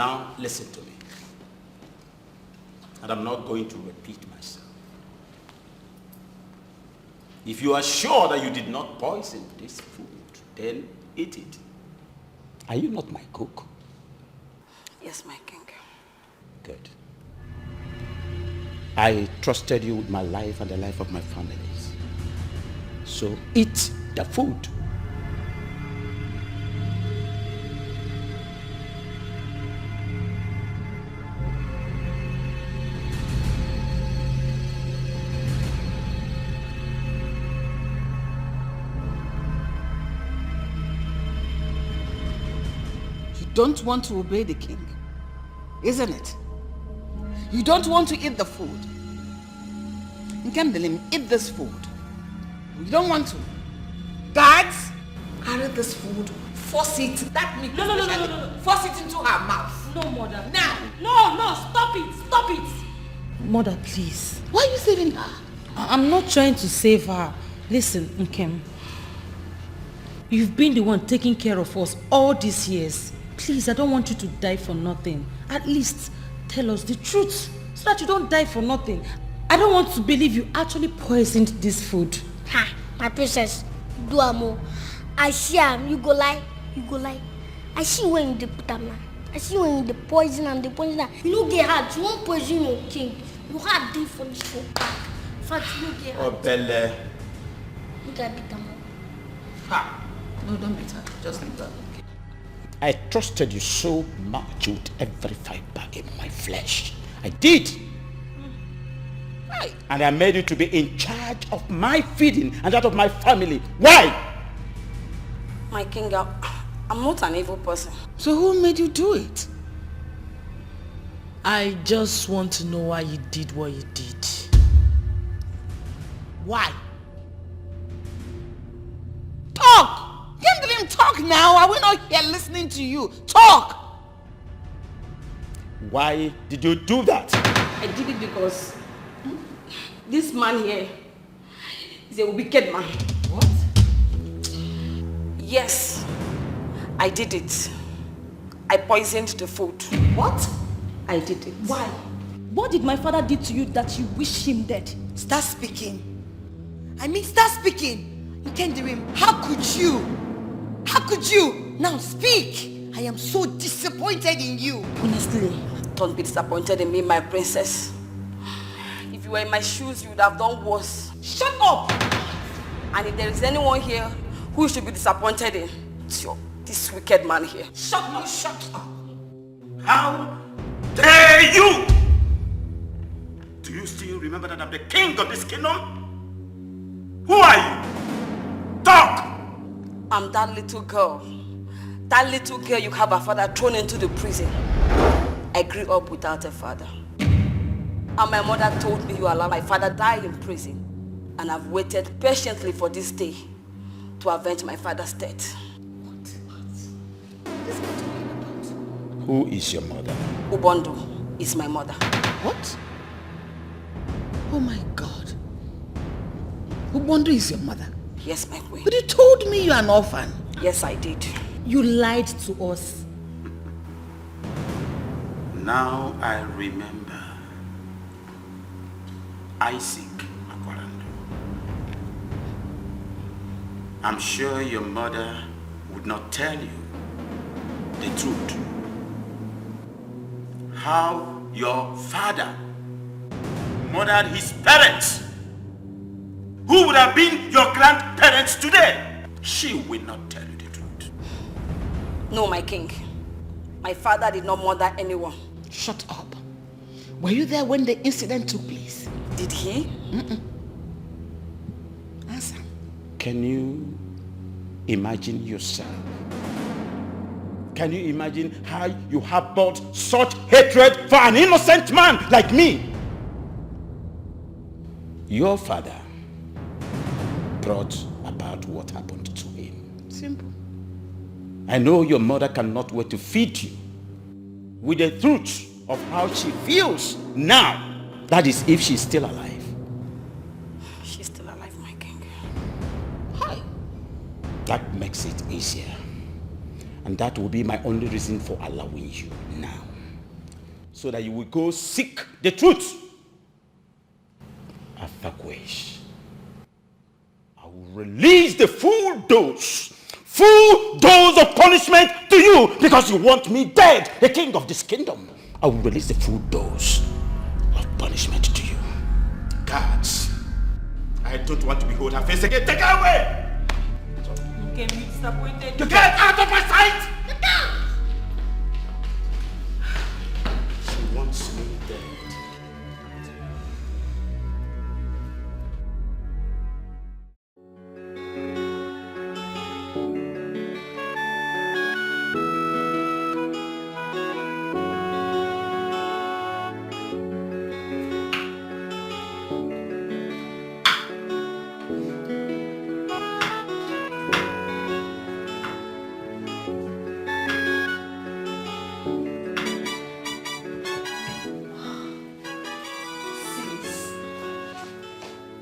Now listen to me. And I'm not going to repeat myself. If you are sure that you did not poison this food, then eat it. Are you not my cook? Yes, my king. Good. I trusted you with my life and the life of my families. So eat the food. You don't want to obey the king, isn't it? You don't want to eat the food. Nkamdelim, eat this food. You don't want to. Guards, carry this food, force it. That meat. No. Force it into her mouth. No, mother. Now. No, stop it. Mother, please. Why are you saving her? I'm not trying to save her. Listen, Nkem. You've been the one taking care of us all these years. Please, I don't want you to die for nothing. At least tell us the truth so that you don't die for nothing. I don't want to believe you actually poisoned this food. Ha, my princess, do amo. I see am, you go lie. I see when you put am now. I see when you the poison and the poison. You don't get hard. You won't poison your king. You hard day for this show. In fact, you don't get hard. Oh, Belle. Look at it, Amo. Ha. No, don't beat her. Just leave her. I trusted you so much with every fiber in my flesh. I did. Why? And I made you to be in charge of my feeding and that of my family. Why? My king, I'm not an evil person. So who made you do it? I just want to know why you did what you did. Why? Talk! Can't let him talk now. Are we not here listening to you? Talk! Why did you do that? I did it because this man here is a wicked man. What? Yes, I did it. I poisoned the food. What? I did it. Why? What did my father do to you that you wish him dead? Start speaking. Start speaking. Nkendirim, how could you? How could you? Now speak. I am so disappointed in you. Honestly, don't be disappointed in me, my princess. If you were in my shoes, you would have done worse. Shut up! And if there is anyone here who should be disappointed in, it's this wicked man here. Shut up! How dare you? Do you still remember that I'm the king of this kingdom? Who are you? Talk! I'm that little girl. That little girl you have a father thrown into the prison. I grew up without a father. And my mother told me you allowed my father die in prison. And I've waited patiently for this day to avenge my father's death. What? This is talking about? Who is your mother? Ubondo is my mother. What? Oh my God. Ubondo is your mother? Yes, my queen. But you told me you're an orphan. Yes, I did. You lied to us. Now I remember. Isaac Akwarando. I'm sure your mother would not tell you the truth. How your father murdered his parents, who would have been your grandparents today. She will not tell you the truth. No, my king. My father did not murder anyone. Shut up. Were you there when the incident took place? Did he? Answer. Can you imagine yourself? Can you imagine how you have brought such hatred for an innocent man like me? Your father brought about what happened to him. Simple. I know your mother cannot wait to feed you with the truth of how she feels now. That is, if she's still alive. She's still alive, my king. Hi. That makes it easier. And that will be my only reason for allowing you now. so that you will go seek the truth. After which, I will release the full dose of punishment to you because you want me dead, the king of this kingdom. I will release the full dose of punishment to you. Guards, I don't want to behold her face again. Take her away! Okay, you disappointed. You get out of my sight! She wants me dead.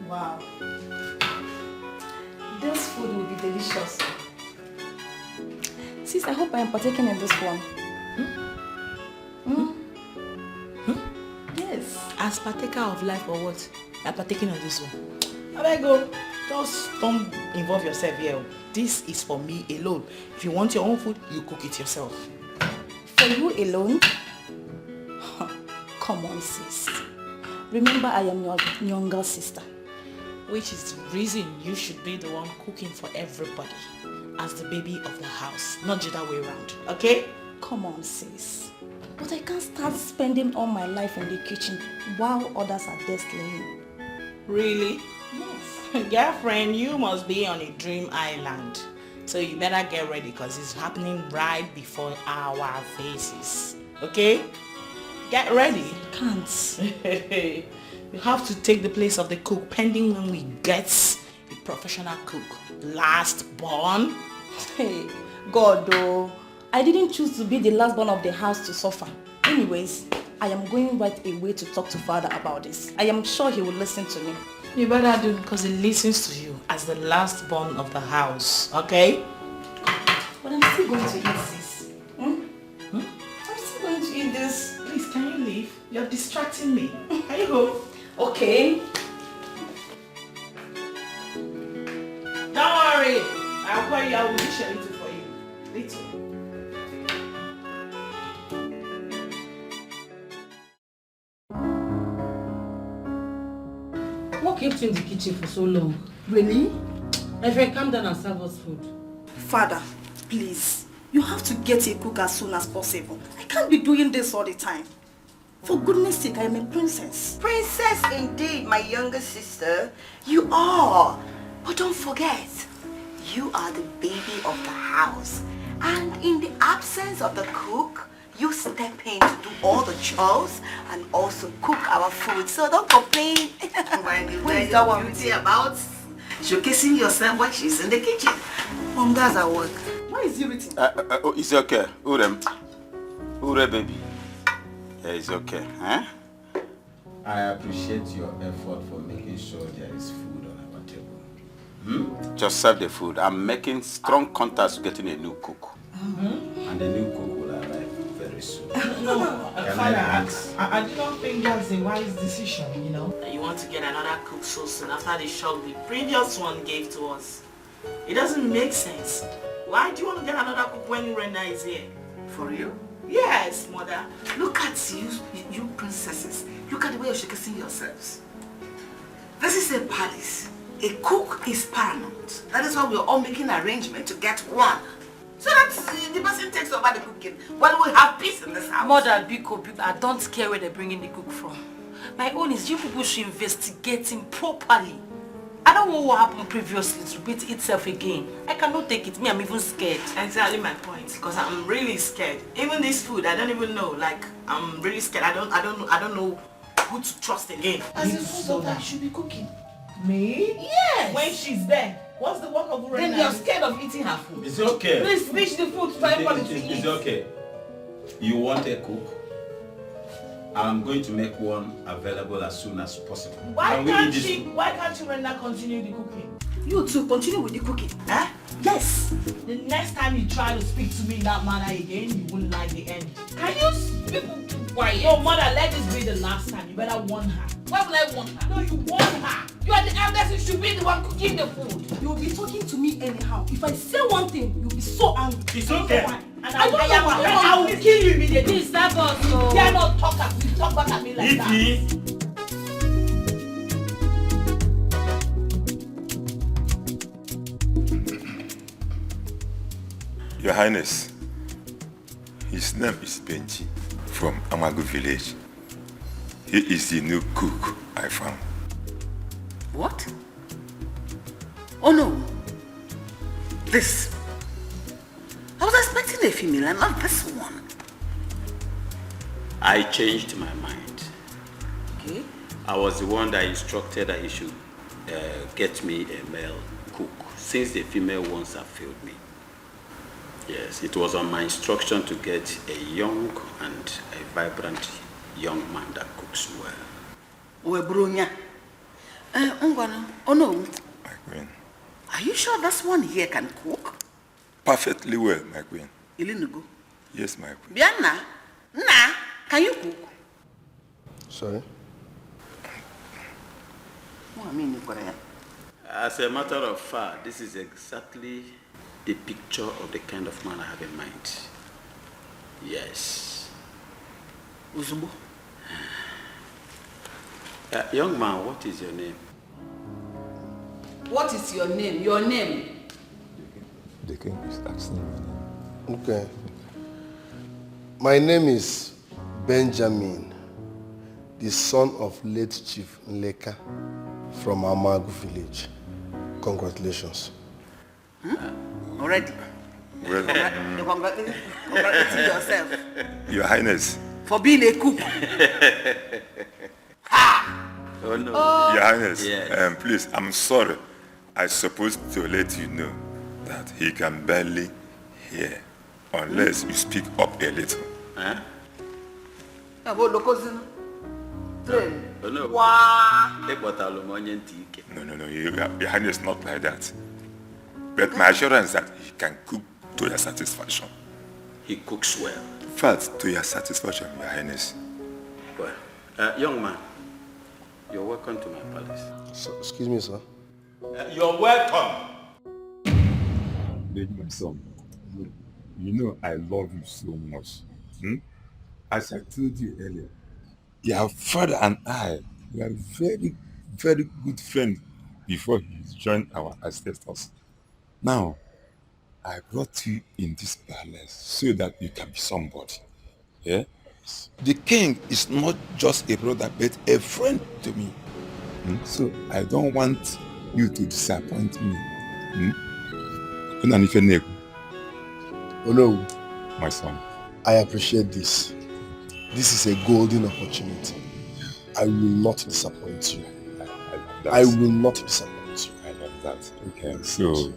Wow. This food will be delicious. Sis, I hope I am partaking in this one. Yes. As partaker of life or what? I'm partaking of this one. I beg go. Just don't involve yourself here. This is for me alone. If you want your own food, you cook it yourself. For you alone? Come on, sis. Remember, I am your younger sister. Which is the reason you should be the one cooking for everybody as the baby of the house, not the other way around, okay? Come on, sis. But I can't start spending all my life in the kitchen while others are there slaying. Really? Yes. Girlfriend, you must be on a dream island. So you better get ready because it's happening right before our faces, okay? Get ready. Can't. You have to take the place of the cook pending when we get a professional cook. Last born. Hey, God though. I didn't choose to be the last born of the house to suffer. Anyways, I am going right away to talk to father about this. I am sure he will listen to me. You better do because he listens to you as the last born of the house, okay? But I'm still going to eat this. I'm still going to eat this. Please, can you leave? You're distracting me. Can you go? Okay. Don't worry. I'll call you. I will dish a little for you. Little. What kept you in the kitchen for so long? Really? My friend, calm down and serve us food. Father, please. You have to get a cook as soon as possible. I can't be doing this all the time. For goodness sake, I am a princess. Princess indeed, my younger sister. You are. But don't forget, you are the baby of the house. And in the absence of the cook, you step in to do all the chores and also cook our food. So don't complain. What is that one beauty about showcasing yourself when she's in the kitchen? Mom, that's our work. Why is he written? Oh, it's okay. Urem, baby. Yeah, it's okay. Huh? I appreciate your effort for making sure there is food on our table. Just serve the food. I'm making strong contacts to getting a new cook. And the new cook will arrive very soon. No, Can Father, I ask? I do not think that's a wise decision, you know. That you want to get another cook so soon after the shock the previous one gave to us. It doesn't make sense. Why do you want to get another cook when Rena is here? For real? Yes, mother. Look at you princesses. Look at the way you're showcasing yourselves. This is a palace. A cook is paramount. That is why we're all making arrangements to get one. So that the person takes over the cooking. When we have peace in this house. Mother, Biko, I don't care where they're bringing the cook from. My own is you people should investigate him properly. I don't want what happened previously to repeat itself again. I cannot take it. Me, I'm even scared. Exactly my point. Because I'm really scared. Even this food, I don't even know. Like, I'm really scared. I don't know who to trust again. As a food that should be cooking. Me? Yes. When she's there. What's the work of Urena? Then you're scared of eating her food. It's okay. Please finish the food. Try for the It's okay. You want a cook? I'm going to make one available as soon as possible. Why can't Urena continue the cooking? You two continue with the cooking. Huh? Yes! The next time you try to speak to me in that manner again, you won't like the end. Can you people keep quiet? Your mother, let this be the last time. You better warn her. Why would I warn her? No, you warn her. You are the eldest, you should be the one cooking the food. You'll be talking to me anyhow. If I say one thing, you'll be so angry. It's okay. And I will kill you immediately. Please, that boss, no. You are not talkers. You talk back at me like that. Your Highness, his name is Benji from Amagu village. He is the new cook I found. What? Oh no. This. I was expecting a female and not this one. I changed my mind. Okay. I was the one that instructed that he should get me a male cook, since the female ones have failed me. Yes, it was on my instruction to get a young and a vibrant young man that cooks well. Webrunya. Oh no. My queen. Are you sure this one here can cook? Perfectly well, my queen. Ilinugo. Yes, my queen. Bianna. Nah. Can you cook? Sorry? Oh, I mean, As a matter of fact, this is exactly the picture of the kind of man I have in mind. Yes. Uzubo. Young man, what is your name? What is your name? Your name? The king is asking your name. Okay. My name is Benjamin, the son of late Chief Nleka from Amagu village. Congratulations. Already? Well, You're congratulating yourself Your Highness. for being a cook. Oh no. Your Highness, Yes. please, I'm sorry. I supposed to let you know that he can barely hear unless you speak up a little. Huh? No, no, Your Highness, not like that. But my assurance that he can cook to your satisfaction. He cooks well. In fact, to your satisfaction, Your Highness. Well, young man, you're welcome to my palace. So, excuse me, sir. You're welcome. My son, you know I love you so much. As I told you earlier, your father and I were very, very good friends before he joined our ancestors. Now, I brought you in this palace so that you can be somebody. Yeah? The king is not just a brother, but a friend to me. So I don't want you to disappoint me. Oh no, My son. I appreciate this. This is a golden opportunity. I will not disappoint you. I will not disappoint you. I love that. Okay, so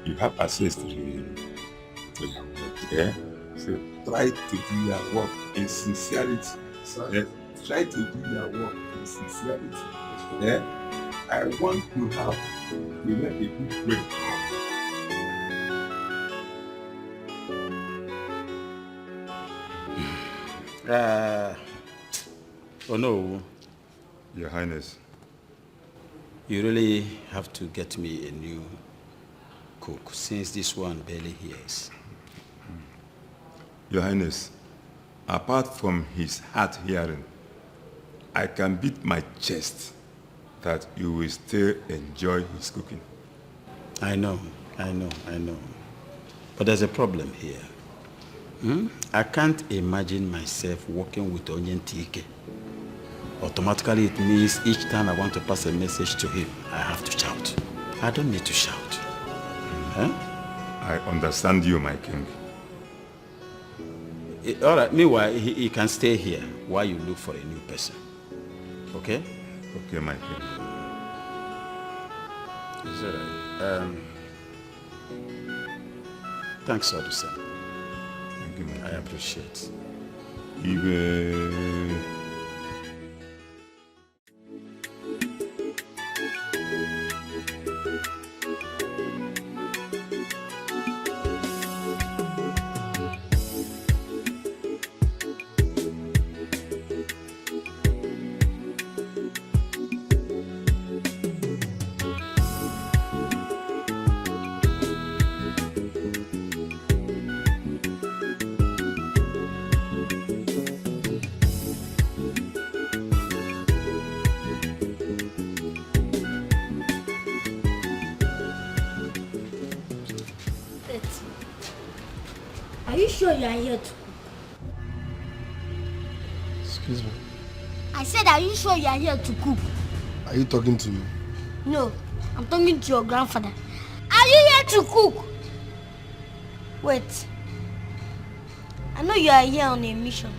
you have access to your work, yeah? So try to do your work in sincerity. Yeah? Try to do your work in sincerity. Yeah? I want to have you make a good break. Oh no. Your Highness. You really have to get me a new cook, since this one barely hears. Your Highness, apart from his hard hearing, I can beat my chest that you will still enjoy his cooking. I know. But there's a problem here. I can't imagine myself working with Onyentike. Automatically it means each time I want to pass a message to him, I have to shout. I don't need to shout. I understand you, my king. All right, meanwhile, he can stay here while you look for a new person. Okay? Okay, my king. Is that right? Thanks, Odusa. Thank you, my king. I appreciate. Are you sure you are here to cook? Excuse me. I said, are you sure you are here to cook? Are you talking to me? No, I'm talking to your grandfather. Are you here to cook? Wait. I know you are here on a mission.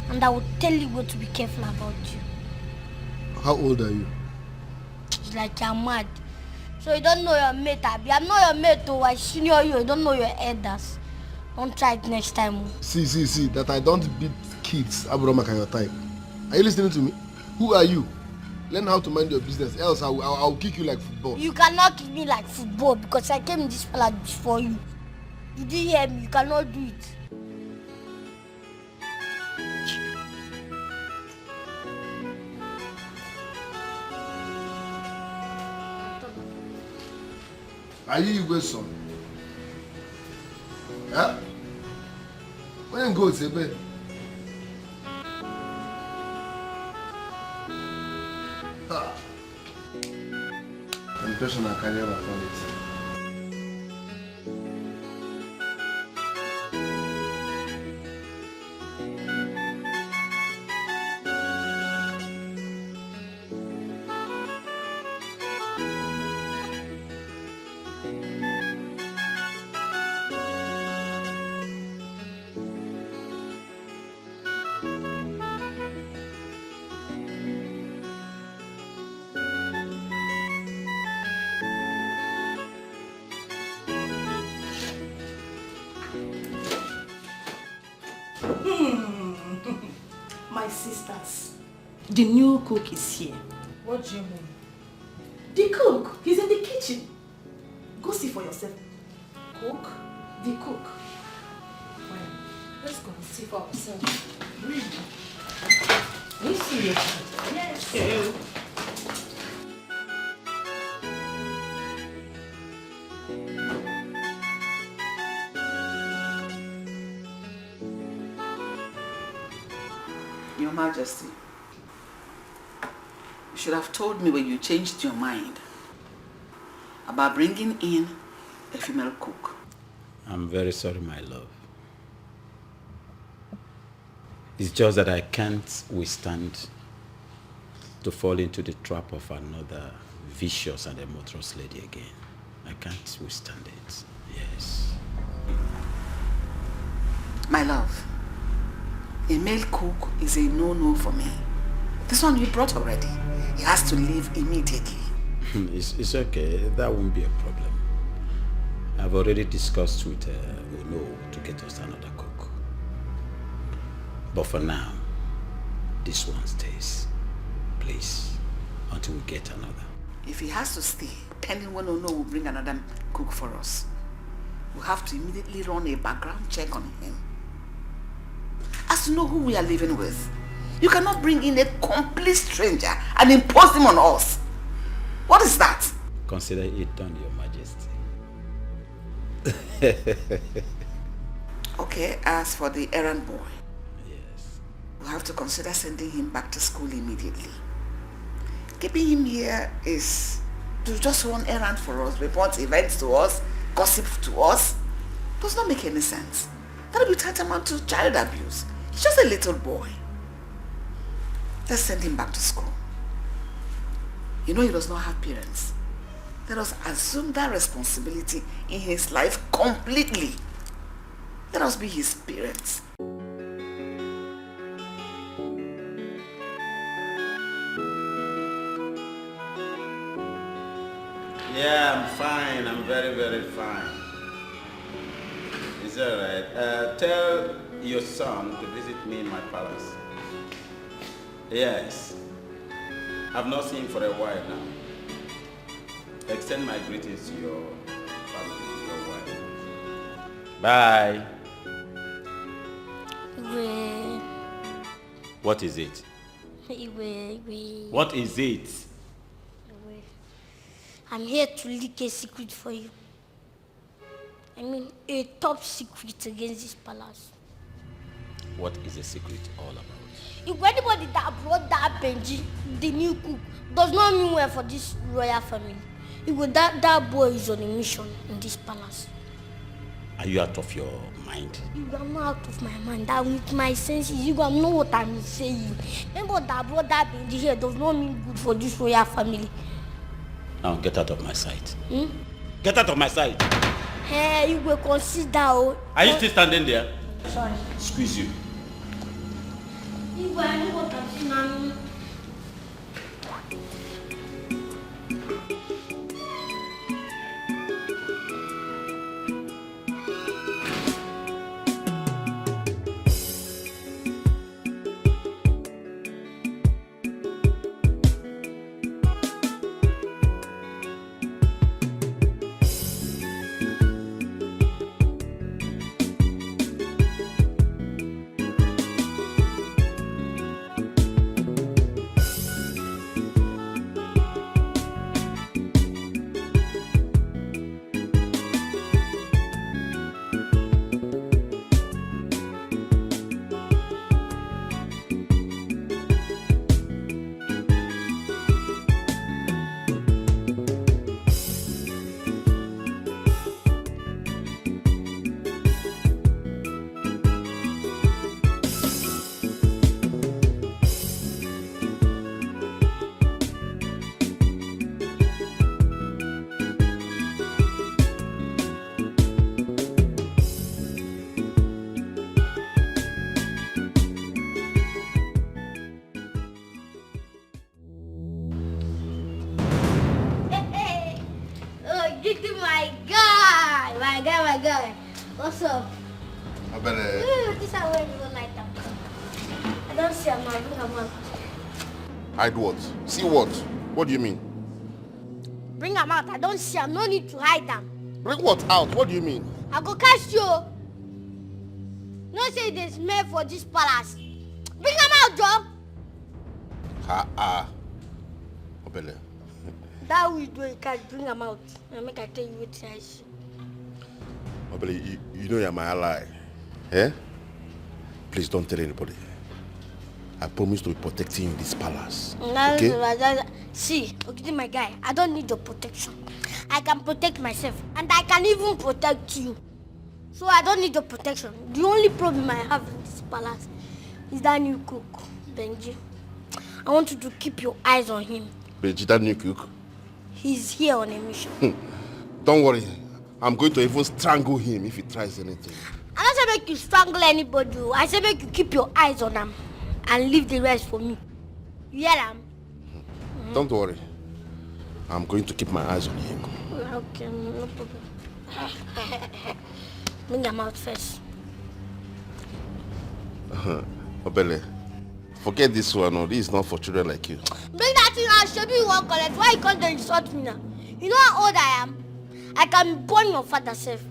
And I will tell you what to be careful about you. How old are you? It's like you're mad. So you don't know your mate, Abby. I'm not your mate, though. I senior you. You don't know your elders. Don't try it next time. Oh. See, that I don't beat kids, Abromaka, your type. Are you listening to me? Who are you? Learn how to mind your business, else I'll kick you like football. You cannot kick me like football because I came in this palace before you. You didn't hear me. You cannot do it. Are you Igwe's son? Yeah? When you go to bed? Impression I carry over from it. My sisters, the new cook is here. What do you mean? The cook, he's in the kitchen. Go see for yourself. Cook? The cook. Well, let's go and see for ourselves. Really? Are you serious? Yes. Ew. Your Majesty, you should have told me when you changed your mind about bringing in a female cook. I'm very sorry, my love. It's just that I can't withstand to fall into the trap of another vicious and adulterous lady again. I can't withstand it. Yes. My love, a male cook is a no-no for me. This one you brought already. He has to leave immediately. It's okay. That won't be a problem. I've already discussed with Uno to get us another cook. But for now, this one stays. Please, until we get another. If he has to stay, pending when Uno will bring another cook for us, we'll have to immediately run a background check on him. As to know who we are living with. You cannot bring in a complete stranger and impose him on us. What is that? Consider it done, Your Majesty. Okay, as for the errand boy, Yes. we'll have to consider sending him back to school immediately. Keeping him here is to just run errands for us, report events to us, gossip to us. Does not make any sense. That will be tantamount to child abuse. He's just a little boy. Let's send him back to school. You know he does not have parents. Let us assume that responsibility in his life completely. Let us be his parents. Yeah, I'm fine. I'm very, very fine. Is that right? Tell your son to visit me in my palace. Yes. I've not seen him for a while now. Extend my greetings to your family, your wife. Bye. Iwe. What is it? Iwe. What is it? Iwe. I'm here to leak a secret for you. I mean, a top secret against this palace. What is the secret all about? If anybody that brought that Benji, the new cook, does not mean well for this royal family, that boy is on a mission in this palace. Are you out of your mind? I'm not out of my mind. That with my senses, you gonna know what I'm saying. Remember that brother Benji here does not mean good for this royal family. Now get out of my sight. Get out of my sight. Hey, you will consider. Are you still standing there? Sorry. Squeeze you. You will know what I'm saying. My guy. What's up? I better. This is where you go like that. I don't see him now. Bring him out. Hide what? See what? What do you mean? Bring him out. I don't see him. No need to hide them. Bring what out? What do you mean? I go catch you. No say there's smell for this palace. Bring him out, Joe. Obele. That we do, you can't bring him out. I make I tell you what I see. Obele, you know you're my ally. Eh? Please don't tell anybody. I promise to be protecting you in this palace. Okay? See, okay, my guy, I don't need your protection. I can protect myself, and I can even protect you. So I don't need your protection. The only problem I have in this palace is that new cook, Benji. I want you to keep your eyes on him. Benji, that new cook? He's here on a mission. Don't worry. I'm going to even strangle him if he tries anything. I don't say make you strangle anybody. I say make you keep your eyes on him and leave the rest for me. You hear him? Don't worry. I'm going to keep my eyes on him. Okay, no problem. Bring him out first. Obele, forget this one. No, this is not for children like you. Bring that thing out. Show me you won't collect. Why you can't insult me now? You know how old I am? I can burn your father self.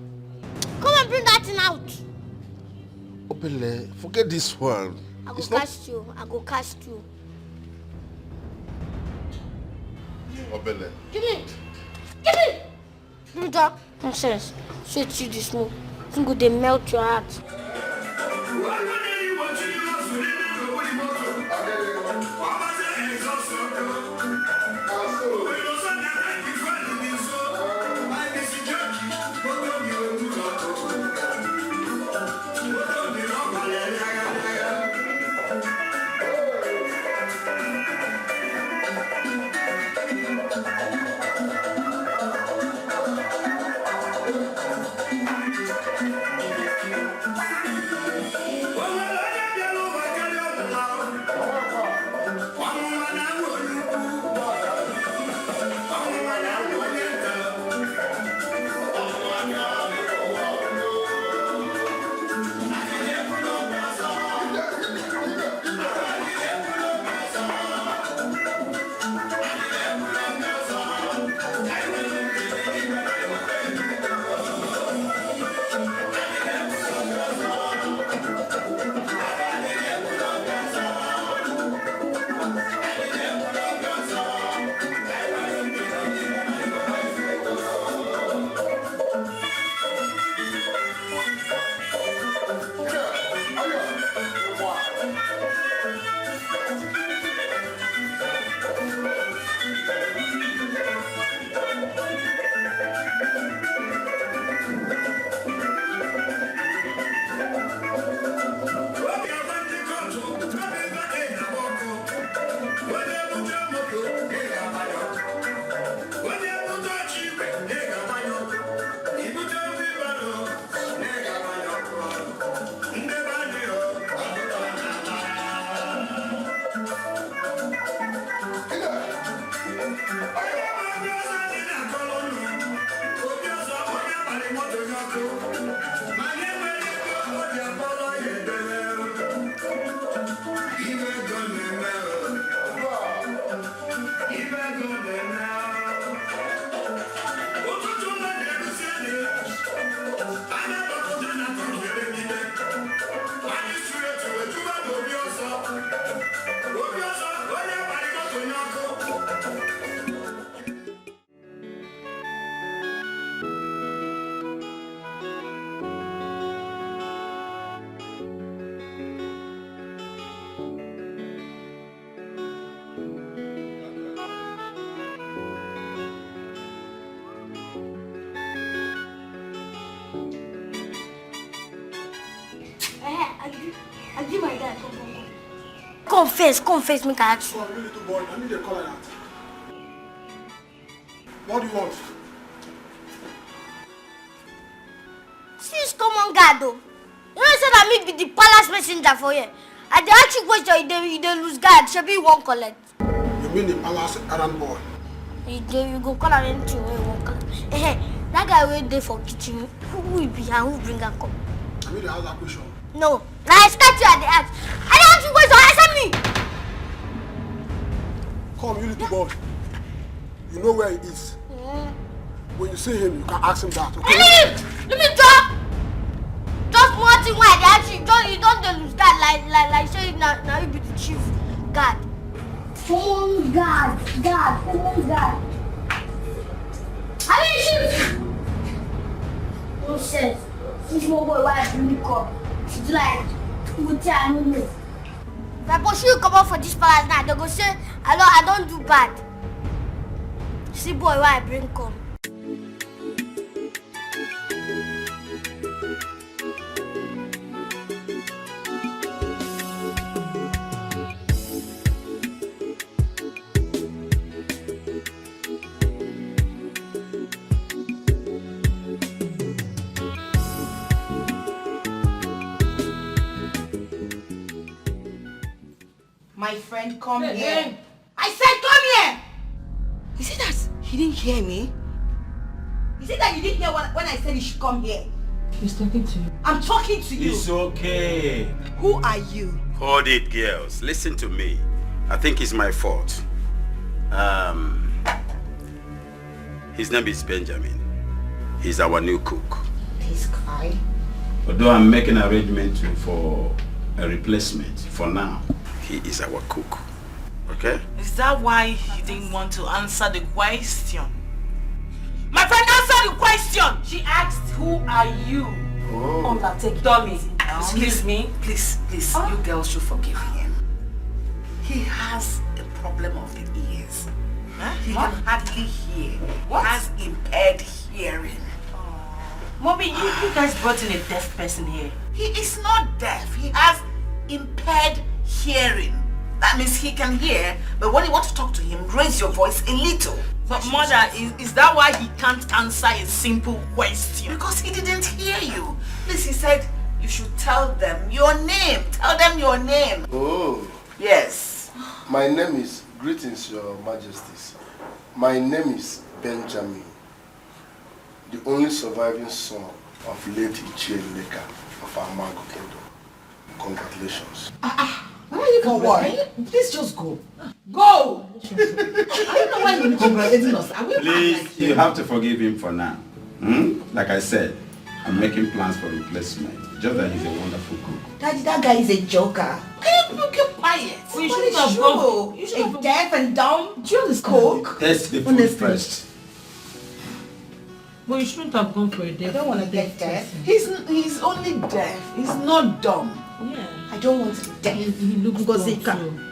Come and bring that thing out. Obele, forget this one. I go cast you. I go cast you. Obele. Give me. Give me. Give me that. Nonsense. Sweet you this move. I'm going to melt your heart. Well, I give my dad. Confess, make I ask you. Come on, you little boy, I need a call like that. What do you want? Sis, come on, God, though. You know, said I me be the palace messenger for you. I dey ask you question, you dey lose guard, should be one collect. You mean the palace errand boy? You go call her anything when you won't collect. That guy wait there for kitchen, who will be and who bring her come? I mean the house question. No, now I start you at the ask. I don't ask you question, answer me. Come, you little boy. You know where he is. When you see him, you can ask him that, okay? Let me talk. Just one thing why they ask you, you don't lose guard like say now you be the chief guard. Come guard. I mean chief. Nonsense. This small boy why I bring up. It's like I don't know. If I pursue you come out for this palace now, they go say I don't do bad. See boy why I bring come. My friend, come here. I said come here! Is it that he didn't hear me? Is it that you didn't hear when I said he should come here? He's talking to you. I'm talking to you. It's okay. Who are you? Hold it, girls. Listen to me. I think it's my fault. His name is Benjamin. He's our new cook. Please cry. Although I'm making arrangement for a replacement for now, he is our cook. Okay? Is that why you didn't want to answer the question? My friend, answer the question! She asked, who are you? Oh. Undertake dummy. Excuse me, please, you girls should forgive him. He has a problem of the ears. Huh? He can hardly hear. What? He has impaired hearing. Mommy, you guys brought in a deaf person here. He is not deaf. He has impaired hearing. That means he can hear, but when you want to talk to him, raise your voice a little. But mother, is that why he can't answer a simple question? Because he didn't hear you. Please, he said you should tell them your name. Tell them your name. Oh. Yes. My name is, greetings, your majesties. My name is Benjamin, the only surviving son of late Ichieleka of our Mango Kingdom. Congratulations. Why are you complaining? Please just go. Go! I don't know why you're congratulating us. Please, you have to forgive him for now. Like I said, I'm making plans for replacement. Just that he's a wonderful cook. Daddy, that guy is a joker. Can you keep quiet? Well, you shouldn't have gone. You should have deaf and dumb. Do you understand? Cook. Taste the food first. But you shouldn't have gone for a deaf. I don't want to get deaf. He's only deaf. He's not dumb. Yeah. I don't want to be deaf. He looks Ngozika. dumb too.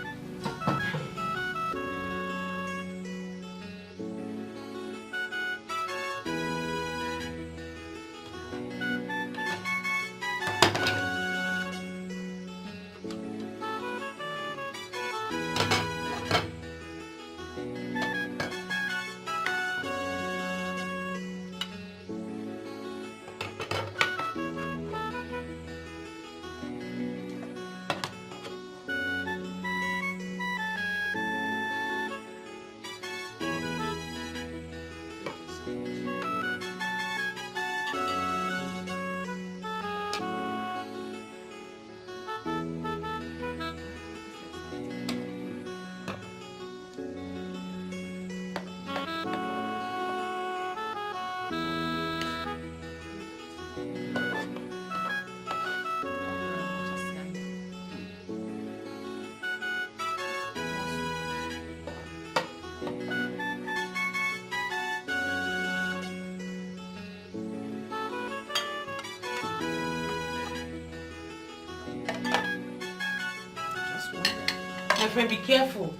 My friend, be careful.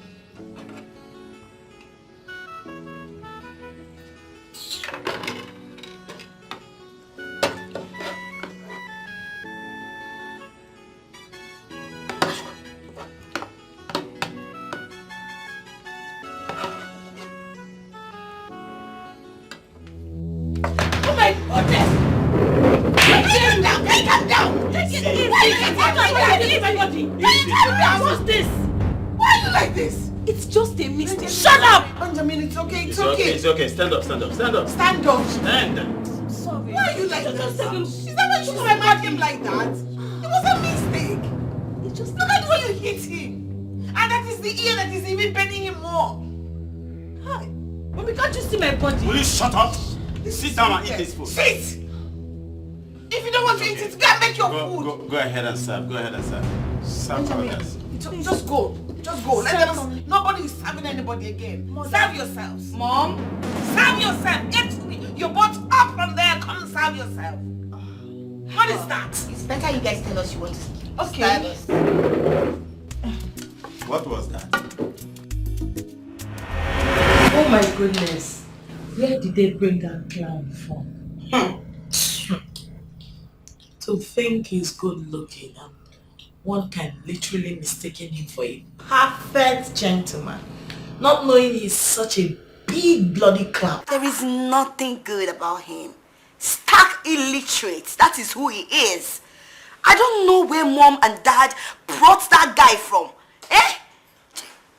What's this? Why are you like this? It's just a mistake. Shut up! Benjamin, it's okay, it's okay. It's okay. Stand up, stand up, stand up. Stand up. Stand. Sorry. Why are you like that? Is that why you come at him like that? It was a mistake. Look at the way you hit him. And that is the ear that is even bending him more. Hi. Mommy, can't you see my body? Will you shut up? Sit down and eat this food. Sit! If you don't want to eat it, go and make your food. Go ahead and serve. Go ahead and serve. Serve others. Just go. Just go. Let them. Nobody is serving anybody again. Serve yourselves. Mom? Serve yourself. You're both up from there. Come and serve yourself. What is that? It's better you guys tell us you want to Okay. What was that? Oh my goodness. Where did they bring that clown from? To think he's good looking, one can literally mistaken him for a perfect gentleman, not knowing he's such a big bloody clown. There is nothing good about him. Stark illiterate. That is who he is. I don't know where mom and dad brought that guy from. Eh?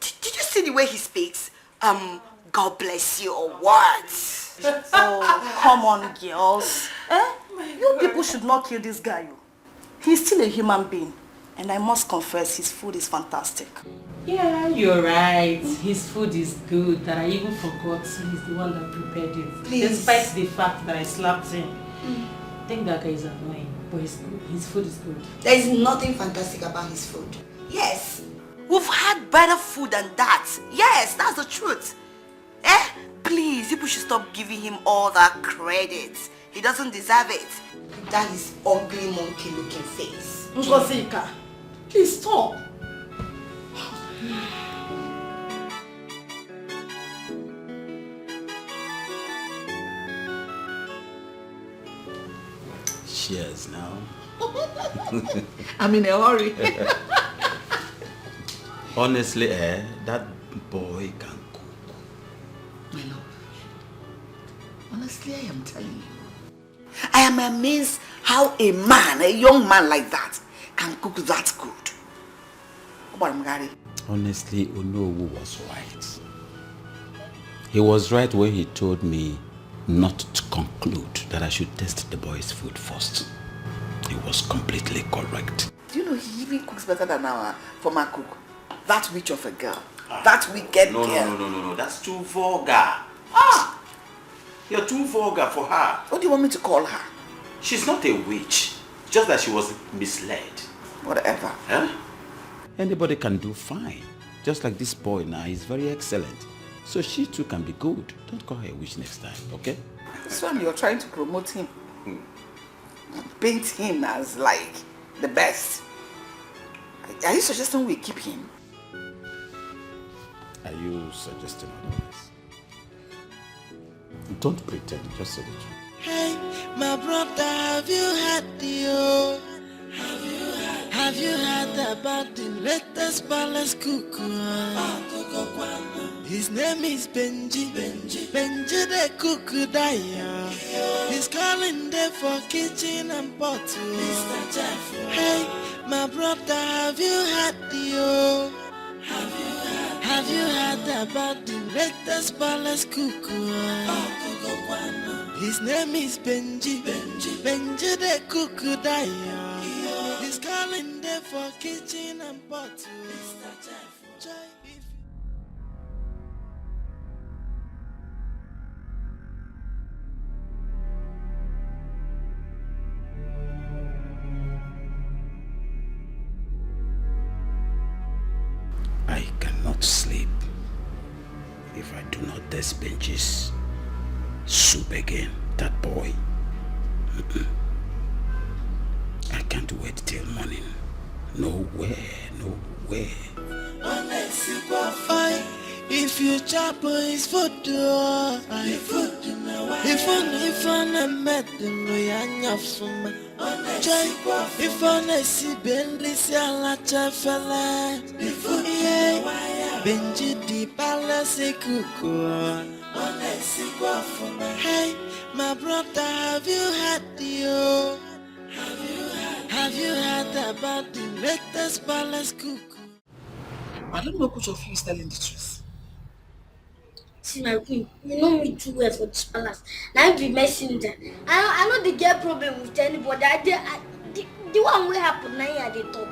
Did you see the way he speaks? God bless you or what? Oh, come on, girls. You people should not kill this guy. He's still a human being. And I must confess, his food is fantastic. Yeah, you're right. His food is good. That I even forgot he's the one that prepared it. Please. Despite the fact that I slapped him. I think that guy is annoying, but he's good. His food is good. There is nothing fantastic about his food. Yes, we've had better food than that. Yes, that's the truth. Please, people should stop giving him all that credit. He doesn't deserve it. That is ugly monkey looking face. Ngozika, please stop. Cheers now. I'm in a hurry. Honestly, that boy can cook. My love, honestly, I am telling you, I am amazed how a man, a young man like that, can cook that good. Honestly, Onowu was right. He was right when he told me not to conclude that I should test the boy's food first. He was completely correct. Do you know he even cooks better than our former cook? That witch of a girl. That wicked girl. No. That's too vulgar. You're too vulgar for her. What do you want me to call her? She's not a witch. Just that she was misled. Whatever. Huh? Anybody can do fine. Just like this boy now, he's very excellent. So she too can be good. Don't call her a witch next time, okay? This one, you're trying to promote him. Paint him as like the best. Are you suggesting we keep him? Are you suggesting otherwise? Don't pretend, just say the truth. Hey, my brother, have you had the Have you heard about the latest palace cuckoo? His name is Benji. Benji the cuckoo dyer. He's calling there for kitchen and bottle. Hey, my brother, have you had the Have you heard about the latest palace cuckoo? His name is Benji. Benji the cuckoo dyer. He's calling there for kitchen and bottle. I cannot sleep if I do not taste Benji's soup again. That boy. I can't wait till morning. No way. If you chop his food, if on met them, we are not from if on a see Bentley, Salacha fella, Benji di Palace Cuckoo. Hey, my brother, have you had the have you heard about the latest palace cuckoo? I don't know which of you is telling the truth. See my queen, you know me too well for this palace. Now you be messenger. I know they get problem with anybody. The one will happen now here they talk.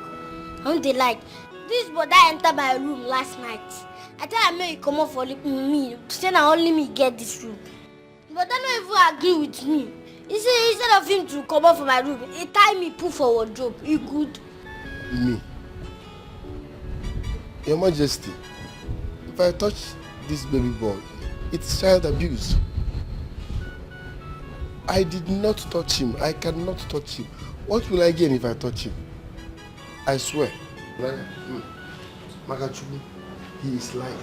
I don't they like. This brother entered my room last night. I tell him he come up for me. Say now only me get this room. But I don't even agree with me. He said instead of him to come up for my room, he tied me put for wardrobe. He good. Me. Your Majesty, if I touch this baby boy, it's child abuse. I did not touch him. I cannot touch him. What will I gain if I touch him? I swear. Magachubu, he is lying.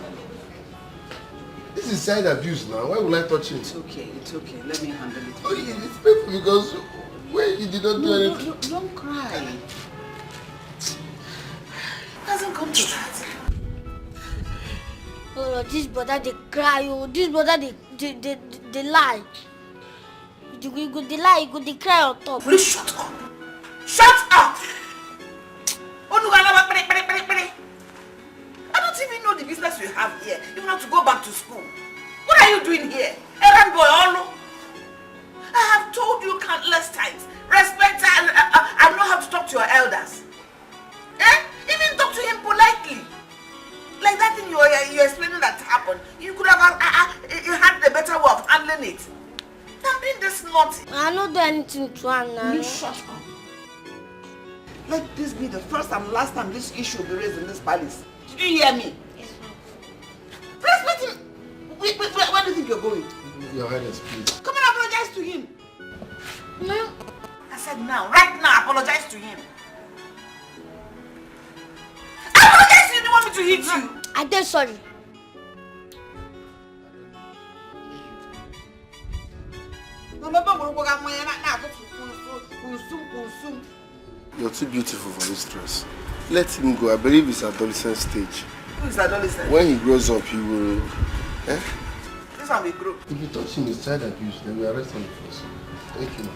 This is child abuse now. Why will I touch him? It's okay. Let me handle it. Oh, it's painful because when you did not do anything. No, don't cry. It doesn't come to that. Oh, this brother they cry. Oh, this brother they lie. You go they lie. You go they cry on top. Please shut up. Shut up. I don't even know the business you have here. You have to go back to school. What are you doing here? Errand boy, Olu. I have told you countless times. Respect and know how to talk to your elders. Even talk to him politely. Like that thing you're explaining that happened. You could have you had the better way of handling it. I'm being this naughty. I don't do anything to Anna. You shut up. Let this be the first and last time this issue will be raised in this palace. Did you hear me? Yes, Respect him. Where do you think you're going? Your Highness, please. Come and apologize to him. no. I said now, right now, apologize to him. Apologize to him. You want me to hit you? I did sorry. You're too beautiful for this dress. Let him go. I believe it's adolescent stage. Who is adolescent? When he grows up, he will... This one will grow. If you touch him, it's child abuse. Then we arrest him first. Thank you.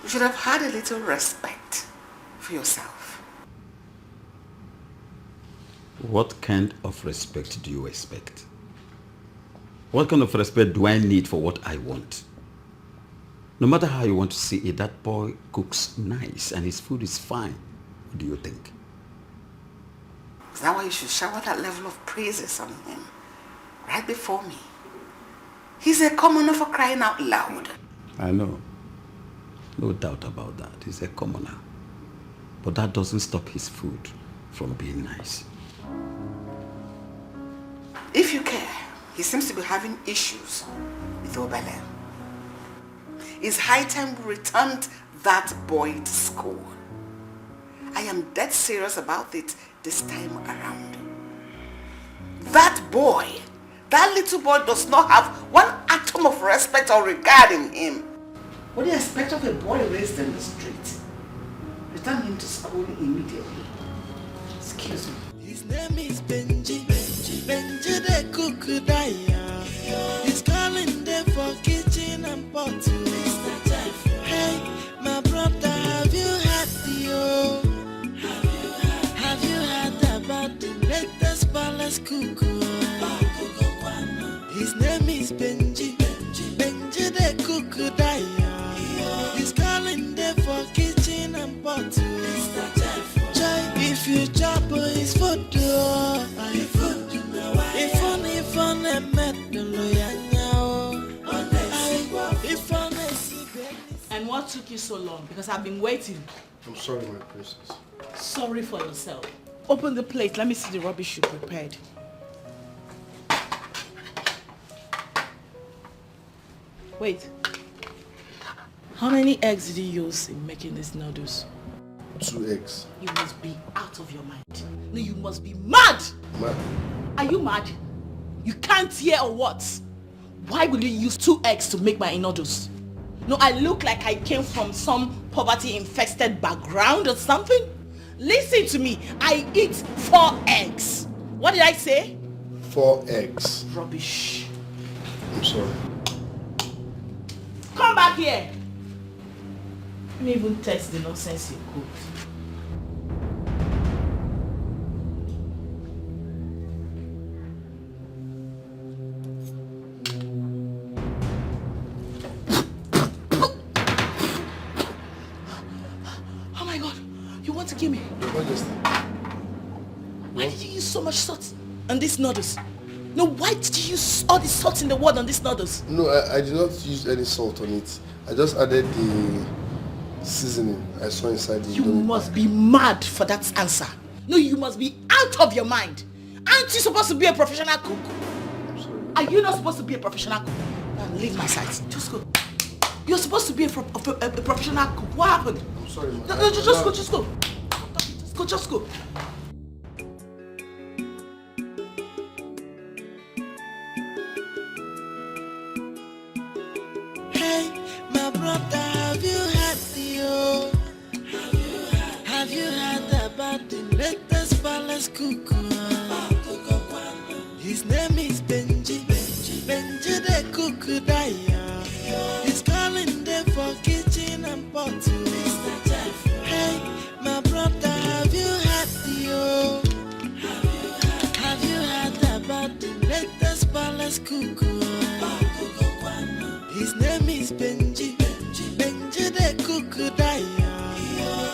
You should have had a little respect for yourself. What kind of respect do you expect? What kind of respect do I need for what I want? No matter how you want to see it, that boy cooks nice and his food is fine. What do you think? Is that why you should shower that level of praises on him? Right before me. He's a commoner for crying out loud. I know. No doubt about that. He's a commoner. But that doesn't stop his food from being nice. If you care, he seems to be having issues with Obele. It's high time we returned that boy to school. I am dead serious about it this time around. That boy, that little boy does not have one atom of respect or regard in him. What do you expect of a boy raised in the street? Return him to school immediately. Excuse me. His name is Benji. Benji the cook Naija. He's calling them for kitchen and pot. Hey, my brother, have you had the Have you heard about the latest palace cuckoo? His name is Benji. Benji the cook Naija. He's calling them for kitchen and pot. If you chop his food, if on What took you so long? Because I've been waiting. I'm sorry, my princess. Sorry for yourself. Open the plate. Let me see the rubbish you prepared. Wait. How many eggs did you use in making these noodles? 2 eggs. You must be out of your mind. No, you must be mad! Mad? Are you mad? You can't hear or what? Why will you use 2 eggs to make my noodles? No, I look like I came from some poverty-infested background or something? Listen to me. I eat 4 eggs. What did I say? 4 eggs. Rubbish. I'm sorry. Come back here. Let me even test the nonsense you cooked. Oh my God, you want to kill me? Your Majesty. Why did you use so much salt on these noodles? No, why did you use all the salt in the world on these noodles? No, I did not use any salt on it. I just added the seasoning I saw inside the You must be mad for that answer. No, you must be out of your mind. Aren't you supposed to be a professional cook? I'm sorry. Are you not supposed to be a professional cook? Leave my side. Just go. You're supposed to be a professional cook. What happened? I'm sorry, man. No, just go, just go. Just go. Hey, my brother, have you heard Have you heard about the latest palace cuckoo? His name is Benji. Benji the cuckoo Naija. He's calling them for kitchen and bottle. Hey, my brother, have you heard Have you heard about the latest palace cuckoo? His name is Benji. Benji the cuckoo Naija.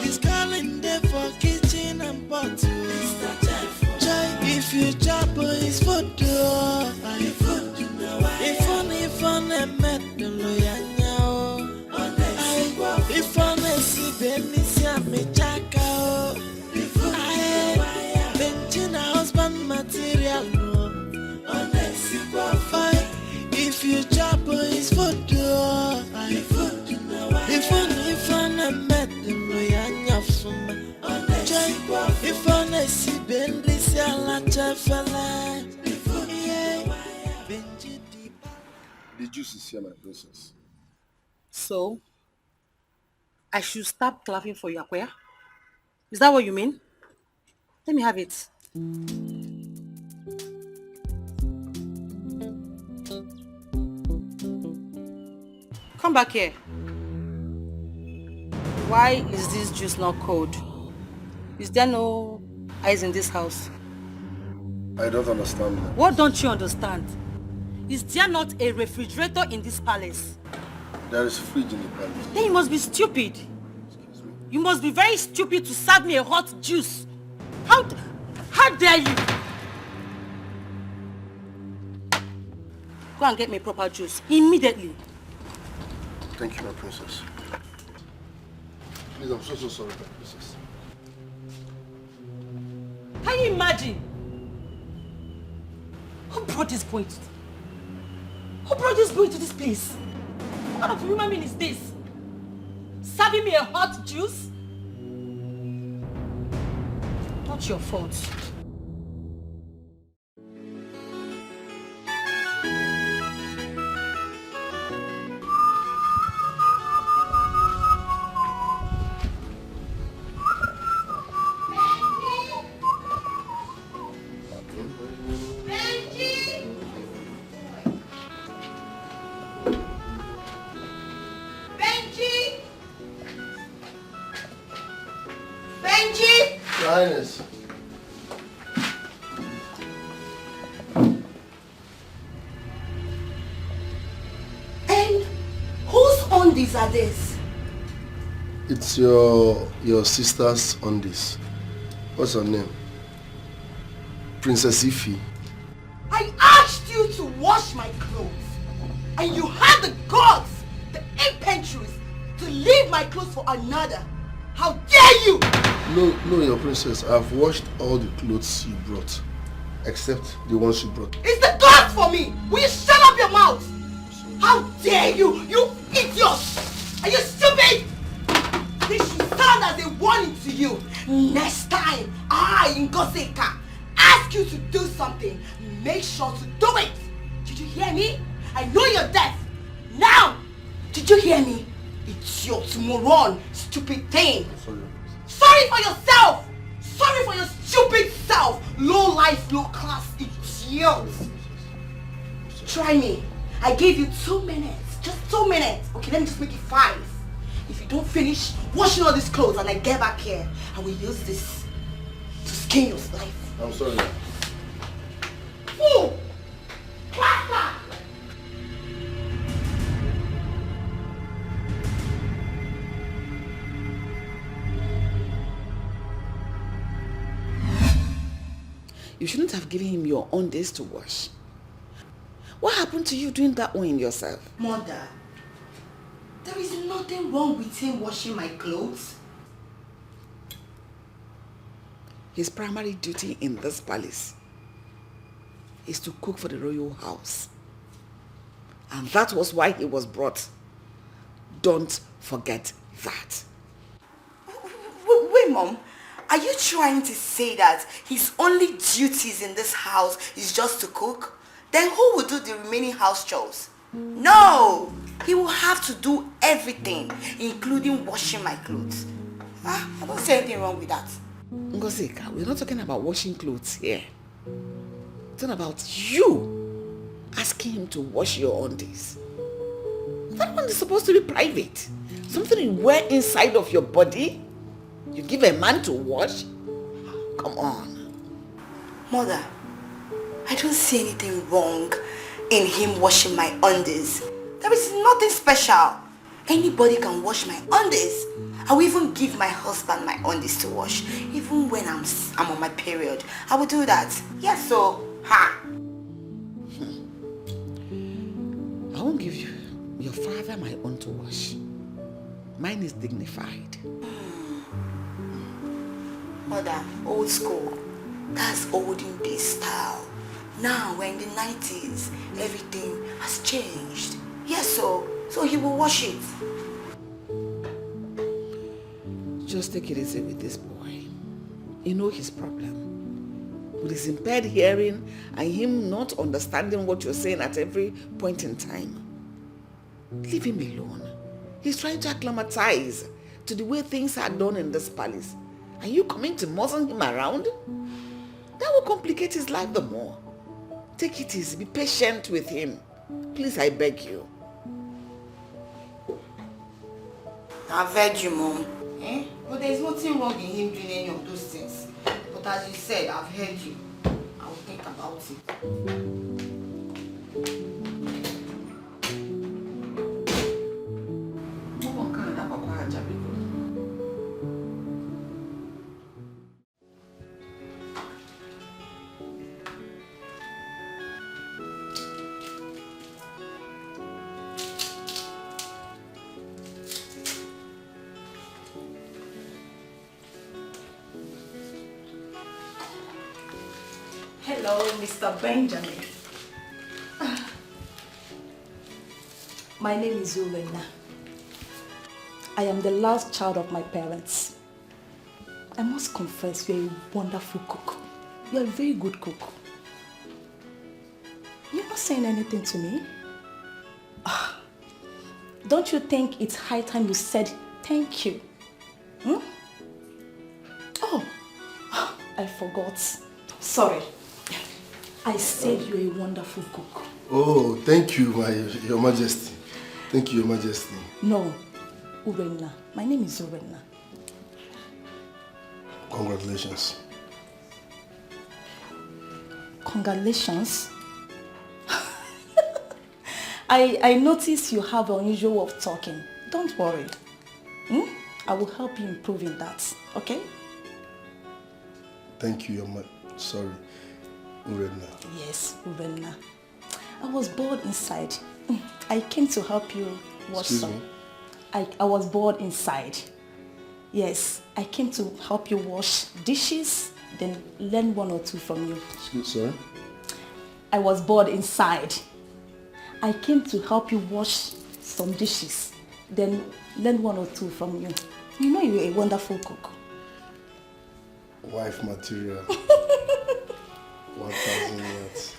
He's calling them for kitchen and bottle. Joy, if you chop his food, if on a metal, if on a see Benisia me chaka, Benji na husband material, if you chop his food, if on a metal, if on a see Benisia la chafala. The juice is here, my princess. So, I should stop clapping for you, Akoya? Is that what you mean? Let me have it. Come back here. Why is this juice not cold? Is there no ice in this house? I don't understand that. What don't you understand? Is there not a refrigerator in this palace? There is fridge in the palace. Then you must be stupid. You must be very stupid to serve me a hot juice. How dare you? Go and get me proper juice immediately. Thank you, my princess. Please, I'm so sorry, my princess. Can you imagine? Who brought this boy to this place? What kind of human being is this? Serving me a hot juice? Not your fault. Highness. And whose undies are this? It's your sister's undies. What's her name? Princess Ify. I asked you to wash my clothes, and you had the guts, the impetuous, to leave leave my clothes for another. How dare you! No, your princess. I've washed all the clothes you brought. Except the ones you brought. It's the gods for me! Will you shut up your mouth? How dare you! You idiot! Are you stupid? This should sound as a warning to you. Next time I, Ngoseka, ask you to do something, make sure to do it. Did you hear me? I know you're deaf. Now! Did you hear me? It's your moron, stupid thing. Sorry for yourself! Sorry for your stupid self! Low life, low class idiot! Try me. I gave you 2 minutes. Just 2 minutes. Okay, let me just make it 5. If you don't finish washing all these clothes and I get back here, I will use this to skin your life. I'm sorry. Fool! Bastard! You shouldn't have given him your own days to wash. What happened to you doing that one in yourself? Mother, there is nothing wrong with him washing my clothes. His primary duty in this palace is to cook for the royal house. And that was why he was brought. Don't forget that. Wait, Mom. Are you trying to say that his only duties in this house is just to cook? Then who will do the remaining house chores? No! He will have to do everything, including washing my clothes. I don't see anything wrong with that. Ngosika, we're not talking about washing clothes here. It's not about you asking him to wash your undies. That one is supposed to be private. Something you wear inside of your body. You give a man to wash? Come on. Mother, I don't see anything wrong in him washing my undies. There is nothing special. Anybody can wash my undies. I will even give my husband my undies to wash. Even when I'm on my period, I will do that. Yes, so, ha! I won't give your father my own to wash. Mine is dignified. Mother, old school. That's olden days style. Now we're in the 90s. Everything has changed. Yes, so he will wash it. Just take it easy with this boy. You know his problem. With his impaired hearing and him not understanding what you're saying at every point in time. Leave him alone. He's trying to acclimatize to the way things are done in this palace. Are you coming to muzzle him around? That will complicate his life the more. Take it easy. Be patient with him. Please, I beg you. I've heard you, Mom. But there's nothing wrong in him doing any of those things. But as you said, I've heard you. I will think about it. Hello, Mr. Benjamin. My name is Urena. I am the last child of my parents. I must confess, you're a wonderful cook. You're a very good cook. You're not saying anything to me? Don't you think it's high time you said thank you? Oh, I forgot. Sorry. I said you're a wonderful cook. Oh, thank you, Your Majesty. Thank you, Your Majesty. No, Urena. My name is Urena. Congratulations. Congratulations. I notice you have an unusual way of talking. Don't worry. I will help you improve in that, okay? Thank you, sorry, Urena. Yes, Urena. I was bored inside. I came to help you wash Excuse some. me? I was bored inside. Yes, I came to help you wash dishes, then learn one or two from you. Excuse, sorry? I was bored inside. I came to help you wash some dishes, then learn one or two from you. You know you're a wonderful cook. Wife material. 1,000 words.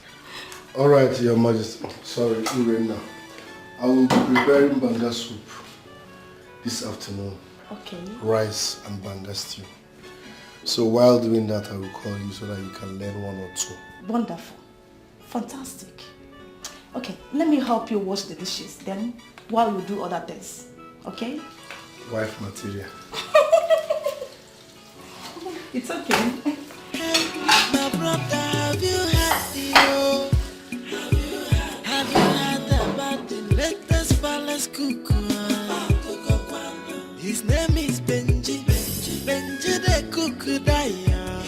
All right, Your Majesty. Sorry, Urena. I will be preparing banga soup this afternoon. Okay. Rice and banga stew. So while doing that, I will call you so that you can learn one or two. Wonderful. Fantastic. Okay, let me help you wash the dishes then while you do other things. Okay? Wife material. It's okay. My brother, have you heard Have you heard about the latest palace cook? His name is Benji. Benji the cook Naija.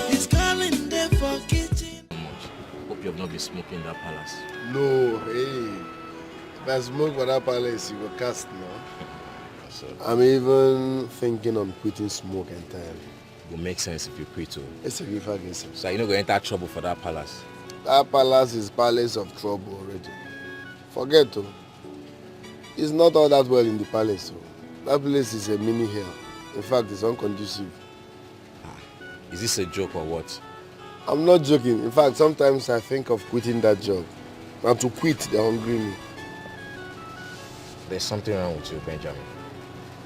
He's calling them for kitchen. Hope you have not been smoking in that palace. No, hey. If I smoke for that palace, you will cast now. I'm even thinking on quitting smoke entirely. It will make sense if you quit too. It's a give against So you're not going to enter trouble for that palace? That palace is palace of trouble already. Forget to. It's not all that well in the palace. So. That place is a mini hell. In fact, it's unconducive. Is this a joke or what? I'm not joking. In fact, sometimes I think of quitting that job. And to quit, they hungry me. There's something wrong with you, Benjamin.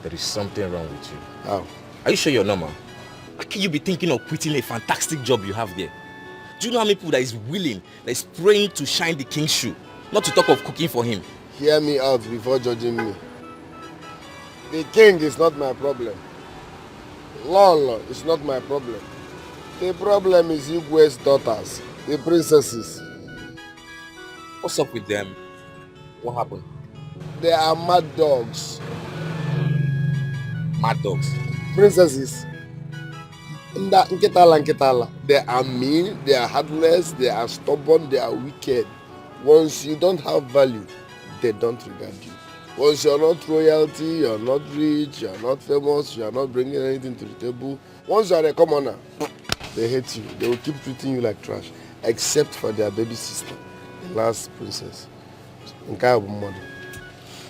There is something wrong with you. How? Are you sure you're normal? How can you be thinking of quitting a fantastic job you have there? Do you know how many people that is willing, that is praying to shine the king's shoe? Not to talk of cooking for him. Hear me out before judging me. The king is not my problem. Law is not my problem. The problem is Igwe's daughters, the princesses. What's up with them? What happened? They are mad dogs. Mad dogs? Princesses. Nkitala. They are mean, they are heartless, they are stubborn, they are wicked. Once you don't have value, they don't regard you. Once you're not royalty, you're not rich, you're not famous, you're not bringing anything to the table. Once you're a commoner, they hate you. They will keep treating you like trash, except for their baby sister, the last princess.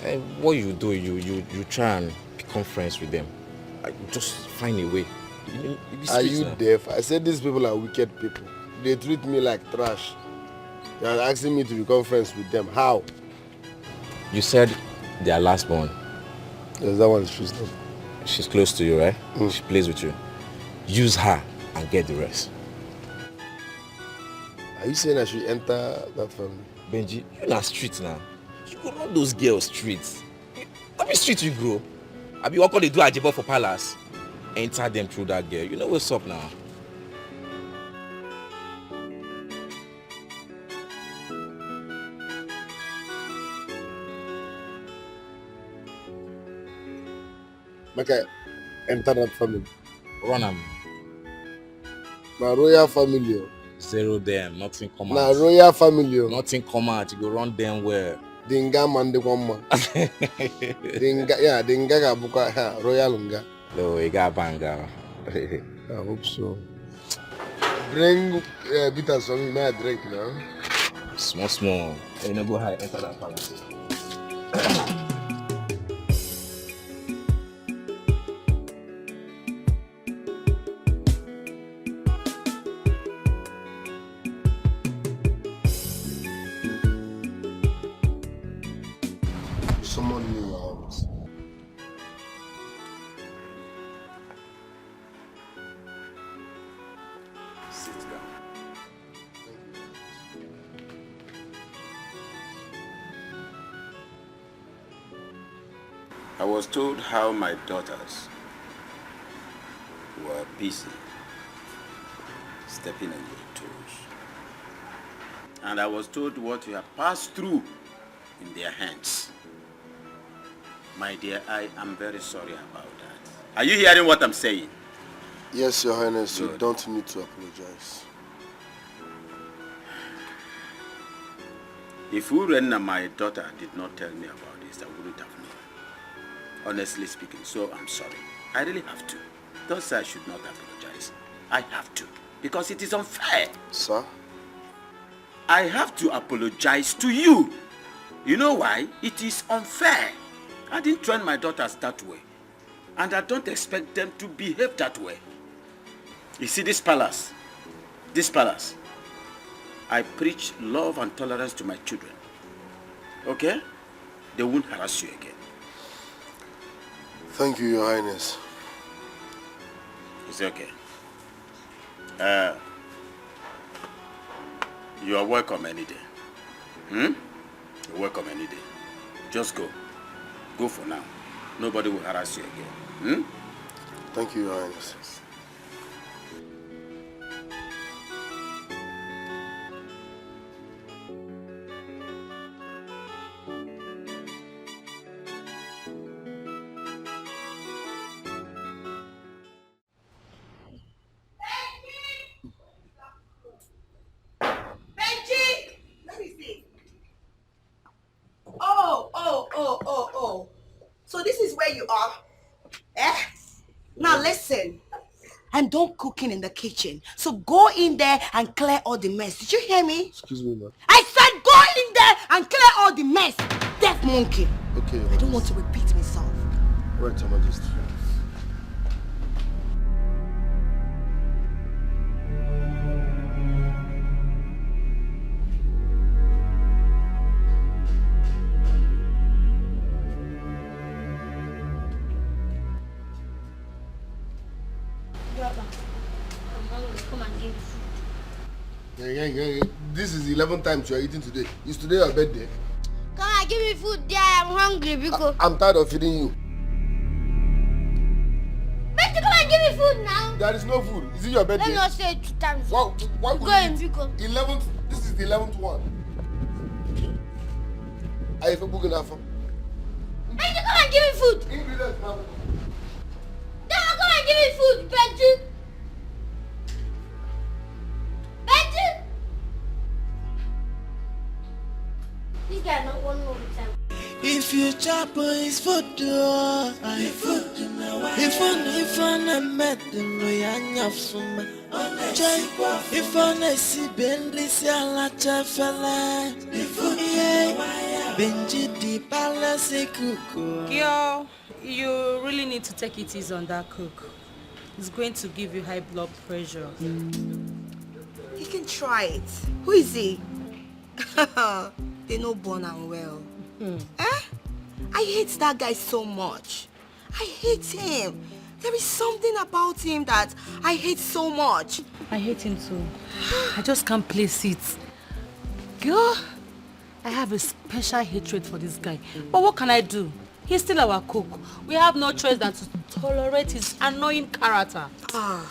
And what you do, you try and become friends with them. Just find a way. Are you deaf? I said these people are wicked people. They treat me like trash. They are asking me to become friends with them. How? You said their last born. Yes, that one is treason. She's close to you, right? She plays with you. Use her and get the rest. Are you saying I should enter that family? Benji, you're not street now. You go run those girls streets. How many streets you grow? I be what they do at Jebo for palace. Enter them through that girl. You know what's up now. Okay, enter that family. Run them. My royal family. Zero them. Nothing come out. My royal family. Nothing come out. You go run them where? Dinga man de kwamba. Dinga ga buka royal nga. No, you got banga. I hope so. Bring bitters for me, may I drink now? Small. You know, go ahead, enter that palace. Someone new house. Sit down. I was told how my daughters were busy stepping on your toes. And I was told what you have passed through in their hands. My dear, I am very sorry about that. Are you hearing what I'm saying? Yes, Your Highness, Good. you don't need to apologize. If Uren, my daughter, did not tell me about this, I wouldn't have known. honestly speaking, so I'm sorry. I really have to. Don't say I should not apologize. I have to, because it is unfair. Sir? I have to apologize to you. You know why? It is unfair. I didn't train my daughters that way. And I don't expect them to behave that way. You see this palace, I preach love and tolerance to my children. Okay? They won't harass you again. Thank you, Your Highness. It's okay. You are welcome any day. You're welcome any day. Just go. Go for now. Nobody will harass you again. Thank you, Your Highness. Benji! Let me see. Oh. So this is where you are? Eh? Now listen. I'm done cooking in the kitchen. So go in there and clear all the mess. Did you hear me? Excuse me, ma'am. I said go in there and clear all the mess. Deaf monkey. Okay, I don't want to repeat myself. Right, Your Majesty. Brother, I'm hungry. Come and give me food. This is the 11th time you are eating today. Is today your birthday? Come and give me food there. I'm hungry because... I'm tired of feeding you. Benji, come and give me food now. There is no food. Is it your birthday? Let me not say it 2 times. Why would Go you in, eat? because... 11th, this is the 11th one. Are you booking that for? Benji, come and give me food. Ingredients, ma'am. Dad, come and give me food, Benji. Benji! This guy not one more time. If you chop his food, if I met them, if I see Bentley, Benji the palace cook. Girl, you really need to take it easy on that cook. It's going to give you high blood pressure. He can try it. Who is he? They know born and well. I hate that guy so much. I hate him. There is something about him that I hate so much. I hate him too. I just can't place it. Girl, I have a special hatred for this guy. But what can I do? He's still our cook. We have no choice than to tolerate his annoying character. Gosh.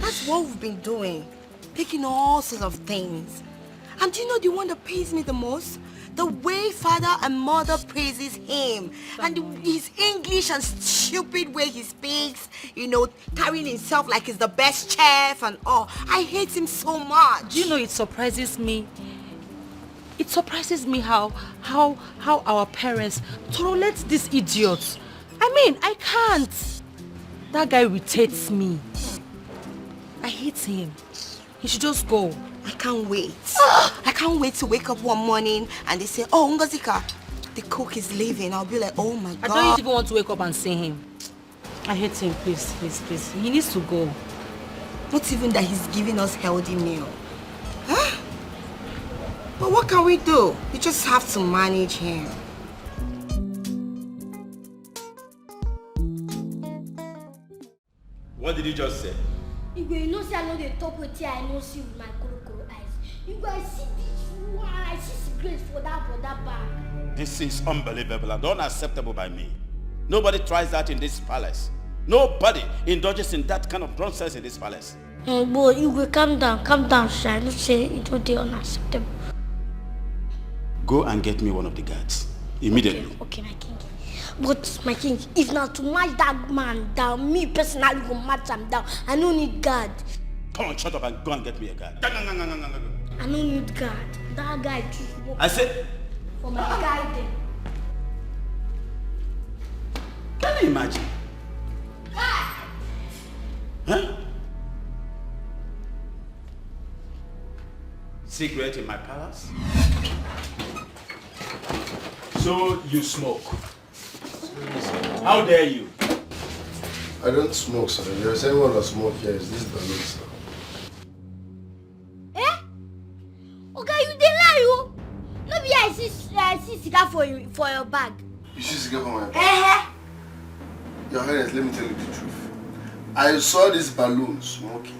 That's what we've been doing. Taking all sorts of things. And do you know the one that pays me the most? The way father and mother praises him. And his English and stupid way he speaks. You know, carrying himself like he's the best chef and all. I hate him so much. Do you know, it surprises me. It surprises me how our parents tolerate these idiots. I mean, I can't. That guy irritates me. I hate him. He should just go. I can't wait. I can't wait to wake up one morning and they say, oh, Ngozika, the cook is leaving. I'll be like, oh my God. I don't even want to wake up and see him. I hate him, please. He needs to go. Not even that he's giving us healthy meal. Huh? But what can we do? We just have to manage him. What did you just say? You know, say I know the top with here, I know see with my crocodile eyes. You guys see this one, I see cigarettes for that bag. This is unbelievable and unacceptable by me. Nobody tries that in this palace. Nobody indulges in that kind of nonsense in this palace. Hey boy, you will calm down, shy. Don't say it will be unacceptable. Go and get me one of the guards. Immediately. Okay, my king. But my king, if not to match that man down, me personally will match him down. I don't need guard. Come on, shut up and go and get me a guard. I don't need guard. That guy choose I said... for my guy then. you imagine? Huh? Cigarette in my palace? So you smoke? How dare you? I don't smoke, sir. If there's anyone that smoke here, is this balloon, sir? Okay, you dey lie, oh. No be I see cigar for your bag. You see cigar for my bag? Your Highness, let me tell you the truth. I saw this balloon smoking.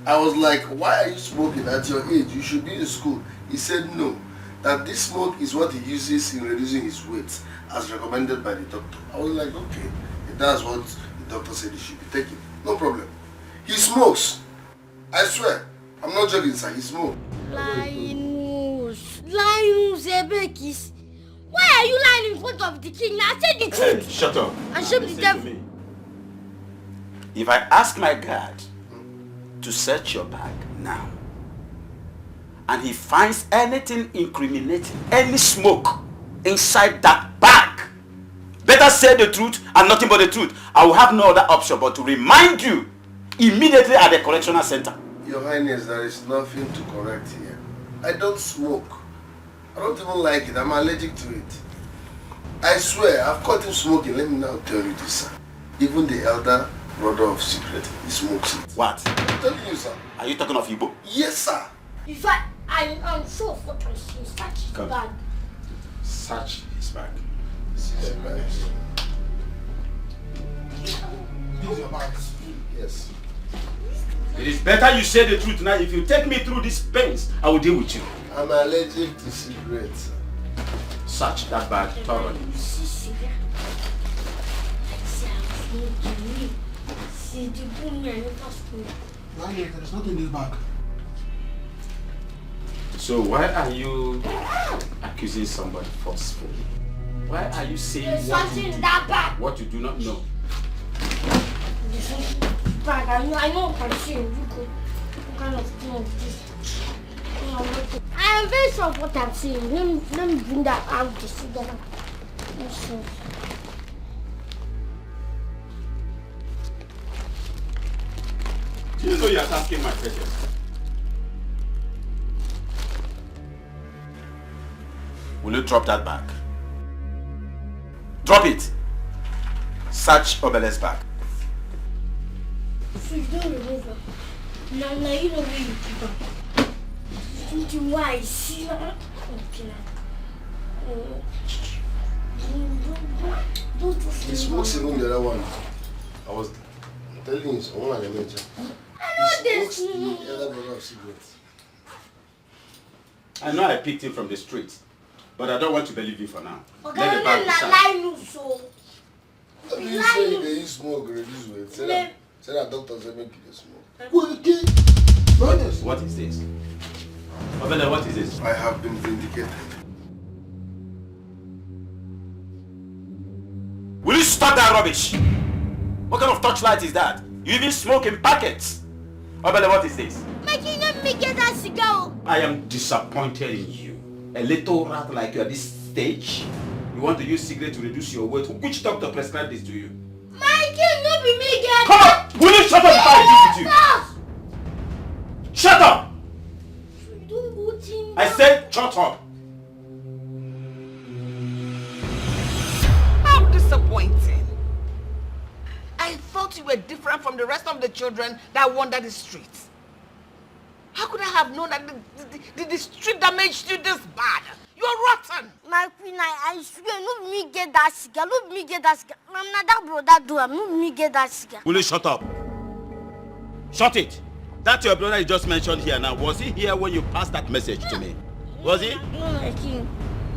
I was like, why are you smoking at your age? You should be in school. He said no. That this smoke is what he uses in reducing his weight, as recommended by the doctor. I was like, okay, if that's what the doctor said he should be taking, no problem. He smokes. I swear. I'm not joking, sir. He smokes. Linus, Ebekis. Why are you lying in front of the king? Now say the truth. Hey, shut up. And show me the devil. If I ask my guard to search your bag now, and he finds anything incriminating, any smoke inside that bag, better say the truth and nothing but the truth. I will have no other option but to remind you immediately at the correctional center. Your Highness, there is nothing to correct here. I don't smoke. I don't even like it. I'm allergic to it. I swear, I've caught him smoking. Let me now tell you this, sir. Even the elder brother of secret, he smokes it. What? I'm telling you, sir. Are you talking of Igbo? Yes, sir. In fact, I'm sure of what I see. Search his bag. Search his bag. This is your bag. Yes. It is better you say the truth now. If you take me through these pains, I will deal with you. I'm allergic to cigarettes. Search that bag thoroughly. See the boom and There is nothing in this bag. So why are you accusing somebody forcefully? Why are you saying there's something in that bag? What you do not know? This bag, I know what I'm saying. What kind of thing is this? I am very sure of what I'm saying. Let me bring that out to see that. Do you know you are asking my questions? Will you drop that bag? Drop it! Search Obele's bag. So you don't remove it. Now you know where you keep it. Something why I see that. Okay. Don't He smokes even the other one. I was telling you, someone I mentioned. I know this. The other brother of cigarettes. I know I picked him from the street, but I don't want to believe you for now. Okay, Let the bag be searched. lie you so. How do you say they use smoke reduce weight? Say that doctors say make you smoke. What is this? Obele, what is this? I have been vindicated. Will you stop that rubbish? What kind of torchlight is that? You even smoke in packets. Obele, what is this? My king, let me get that cigar. I am disappointed in you. A little rat like you at this stage. You want to use cigarette to reduce your weight. Which doctor prescribed this to you? My king, not be me get. Come on! Will you shut up before I deal with you? Shut up! I said shut up. How disappointing. I thought you were different from the rest of the children that wander the streets. How could I have known that the street damaged you this bad? You're rotten. My queen, I swear, no me get that cigar. No me get that cigar. I'm not that brother do. No me get that cigar. Will you shut up? Shut it. That your brother you just mentioned here now. Was he here when you passed that message to me? Was he? No, my king.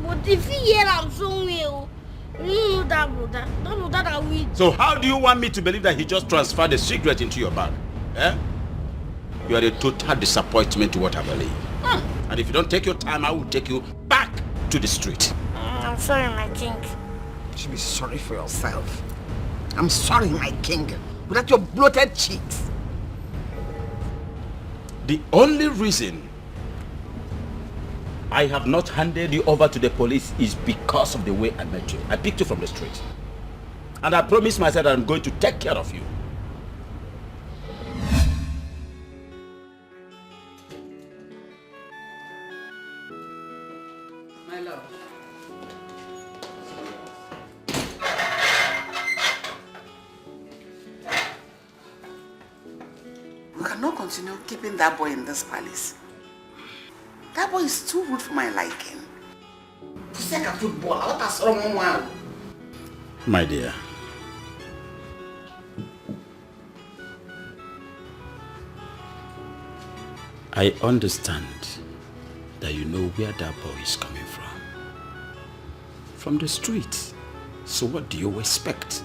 But if he hear I'm somewhere, you know that brother. Don't know that I will. So how do you want me to believe that he just transferred the cigarette into your bag? Eh? You are a total disappointment to what I believe. And if you don't take your time, I will take you back to the street. I'm sorry, my king. You should be sorry for yourself. I'm sorry, my king. Without your bloated cheeks. The only reason I have not handed you over to the police is because of the way I met you. I picked you from the street. And I promise myself that I'm going to take care of you. My love. We cannot continue keeping that boy in this palace. That boy is too rude for my liking. Puseka football, what has wrong one? My dear, I understand that you know where that boy is coming from. From the streets. So what do you expect?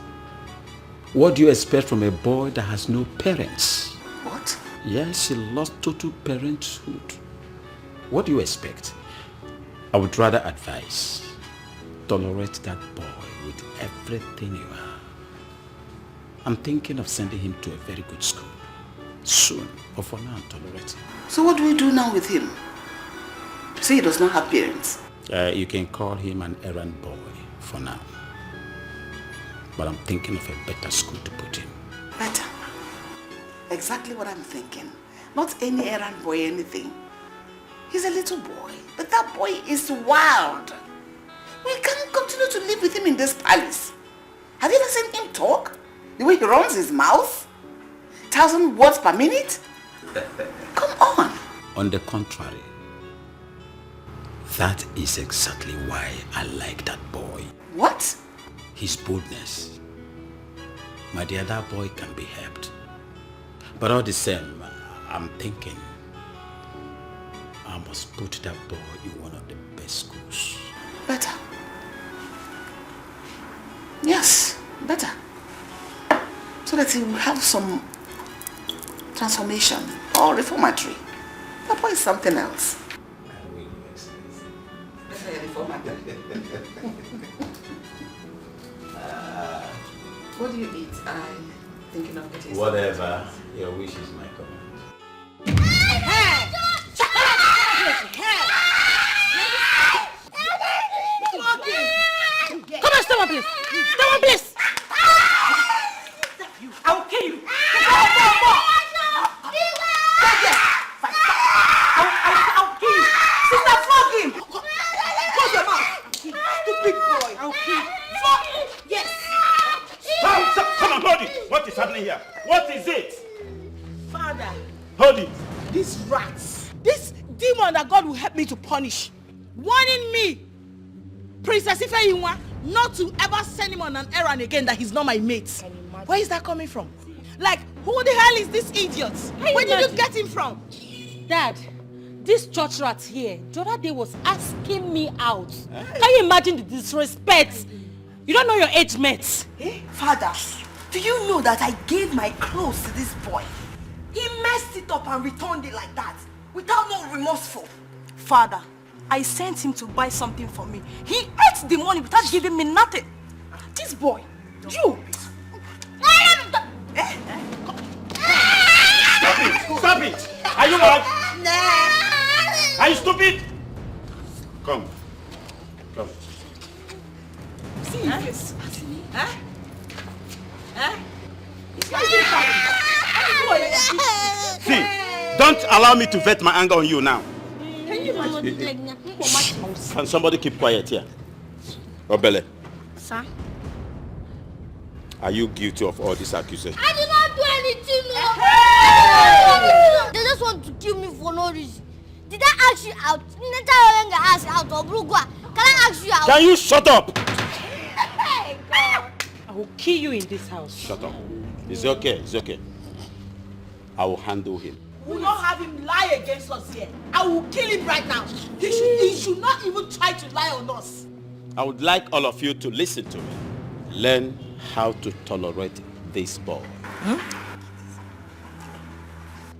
What do you expect from a boy that has no parents? What? Yes, he lost total parenthood. What do you expect? I would rather advise, tolerate that boy with everything you are. I'm thinking of sending him to a very good school. Soon, but for now, tolerate him. So what do we do now with him? Say he does not have parents. You can call him an errand boy for now. But I'm thinking of a better school to put him. Better. Exactly what I'm thinking. Not any errand boy, anything. He's a little boy, but that boy is wild. We can't continue to live with him in this palace. Have you ever seen him talk? The way he runs his mouth? 1,000 words per minute? Come on. On the contrary, that is exactly why I like that boy. What? His boldness. My dear, that boy can be helped. But all the same, I'm thinking I must put that boy in one of the best schools. Better. Yes, better. So that he will have some transformation or reformatory. That boy is something else. What do you eat? I'm thinking of getting Whatever your wish is my command. Come on, someone please. Someone please. I will kill you. I'll kill you. Sister, flog him. Close your mouth. Stupid boy. I'll kill you. Flog. Yes. Come on, hold it. What is happening here? What is it? Father. Hold it. These rats. This demon that God will help me to punish. Warning me. Princess Ifeyinwa, not to ever send him on an errand again that he's not my mate. Where is that coming from? Like, who the hell is this idiot? Where did you get him from? Dad, this church rat here, the other day was asking me out. Can you imagine the disrespect? You don't know your age mates. Father, do you know that I gave my clothes to this boy? He messed it up and returned it like that, without no remorseful. Father, I sent him to buy something for me. He ate the money without giving me nothing. This boy, you. Stop it! Are you mad? Are you stupid? Come. Come. See this? Huh? Huh? See, don't allow me to vet my anger on you now. Can you imagine? Can somebody keep quiet here? Obele, Sir? are you guilty of all these accusations? I did not do anything. They just want to kill me for no reason. Did I ask you out? Did I ask you out? Can I ask you out? Can you shut up? Hey, God. I will kill you in this house. Shut up. It's okay, it's okay. I will handle him. We will not have him lie against us here. I will kill him right now. He should not even try to lie on us. I would like all of you to listen to me. Learn how to tolerate this boy.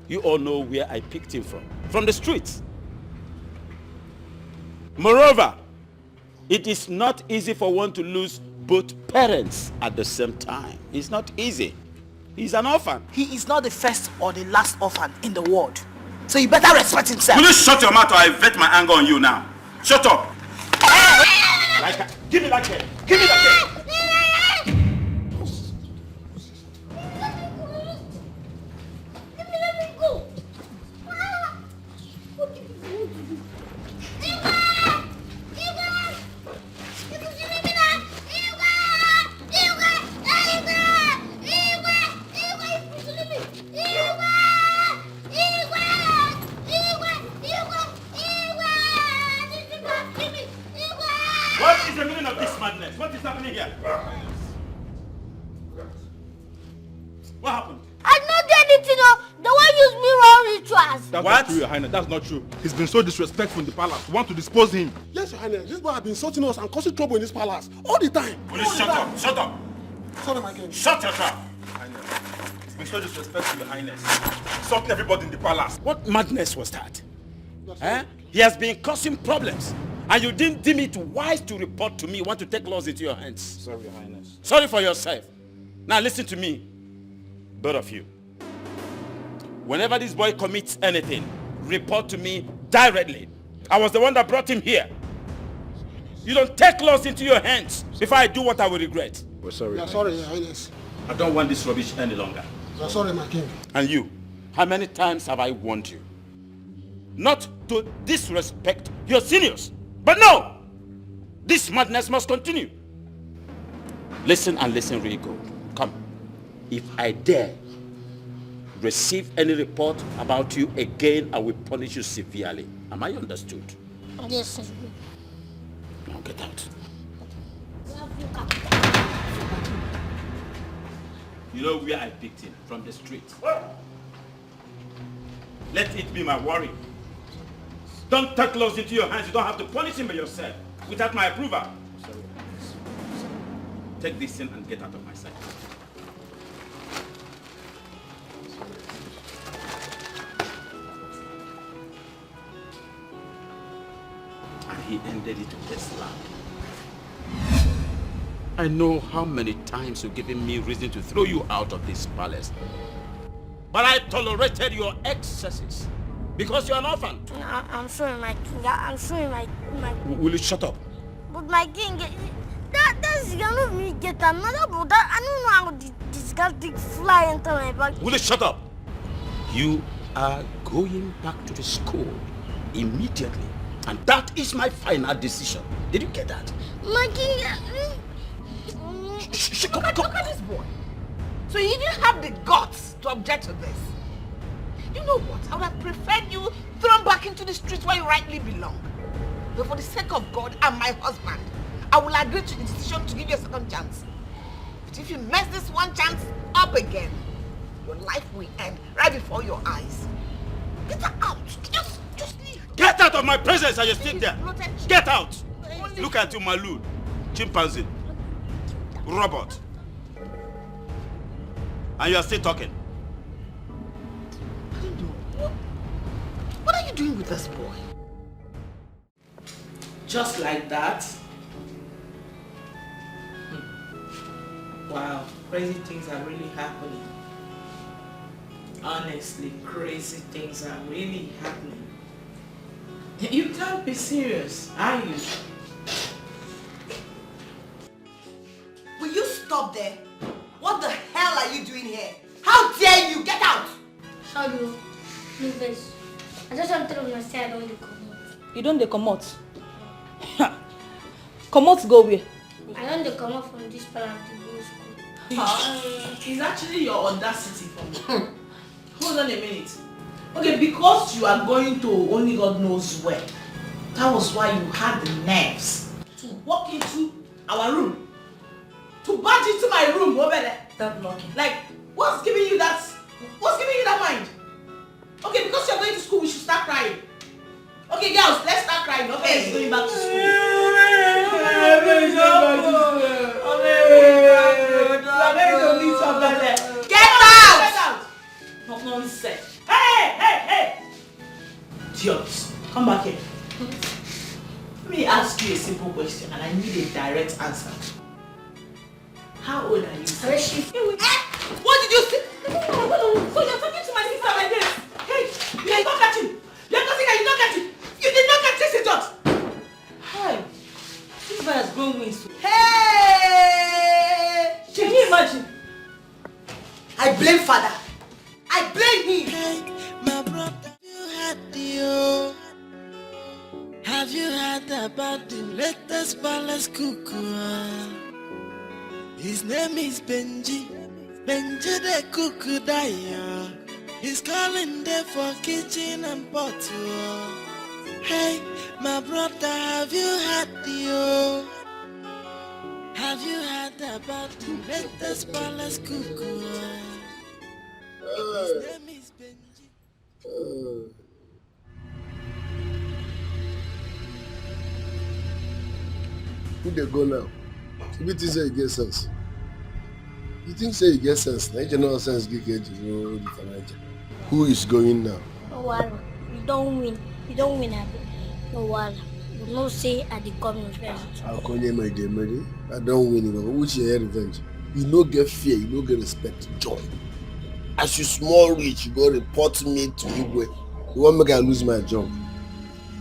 You all know where I picked him from. From the streets. Moreover, it is not easy for one to lose both parents at the same time. It's not easy. He's an orphan. He is not the first or the last orphan in the world. So you better respect himself. Will you shut your mouth or I vet my anger on you now? Shut up! Give me that pen. Give me that pen. What happened? I not do anything. The one use me wrong rituals. That's What? not true, Your Highness. That's not true. He's been so disrespectful in the palace. We want to dispose him. Yes, Your Highness. This boy has been insulting us and causing trouble in this palace all the time. Please shut up. Shut up. Sorry, my king. Shut your trap. He's been so disrespectful, Your Highness. Insulting everybody in the palace. What madness was that? He has been causing problems. And you didn't deem it wise to report to me. You want to take laws into your hands. Sorry, Your Highness. Sorry for yourself. Now listen to me, both of you. Whenever this boy commits anything, report to me directly. I was the one that brought him here. You don't take laws into your hands before I do what I will regret. We're sorry, Your sorry, Your Highness. I don't want this rubbish any longer. You're sorry, my king. And you, how many times have I warned you? Not to disrespect your seniors. But no! This madness must continue. Listen and listen really good. Come. If I dare receive any report about you again, I will punish you severely. Am I understood? Yes, Now get out. You know where I picked him? From the street. Let it be my worry. Don't take laws into your hands. You don't have to punish him by yourself without my approval. Sorry. Take this in and get out of my sight. And he ended it with a slap. I know how many times you've given me reason to throw you out of this palace. But I tolerated your excesses because you're an orphan. I'm sorry, my king. I'm sorry, my Will you shut up? But my king, that's gonna me get another but I don't know how this guy take fly into my back. Will you shut up? You are going back to the school immediately. And that is my final decision. Did you get that? My king, Look at this boy. So you didn't have the guts to object to this. You know what? I would have preferred you thrown back into the streets where you rightly belong. But for the sake of God and my husband, I will agree to the decision to give you a second chance. But if you mess this one chance up again, your life will end right before your eyes. Get out. Just leave. Get out of my presence and you sit there. Get out. Look at you, Malu, chimpanzee, robot. And you are still talking. What are you doing with this boy? Just like that? Wow, crazy things are really happening. Honestly, crazy things are really happening. You can't be serious, are you? Will you stop there? What the hell are you doing here? How dare you? Get out! sorry, please. I just want to tell you say I don't dey comot. You don't dey comot? Comot go where? I don't dey comot from this palace to go school. It's actually your audacity for me. Hold on a minute. Okay, because you are going to only God knows where, that was why you had the nerves to walk into our room, to barge into my room over there. Stop knocking. Like, what's giving you that mind? Okay, because you're going to school, we should start crying. Okay, girls, let's start crying. Okay, it's going back to school. Get out! No nonsense. Hey! Idiots, come back here. Let me ask you a simple question and I need a direct answer. How old are you? What did you say? So you're talking to my sister like this? Hey, you did not catch him. You're talking and you don't catch him. You did not catch this idiot. Hi. This boy has grown wings. Hey! Can you imagine? I blame father. I blame him. Hey, my brother, have you heard about the latest palace cuckoo? His name is Benji. Benji the cuckoo Naija. He's calling there for kitchen and pot. Hey, my brother, have you heard Have you heard about the latest palace cuckoo? Who they go now? You think say you get sense? You think say you get sense? Naija no sense get you for Naija. Who is going now? No wahala. You don't win. You don't win, Abi. No wahala. You no say I dey come revenge. How come you made the money? I don't win. Which is revenge? You no get fear. You no get respect. Joy. As you small rich, you go report me to Igwe. You want make I lose my job.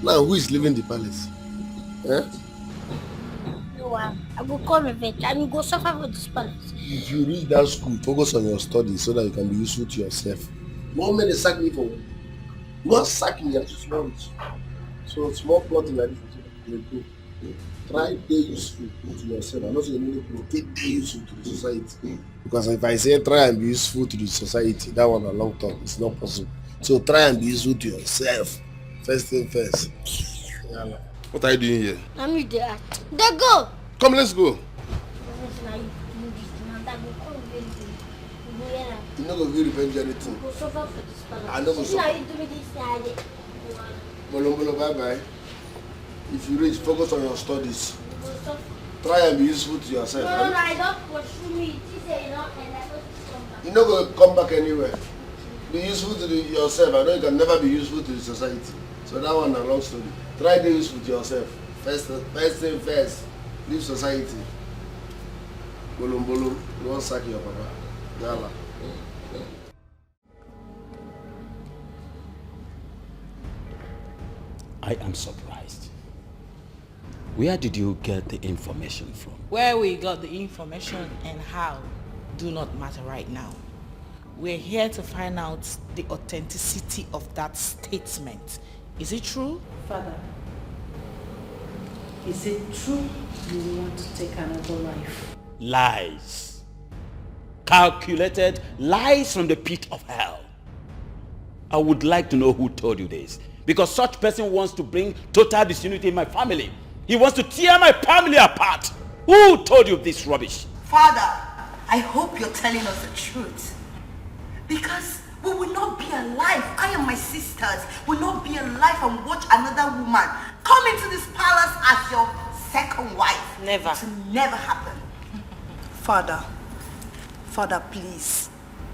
Now who is leaving the palace? Eh? No wahala. I go come revenge and you go suffer for this palace. If you reach that school, focus on your studies so that you can be useful to yourself. No man dey sack me for work. You wan sack me as you small rich. So small plotting like this dey go. Try dey useful to yourself. I know say many people take dey useful to the society. Because if I say try and be useful to the society, that one na long term. It's not possible. So try and be useful to yourself. First thing first. Yeah. What are you doing here? I'm with the act. They go. Come, let's go. You no go fit revenge anything. I no go suffer. Bolo, bye bye. If you reach, focus on your studies. Try and be useful to yourself. No, I don't pursue me. You no go come back anywhere. Be useful to yourself. I know you can never be useful to the society. So that one a long story. Try to be useful to yourself. First thing first. Leave society. Bolum, you won't sack your papa. Yalla. I am surprised. Where did you get the information from? Where we got the information and how do not matter right now. We're here to find out the authenticity of that statement. Is it true? Father, is it true you want to take another life? Lies. Calculated lies from the pit of hell. I would like to know who told you this. Because such person wants to bring total disunity in my family. He wants to tear my family apart. Who told you this rubbish? Father, I hope you're telling us the truth. Because we will not be alive. I and my sisters will not be alive and watch another woman come into this palace as your second wife. Never. It will never happen. Father, please.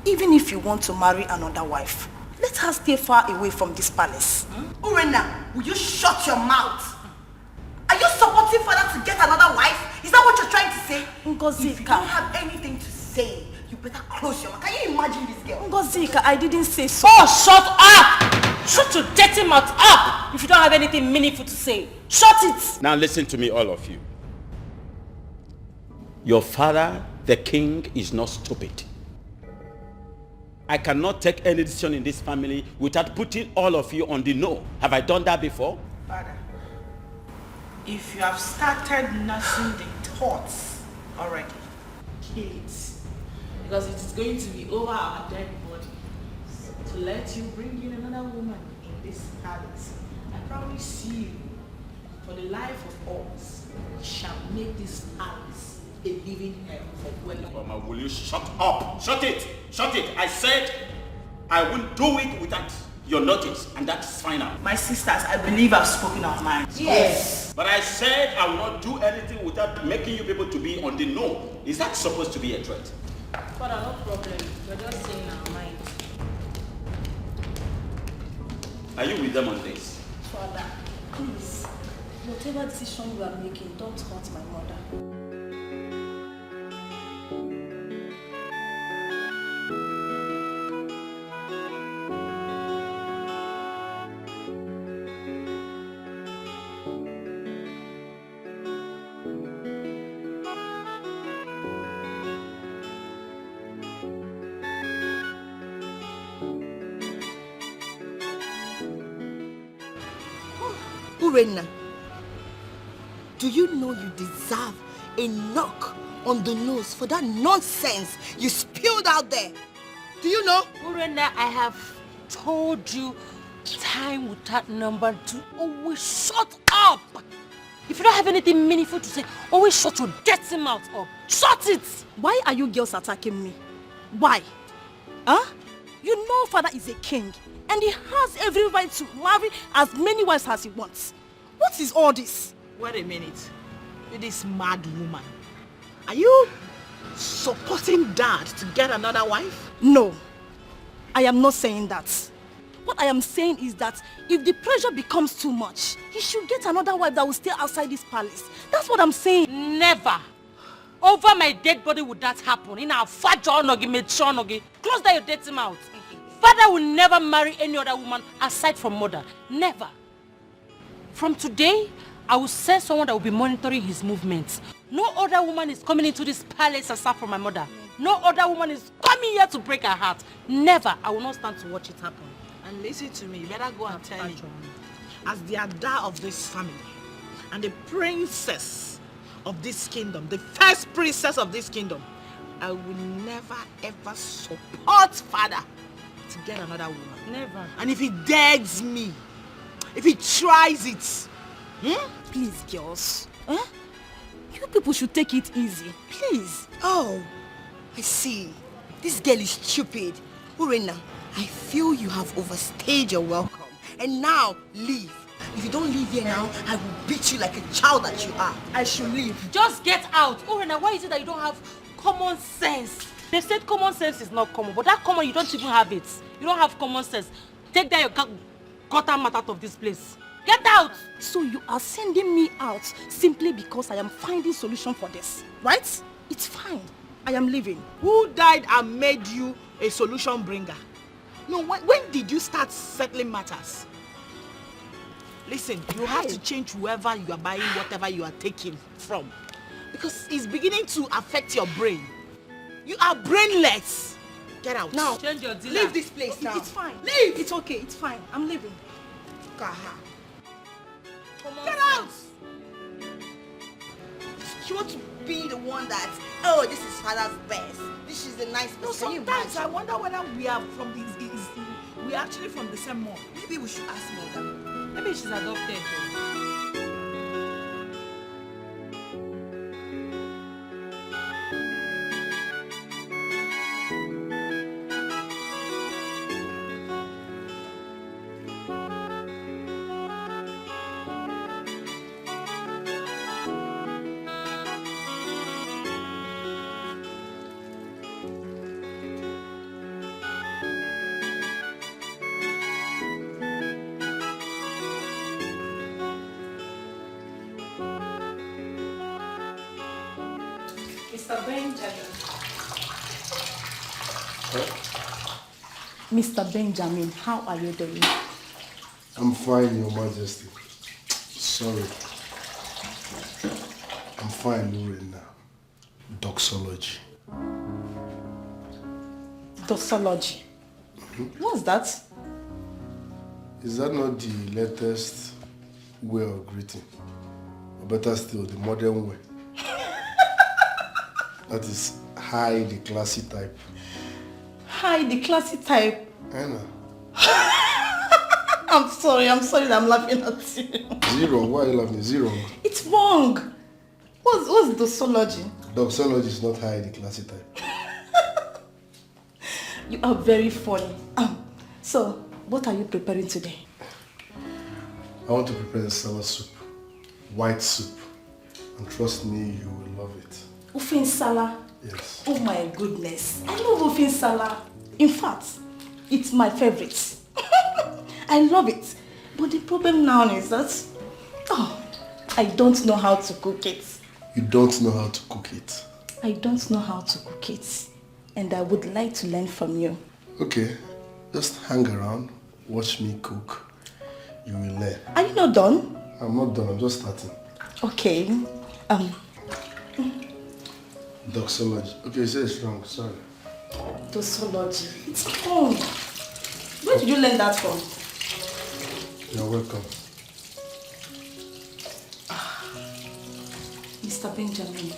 Even if you want to marry another wife, let her stay far away from this palace. Urena, will you shut your mouth? Are you supporting father to get another wife? Is that what you're trying to say? Ngozika. If you don't have anything to say, you better close your mouth. Can you imagine this girl? Ngozika, I didn't say so. Oh, shut up! Shut your dirty mouth up if you don't have anything meaningful to say. Shut it! Now listen to me, all of you. Your father, the king, is not stupid. I cannot take any decision in this family without putting all of you on the know. Have I done that before? Father, if you have started nursing the thoughts already, kill it. Because it is going to be over our dead body. So to let you bring in another woman in this palace, I promise you, for the life of us, we shall make this palace a living hell for well. Mama, will you shut up? Shut it! Shut it! I said I will do it without your notice, and that's final. My sisters, I believe I've spoken our minds. Yes. But I said I will not do anything without making you people to be on the know. Is that supposed to be a threat? Father, no problem. We're just saying our mind. Are you with them on this? Father, please, whatever decision you are making, don't hurt my mother. Urena, do you know you deserve a knock on the nose for that nonsense you spilled out there? Do you know? Urena, I have told you time without number to always shut up. If you don't have anything meaningful to say, always shut your dirty mouth up. Shut it! Why are you girls attacking me? Why? Huh? You know father is a king and he has every right to marry as many wives as he wants. What is all this? Wait a minute. You this mad woman. Are you supporting dad to get another wife? No, I am not saying that. What I am saying is that if the pressure becomes too much, he should get another wife that will stay outside this palace. That's what I'm saying. Never. Over my dead body would that happen. In our father nogi, close down your dirty mouth. Father will never marry any other woman aside from mother. Never. From today, I will send someone that will be monitoring his movements. No other woman is coming into this palace aside from my mother. No other woman is coming here to break her heart. Never. I will not stand to watch it happen. And listen to me, you better go and tell him. As the Ada of this family and the princess of this kingdom, the first princess of this kingdom, I will never ever support father to get another woman. Never. And if he dares me, if he tries it, Please, girls. You people should take it easy. Please. Oh, I see. This girl is stupid. Urena, I feel you have overstayed your welcome. And now, leave. If you don't leave here now, I will beat you like a child that you are. I should leave. Just get out. Urena, why is it that you don't have common sense? They said common sense is not common, but that common, you don't even have it. You don't have common sense. Take down your gutter mat out of this place. Get out! So you are sending me out simply because I am finding solution for this, right? It's fine. I am leaving. Who died and made you a solution bringer? No, when did you start settling matters? Listen, you have to change whoever you are buying whatever you are taking from. Because it's beginning to affect your brain. You are brainless. Get out. Now, change your dealer. Leave this place now. It's fine. Leave. It's okay. It's fine. I'm leaving. Get out! You want to be the one that, oh, this is father's best. This is the nice person. No, sometimes I wonder whether we are from we are actually from the same mom. Maybe we should ask mother. Maybe she's adopted. Mr. Benjamin. Mr. Benjamin, how are you doing? I'm fine, Your Majesty. Sorry. I'm fine, Lorena. Doxology. Doxology? What's that? Is that not the latest way of greeting? Or better still, the modern way? That is high, the classy type. Hi, the classy type. Anna. I'm sorry that I'm laughing at you. Zero, why are you laughing? Zero. It's wrong. What's doxology? Doxology is not high, the classy type. You are very funny. So, what are you preparing today? I want to prepare a salad soup. White soup. And trust me, you will love it. Ufin Sala? Yes. Oh my goodness. I love Ufin Sala. In fact, it's my favorite. I love it. But the problem now is that I don't know how to cook it. You don't know how to cook it? I don't know how to cook it. And I would like to learn from you. Okay. Just hang around. Watch me cook. You will learn. Are you not done? I'm not done. I'm just starting. Okay. Doxology. Okay, you say it's wrong. Sorry. Doxology. It's wrong. Where did you learn that from? You're welcome. Mr. Benjamin,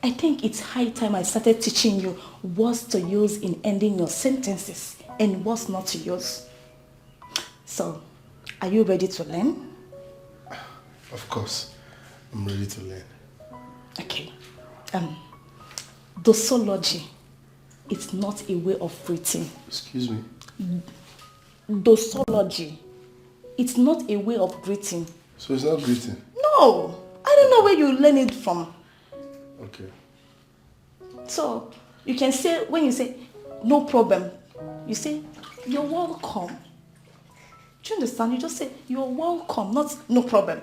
I think it's high time I started teaching you words to use in ending your sentences and words not to use. So, are you ready to learn? Of course. I'm ready to learn. Okay. Doxology. it's not a way of greeting. Excuse me? Doxology. It's not a way of greeting. So it's not greeting? No. I don't know where you learn it from. Okay. So, you can say, when you say, no problem, you say, you're welcome. Do you understand? You just say, you're welcome, not no problem.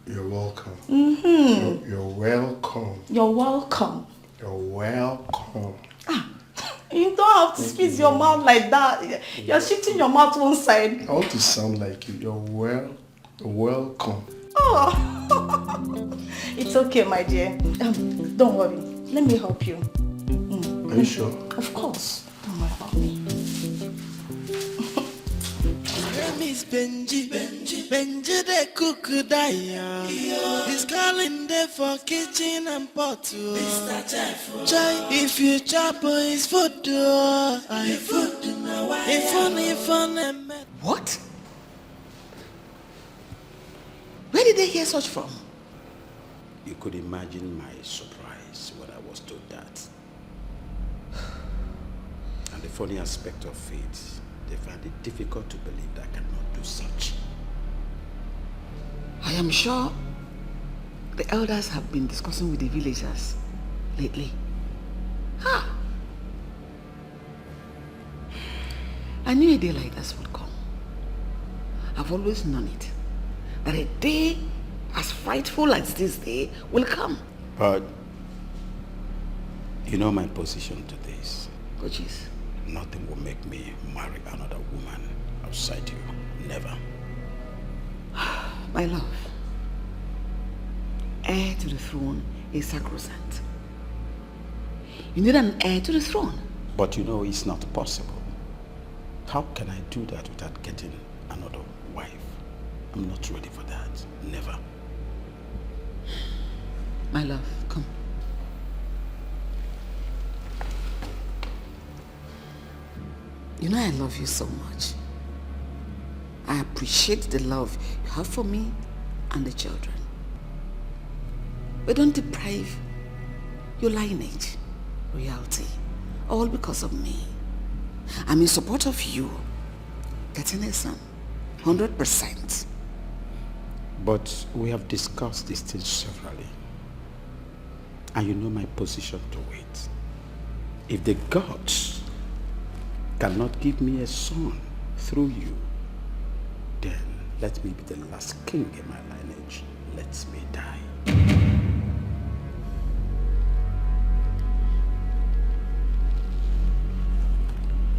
You're welcome. Mm-hmm. You're welcome. You're welcome. You're welcome. You don't have to squeeze your mouth like that. You're shifting your mouth one side. I want to sound like you. You're welcome. Oh, it's okay, my dear. Don't worry. Let me help you. Are you sure? Of course. Don't worry about me. Name is Benji, Benji the cook Daya. He's calling there for kitchen and pot. Try if you chop his food. What? Where did they hear such from? You could imagine my surprise when I was told that. And the funny aspect of it, they find it difficult to believe that I cannot do such. I am sure the elders have been discussing with the villagers lately. Ha! I knew a day like this would come. I've always known it. That a day as frightful as this day will come. But you know my position to this. Which is? Nothing will make me marry another woman outside you. Never. My love, heir to the throne is sacrosanct. You need an heir to the throne. But you know it's not possible. How can I do that without getting another wife? I'm not ready for that. Never. My love, come. You know I love you so much. I appreciate the love you have for me and the children. But don't deprive your lineage, royalty, all because of me. I'm in support of you getting a son, 100%. But we have discussed these things severally. And you know my position to it. If the gods cannot give me a son through you, then let me be the last king in my lineage. Let me die.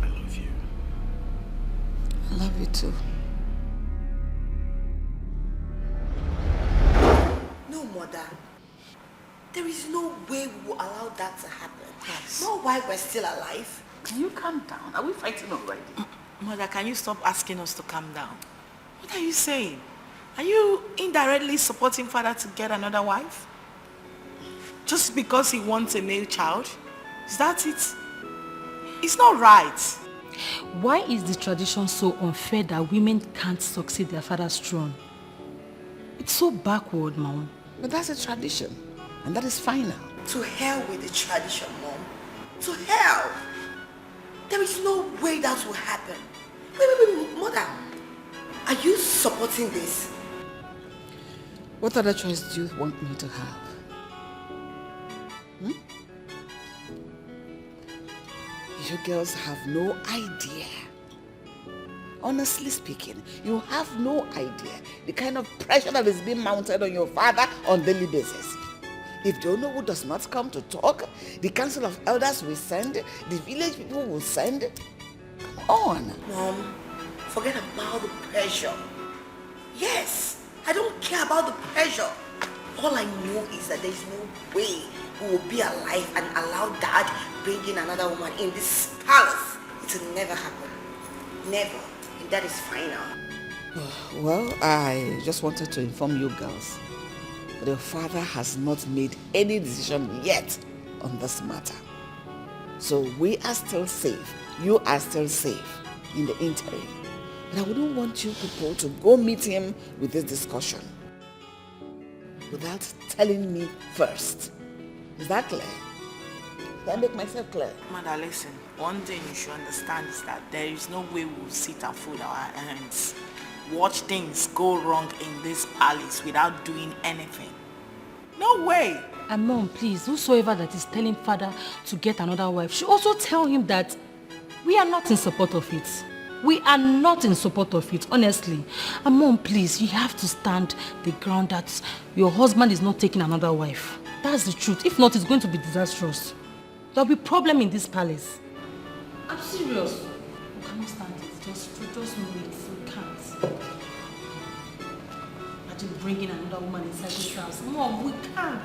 I love you. I love you too. No, Mother. There is no way we will allow that to happen. Yes. Not while we're still alive. Can you calm down? Are we fighting already? Mother, can you stop asking us to calm down? What are you saying? Are you indirectly supporting father to get another wife? Just because he wants a male child? Is that it? It's not right. Why is the tradition so unfair that women can't succeed their father's throne? It's so backward, Mom. But that's a tradition, and that is fine now. To hell with the tradition, Mom. To hell. There is no way that will happen. Wait, Mother. Are you supporting this? What other choice do you want me to have? You girls have no idea. Honestly speaking, you have no idea the kind of pressure that is being mounted on your father on a daily basis. If Jonowu does not come to talk, the council of elders will send, the village people will send. Come on. Mom, forget about the pressure. Yes, I don't care about the pressure. All I know is that there is no way we will be alive and allow Dad bring in another woman in this palace. It will never happen. Never. And that is final. Well, I just wanted to inform you girls that your father has not made any decision yet on this matter. So we are still safe. You are still safe in the interim. But I wouldn't want you people to go meet him with this discussion without telling me first. Is that clear? Did I make myself clear? Mother, listen. One thing you should understand is that there is no way we'll sit and fold our hands. Watch things go wrong in this palace without doing anything. No way. And Mom, please, whosoever that is telling father to get another wife, should also tell him that we are not in support of it. We are not in support of it, honestly. And Mom, please, you have to stand the ground that your husband is not taking another wife. That's the truth. If not, it's going to be disastrous. There'll be problem in this palace. I'm serious. We cannot stand it. Just know it. We can't. Imagine bringing another woman inside this house. Mom, we can't.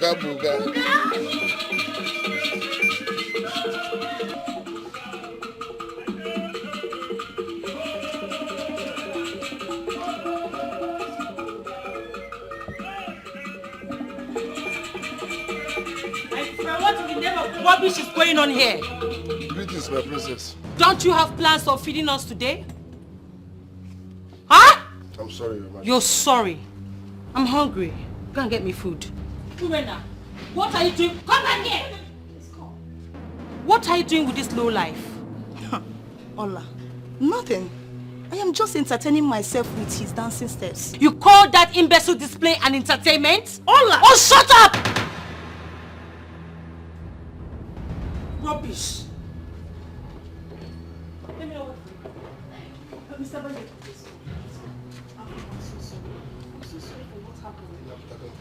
Buga. What in the name of rubbish is going on here? Greetings, my princess. Don't you have plans of feeding us today? Huh? I'm sorry, Your Majesty. You're sorry. I'm hungry. Go and get me food. Urena, what are you doing? Come back here! What are you doing with this low life? Ola, nothing. I am just entertaining myself with his dancing steps. You call that imbecile display an entertainment? Ola! Oh, shut up! Rubbish. Let me know what. Mr. Benji, please. I'm so sorry for what happened.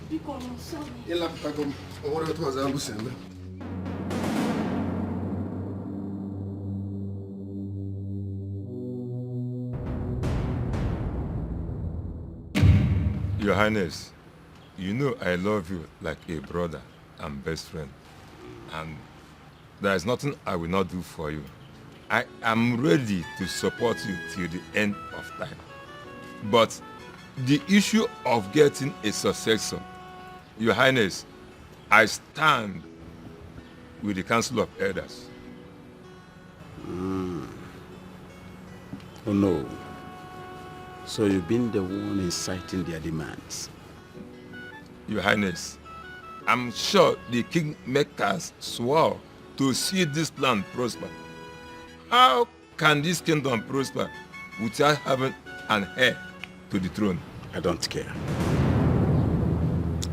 Because I'm sorry. Your Highness, you know I love you like a brother and best friend. And there is nothing I will not do for you. I am ready to support you till the end of time. But the issue of getting a successor, Your Highness, I stand with the Council of Elders. Oh no. So you've been the one inciting their demands? Your Highness, I'm sure the kingmakers swore to see this land prosper. How can this kingdom prosper without having an heir to the throne? I don't care.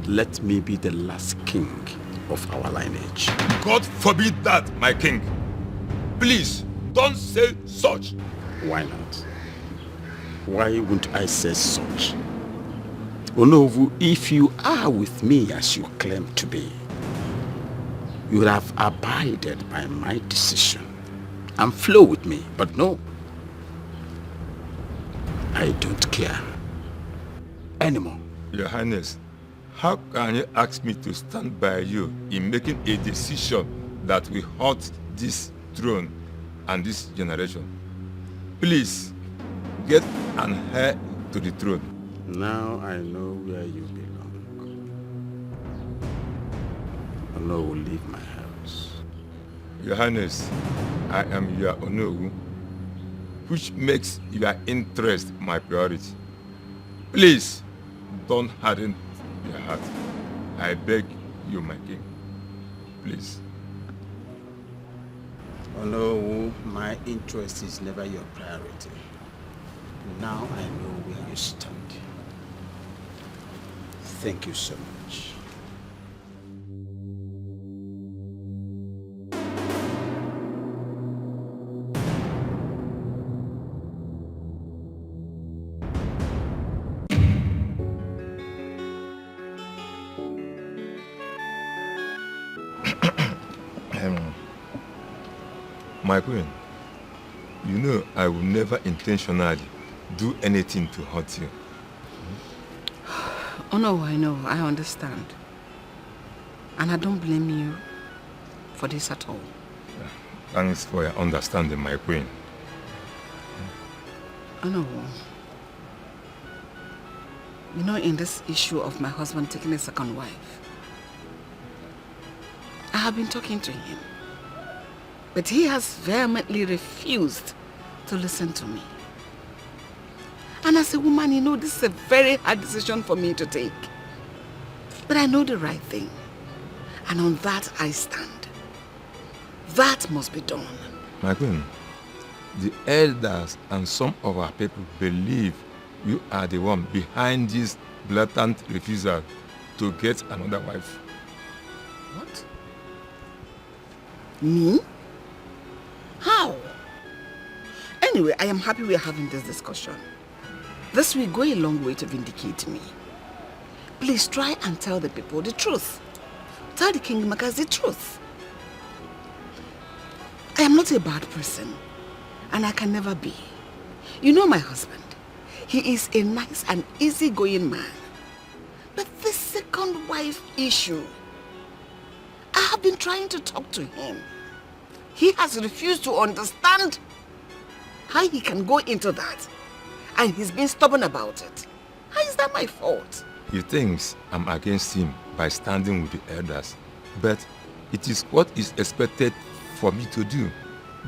Let me be the last king of our lineage. God forbid that, my king. Please, don't say such. Why not? Why wouldn't I say such? Onovu, if you are with me as you claim to be, you would have abided by my decision and flow with me. But no, I don't care anymore. Your Highness, how can you ask me to stand by you in making a decision that will hurt this throne and this generation? Please, get an heir to the throne. Now I know where you belong. Ono will leave my house. Your Highness, I am your Onowu, which makes your interest my priority. Please, don't harden your heart. I beg you, my king. Please. Onowu, my interest is never your priority. Now I know where you stand. Thank you so much. My queen, you know I will never intentionally do anything to hurt you. Oh no, I know, I understand. And I don't blame you. for this at all. Thanks for your understanding, my queen. I know. You know, in this issue of my husband taking a second wife, I have been talking to him, but he has vehemently refused to listen to me. And as a woman, you know, this is a very hard decision for me to take. But I know the right thing. And on that I stand. That must be done. My queen, the elders and some of our people believe you are the one behind this blatant refusal to get another wife. What? Me? How? Anyway, I am happy we are having this discussion. This will go a long way to vindicate me. Please try and tell the people the truth. Tell the kingmakers the truth. I am not a bad person, and I can never be. You know my husband. He is a nice and easygoing man. But this second wife issue, I have been trying to talk to him. He has refused to understand how he can go into that. And he's been stubborn about it. How is that my fault? He thinks I'm against him by standing with the elders. But it is what is expected for me to do.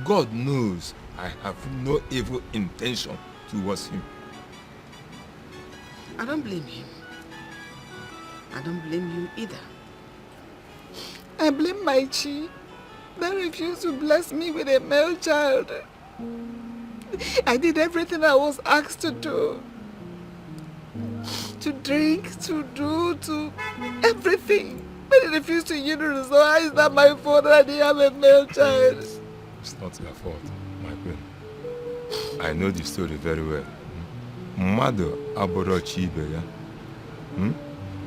God knows I have no evil intention towards him. I don't blame him. I don't blame you either. I blame my chi that refused to bless me with a male child. I did everything I was asked to do. To drink, to do, to everything. But he refused to yield to the so how is that my fault that I didn't have a male child? It's not your fault, my queen. I know the story very well. Mother Aborochi Ibeya.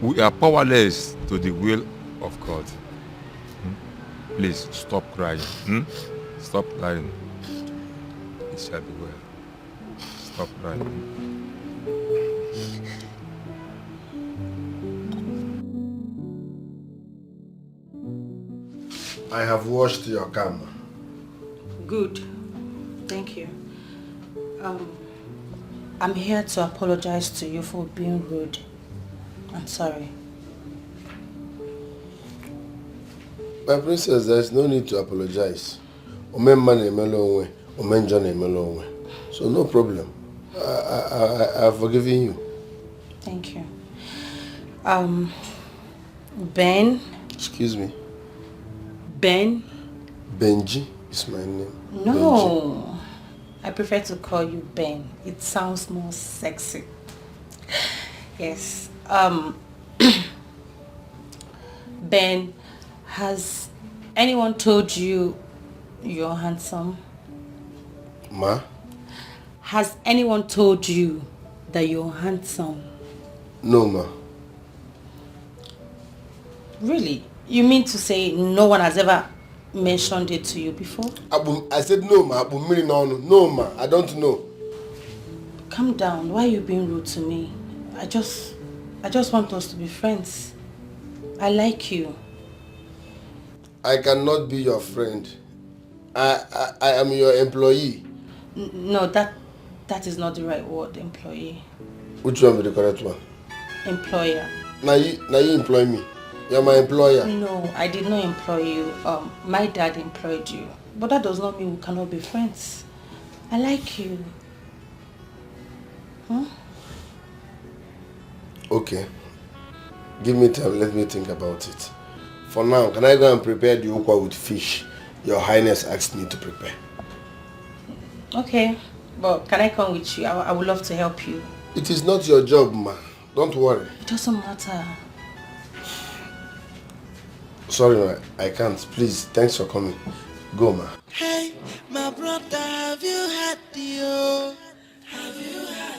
We are powerless to the will of God. Please stop crying. Stop crying. It shall be well. Stop crying. I have washed your camera. Good. Thank you. I'm here to apologize to you for being rude. I'm sorry. My princess, there is no need to apologize. So no problem. I have forgiven you. Thank you. Ben? Excuse me? Ben? Benji is my name. No. Benji. I prefer to call you Ben. It sounds more sexy. Yes. Ben, has anyone told you you're handsome? Ma? Has anyone told you that you're handsome? No, ma. Really? You mean to say no one has ever mentioned it to you before? I said no, ma. No, ma. I don't know. Calm down. Why are you being rude to me? I just want us to be friends. I like you. I cannot be your friend. I am your employee. No, that is not the right word, employee. Which one will be the correct one? Employer. Now you employ me. You're my employer. No, I did not employ you. My dad employed you. But that does not mean we cannot be friends. I like you. Huh? Okay. Give me time. Let me think about it. For now, can I go and prepare the ukwa with fish Your Highness asked me to prepare? Okay. But can I come with you? I would love to help you. It is not your job, ma. Don't worry. It doesn't matter. Sorry, ma. I can't. Please. Thanks for coming. Go, ma. Hey, my brother, have you had the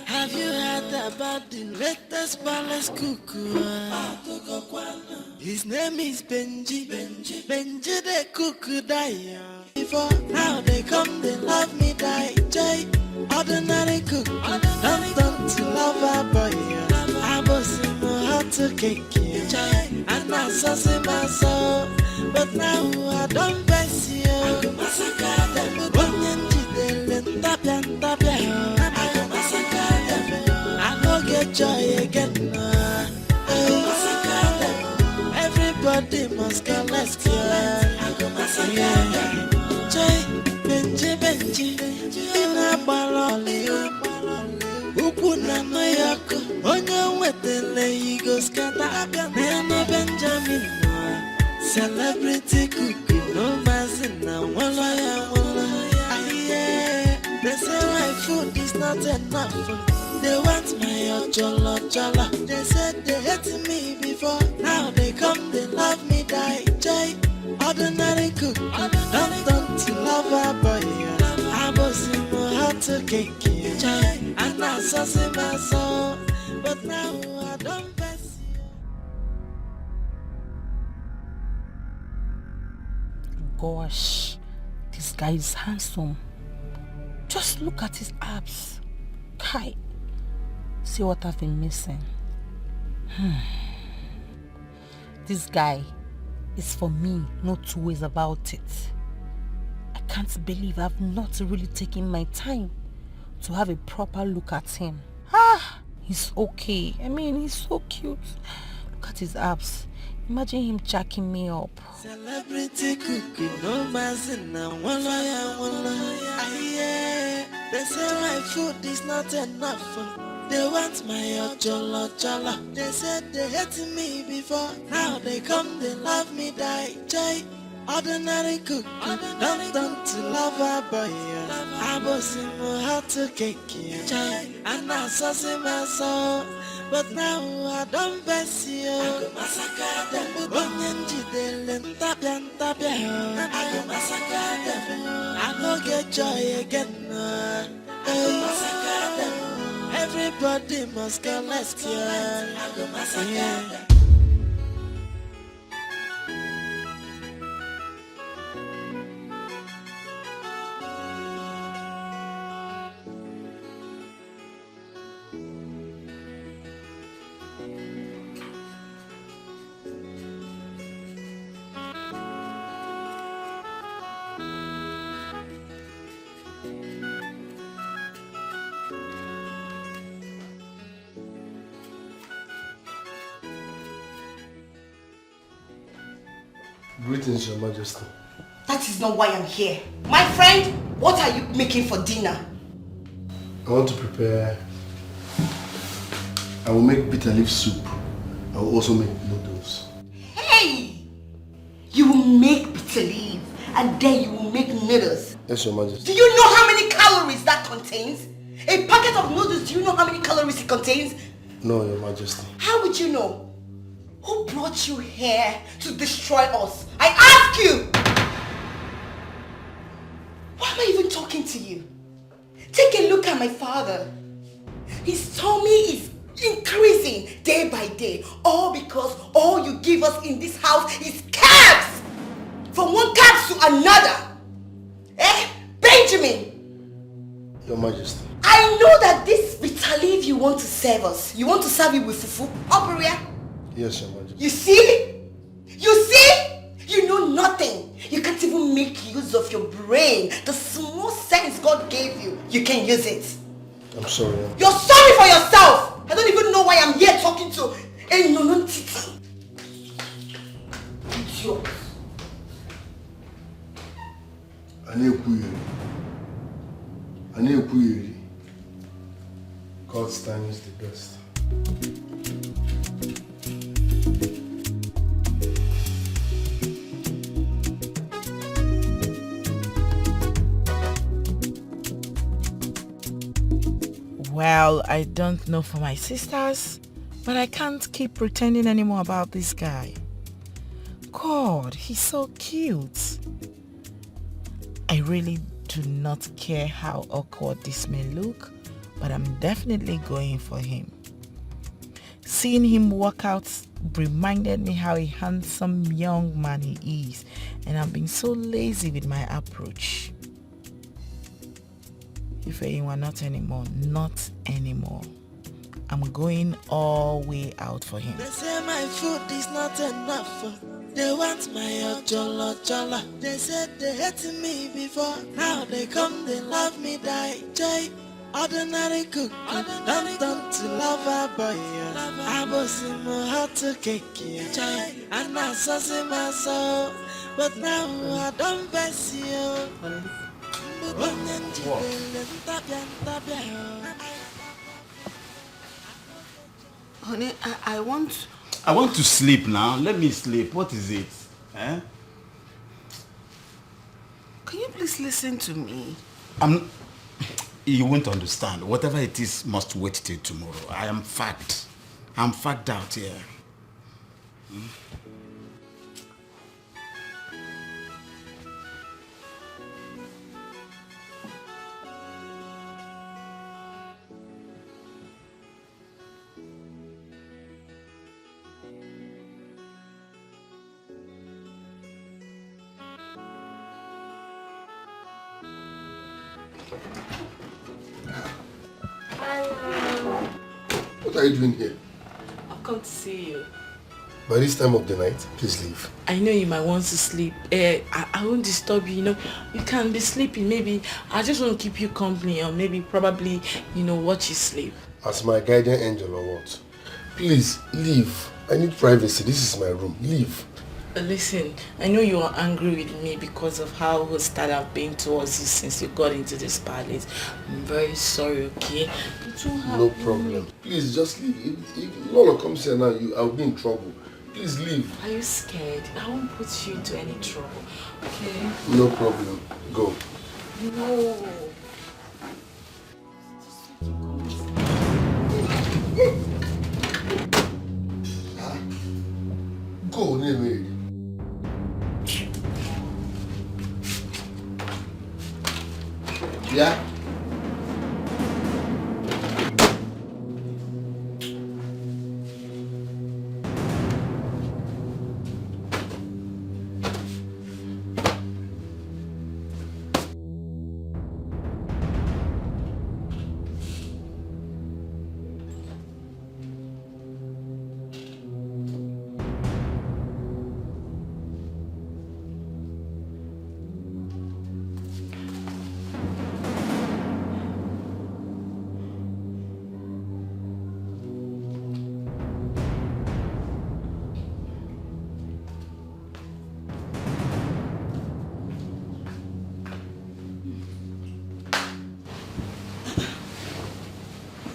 Have you heard about the latest palace cuckoo? His name is Benji. Benji the cuckoo die. Before now they come, they love me die. Jay, ordinary cuckoo. Don't turn to lover boy. I was in my heart to cake. And I saw my soul. but now I don't bless you. I go massacre them. Tapia, tapia, I go massacre them. I no get joy again. I go massacre them. Everybody must get left here. I go massacre them. Joy, Benji, Benji, ina baloli. Upuna no yako, onye wetele he go scatter. Nene Benjamin, celebrity cookie, no mazina, wala. They say my food is not enough. They want my ojolo. They said they hated me before. Now they come, they love me, die. Joy, ordinary cook. Don't to lover boy. I was in my heart to cake. Joy, and I saw my soul. But now I don't bless you. Gosh, this guy is handsome. Just look at his abs. Kai, see what I've been missing. This guy is for me, no two ways about it. I can't believe I've not really taken my time to have a proper look at him. He's okay. I mean, he's so cute. Look at his abs. Imagine him jacking me up. Celebrity cookie, no mazina, wala. They say my food is not enough. They want my ojolo. They said they hated me before. Now they come, they love me, die. Joy, ordinary cook. Don't to lover boy. I was in my heart to cake. Joy, and I saw my soul. But now I don't bless you. I go massacre them. Onyenji tapia. I go massacre them. I no get joy again. I go massacre them. Everybody must get left here. I go massacre them. Greetings, Your Majesty. That is not why I'm here. My friend, what are you making for dinner? I want to prepare... I will make bitter leaf soup. I will also make noodles. Hey! You will make bitter leaf and then you will make noodles. Yes, Your Majesty. Do you know how many calories that contains? A packet of noodles, do you know how many calories it contains? No, Your Majesty. How would you know? Who brought you here to destroy us? I ask you! Why am I even talking to you? Take a look at my father. His tummy is increasing day by day. All because all you give us in this house is calves! From one calf to another. Benjamin! Your Majesty. I know that this bitter leaf you want to serve us. You want to serve it with fufu, Operia? Yes, Your Majesty. You see? You see? You know nothing. You can't even make use of your brain. The small sense God gave you, you can use it. I'm sorry. You're sorry for yourself. I don't even know why I'm here talking to a non-titi. Idiot. God's time is the best. Well, I don't know for my sisters, but I can't keep pretending anymore about this guy. God, he's so cute. I really do not care how awkward this may look, but I'm definitely going for him. Seeing him walk out reminded me how a handsome young man he is, and I'm being so lazy with my approach. If anyone, not anymore, not anymore. I'm going all way out for him. They say my food is not enough. They want my ojolo jolo. They said they hated me before. Now they come, they love me, die. Jay, ordinary cook, don't to lover boy. I was in my heart to cake, and I saw my soul. But now I don't best you. Honey, I want to sleep now. Let me sleep. What is it? Eh? Can you please listen to me? You won't understand. Whatever it is must wait till tomorrow. I am fagged. I'm fagged out here. What are you doing here? I've come to see you. By this time of the night, please leave. I know you might want to sleep. I won't disturb you, You can be sleeping. Maybe I just want to keep you company or maybe probably, watch you sleep. As my guardian angel or what? Please, leave. I need privacy. This is my room. Leave. Listen, I know you are angry with me because of how hostile I've been towards you since you got into this palace. I'm very sorry, okay? No problem. Please, just leave. If Lola comes here now, I'll be in trouble. Please leave. Are you scared? I won't put you into any trouble, okay? No problem. Go. No. Go, Neme. Yeah?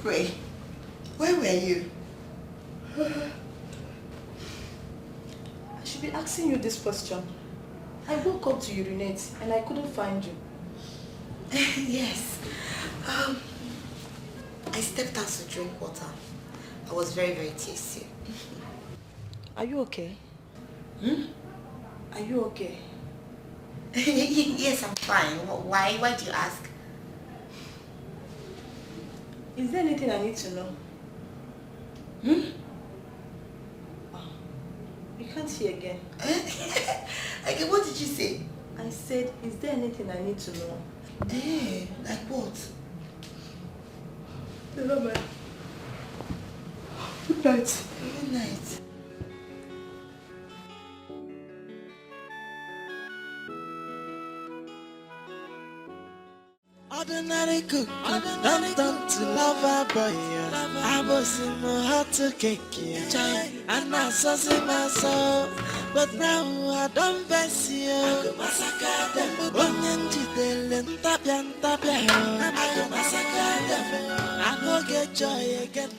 Ray, where were you? I should be asking you this question. I woke up to urinate and I couldn't find you. Yes. I stepped out to drink water. I was very, very thirsty. Are you okay? Are you okay? Yes, I'm fine. Why? Why do you ask? Is there anything I need to know? You can't hear again. Okay, what did you say? I said, is there anything I need to know? Like what? Never mind. Good night. Good night. Ordinary cook, don't to lover boy. I was in my heart to cake, and I saw my soul. But now I don't best you. I go massacre them. Onyenji dele tapian. I go massacre them. I go get joy again.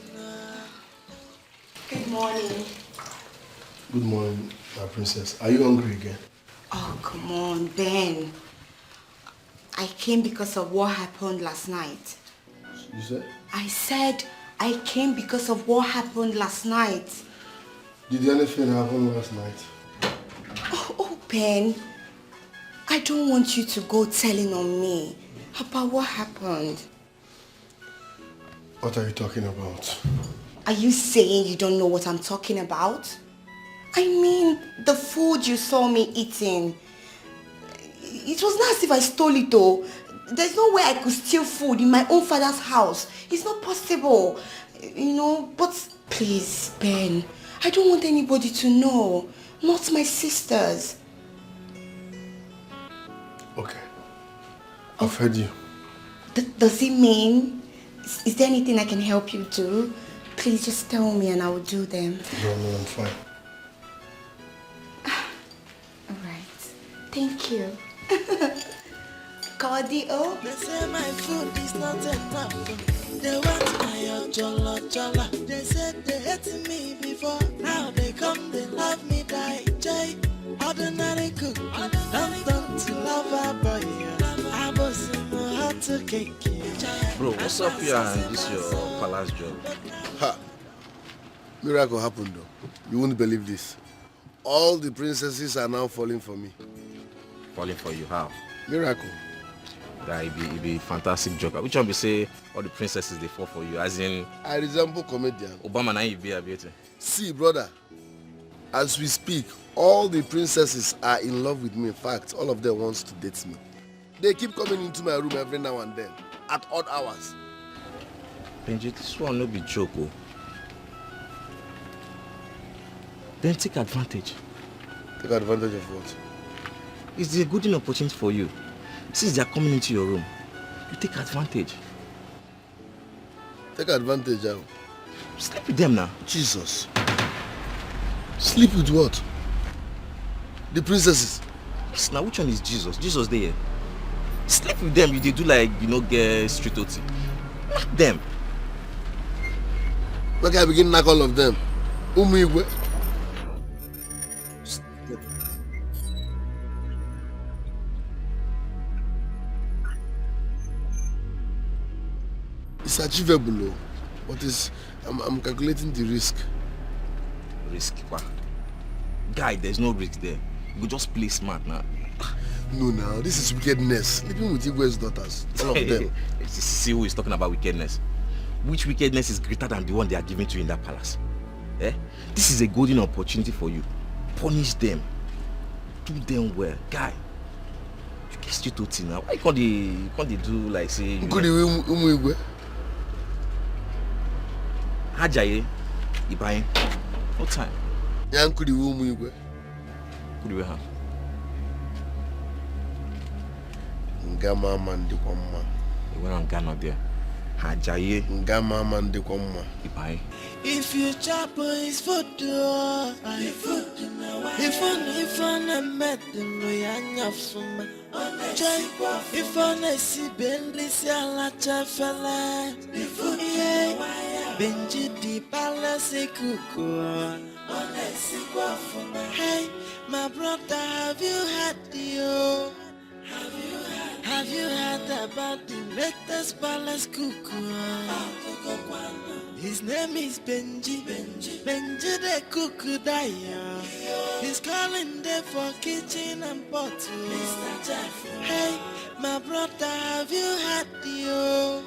Good morning. Good morning, my princess. Are you hungry again? Oh, come on, Ben. I came because of what happened last night. You said? I said I came because of what happened last night. Did anything happen last night? Oh, Ben. I don't want you to go telling on me about what happened. What are you talking about? Are you saying you don't know what I'm talking about? I mean, the food you saw me eating. It was not as if I stole it though. There's no way I could steal food in my own father's house. It's not possible. But please, Ben, I don't want anybody to know. not my sisters. Okay. I've heard you. Does it mean? Is there anything I can help you do? Please just tell me and I will do them. No, I'm fine. Alright. Thank you. Cardio. They say my food is not enough. They want my jolla jolla. They said they hated me before. Now they come, they love me, die. Jay, ordinary cook. Don't to love a boy. I was in my heart to cake. Bro, what's up here and this your palace job? Ha! Miracle happened though. You won't believe this. All the princesses are now falling for me. Falling for you, how? Miracle. Guy, it be fantastic joke. Which one be say all the princesses they fall for you? As in I resemble comedian. Obama na you be a bit. See, brother, as we speak, all the princesses are in love with me. In fact, all of them wants to date me. They keep coming into my room every now and then, at odd hours. Benji, this one no be joke, oh. Then take advantage. Take advantage of what? It's a good opportunity for you. Since they are coming into your room, you take advantage. Take advantage how? Sleep with them now. Jesus. Sleep with what? The princesses. Now which one is Jesus? Jesus there. Sleep with them, they do like, get street OT. Knock them. Okay, I begin knock all of them. Umigwe. It's achievable, but I'm calculating the risk. Risk? What? Guy, there's no risk there. You could just play smart now. No, now this is wickedness. Sleeping with Igwe's daughters, all of them. See who is talking about wickedness. Which wickedness is greater than the one they are giving to you in that palace? Eh? This is a golden opportunity for you. Punish them. Do them well. Guy, you get straight to tea now. Why can't they do like say... Igwe? Hajaye, Ibayin. No time. Yeah, could you Igwe? Could you have? Ngama mandikwa mma. You went on Ghana there. Hajaye. Ngama mandikwa mma. Ibayin. If you chop his food, if I met them, no from if I see Bentley, Sala Chafala, Benji di Palace Cuckoo. Hey, my brother, have you had the Have you heard about the latest palace cuckoo? His name is Benji. Benji the cuckoo Daya. He's calling there for kitchen and bottle. Hey, my brother, have you had the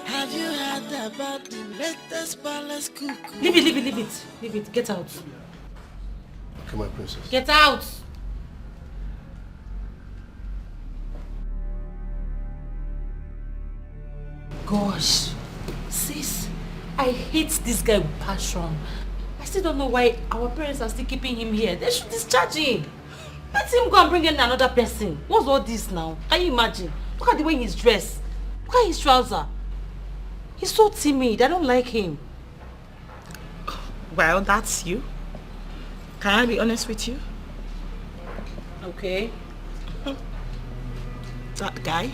Have you heard about the latest palace cuckoo? Leave it. Get out. Okay, my princess. Get out. Gosh, sis, I hate this guy with passion. I still don't know why our parents are still keeping him here. They should discharge him. Let him go and bring in another person. What's all this now? Can you imagine? Look at the way he's dressed. Look at his trouser. He's so timid. I don't like him. Well, that's you. Can I be honest with you? Okay. That guy,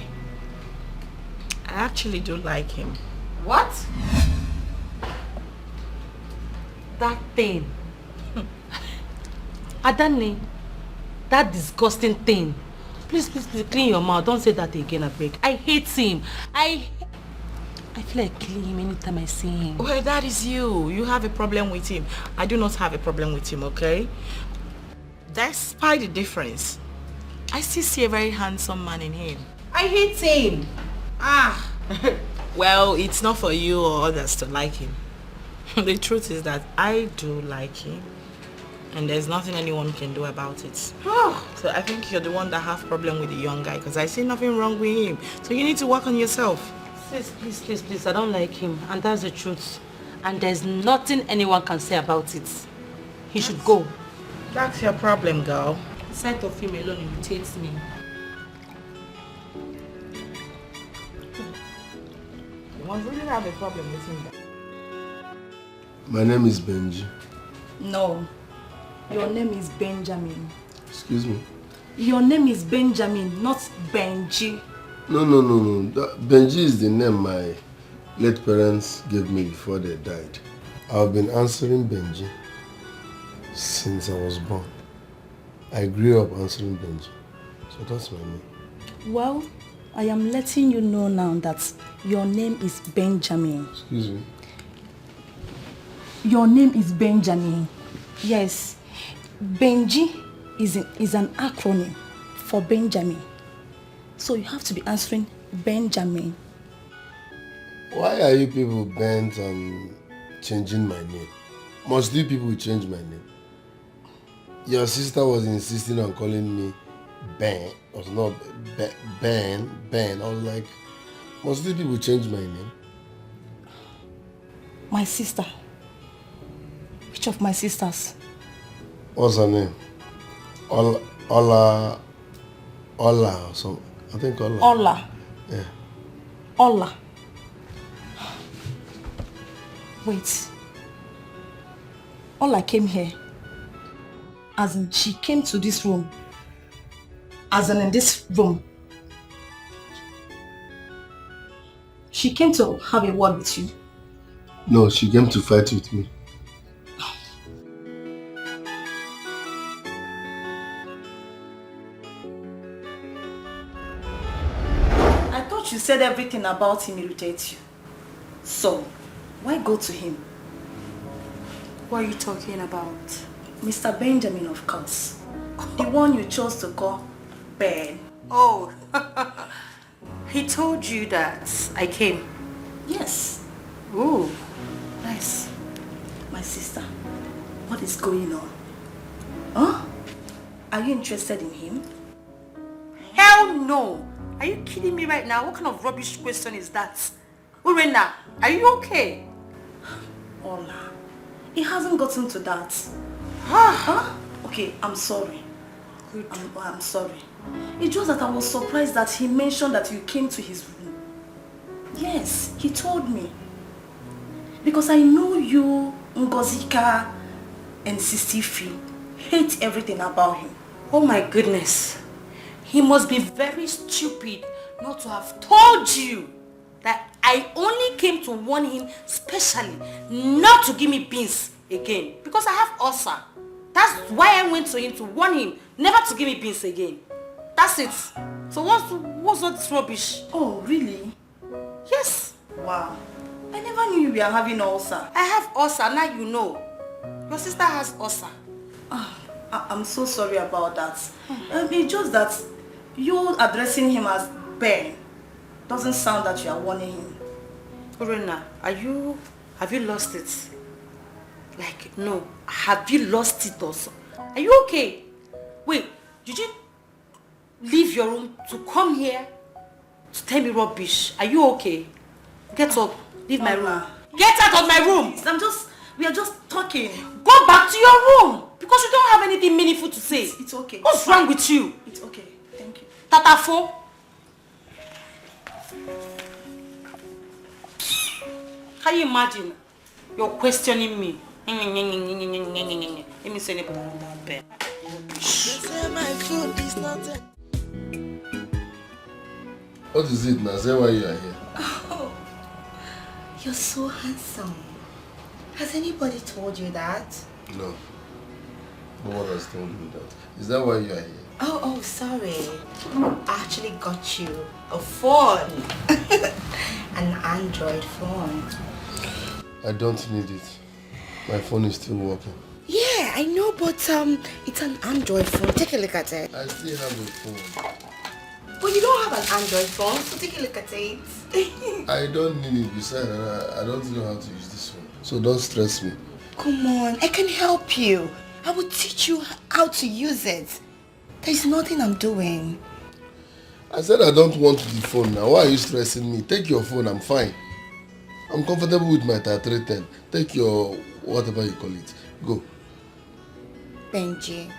I actually do like him. What? That thing. Adani, that disgusting thing. Please, clean your mouth. Don't say that again, I beg. I hate him. I feel like killing him anytime I see him. Well, that is you. You have a problem with him. I do not have a problem with him, okay? Despite the difference, I still see a very handsome man in him. I hate him. Well, it's not for you or others to like him. The truth is that I do like him, and there's nothing anyone can do about it. So I think you're the one that have problem with the young guy, because I see nothing wrong with him. So you need to work on yourself. Sis, please, I don't like him, and that's the truth. And there's nothing anyone can say about it. He should go. That's your problem, girl. The sight of him alone irritates me. You must really have a problem with him. My name is Benji. No. Your name is Benjamin. Excuse me? Your name is Benjamin, not Benji. No. Benji is the name my late parents gave me before they died. I've been answering Benji since I was born. I grew up answering Benji. So that's my name. Well, I am letting you know now that your name is Benjamin. Excuse me? Your name is Benjamin. Yes. Benji is an acronym for Benjamin. So you have to be answering Benjamin. Why are you people bent on changing my name? Must you people change my name? Your sister was insisting on calling me Ben. It was not Ben. I was like, must you people change my name? My sister. Which of my sisters? What's her name? Ola or something. I think Ola. Ola. Yeah. Ola. Wait. Ola came here. As in, she came to this room. As in this room. She came to have a word with you. No, she came to fight with me. I thought you said everything about him irritates you. So, why go to him? What are you talking about? Mr. Benjamin, of course. The one you chose to call Ben. Oh, he told you that I came? Yes. Oh, nice. My sister, what is going on? Huh? Are you interested in him? Hell no! Are you kidding me right now? What kind of rubbish question is that? Urena, are you okay? Ola, it hasn't gotten to that. Huh? Okay, I'm sorry. I'm sorry. It's just that I was surprised that he mentioned that you came to his room. Yes, he told me. Because I know you, Ngozika, and Sistifi hate everything about him. Oh my goodness. He must be very stupid not to have told you that I only came to warn him specially not to give me beans again. Because I have ulcer. That's why I went to him to warn him never to give me beans again. That's it. So what's all this rubbish? Oh, really? Yes. Wow. I never knew you were having ulcer. I have ulcer, now you know. Your sister has ulcer. I'm so sorry about that. It's just that you addressing him as Ben doesn't sound that you are warning him. Urena, have you lost it? Like, no. Have you lost it also? Are you okay? Wait, did you leave your room to come here to tell me rubbish? Are you okay? Get up. Leave my room. Get out of my room! We are just talking. Go back to your room! Because you don't have anything meaningful to say. It's okay. What's wrong with you? It's okay. Thank you. Tatafo? Can you imagine? You're questioning me. Let me say it. What is it, Naija? Why you are here? Oh, you're so handsome. Has anybody told you that? No. No one has told me that. Is that why you are here? Oh, sorry. I actually got you a phone. An Android phone. I don't need it. My phone is still working. Yeah, I know, but it's an Android phone. Take a look at it. I still have a phone. But you don't have an Android phone, so take a look at it. I don't need it. Besides, I don't know how to use this phone. So don't stress me. Come on, I can help you. I will teach you how to use it. There's nothing I'm doing. I said I don't want the phone now. Why are you stressing me? Take your phone, I'm fine. I'm comfortable with my 3310. Take your whatever you call it. Go. Benji,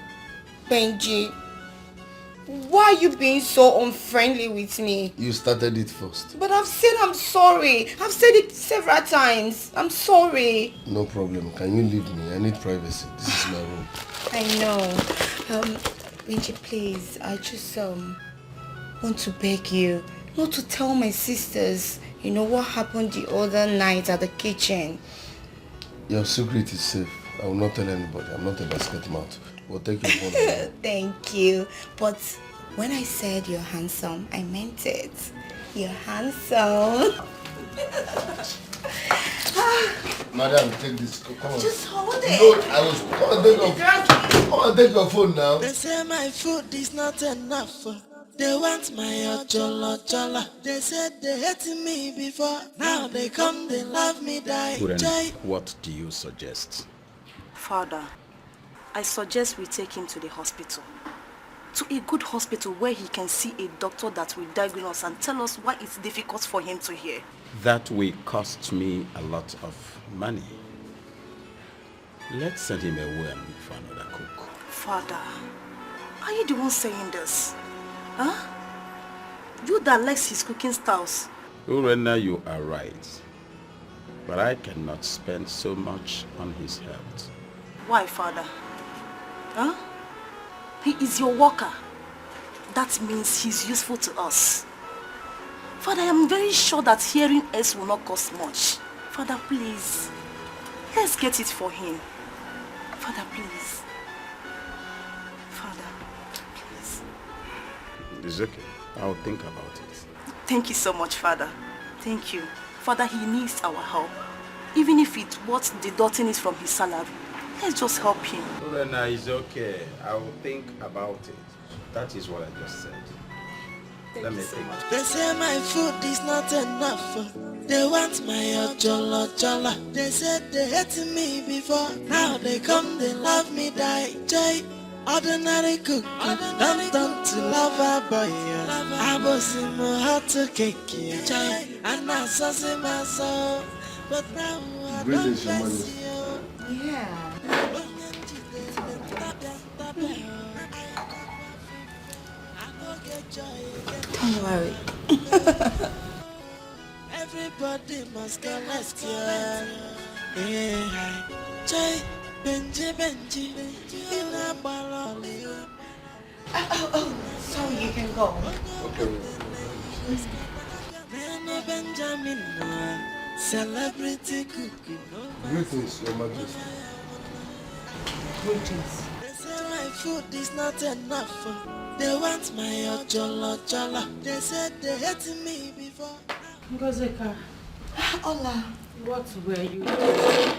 why are you being so unfriendly with me? You started it first. But I've said I'm sorry. I've said it several times. I'm sorry. No problem. Can you leave me? I need privacy. This is my room. I know. Benji, please, I just want to beg you not to tell my sisters, you know, what happened the other night at the kitchen. Your secret is safe. I will not tell anybody. I'm not a basket mouth. We'll take your phone. Thank you. But when I said you're handsome, I meant it. You're handsome. Madam, take this. Come on. Just hold it. No, I was. Come on, take your phone now. They say my food is not enough. They want my ojola. They said they hated me before. Now they come, they love me, die. What do you suggest? Father, I suggest we take him to the hospital. To a good hospital where he can see a doctor that will diagnose and tell us why it's difficult for him to hear. That will cost me a lot of money. Let's send him away and look for another cook. Father, are you the one saying this? Huh? You that likes his cooking styles. Urena, you are right. But I cannot spend so much on his health. Why, Father? Huh? He is your worker. That means he's useful to us. Father, I am very sure that hearing us will not cost much. Father, please. Let's get it for him. Father, please. Father, please. It's okay. I'll think about it. Thank you so much, Father. Thank you. Father, he needs our help. Even if it's what deducting is from his salary. Let's just help him. Urena, it's okay. I will think about it. That is what I just said. Let me think. They say my food is not enough. They want my ojola. They said they hated me before. Now they come, they love me, die. Jay, ordinary cook, don't turn to lover boy. I was in my heart to cake, Jay, and I saw my soul. But now I don't bless you. Yeah. Don't worry. Everybody must get rescued. Yeah. Jay, Benji, in a ball. Oh, sorry, you can go. Okay. Benjamin, celebrity cookie. Greetings, Your Majesty. Greetings. They say my food is not enough. They want my ojola. They said they hated me before. Ngozeka, Hola. what were you doing?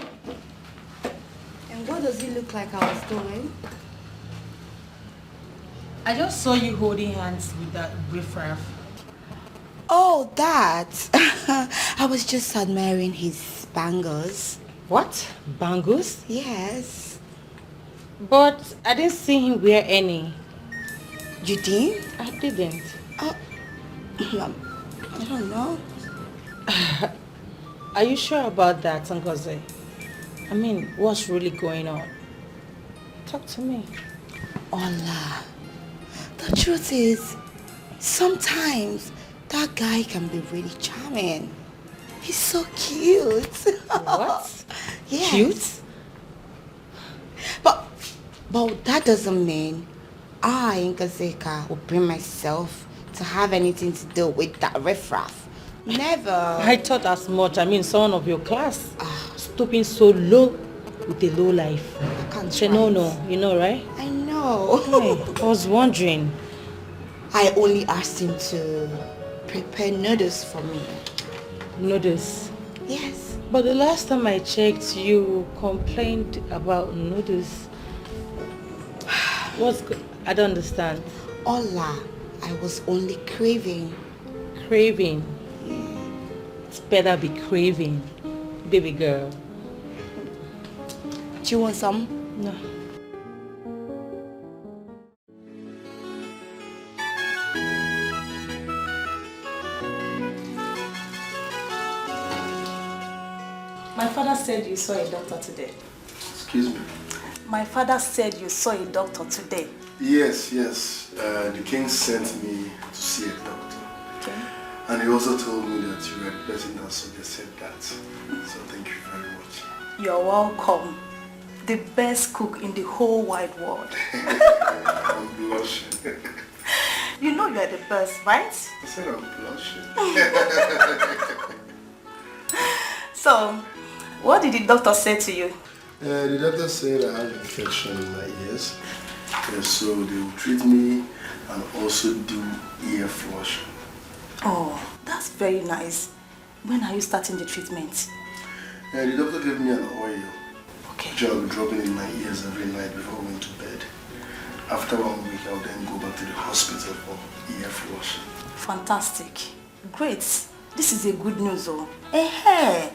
And what does it look like I was doing? I just saw you holding hands with that riffraff. Oh, that. I was just admiring his bangles. What? Bangles? Yes. But I didn't see him wear any. You did? I didn't. I don't know. Are you sure about that, Ngozi? I mean, what's really going on? Talk to me. Ola, the truth is, sometimes that guy can be really charming. He's so cute. What? Yes. Cute? But that doesn't mean I, Ngazeka, will bring myself to have anything to do with that riffraff. Never. I thought as much. I mean, someone of your class. Stooping so low with a low life. I can't say no, you know, right? I know. Hey, I was wondering. I only asked him to prepare noodles for me. Noodles? Yes. But the last time I checked, you complained about noodles. What's good? I don't understand. Ola, I was only craving. Craving? It's better be craving, baby girl. Do you want some? No. My father said you saw a doctor today. Excuse me. My father said you saw a doctor today. Yes. The king sent me to see a doctor. Okay. And he also told me that you were the person that suggested that. So thank you very much. You're welcome. The best cook in the whole wide world. I'm blushing. You know you're the best, right? I said I'm blushing. So, what did the doctor say to you? The doctor said I have an infection in my ears. So they will treat me and also do ear flushing. Oh, that's very nice. When are you starting the treatment? The doctor gave me an oil. Okay. Which I'll be dropping in my ears every night before going to bed. After 1 week, I'll then go back to the hospital for ear flushing. Fantastic. Great. This is a good news, though. Hey,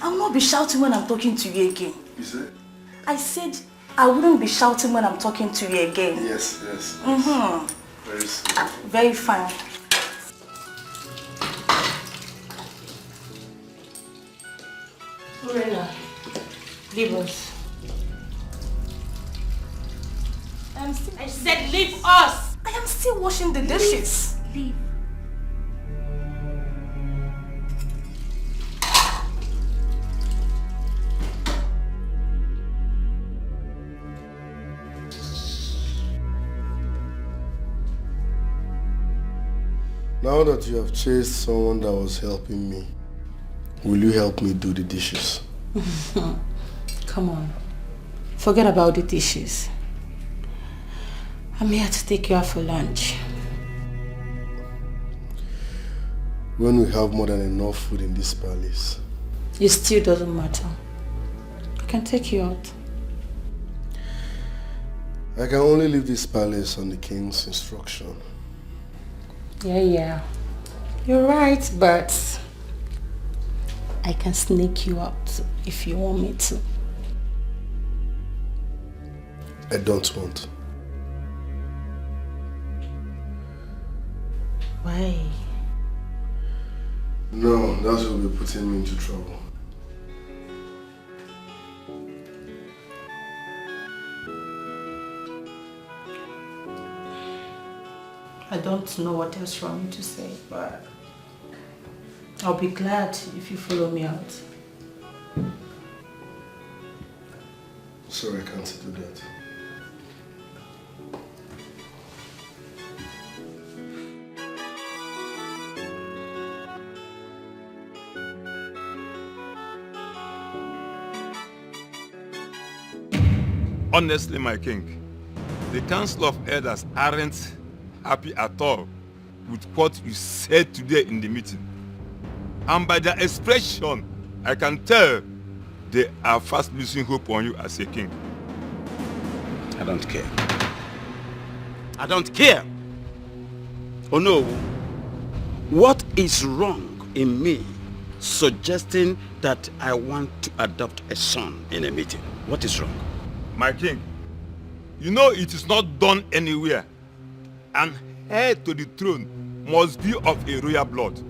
I will not be shouting when I'm talking to you again. You said? I said I wouldn't be shouting when I'm talking to you again. Yes. Mm-hmm. Very simple. Very fine. Lorena, leave us. I said leave us! I am still washing the dishes. Leave. Now that you have chased someone that was helping me, will you help me do the dishes? Come on. Forget about the dishes. I'm here to take you out for lunch. When we have more than enough food in this palace. It still doesn't matter. I can take you out. I can only leave this palace on the king's instruction. Yeah. You're right, but I can sneak you out if you want me to. I don't want. Why? No, that will be putting me into trouble. I don't know what else you want me to say, but I'll be glad if you follow me out. Sorry, I can't do that. Honestly, my king, the Council of Elders aren't happy at all with what you said today in the meeting. And by their expression, I can tell they are fast losing hope on you as a king. I don't care. I don't care. Oh no. What is wrong in me suggesting that I want to adopt a son in a meeting? What is wrong? My king, you know it is not done anywhere. An heir to the throne must be of a royal blood.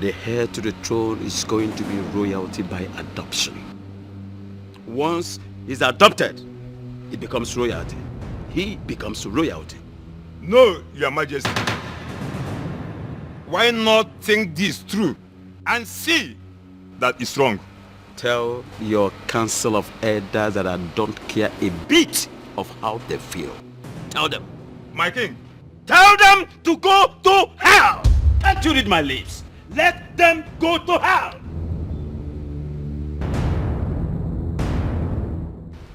The heir to the throne is going to be royalty by adoption. Once he's adopted, it becomes royalty. He becomes royalty. No, Your Majesty. Why not think this through and see that it's wrong? Tell your council of elders that I don't care a bit of how they feel. Tell them. My king. Tell them to go to hell! Can't you read my lips? Let them go to hell!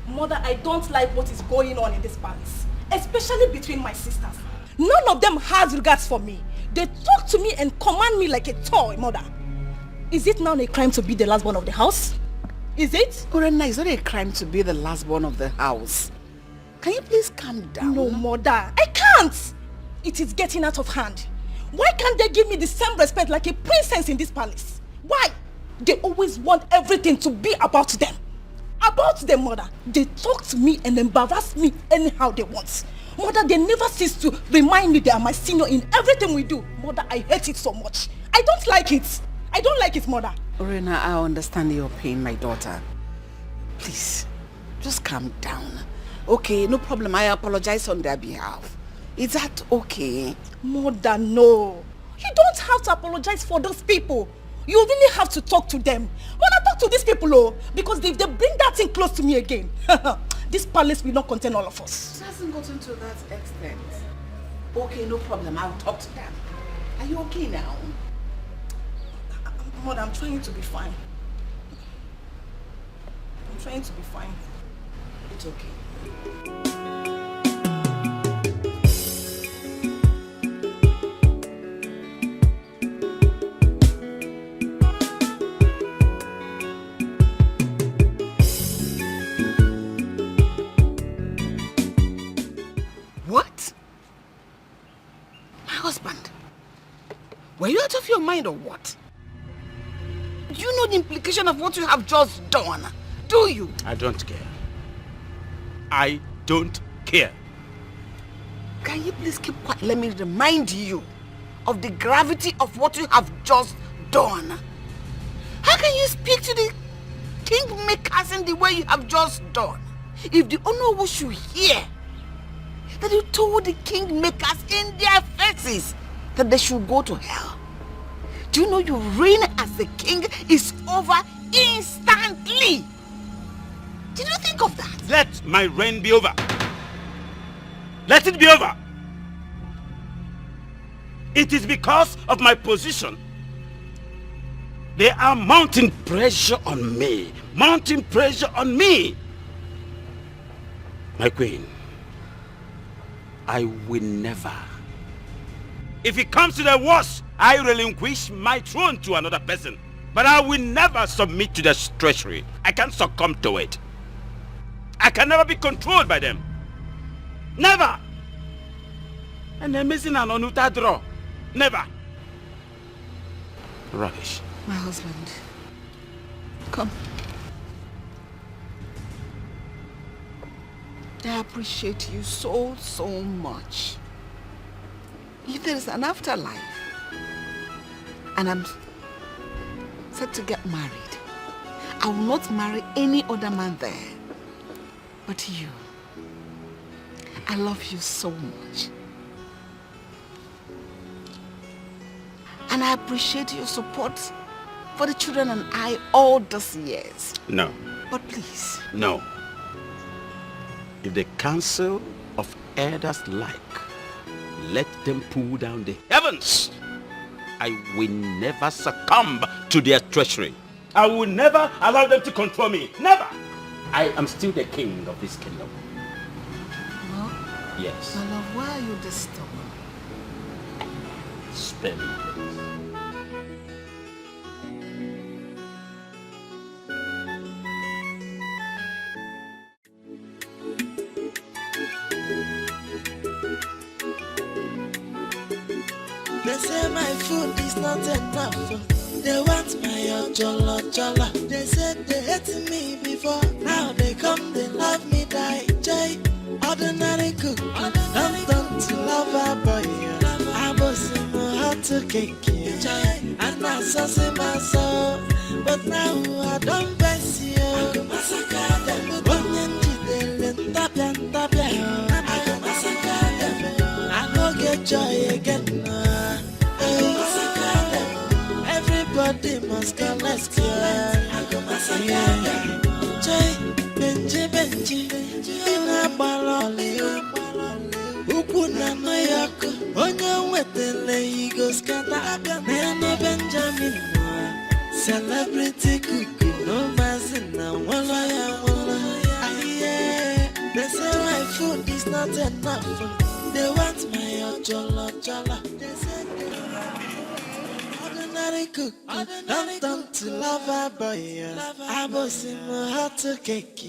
Mother, I don't like what is going on in this palace, especially between my sisters. None of them has regards for me. They talk to me and command me like a toy, mother. Is it now a crime to be the last born of the house? Is it? Orena, it's not a crime to be the last born of the house. Can you please calm down? No, mother. I can't. It is getting out of hand. Why can't they give me the same respect like a princess in this palace? Why? They always want everything to be about them. About them, mother. They talk to me and embarrass me anyhow they want. Mother, they never cease to remind me they are my senior in everything we do. Mother, I hate it so much. I don't like it. I don't like it, mother. Orena, I understand your pain, my daughter. Please, just calm down. Okay, no problem. I apologize on their behalf. Is that okay? Mother, no. You don't have to apologize for those people. You really have to talk to them. When I talk to these people, oh, because if they bring that thing close to me again, this palace will not contain all of us. It hasn't gotten to that extent. Okay, no problem. I'll talk to them. Are you okay now? Mother, I'm trying to be fine. I'm trying to be fine. It's okay. What? My husband? Were you out of your mind or what? Do you know the implication of what you have just done? Do you? I don't care. I don't care. Can you please keep quiet? Let me remind you of the gravity of what you have just done. How can you speak to the kingmakers in the way you have just done? If the Honorable should hear that you told the kingmakers in their faces that they should go to hell, do you know your reign as a king is over instantly? Did you think of that? Let my reign be over. Let it be over. It is because of my position. They are mounting pressure on me. Mounting pressure on me. My queen, I will never. If it comes to the worst, I relinquish my throne to another person. But I will never submit to their treachery. I can't succumb to it. I can never be controlled by them. Never. And they're missing an onuta draw. Never. Rubbish. My husband, come. I appreciate you so much. If there is an afterlife, and I'm set to get married, I will not marry any other man there but you. I love you so much. And I appreciate your support for the children and I all these years. No. But please. No. If the council of elders like, let them pull down the heavens. I will never succumb to their treachery. I will never allow them to control me. Never. I am still the king of this kingdom. Well, yes. my love, why are you this stubborn? Spare me, please. They say my food is not enough. They want my jollo. They said they hated me before. Now they come, they love me, die. Jay, ordinary cook. Don't to love a boy. I was in my heart to cake. And I saw my soul. But now I don't bless you. I go massacre them. I go get joy again. Everybody must go, let's go. I go massacre them. Benji, in a baloli. Ukuna no yako, onye wetele he goes kata. Nene Benjamin, celebrity cuckoo, no mazina, wala yeah. They say my food is not enough. They want my jollo. They say ordinary cook, don't to love a boy. I was in my heart to cake,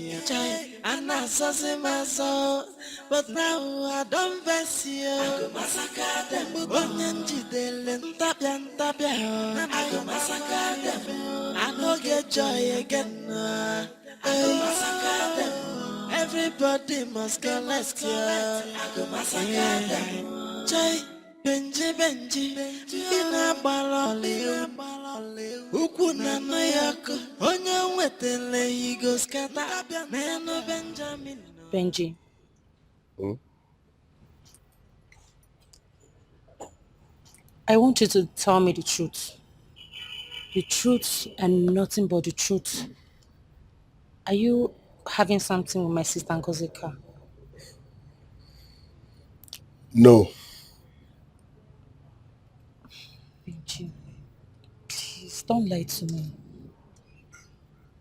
and I saw my soul. But now I don't bless you. I go massacre them. Onyenji delen tapia. I go massacre them. I go get joy again. I go massacre them. Everybody must go, let's go. I go massacre them. Joy. Benji, ina balole, ukuna no yako, onya wetele higo skata, neno Benjamin. Benji. Hmm? I want you to tell me the truth. The truth and nothing but the truth. Are you having something with my sister Ngozika? No. Benji, please don't lie to me.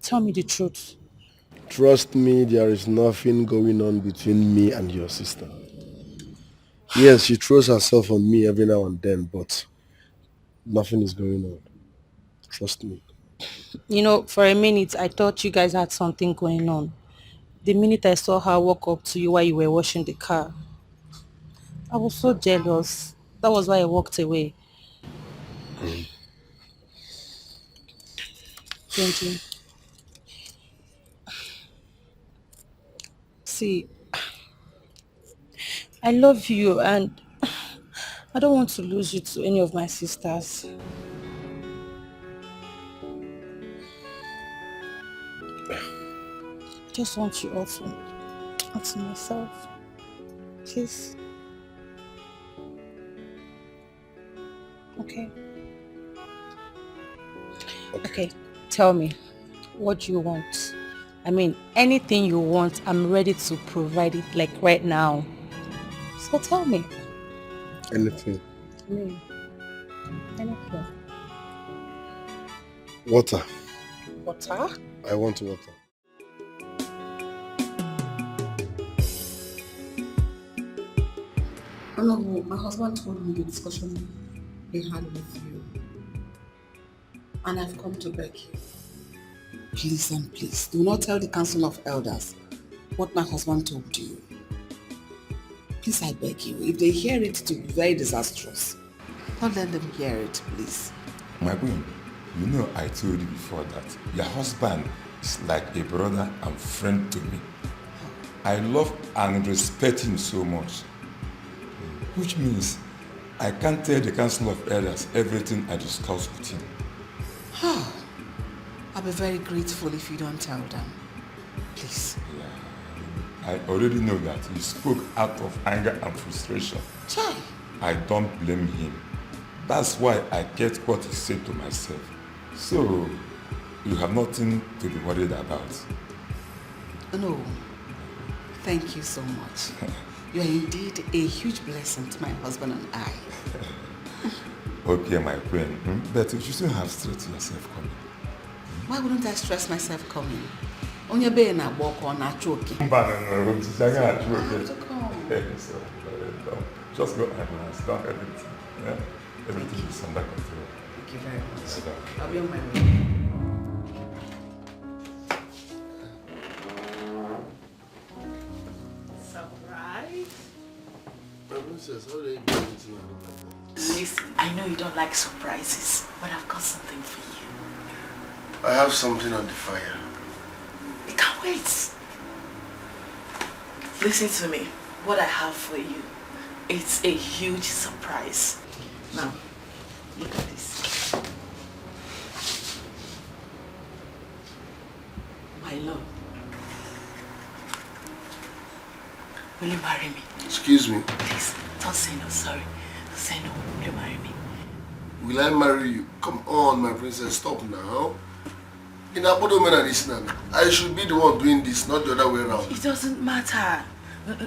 Tell me the truth. Trust me, there is nothing going on between me and your sister. Yes, she throws herself on me every now and then, but nothing is going on. Trust me. You know, for a minute, I thought you guys had something going on. The minute I saw her walk up to you while you were washing the car, I was so jealous. That was why I walked away. Benji, see, I love you and I don't want to lose you to any of my sisters. I just want you all to myself. Please. Okay. Okay, tell me, what do you want? I mean, anything you want, I'm ready to provide it, like right now. So tell me. Anything. Anything. Water. Water? I want water. No, my husband told me the discussion he had with you. And I've come to beg you. Please and please, do not tell the Council of Elders what my husband told you. Please, I beg you. If they hear it, it will be very disastrous. Don't let them hear it, please. My queen, you know I told you before that your husband is like a brother and friend to me. I love and respect him so much. Which means I can't tell the Council of Elders everything I discuss with him. I'll be very grateful if you don't tell them. Please. Yeah. I already know that he spoke out of anger and frustration. Chai. I don't blame him. That's why I get what he said to myself. So, you have nothing to be worried about. No. Thank you so much. You are indeed a huge blessing to my husband and I. Okay, my friend, but you shouldn't have stressed yourself coming. Why wouldn't I stress myself coming? Only being a walk on a choking. No, just go ahead and start everything. Yeah? Everything is under control. Thank you very much. I'll be on my way. Listen, I know you don't like surprises, but I've got something for you. I have something on the fire. I can't wait. Listen to me. What I have for you, it's a huge surprise. Now, look at this. My love. Will you marry me? Excuse me. Please, don't say no, sorry. Don't say no. Will you marry me? Will I marry you? Come on, my princess, stop now. In I should be the one doing this, not the other way around. It doesn't matter.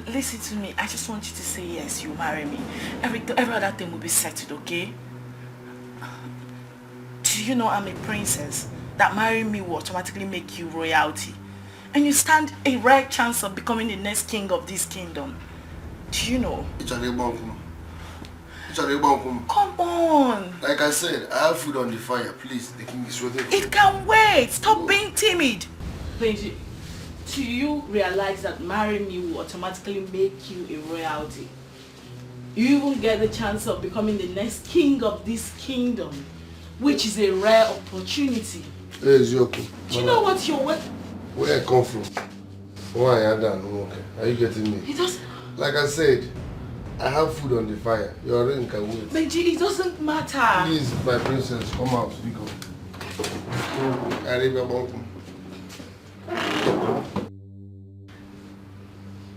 Listen to me. I just want you to say yes, you marry me. Every other thing will be settled, okay? Do you know I'm a princess? That marrying me will automatically make you royalty. And you stand a rare chance of becoming the next king of this kingdom. Do you know? Come on. Like I said, I have food on the fire. Please, the king is waiting for It can wait. Stop being timid. Benji, do you realize that marrying me will automatically make you a royalty? You even get the chance of becoming the next king of this kingdom, which is a rare opportunity. Hey, Zioku. Do you know what you're where I come from? Why I done? Okay. Are you getting me? It doesn't. Like I said, I have food on the fire. Your ring can wait. Benji, it doesn't matter. Please, my princess, come out. Speak up.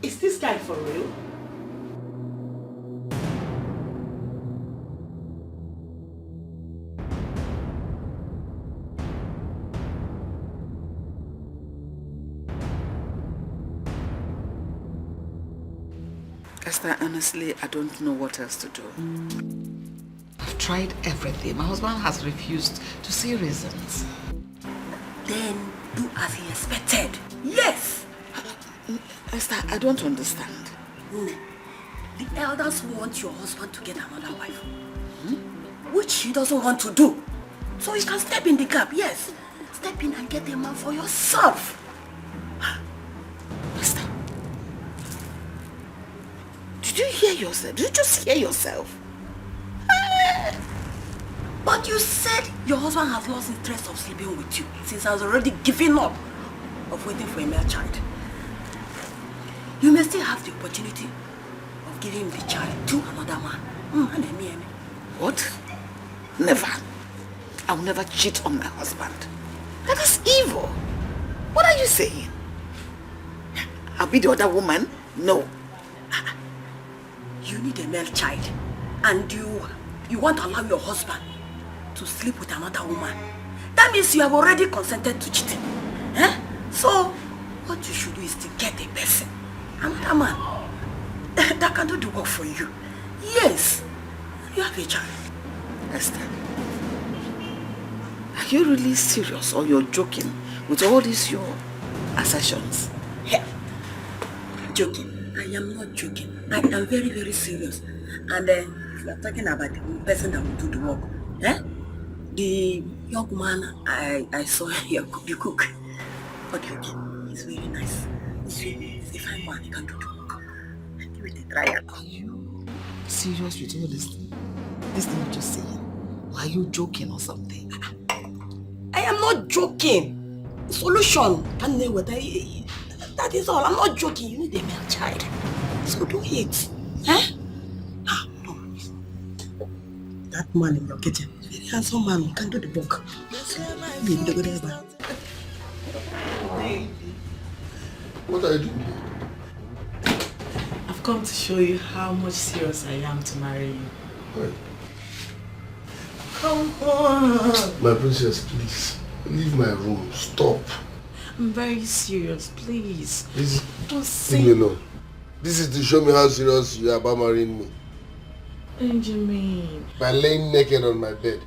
Is this guy for real? Esther, honestly, I don't know what else to do. I've tried everything. My husband has refused to see reasons. Then do as he expected. Yes! Esther, I don't understand. The elders want your husband to get another wife. Which he doesn't want to do. So you can step in the gap, yes. Step in and get a man for yourself. Esther, did you hear yourself? Did you just hear yourself? But you said your husband has lost interest of sleeping with you since I was already giving up of waiting for a male child. You may still have the opportunity of giving the child to another man. What? Never. I will never cheat on my husband. That is evil. What are you saying? I'll be the other woman? No. You need a male child, and you want to allow your husband to sleep with another woman. That means you have already consented to cheating. So, what you should do is to get a person, another man, that can do the work for you. Yes, you have a child. Esther, are you really serious or you're joking with all these your assertions? Yeah. Joking. I am not joking. I am very, very serious. And if you are talking about the person that will do the work, the young man I saw here, the cook. But okay, he's very nice. He's a fine man. He can do the work. Give it a try. Are you serious with all this thing you're just saying? Or are you joking or something? I am not joking. Solution. That is all. I'm not joking. You need a male child. So do it. No. That man in your kitchen, very handsome man, he can do the work. What are you doing? I've come to show you how much serious I am to marry you. Right. Come on. My princess, please. Leave my room. Stop. I'm very serious, please. Please. Don't say... Leave me alone. This is to show me how serious you are about marrying me. Benjamin. By laying naked on my bed.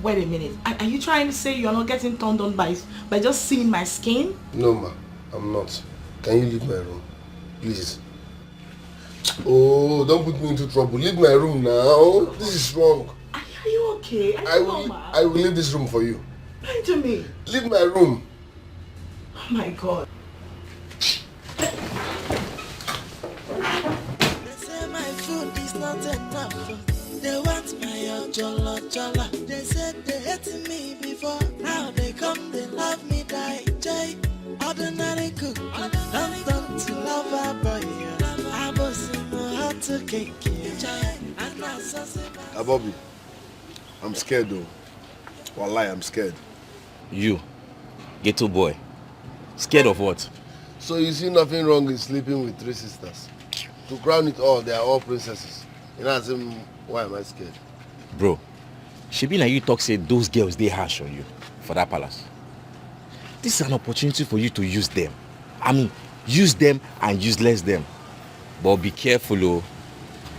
Wait a minute. Are you trying to say you're not getting turned on by just seeing my skin? No, ma. I'm not. Can you leave my room? Please. Oh, don't put me into trouble. Leave my room now. This is wrong. Are you okay? I will leave this room for you. Benjamin. Leave my room. Oh my God. They say my food is not enough. They want my jollo jollo. They said they hated me before. Now they come, they love me, die. Jay, ordinary cook. Don't done to love a boy. I was in my heart to cake. Bobby, I'm scared though. Wallahi, I'm scared. You, ghetto boy. Scared of what? So you see nothing wrong in sleeping with 3 sisters? To crown it all, they are all princesses. You know, ask him, why am I scared? Bro, Shebi na you talk say those girls they harsh on you for that palace. This is an opportunity for you to use them. I mean, use them and useless them. But be careful, oh.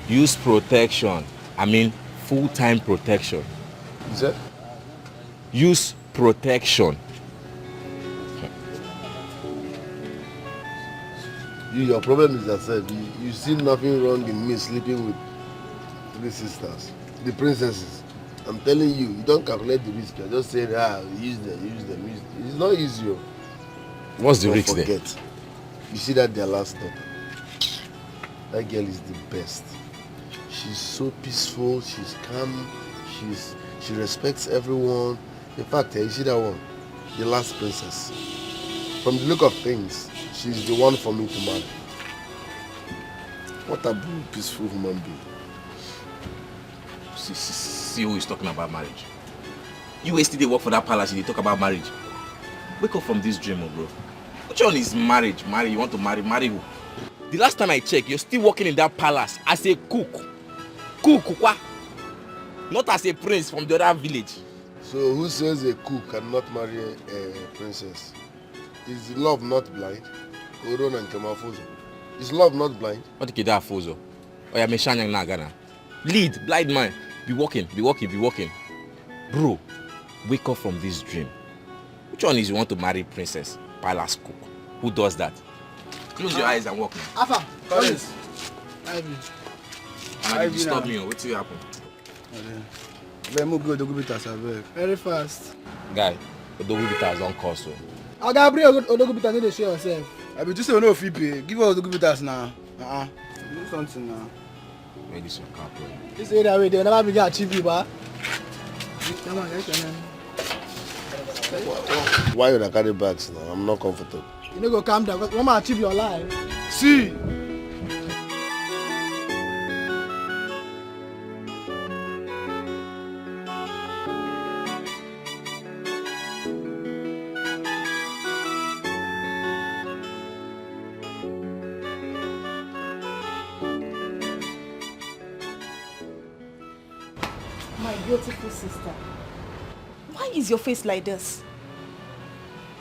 Use protection. I mean, full-time protection. Is that? Use protection. Your problem is that you see nothing wrong in me sleeping with 3 sisters, the princesses. I'm telling you, you don't calculate the risk. You're just saying, use them. It's not easy. What's the risk there? Forget. You see that their last daughter. That girl is the best. She's so peaceful. She's calm. She respects everyone. In fact, you see that one, the last princess. From the look of things, she's the one for me to marry. What a peaceful human being. See who is talking about marriage. You yesterday work for that palace and you talk about marriage. Wake up from this dream, bro. Which one is marriage? You want to marry who? The last time I checked, you're still working in that palace as a cook. Cook. Not as a prince from the other village. So who says a cook cannot marry a princess? Is love not blind? Oron and Kemafozo. Is love not blind? What do you that Fozo? Oh yeah, Meshanyang Nagana. Lead, blind man. Be walking. Bro, wake up from this dream. Which one is you want to marry princess? Palace cook. Who does that? Close your eyes and walk now. Afa, Collins. Ivy. And you disturb me. What will happen? Let me go to Odogubitas, I beg. Very fast. Guy, Odogubitas don't cost so. I got bring Odogubitas, need to show yourself. I be just say no fee pay. Give us Odogubitas now. Do something now. Where this your car, bro? This area way, they never be get achieve, ba. Why you carry bags now? I'm not comfortable. You know go calm down. One man achieve your life. See. My beautiful sister, why is your face like this?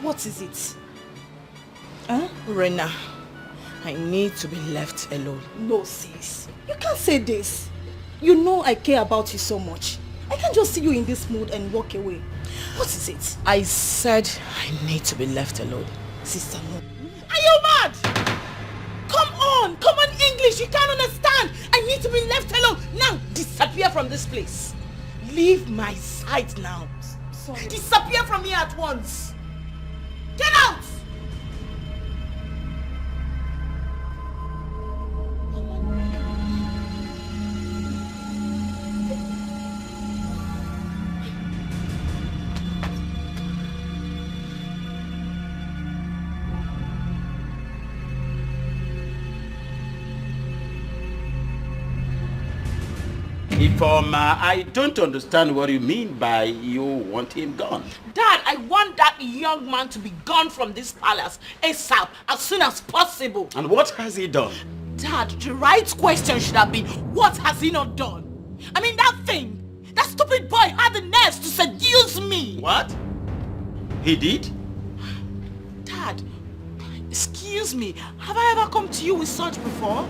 What is it? Huh? Rena, I need to be left alone. No, sis. You can't say this. You know I care about you so much. I can't just see you in this mood and walk away. What is it? I said I need to be left alone. Sister, no. Are you mad? Come on English, you can't understand. I need to be left alone. Now, disappear from this place. Leave my sight now. Sorry. Disappear from here at once. Get out! Informer, I don't understand what you mean by you want him gone. Dad, I want that young man to be gone from this palace ASAP, as soon as possible. And what has he done? Dad, the right question should have been, what has he not done? I mean, that stupid boy had the nerve to seduce me. What? He did? Dad, excuse me, have I ever come to you with such before?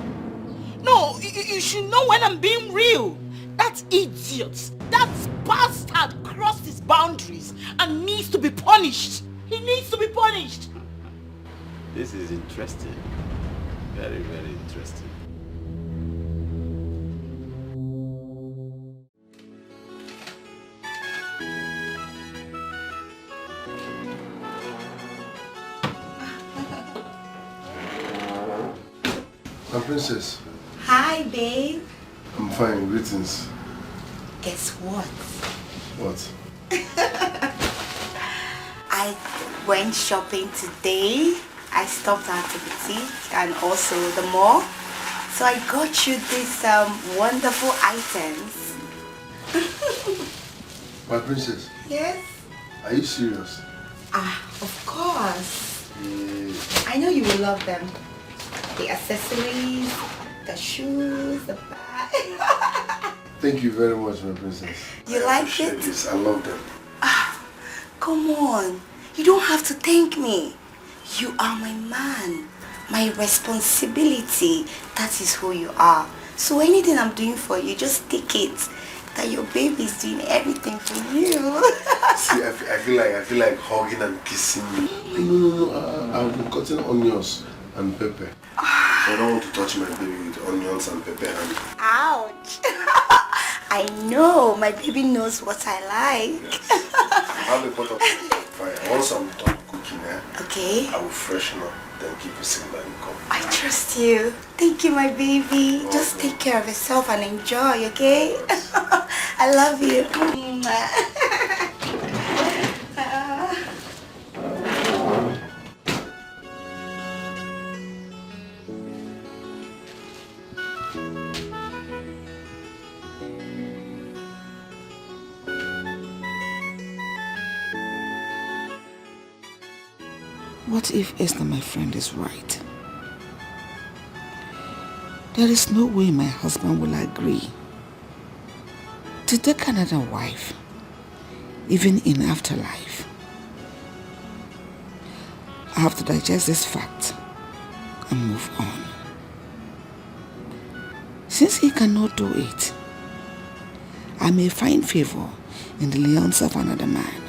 No, you should know when I'm being real. That idiot, that bastard crossed his boundaries and needs to be punished. He needs to be punished. This is interesting. Very, very interesting. My princess. Hi, babe. I'm fine, greetings. Guess what? What? I went shopping today. I stopped at the boutique and also the mall. So I got you these wonderful items. My princess. Yes? Are you serious? Of course. I know you will love them. The accessories, the shoes, the bag. Thank you very much, my princess. You like it? This. I love them. Come on. You don't have to thank me. You are my man. My responsibility. That is who you are. So anything I'm doing for you, just take it. That your baby is doing everything for you. See, I feel like hugging and kissing you. No. I've been cutting onions and pepper. I don't want to touch my baby with onions and pepper. Ouch. I know. My baby knows what I like. Yes. I have a pot of fire. Once I'm done cooking, Okay. I will freshen up, then keep you sitting and come. I trust you. Thank you, my baby. Just take care of yourself and enjoy, okay? I love you. What if Esther, my friend, is right? There is no way my husband will agree to take another wife, even in afterlife. I have to digest this fact and move on. Since he cannot do it, I may find favor in the alliance of another man.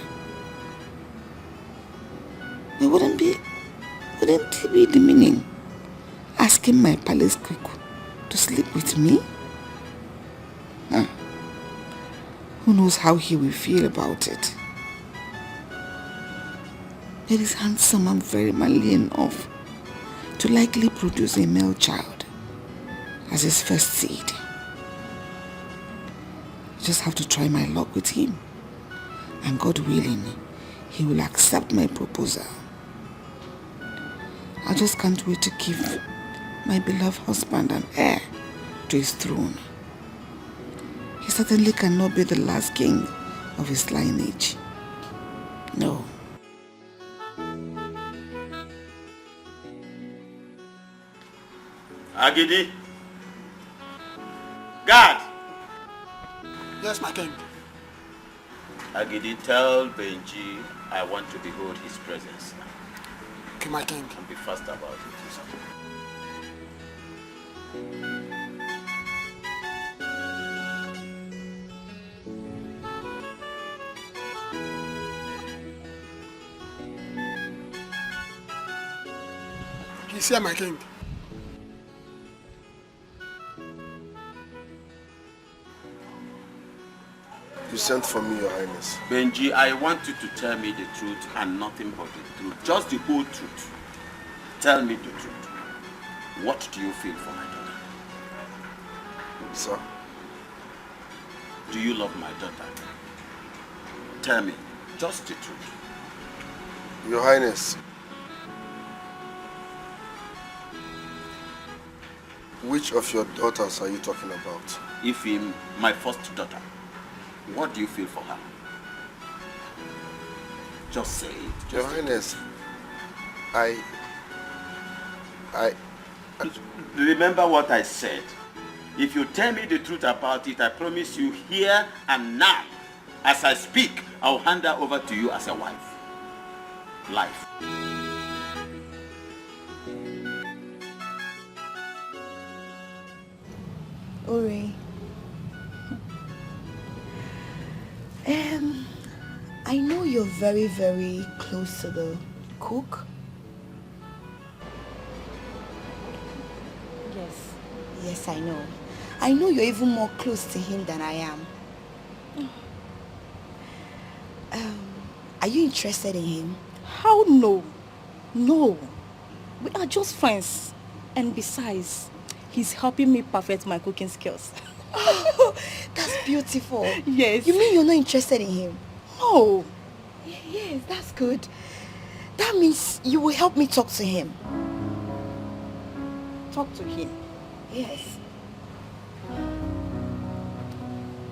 It wouldn't it be demeaning asking my palace cook to sleep with me? Who knows how he will feel about it? He is handsome and very manly enough to likely produce a male child as his first seed. Just have to try my luck with him, and God willing, he will accept my proposal. I just can't wait to give my beloved husband an heir to his throne. He certainly cannot be the last king of his lineage. No. Agidi. Guard. Yes, my king. Agidi, tell Benji I want to behold his presence. Okay, my king. And be fast about it. He's here, my king. You sent for me, Your Highness. Benji, I want you to tell me the truth and nothing but the truth. Just the whole truth. Tell me the truth. What do you feel for my daughter? Sir? Do you love my daughter? Tell me, just the truth. Your Highness, which of your daughters are you talking about? Ifim, my first daughter. What do you feel for her? Just say it. Your Highness, I... Remember what I said. If you tell me the truth about it, I promise you here and now, as I speak, I'll hand her over to you as a wife. Life. Uri. I know you're very, very close to the cook. Yes. Yes, I know. I know you're even more close to him than I am. Are you interested in him? How no? No. We are just friends. And besides, he's helping me perfect my cooking skills. Oh, that's beautiful. Yes. You mean you're not interested in him? No. Yes, that's good. That means you will help me talk to him. Talk to him? Yes.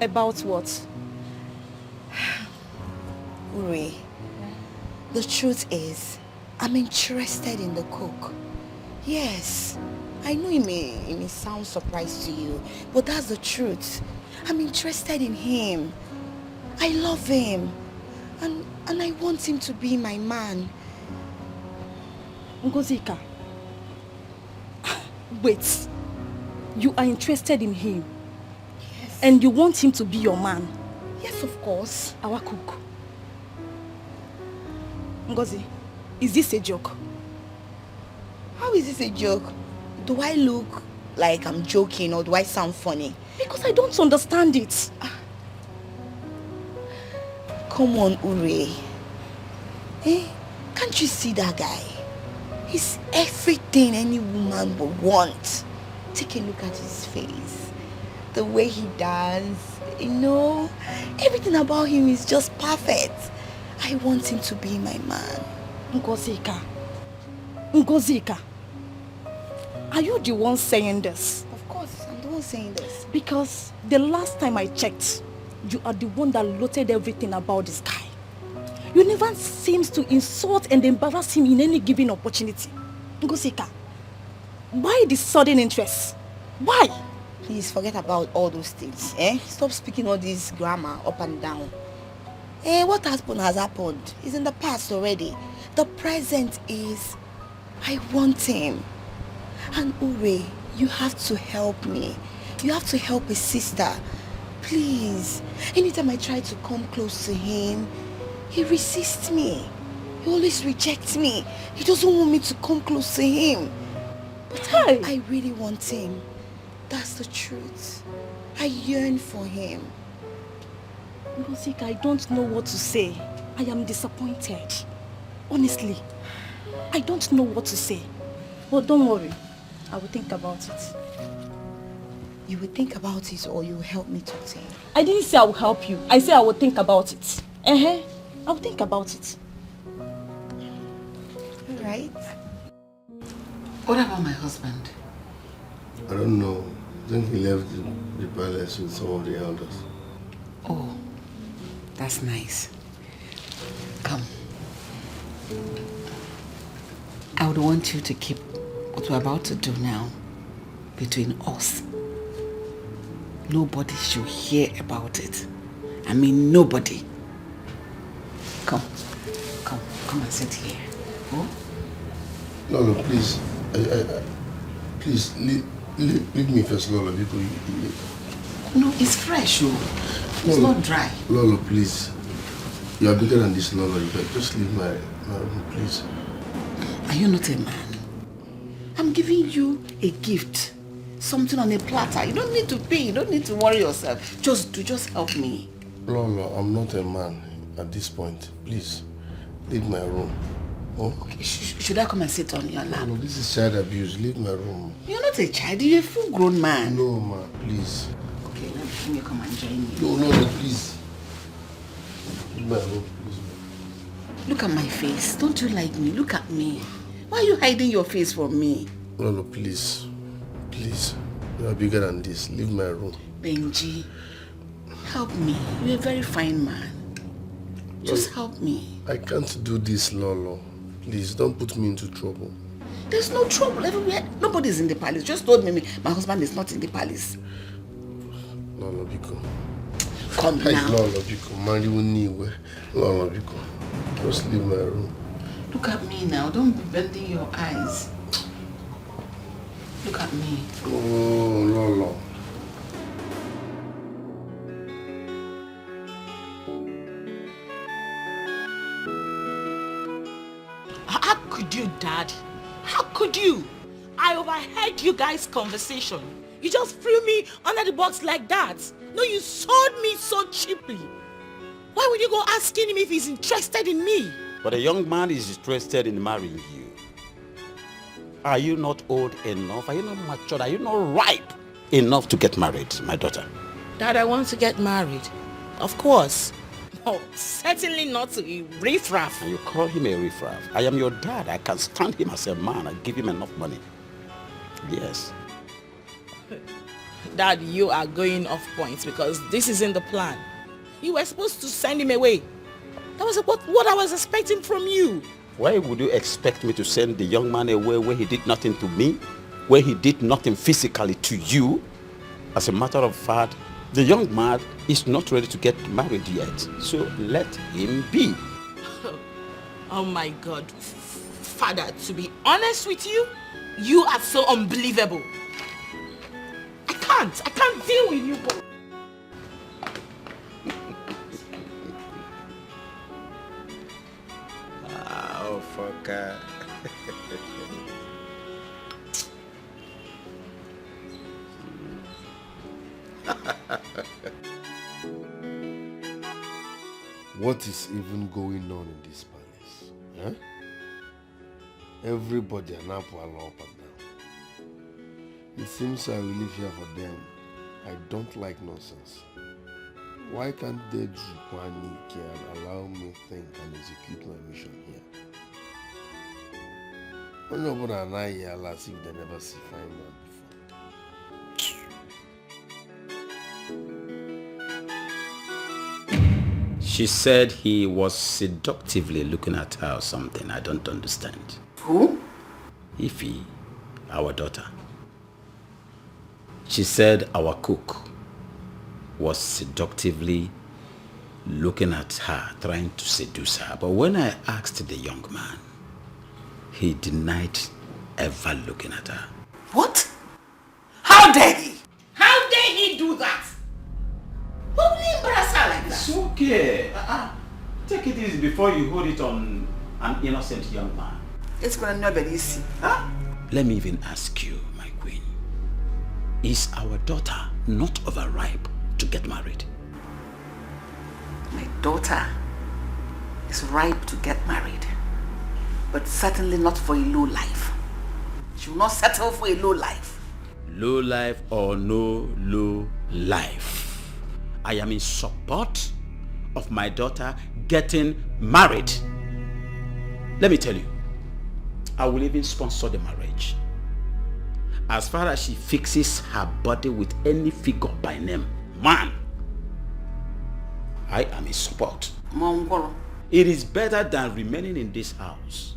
About what? Uri, the truth is, I'm interested in the cook. Yes. I know it may sound surprised to you, but that's the truth. I'm interested in him. I love him. And I want him to be my man. Ngozika, wait. You are interested in him? Yes. And you want him to be your man? Yes, of course. Our cook. Ngozi, is this a joke? How is this a joke? Do I look like I'm joking or do I sound funny? Because I don't understand it. Come on, Uri. Eh? Can't you see that guy? He's everything any woman would want. Take a look at his face. The way he does, everything about him is just perfect. I want him to be my man. Ngozika, are you the one saying this? Of course, I'm the one saying this. Because the last time I checked, you are the one that loaded everything about this guy. You never seems to insult and embarrass him in any given opportunity. Ngosika, why this sudden interest? Why? Please forget about all those things. Stop speaking all this grammar up and down. What happened has happened. It's in the past already. The present is I want him. And Ure, you have to help me. You have to help a sister. Please. Anytime I try to come close to him, he resists me. He always rejects me. He doesn't want me to come close to him. But I really want him. That's the truth. I yearn for him. Ngosika, I don't know what to say. I am disappointed. Honestly, I don't know what to say. But don't worry. I will think about it. You will think about it or you will help me talk to him? I didn't say I will help you. I said I will think about it. I will think about it. Alright. What about my husband? I don't know. I think he left the palace with some of the elders. Oh, that's nice. Come. I would want you to keep what we're about to do now between us. Nobody should hear about it. I mean, nobody. Come and sit here. Oh? Lolo, please. Please, leave me first, Lolo. No, it's fresh, oh. It's not dry. Lolo, please. You are bigger than this, Lolo. You can just leave my room, please. Are you not a man? I'm giving you a gift. Something on a platter. You don't need to pay. You don't need to worry yourself. Just help me. Lolo, I'm not a man at this point. Please, leave my room. Oh? Okay, should I come and sit on your lap? No, this is child abuse. Leave my room. You're not a child. You're a full-grown man. No, ma, please. Okay, let me come and join you. No, please. Leave my room, please. Look at my face. Don't you like me? Look at me. Why are you hiding your face from me? Lolo, please. Please. You are bigger than this. Leave my room. Benji, help me. You're a very fine man. Just help me. I can't do this, Lolo. Please, don't put me into trouble. There's no trouble everywhere. Nobody's in the palace. Just told me my husband is not in the palace. Lolo, Biko. Come now. Lolo, Biko. Marry me. Lolo, Biko. Just leave my room. Look at me now. Don't be bending your eyes. Look at me. Oh, Lolo. How could you, Dad? How could you? I overheard you guys' conversation. You just threw me under the box like that. No, you sold me so cheaply. Why would you go asking him if he's interested in me? But a young man is interested in marrying you. Are you not old enough? Are you not mature? Are you not ripe enough to get married, my daughter? Dad, I want to get married. Of course. Oh, certainly not to a riffraff. And you call him a riffraff. I am your dad. I can stand him as a man and give him enough money. Yes. Dad, you are going off points because this isn't the plan. You were supposed to send him away. That was what I was expecting from you. Why would you expect me to send the young man away where he did nothing to me? Where he did nothing physically to you? As a matter of fact, the young man is not ready to get married yet. So let him be. Oh my God. Father, to be honest with you, you are so unbelievable. I can't deal with you both. Oh, fucker. What is even going on in this palace? Huh? Everybody an apple up and down. It seems I will live here for them. I don't like nonsense. Why can't they and allow me think and execute my mission here? Nobody and I here as if they never see fine man before. She said he was seductively looking at her or something. I don't understand. Who? Ify, our daughter. She said our cook was seductively looking at her, trying to seduce her. But when I asked the young man, he denied ever looking at her. What? How dare he? How dare he do that? Who will embarrass her like that? It's okay. Take it easy before you hold it on an innocent young man. It's gonna never be easy. Huh? Let me even ask you, my queen. Is our daughter not overripe to get married? My daughter is ripe to get married, but certainly not for a low life. She will not settle for a low life. Low life or no low life, I am in support of my daughter getting married. Let me tell you, I will even sponsor the marriage. As far as she fixes her body with any figure by name, man, I am in support. It is better than remaining in this house,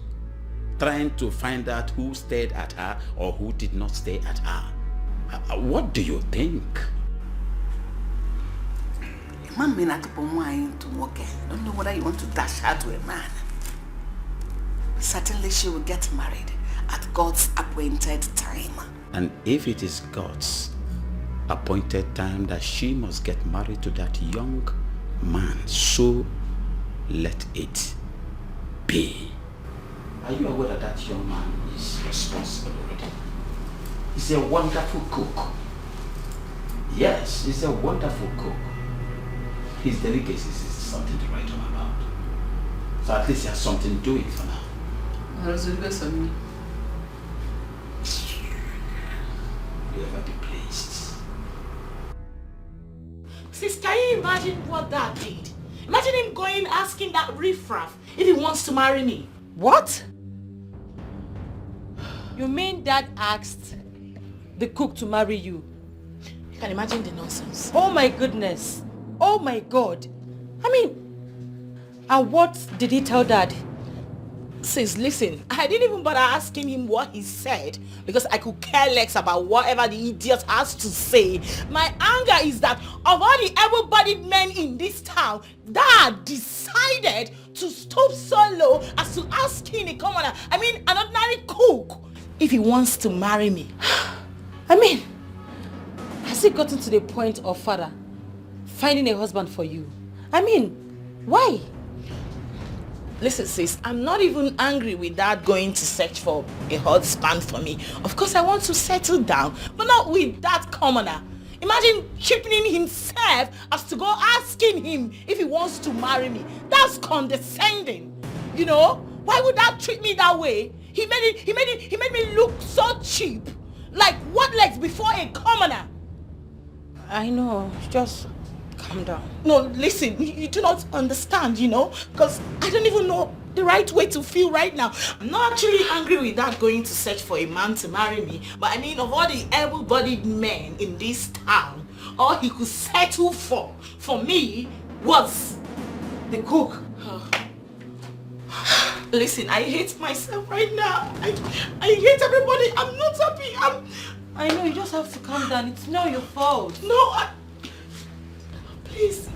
trying to find out who stayed at her or who did not stay at her. What do you think? A man may not be wanting to work. I don't know whether you want to dash her to a man. Certainly she will get married at God's appointed time. And if it is God's appointed time that she must get married to that young man, so let it be. Are you aware that that young man is responsible already? He's a wonderful cook. Yes, he's a wonderful cook. His delicacies is something to write home about. So at least he has something doing for now. Will ever be pleased. Sis, can you imagine what Dad did? Imagine him going asking that riffraff if he wants to marry me. What? You mean Dad asked the cook to marry you? You can imagine the nonsense. Oh my goodness. Oh my God. I mean, and what did he tell Dad? Sis, listen, I didn't even bother asking him what he said because I could care less about whatever the idiot has to say. My anger is that of all the able-bodied men in this town, Dad decided to stoop so low as to ask a commoner, I mean an ordinary cook, if he wants to marry me. I mean, has it gotten to the point of father finding a husband for you? I mean, why? Listen, sis, I'm not even angry with Dad going to search for a husband for me. Of course, I want to settle down, but not with that commoner. Imagine cheapening himself as to go asking him if he wants to marry me. That's condescending. You know? Why would Dad treat me that way? He made me look so cheap. Like what legs before a commoner? I know, just calm down. No, listen, you do not understand, you know, because I don't even know the right way to feel right now. I'm not actually angry with that going to search for a man to marry me, but I mean of all the able-bodied men in this town, all he could settle for me was the cook. Listen, I hate myself right now. I hate everybody. I'm not happy. I know, you just have to calm down. It's not your fault. No, please.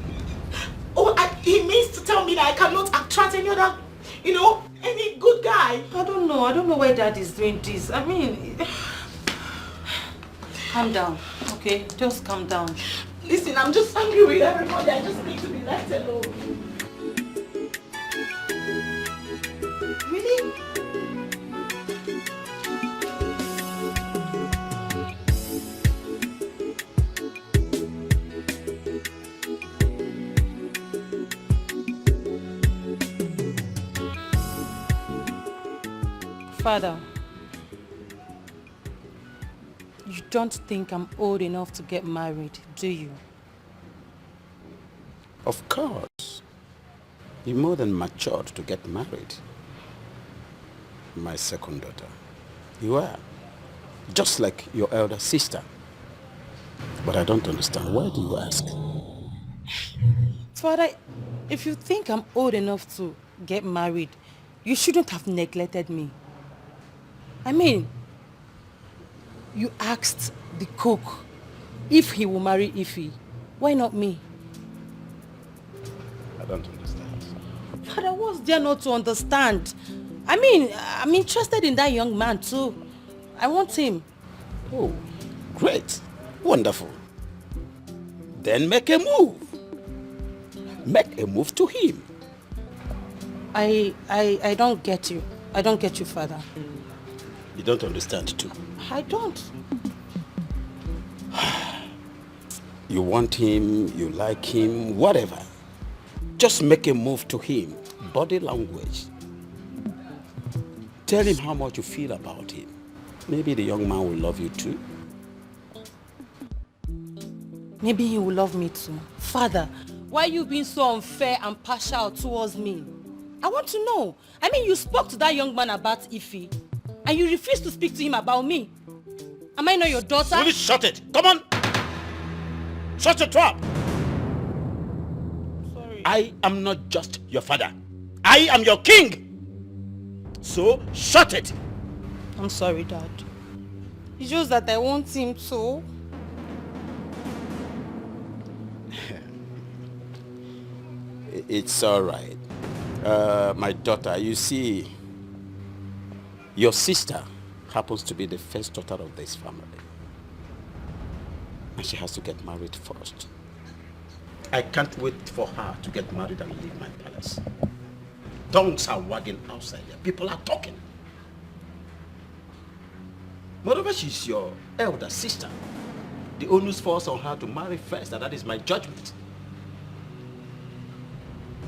Oh, he means to tell me that I cannot attract any other, you know, any good guy. I don't know why Dad is doing this. I mean, calm down, okay? Just calm down. Listen, I'm just angry with everybody. I just need to be left alone. Really? Father, you don't think I'm old enough to get married, do you? Of course. You're more than matured to get married. My second daughter. You are. Just like your elder sister. But I don't understand. Why do you ask? Father, If you think I'm old enough to get married, you shouldn't have neglected me. I mean, you asked the cook if he will marry Ify. Why not me? I don't understand. Father, what's there not to understand? I mean, I'm interested in that young man too. I want him. Oh, great. Wonderful. Then make a move. Make a move to him. I don't get you. I don't get you, Father. You don't understand too. I don't. You want him, you like him, whatever. Just make a move to him. Body language. Tell him how much you feel about him. Maybe the young man will love you too. Maybe he will love me too. Father, why are you being so unfair and partial towards me? I want to know. I mean, you spoke to that young man about Ify, and you refused to speak to him about me. Am I not your daughter? Will you shut it? Come on! Shut your trap! Sorry. I am not just your father. I am your king! So, shut it! I'm sorry, Dad. It's just that I want him to. It's all right. My daughter, you see, your sister happens to be the first daughter of this family. And she has to get married first. I can't wait for her to get married and leave my palace. Tongues are wagging outside there. People are talking. Moreover, she's your elder sister. The onus falls on her to marry first, and that is my judgment.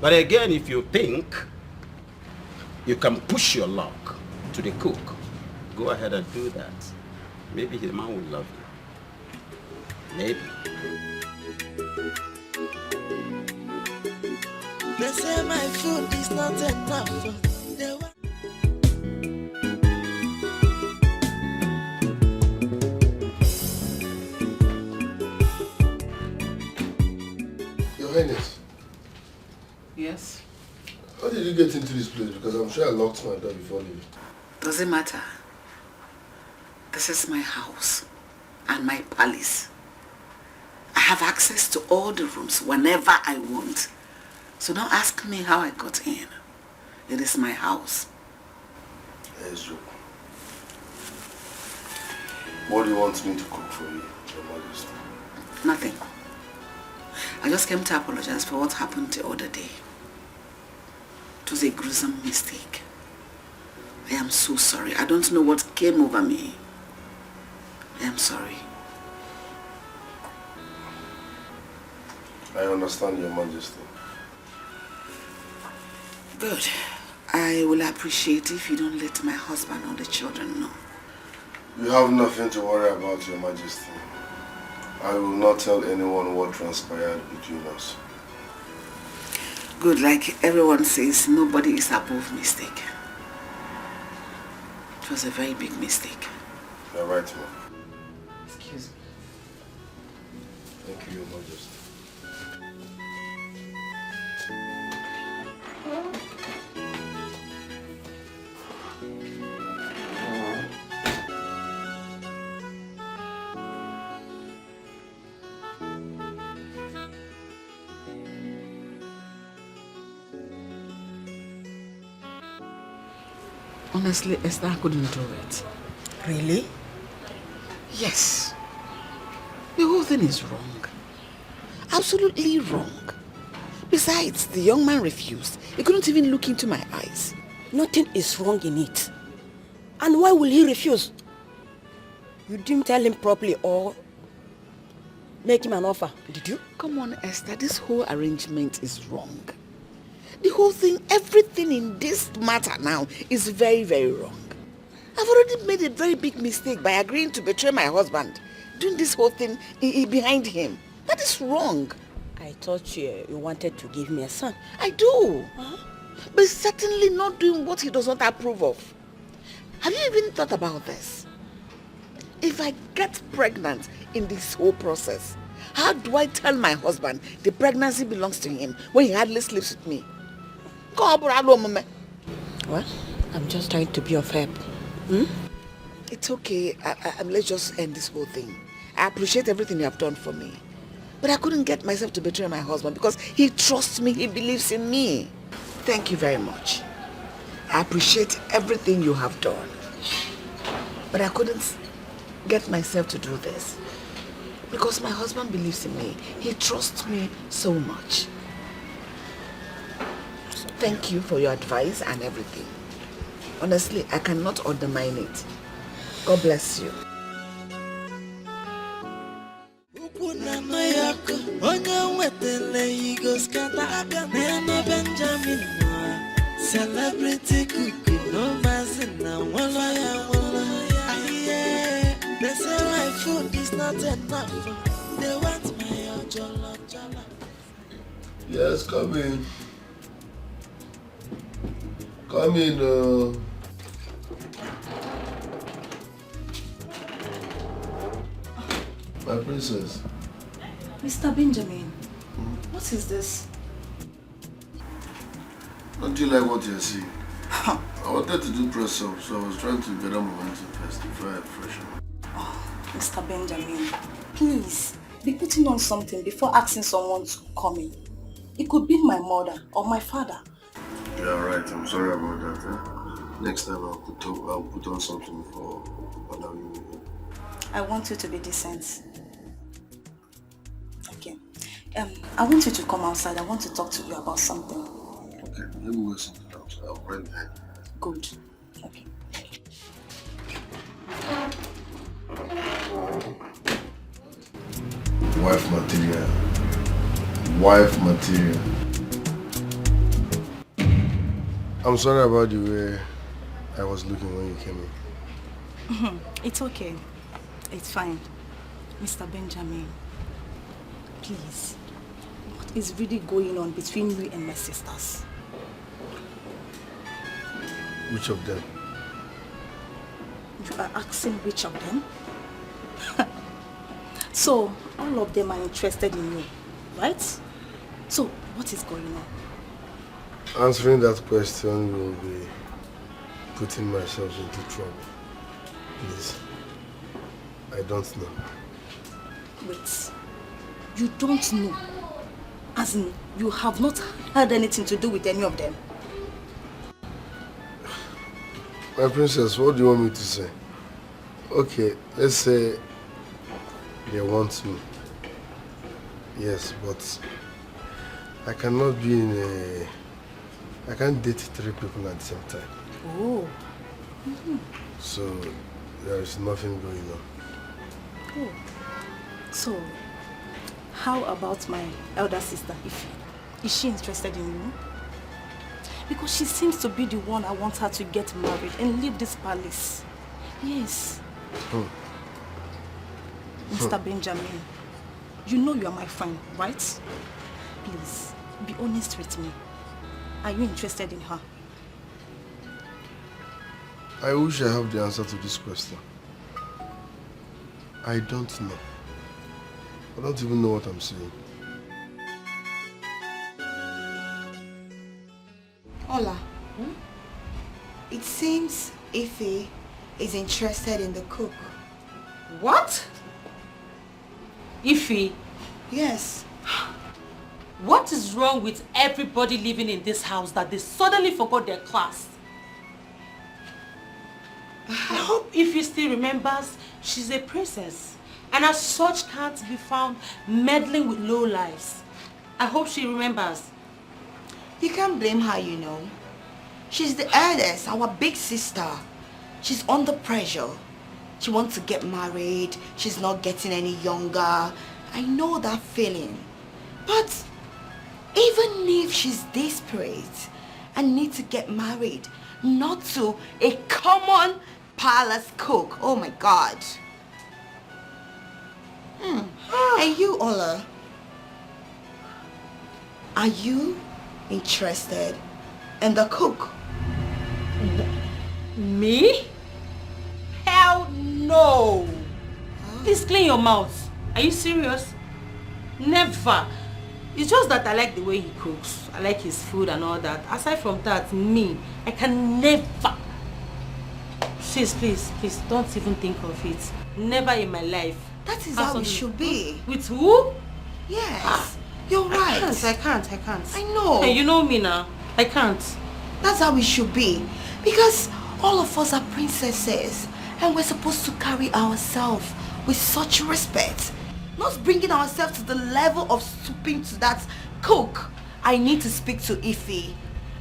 But again, if you think you can push your luck to the cook, go ahead and do that. Maybe the man will love you. Maybe. They say my food is not enough. Your Highness. Yes? How did you get into this place? Because I'm sure I locked my door before leaving. Doesn't matter. This is my house and my palace. I have access to all the rooms whenever I want. So don't ask me how I got in. It is my house. Yes, Joe. What do you want me to cook for you, Your Majesty? Nothing. I just came to apologize for what happened the other day. It was a gruesome mistake. I am so sorry. I don't know what came over me. I am sorry. I understand, Your Majesty. Good. I will appreciate if you don't let my husband or the children know. You have nothing to worry about, Your Majesty. I will not tell anyone what transpired between us. Good, like everyone says, nobody is above mistake. It was a very big mistake. You're right, ma'am. Excuse me. Thank you, Your Majesty. Honestly, Esther couldn't do it. Really? Yes. The whole thing is wrong. Absolutely wrong. Besides, the young man refused. He couldn't even look into my eyes. Nothing is wrong in it. And why will he refuse? You didn't tell him properly or make him an offer, did you? Come on, Esther, this whole arrangement is wrong. The whole thing, everything in this matter now is very, very wrong. I've already made a very big mistake by agreeing to betray my husband, doing this whole thing behind him. That is wrong. I thought you wanted to give me a son. I do. But certainly not doing what he does not approve of. Have you even thought about this? If I get pregnant in this whole process, How do I tell my husband the pregnancy belongs to him when he hardly sleeps with me? Well, I'm just trying to be of help. It's okay. Let's just end this whole thing. I appreciate everything you have done for me. But I couldn't get myself to betray my husband because he trusts me, he believes in me. Thank you very much. I appreciate everything you have done. But I couldn't get myself to do this because my husband believes in me. He trusts me so much. Thank you for your advice and everything. Honestly, I cannot undermine it. God bless you. Celebrity cookie, no mazina, walaya. They say my food is not enough. They want my ojolo. Yes, come in. Come in. My princess. Mr. Benjamin, what is this? Don't you like what you're seeing? I wanted to do press up, so I was trying to get a momentum first before I freshen up. Oh, Mr. Benjamin, please be putting on something before asking someone to come in. It could be my mother or my father. You're right, I'm sorry about that. Next time I'll put on something for allowing you. I want you to be decent. Okay. I want you to come outside. I want to talk to you about something. Okay, let me go sit down. I'll bring that. Good. Okay. Wife material. Wife material. I'm sorry about the way I was looking when you came in. It's okay. It's fine. Mr. Benjamin, please, what is really going on between you and my sisters? Which of them? You are asking which of them? So, all of them are interested in you, right? So, what is going on? Answering that question will be putting myself into trouble. Please. I don't know. Wait. You don't know? As in, you have not had anything to do with any of them? My princess, what do you want me to say? Okay, let's say they want me. Yes, but I cannot be in a... I can't date 3 people at the same time. Oh. So, there is nothing going on. Oh. So, how about my elder sister, Ife? Is she interested in you? Because she seems to be the one I want her to get married and leave this palace. Yes. Mr. Benjamin, you know you are my friend, right? Please, be honest with me. Are you interested in her? I wish I have the answer to this question. I don't know. I don't even know what I'm saying. Hola. It seems Ife is interested in the cook. What? Ife? Yes. What is wrong with everybody living in this house that they suddenly forgot their class? I hope Ife still remembers she's a princess and as such can't be found meddling with low lives. I hope she remembers. You can't blame her, you know. She's the eldest, our big sister. She's under pressure. She wants to get married. She's not getting any younger. I know that feeling. But even if she's desperate and needs to get married, not to a common palace cook. Oh my God. And you, Ola, are you interested in the cook? Me? Hell no! Please clean your mouth. Are you serious? Never. It's just that I like the way he cooks. I like his food and all that. Aside from that, me, I can never. Please, don't even think of it. Never in my life. That is how it should be. With who? Yes. You're right. I can't. I know. Hey, you know me now. I can't. That's how it should be. Because all of us are princesses. And we're supposed to carry ourselves with such respect. Not bringing ourselves to the level of stooping to that cook. I need to speak to Ify.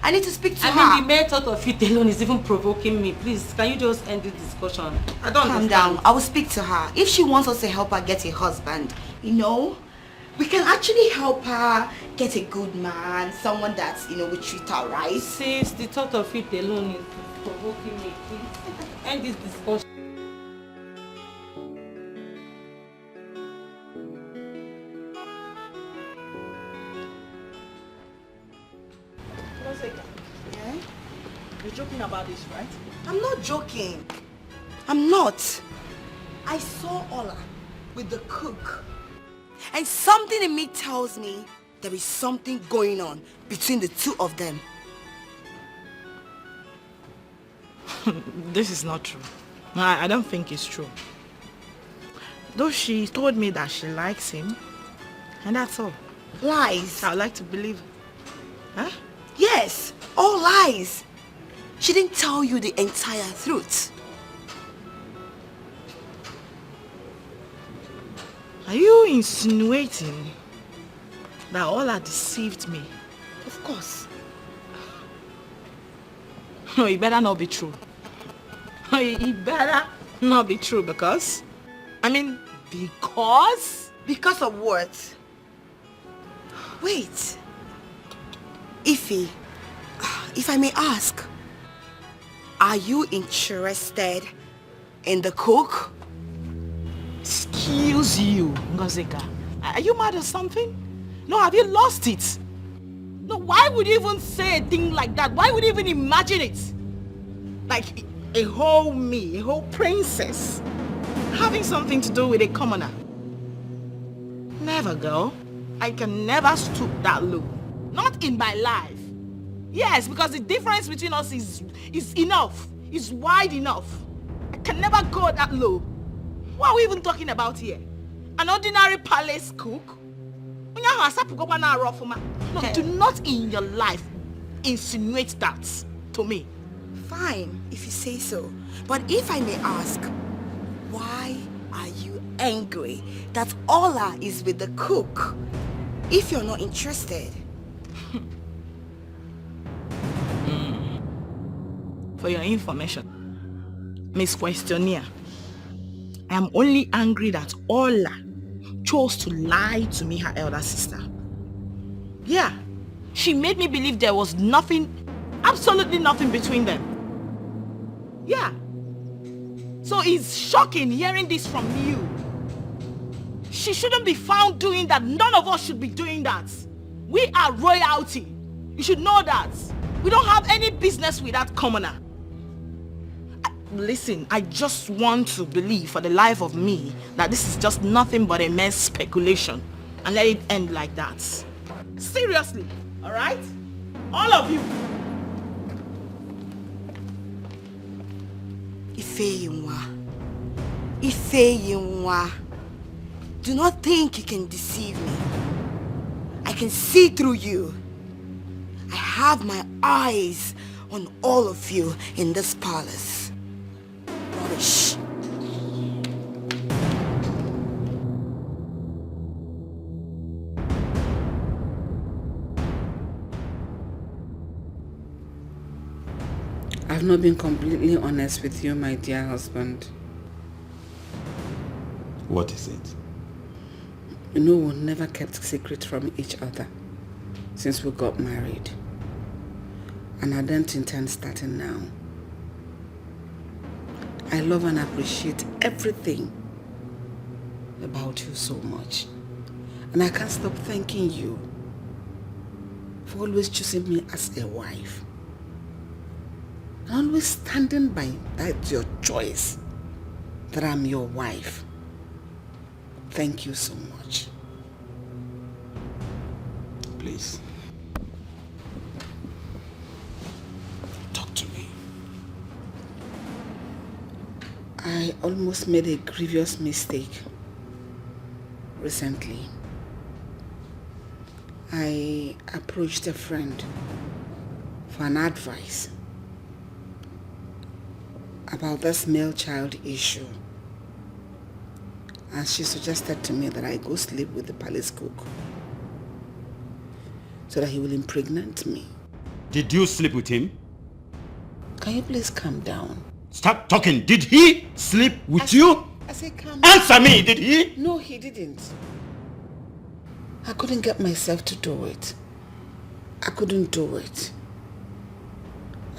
I need to speak to her. I mean, the mere thought of it alone is even provoking me. Please, can you just end this discussion? I don't Calm understand. down. I will speak to her. If she wants us to help her get a husband, you know, we can actually help her get a good man, someone that, you know, will treat her right. Sis, the thought of it alone is provoking me. Please, end this discussion. Yeah? You're joking about this, right? I'm not joking. I'm not. I saw Ola with the cook. And something in me tells me there is something going on between the two of them. This is not true. I don't think it's true. Though she told me that she likes him, and that's all. Lies. I would like to believe her. Huh? Yes, all lies. She didn't tell you the entire truth. Are you insinuating that Ola deceived me? Of course. No, it better not be true. It better not be true because... because? Because of what? Wait. Ify, if I may ask, are you interested in the cook? Excuse you, Ngozika. Are you mad or something? No, have you lost it? No, why would you even say a thing like that? Why would you even imagine it? Like a whole me, a whole princess, having something to do with a commoner. Never, girl. I can never stoop that low. Not in my life. Yes, because the difference between us is enough. Is wide enough. I can never go that low. What are we even talking about here? An ordinary palace cook? No, do not in your life insinuate that to me. Fine, if you say so. But if I may ask, why are you angry that Ola is with the cook if you're not interested? For your information, Miss Questionnaire, I am only angry that Ola chose to lie to me, her elder sister. Yeah, she made me believe there was nothing, absolutely nothing between them. Yeah. So it's shocking hearing this from you. She shouldn't be found doing that. None of us should be doing that. We are royalty. You should know that. We don't have any business with that commoner. Listen, I just want to believe for the life of me that this is just nothing but a mere speculation and let it end like that. Seriously, alright? All of you. Ifeyinwa. Do not think you can deceive me. I can see through you. I have my eyes on all of you in this palace. Rubbish. I've not been completely honest with you, my dear husband. What is it? You know, we never kept secret from each other since we got married. And I don't intend starting now. I love and appreciate everything about you so much. And I can't stop thanking you for always choosing me as a wife. And always standing by that your choice that I'm your wife. Thank you so much. Please. Talk to me. I almost made a grievous mistake recently. I approached a friend for an advice about this male child issue. And she suggested to me that I go sleep with the palace cook so that he will impregnate me. Did you sleep with him? Can you please calm down? Stop talking. Did he sleep with you? I said calm Answer down. me, did he? No, he didn't. I couldn't get myself to do it. I couldn't do it.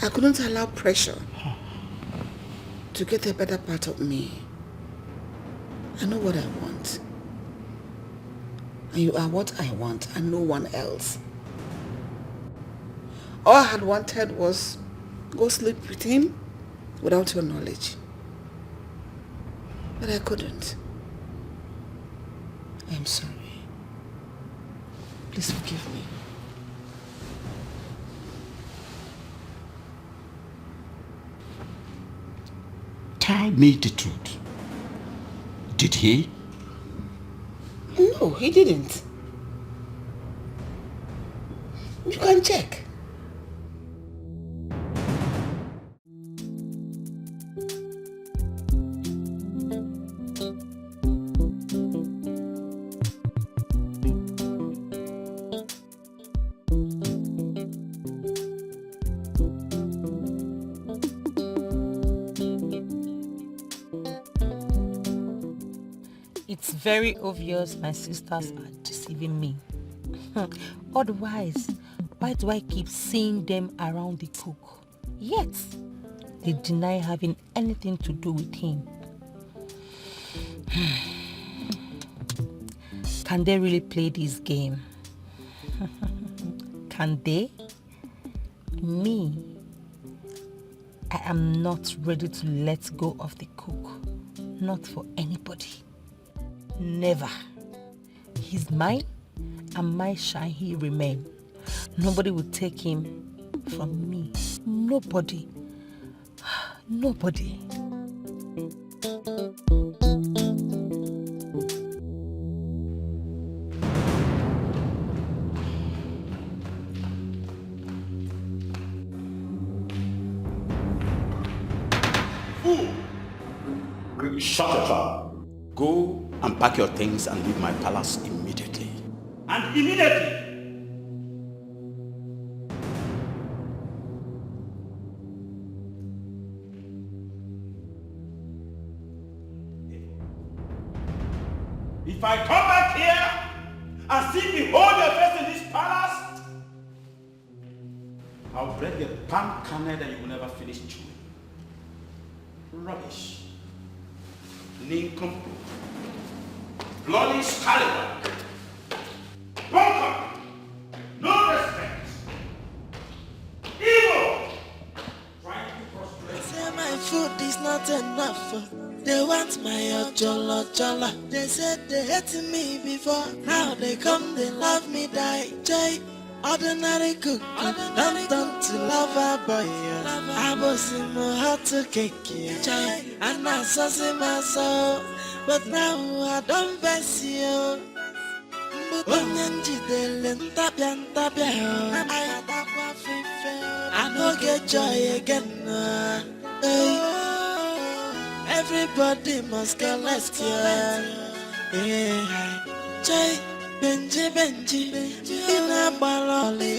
I couldn't allow pressure to get a better part of me. I know what I want. And you are what I want and no one else. All I had wanted was go sleep with him without your knowledge. But I couldn't. I am sorry. Please forgive me. Tell me the truth. Did he? No, he didn't. You can check. It's very obvious my sisters are deceiving me. Otherwise, why do I keep seeing them around the cook? Yet, they deny having anything to do with him. Can they really play this game? Can they? Me, I am not ready to let go of the cook. Not for anybody. Never. He's mine, and mine shall he remain. Nobody will take him from me. Nobody. Nobody. Shut your trap. Go and pack your things and leave my palace immediately. And immediately! If I come back here and see behold your face in this palace, I'll break the palm kernel that you will never finish chewing. Rubbish. Nincompoop. Bloody scallywag. Bunkum. No respect. Evil. Trying to frustrate. Say my food is not enough. They want my ojolo. They said they hated me before. Now they come, they love me, die. Jay, ordinary cook. Don't turn to lover boy. I was in my heart to cake. Jay, and I saw my soul. But now I don't vex you. I don't get joy again. Hey. Everybody must get lost here. Yeah. Jay, Benji, in a baloli.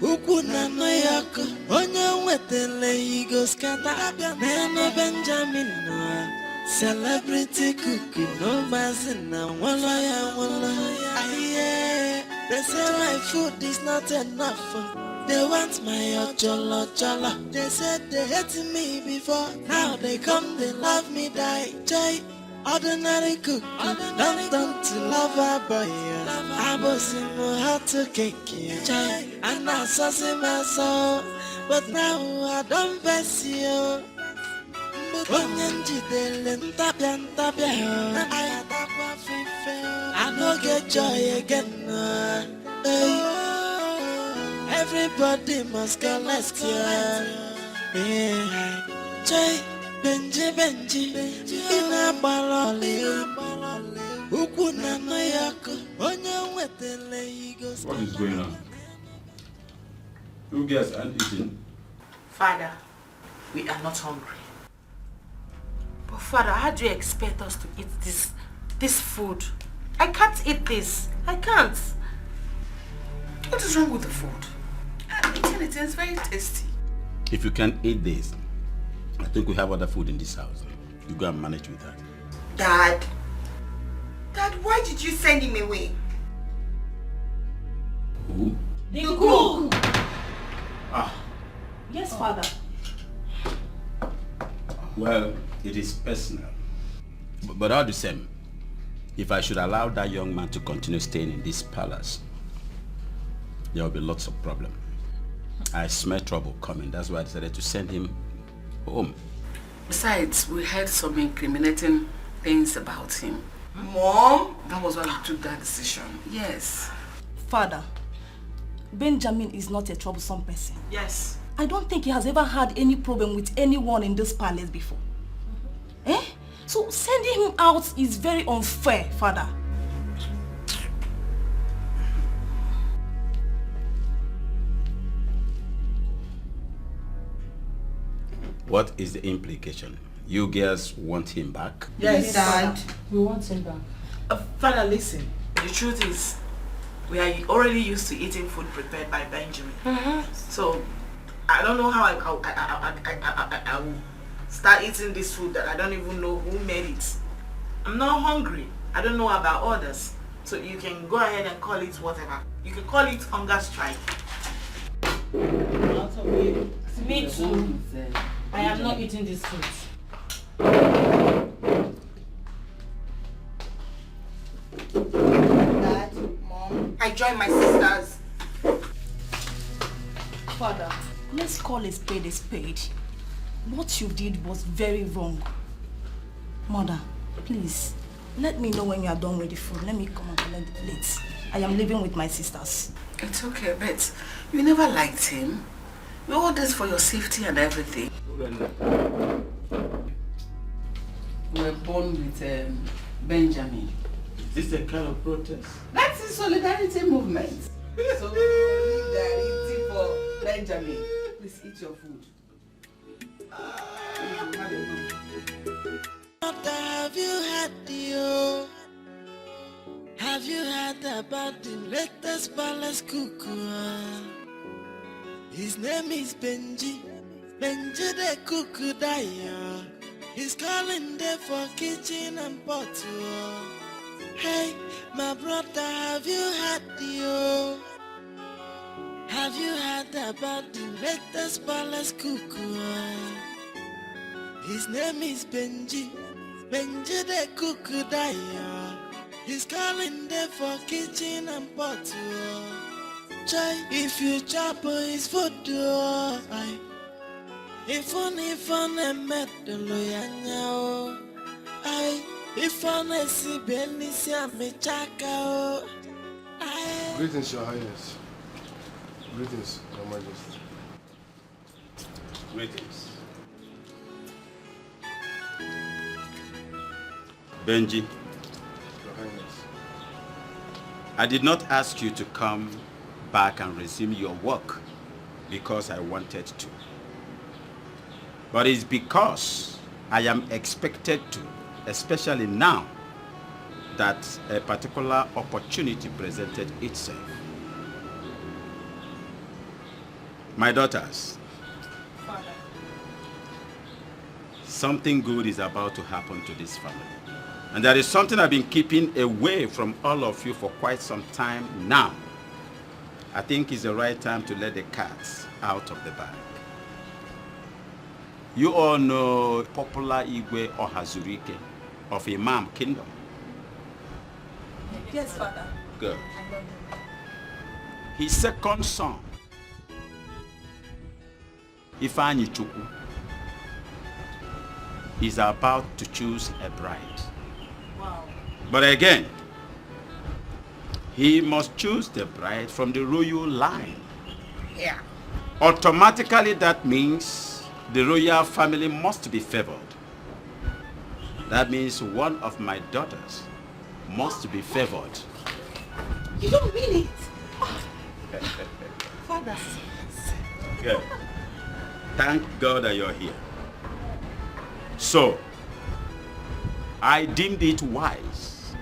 Ukuna no yako, onye wetele he go scatter. Neno Benjamin no. Celebrity cookie, no mazina, walla. Aye, they say my food is not enough. They want my ojolo. They said they hated me before. Now they come, they love me, die. Jay, ordinary cook. Don't turn to lover boy. I was in my heart to cake. Jay, and I saw my soul. But now I don't vex you. I don't get joy again. Hey, everybody must collect ya. Yeah. Jay, Benji, ina balole. Ukuna no yako, onye wetele igo. What is going on? You guys aren't eating. Father, we are not hungry. But Father, how do you expect us to eat this food? I can't eat this. I can't. What is wrong with the food? I'm eating it. It's very tasty. If you can't eat this, I think we have other food in this house. You go and manage with that. Dad, why did you send him away? Who? The cook! Ah. Yes, Father. Well, it is personal. But all the same, if I should allow that young man to continue staying in this palace, there will be lots of problems. I smell trouble coming. That's why I decided to send him home. Besides, we heard some incriminating things about him. Mom? That was why we took that decision. Yes. Father, Benjamin is not a troublesome person. Yes. I don't think he has ever had any problem with anyone in this palace before. So sending him out is very unfair, Father. What is the implication? You girls want him back? Yes, Dad. We want him back. Father, listen. The truth is, we are already used to eating food prepared by Benjamin. So, I don't know how I will start eating this food that I don't even know who made it. I'm not hungry. I don't know about others. So you can go ahead and call it whatever. You can call it hunger strike. Me too. I am not eating this food. Dad, Mom, I joined my sisters. Father, let's call a spade a spade. What you did was very wrong. Mother, please, let me know when you are done with the food. Let me come and collect the plates. I am living with my sisters. It's okay, but you never liked him. We all this for your safety and everything. We were born with Benjamin. Is this a kind of protest? That's the solidarity movement. So solidarity for Benjamin. Please eat your food. Have you had the Have you heard about the latest palace cuckoo? His name is Benji. Benji the cuckoo Daya. He's calling there for kitchen and pot. Hey, my brother, have you heard the Have you heard about the latest palace cuckoo? His name is Benji. Benji the cuckoo Daya. He's calling there for kitchen and pot. Try if you chop his food. If only met the lawyer. If only see Benicia me chaka. Greetings, Your Highness. Greetings, Your Majesty. Greetings. Benji, Your Highness. I did not ask you to come back and resume your work because I wanted to. But it's because I am expected to, especially now that a particular opportunity presented itself. My daughters, Father, something good is about to happen to this family. And there is something I've been keeping away from all of you for quite some time now. I think it's the right time to let the cats out of the bag. You all know popular Igwe Ohazurike of Imam Kingdom. Yes, Father. Good. His second son, Ifeanyi Chukwu, is about to choose a bride. Wow. But again, he must choose the bride from the royal line. Yeah. Automatically, that means the royal family must be favored. That means one of my daughters must be favored. You don't mean it. Father. Good. Thank God that you're here. So, I deemed it wise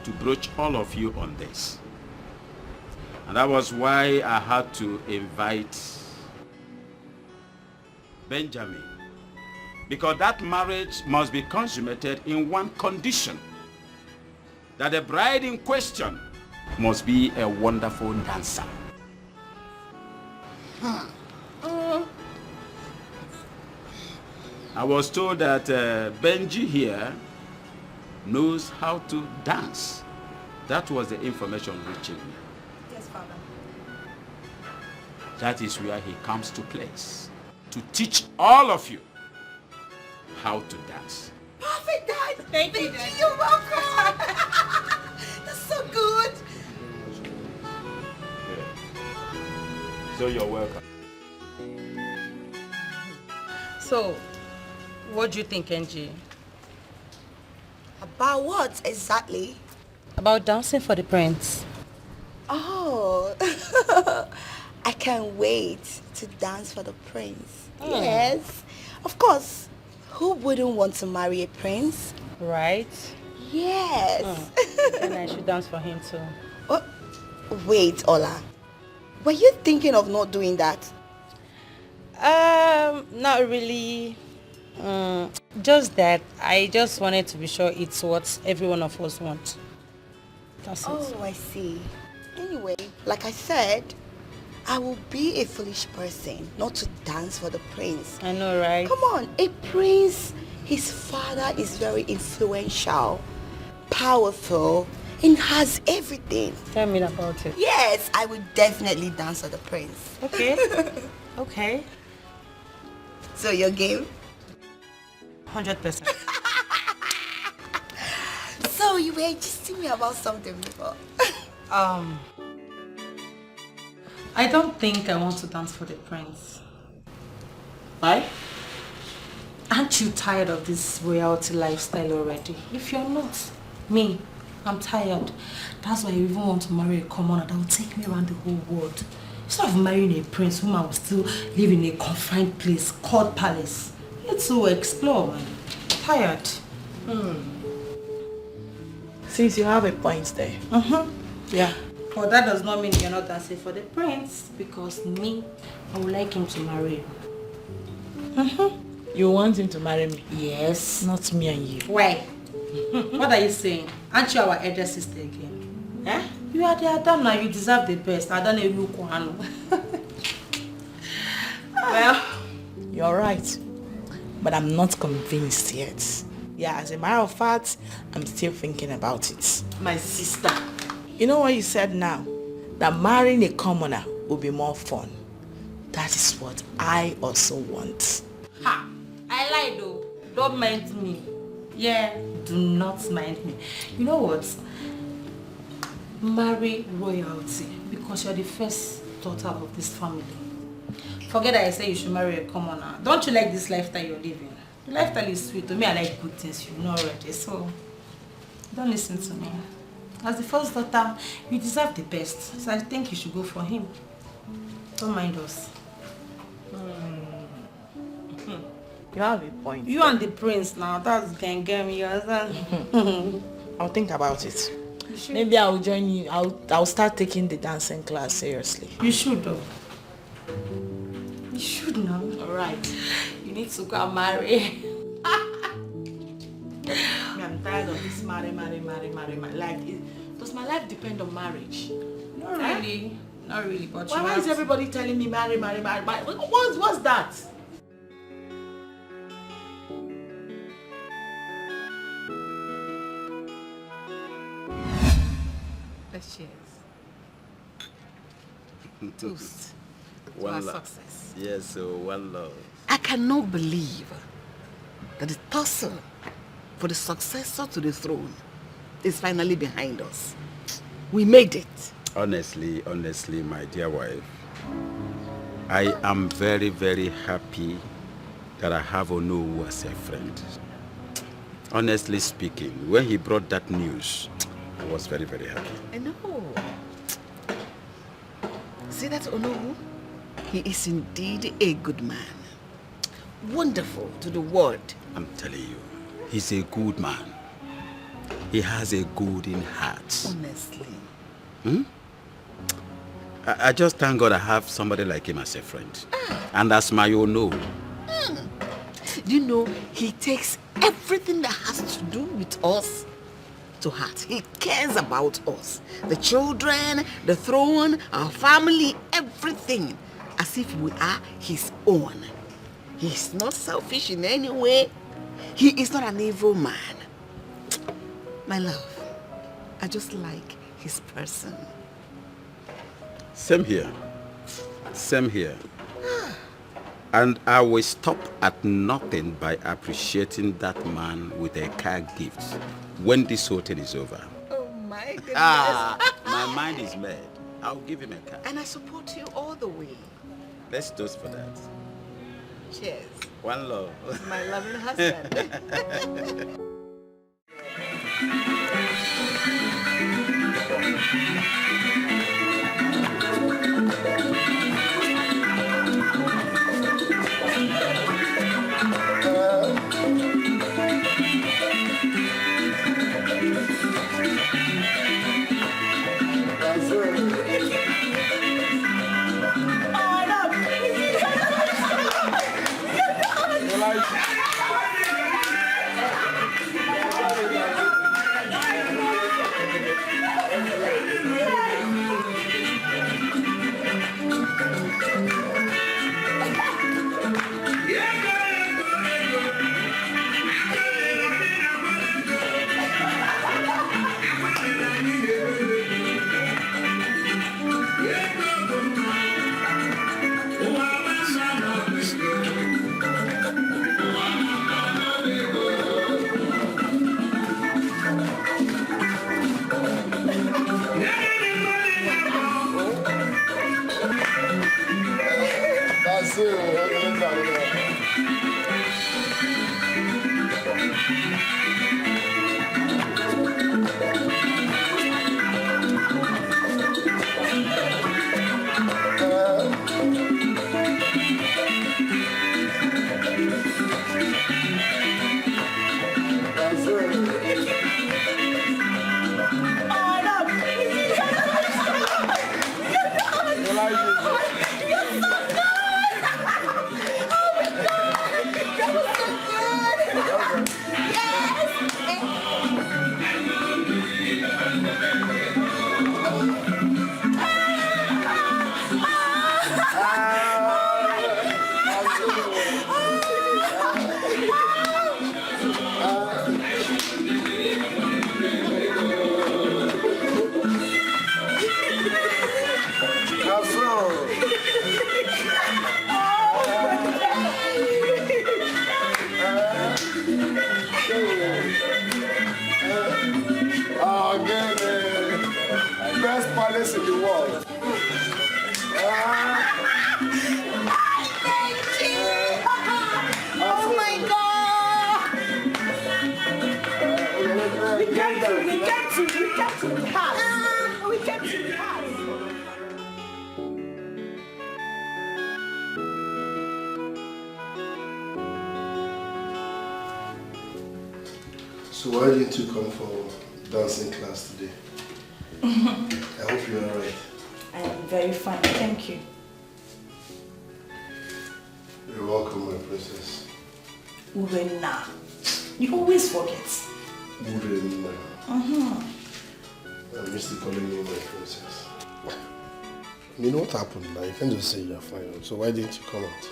to broach all of you on this. And that was why I had to invite Benjamin. Because that marriage must be consummated in one condition. That the bride in question must be a wonderful dancer. I was told that Benji here knows how to dance. That was the information reaching me. Yes, Father. That is where he comes to place. To teach all of you how to dance. Perfect, Dad. Thank you, Dad. You're welcome. That's so good. So you're welcome. So, what do you think, Benji? About what exactly? About dancing for the prince. Oh, I can't wait to dance for the prince. Oh. Yes, of course. Who wouldn't want to marry a prince? Right? Yes. And I should dance for him too. Oh, wait, Ola. Were you thinking of not doing that? Not really. Just that I just wanted to be sure it's what every one of us wants. That's it. Oh, I see. Anyway, like I said, I will be a foolish person not to dance for the prince. I know, right? Come on, a prince, his father is very influential, powerful, and has everything. Tell me about it. Yes, I will definitely dance for the prince. Okay. Okay. So your game? 100%. So you were just telling me about something before. I don't think I want to dance for the prince. Why? Aren't you tired of this royalty lifestyle already? If you're not, me, I'm tired. That's why I even want to marry a commoner that will take me around the whole world. Instead of marrying a prince whom I will still live in a confined place called palace. Let's go explore, man. Tired. Since you have a point there. Yeah. But that does not mean you're not dancing for the prince, because me, I would like him to marry you. You want him to marry me? Yes. Not me and you. Why? What are you saying? Aren't you our elder sister again? Eh? You are the Adam now, you deserve the best. I don't know you. Well, you're right. But I'm not convinced yet. Yeah, as a matter of fact, I'm still thinking about it. My sister. You know what you said now? That marrying a commoner will be more fun. That is what I also want. Ha! I lied though. Don't mind me. Yeah, do not mind me. You know what? Marry royalty, because you're the first daughter of this family. Forget that I say you should marry a commoner. Don't you like this lifestyle you're living? The lifestyle is sweet. To me, I like good things, you know already. So, don't listen to me. As the first daughter, you deserve the best. So I think you should go for him. Don't mind us. You have a point. You and the prince now, that's can get me. I'll think about it. Maybe I'll join you. I'll start taking the dancing class seriously. You should though. You should now. Alright. You need to go and marry. I'm tired of this marry. Like, does my life depend on marriage? Not really. Not really, but why is everybody telling me marry? What's that? Let's cheers. Toast to One our love. success. Yes, so one love. I cannot believe that the tussle for the successor to the throne is finally behind us. We made it. Honestly, my dear wife, I am very, very happy that I have Onowu as a friend. Honestly speaking, when he brought that news, I was very, very happy. I know. See that Onowu? He is indeed a good man. Wonderful to the world. I'm telling you, he's a good man. He has a golden heart. Honestly. I just thank God I have somebody like him as a friend. And as my Onowu. You know, he takes everything that has to do with us to heart. He cares about us. The children, the throne, our family, everything. As if we are his own. He's not selfish in any way. He is not an evil man. My love, I just like his person. Same here. Same here. And I will stop at nothing by appreciating that man with a car gift when this whole thing is over. Oh my goodness. My mind is made. I'll give him a car. And I support you all the way. Let's toast for that. Cheers. One love. My lovely husband. Best palace in the world. Oh my God! We get to the house. We get to the house. So why didn't you come for dancing class today? I hope you're alright. I am very fine, thank you. You're welcome, my princess. Urena. You always forget. Urena. I missed you calling me my princess. You know what happened now? You can't just say you're fine. So why didn't you come out?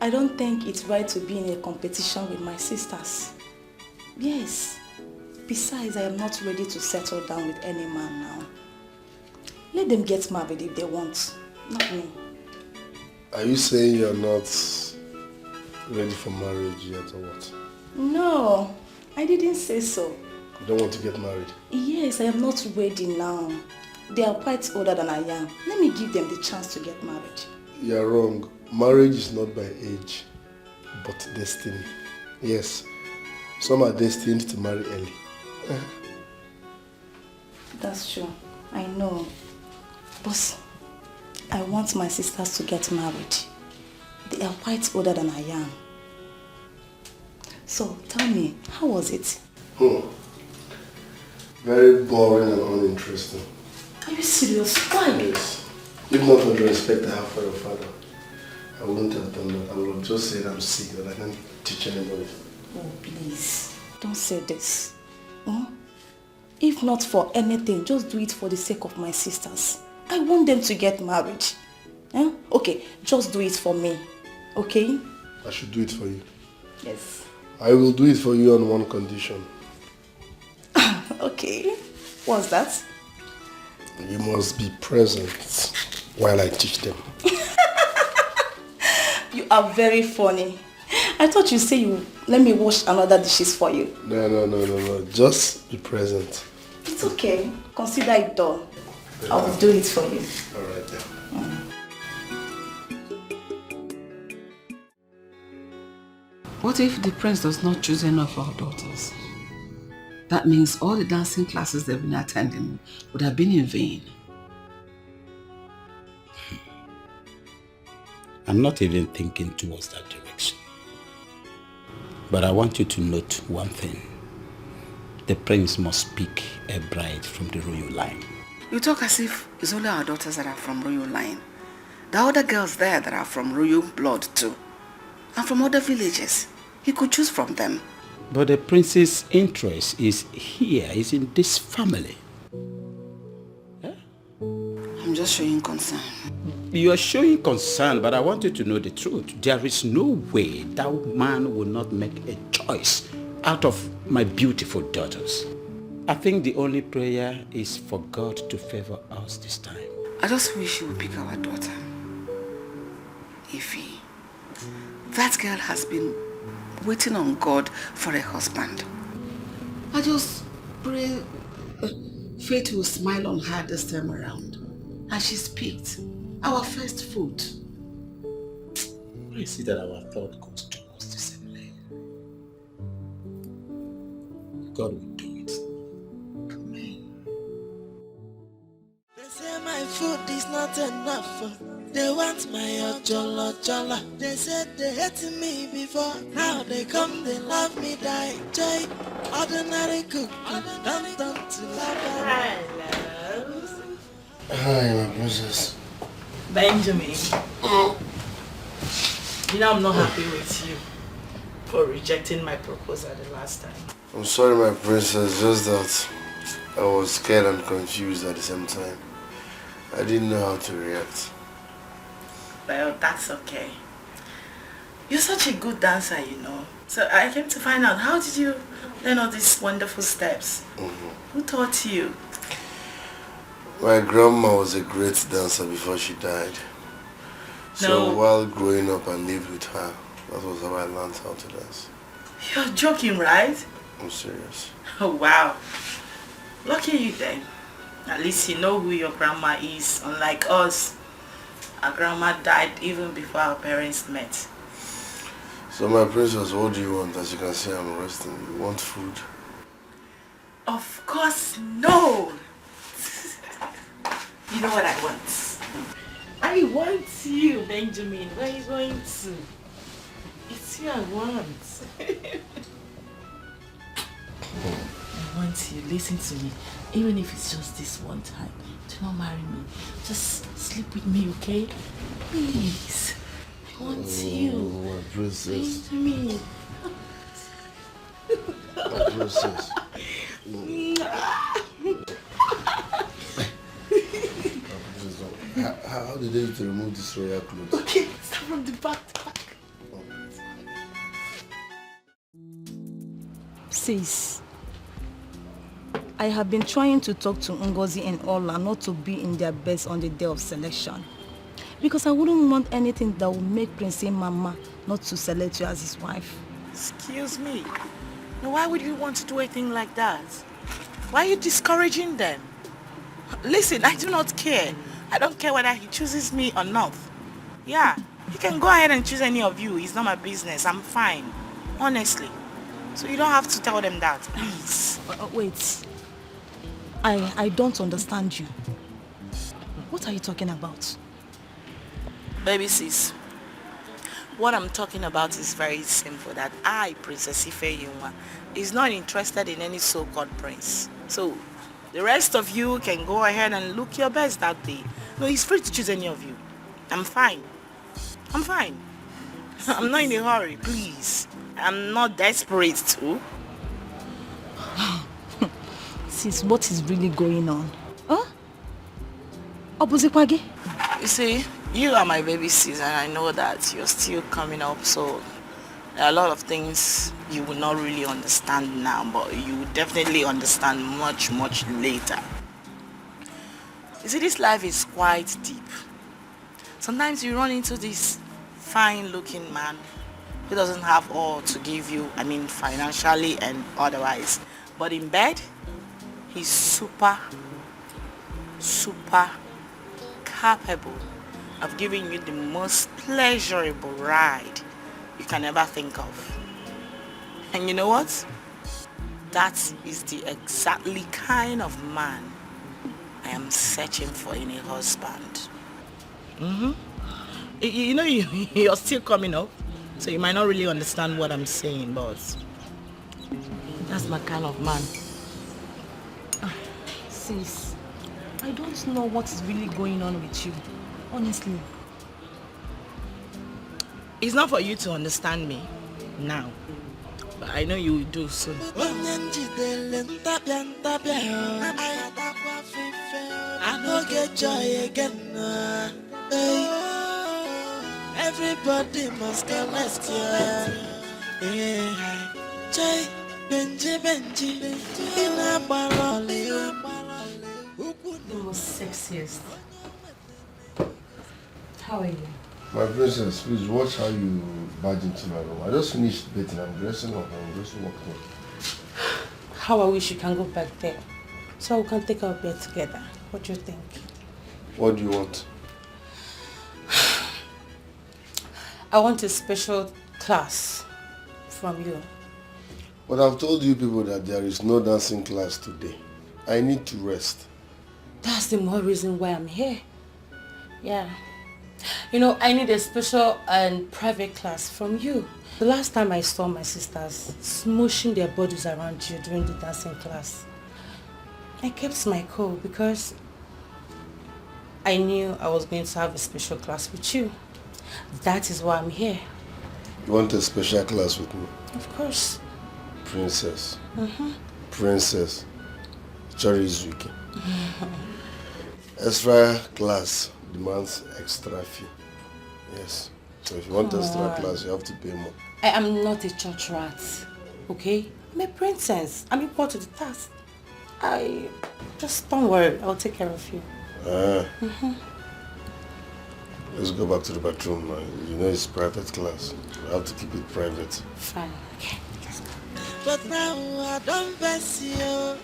I don't think it's right to be in a competition with my sisters. Yes. Besides, I am not ready to settle down with any man now. Let them get married if they want, not me. Are you saying you're not ready for marriage yet or what? No, I didn't say so. You don't want to get married? Yes, I am not ready now. They are quite older than I am. Let me give them the chance to get married. You're wrong. Marriage is not by age, but destiny. Yes, some are destined to marry early. That's true. I know. But I want my sisters to get married. They are quite older than I am. So tell me, how was it? Very boring and uninteresting. Are you serious? Why? Yes. If not for the respect I have for your father, I wouldn't have done that. I would have just said I'm sick, that I can't teach anybody. Oh, please. Don't say this. If not for anything, just do it for the sake of my sisters. I want them to get married. Okay, just do it for me. Okay? I should do it for you. Yes. I will do it for you on one condition. Okay. What's that? You must be present while I teach them. You are very funny. I thought you say you let me wash another dishes for you. No. Just be present. It's okay. Consider it done. I will do it for you. Alright then. What if the prince does not choose any of our daughters? That means all the dancing classes they've been attending would have been in vain. I'm not even thinking towards that direction. But I want you to note one thing. The prince must pick a bride from the royal line. You talk as if it's only our daughters that are from royal line. There are other girls there that are from royal blood too. And from other villages. He could choose from them. But the prince's interest is here, is in this family. I'm just showing concern. You are showing concern, but I want you to know the truth. There is no way that man will not make a choice out of my beautiful daughters. I think the only prayer is for God to favor us this time. I just wish you would pick our daughter. Ify. That girl has been waiting on God for a husband. I just pray fate will smile on her this time around. And she's picked our first fruit. I see that our thought goes towards the same lane. God will do it. Amen. They say my food is not enough. They want my ojolo. They said they hated me before. Now they come, they love me, die. Joy, ordinary cook, don't to love. Hi, love. Hi, my princess. Benjamin. You know I'm not happy with you for rejecting my proposal the last time. I'm sorry, my princess, just that I was scared and confused at the same time. I didn't know how to react. Well, that's okay. You're such a good dancer, you know. So I came to find out, how did you learn all these wonderful steps? Who taught you? My grandma was a great dancer before she died. So while growing up, I lived with her. That was how I learned how to dance. You're joking, right? I'm serious. Oh, wow. Lucky you then. At least you know who your grandma is, unlike us. Our grandma died even before our parents met. So my princess, what do you want? As you can see, I'm resting. You want food? Of course, no. You know what I want? I want you, Benjamin. Where are you going to? It's you I want. I want you. Listen to me. Even if it's just this one time. Do not marry me. Just sleep with me, okay? Please. I want you. My princess. Benjamin. My princess. How did they remove this royal clothes? Okay, start from the back. Sis, I have been trying to talk to Ngozi and Ola not to be in their beds on the day of selection. Because I wouldn't want anything that would make Prince Mama not to select you as his wife. Excuse me. Now, why would you want to do a thing like that? Why are you discouraging them? Listen, I do not care. I don't care whether he chooses me or not. Yeah, he can go ahead and choose any of you. It's not my business. I'm fine. Honestly. So you don't have to tell them that, please. Wait. I don't understand you. What are you talking about? Baby sis, what I'm talking about is very simple. That I, Princess Ifeyinwa, is not interested in any so-called prince. So the rest of you can go ahead and look your best that day. No, he's free to choose any of you. I'm fine. I'm fine. I'm not in a hurry, please. I'm not desperate too. Sis, what is really going on? Huh? Obuzikwage? You see, you are my baby sis, and I know that you're still coming up, so there are a lot of things you will not really understand now, but you will definitely understand much, much later. You see, this life is quite deep. Sometimes you run into this fine-looking man who doesn't have all to give you, I mean financially and otherwise. But in bed, he's super capable of giving you the most pleasurable ride you can ever think of. And you know what? That is the exactly kind of man I am searching for in a husband. You know, you're still coming up, so you might not really understand what I'm saying, but that's my kind of man. Sis, I don't know what is really going on with you. Honestly. It's not for you to understand me now, but I know you will do soon. I don't get joy again. Everybody must connect, yeah. Joy, Benji, in a barrel. The most sexiest. How are you? My princess, please watch how you barge into my room. I just finished bathing. I'm dressing up. I'm just walking. How I wish you can go back there, so we can take our bed together. What do you think? What do you want? I want a special class from you. But I've told you people that there is no dancing class today. I need to rest. That's the more reason why I'm here. Yeah. You know, I need a special and private class from you. The last time I saw my sisters smooshing their bodies around you during the dancing class, I kept my cool because I knew I was going to have a special class with you. That is why I'm here. You want a special class with me? Of course. Princess. Princess. Chori Izuki. Extra class demands extra fee. Yes. So if you want extra class, you have to pay more. I am not a church rat, okay? I'm a princess. I'm equal to the task. Just don't worry, I'll take care of you. Let's go back to the bathroom now. You know it's private class. You have to keep it private. Fine, okay. Let's go. But now I don't face you.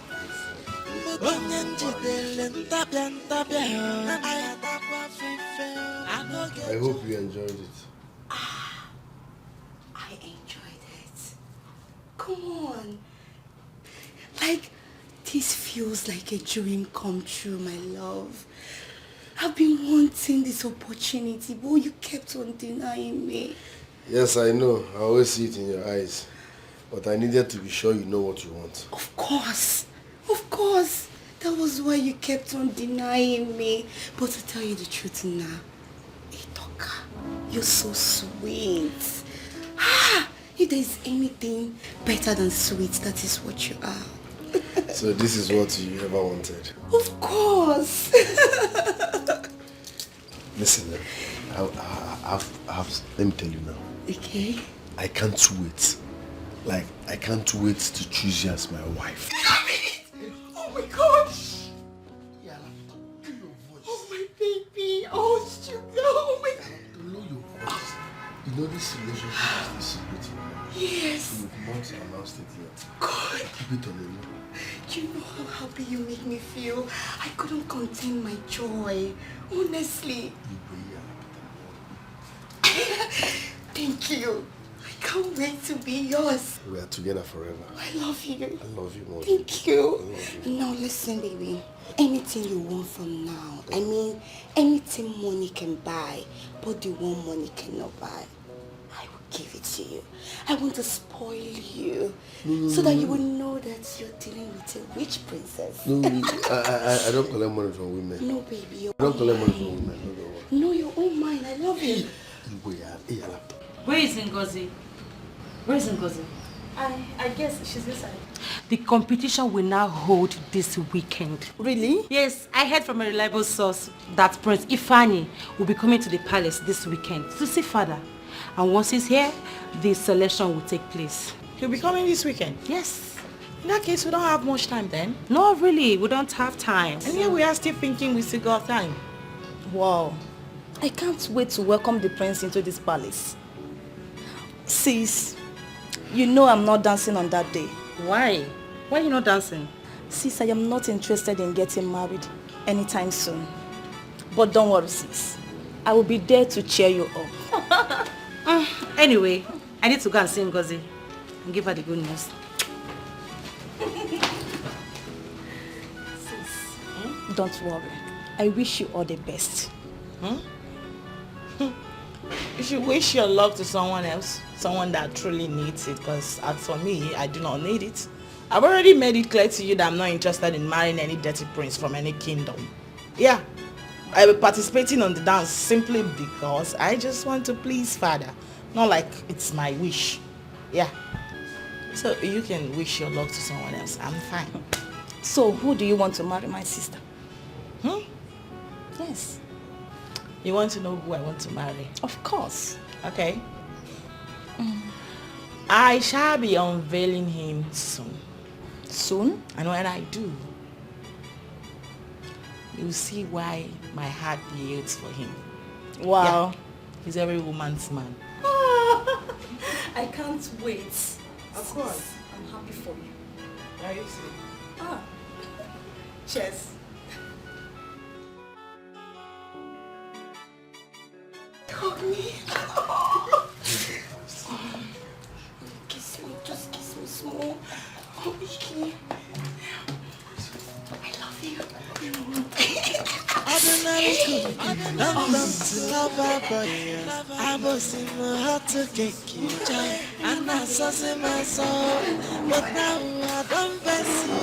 I hope you enjoyed it. I enjoyed it. Come on. Like, this feels like a dream come true, my love. I've been wanting this opportunity, but you kept on denying me. Yes, I know. I always see it in your eyes. But I needed to be sure you know what you want. Of course. Of course. That was why you kept on denying me. But to tell you the truth now, Itoka, you're so sweet. If there's anything better than sweet, that is what you are. So this is what you ever wanted? Of course. Listen, let me tell you now. Okay. I can't wait. Like, I can't wait to choose you as my wife. Oh my gosh. Oh my baby. Oh sugar. Oh my. You know this relationship is the secret. Yes. You've not announced it yet. God. Keep it on the low. You know how happy you make me feel. I couldn't contain my joy. Honestly. Thank you. I can't wait to be yours. We are together forever. I love you. I love you more. Thank you. I love you. Now listen, baby. Anything you want from now. I mean, anything money can buy, but the one money cannot buy, I will give it to you. I want to spoil you so that you will know that you're dealing with a witch princess. No, I don't collect money from women. No, baby. I don't collect money from women. No, your own mind. I love you. Where is Ngozi? Where is Ngozi? I guess she's inside. The competition will now hold this weekend. Really? Yes, I heard from a reliable source that Prince Ifani will be coming to the palace this weekend to see father. And once he's here, the selection will take place. He'll be coming this weekend? Yes. In that case, we don't have much time then. No, really, we don't have time. And here we are still thinking we still got time. Wow. I can't wait to welcome the prince into this palace. Sis, you know I'm not dancing on that day. Why? Why are you not dancing? Sis, I am not interested in getting married anytime soon. But don't worry, sis. I will be there to cheer you up. Anyway, I need to go and see Ngozi and give her the good news. Sis, don't worry. I wish you all the best. You should wish your luck to someone else, someone that truly needs it, because as for me, I do not need it. I've already made it clear to you that I'm not interested in marrying any dirty prince from any kingdom. Yeah, I will be participating on the dance simply because I just want to please father, not like it's my wish. Yeah, so you can wish your luck to someone else. I'm fine. So who do you want to marry, my sister? Yes. You want to know who I want to marry? Of course. Okay. I shall be unveiling him soon. Soon? And when I do, you'll see why my heart yields for him. Wow. Yeah. He's every woman's man. I can't wait. Of course. I'm happy for you. Are you serious? Cheers. Hug me. Kiss me, just kiss me small. Okay. I love you. Ordinary good, don't to love our body. I was in my heart to get you, and I saw in my soul. But now I don't face you.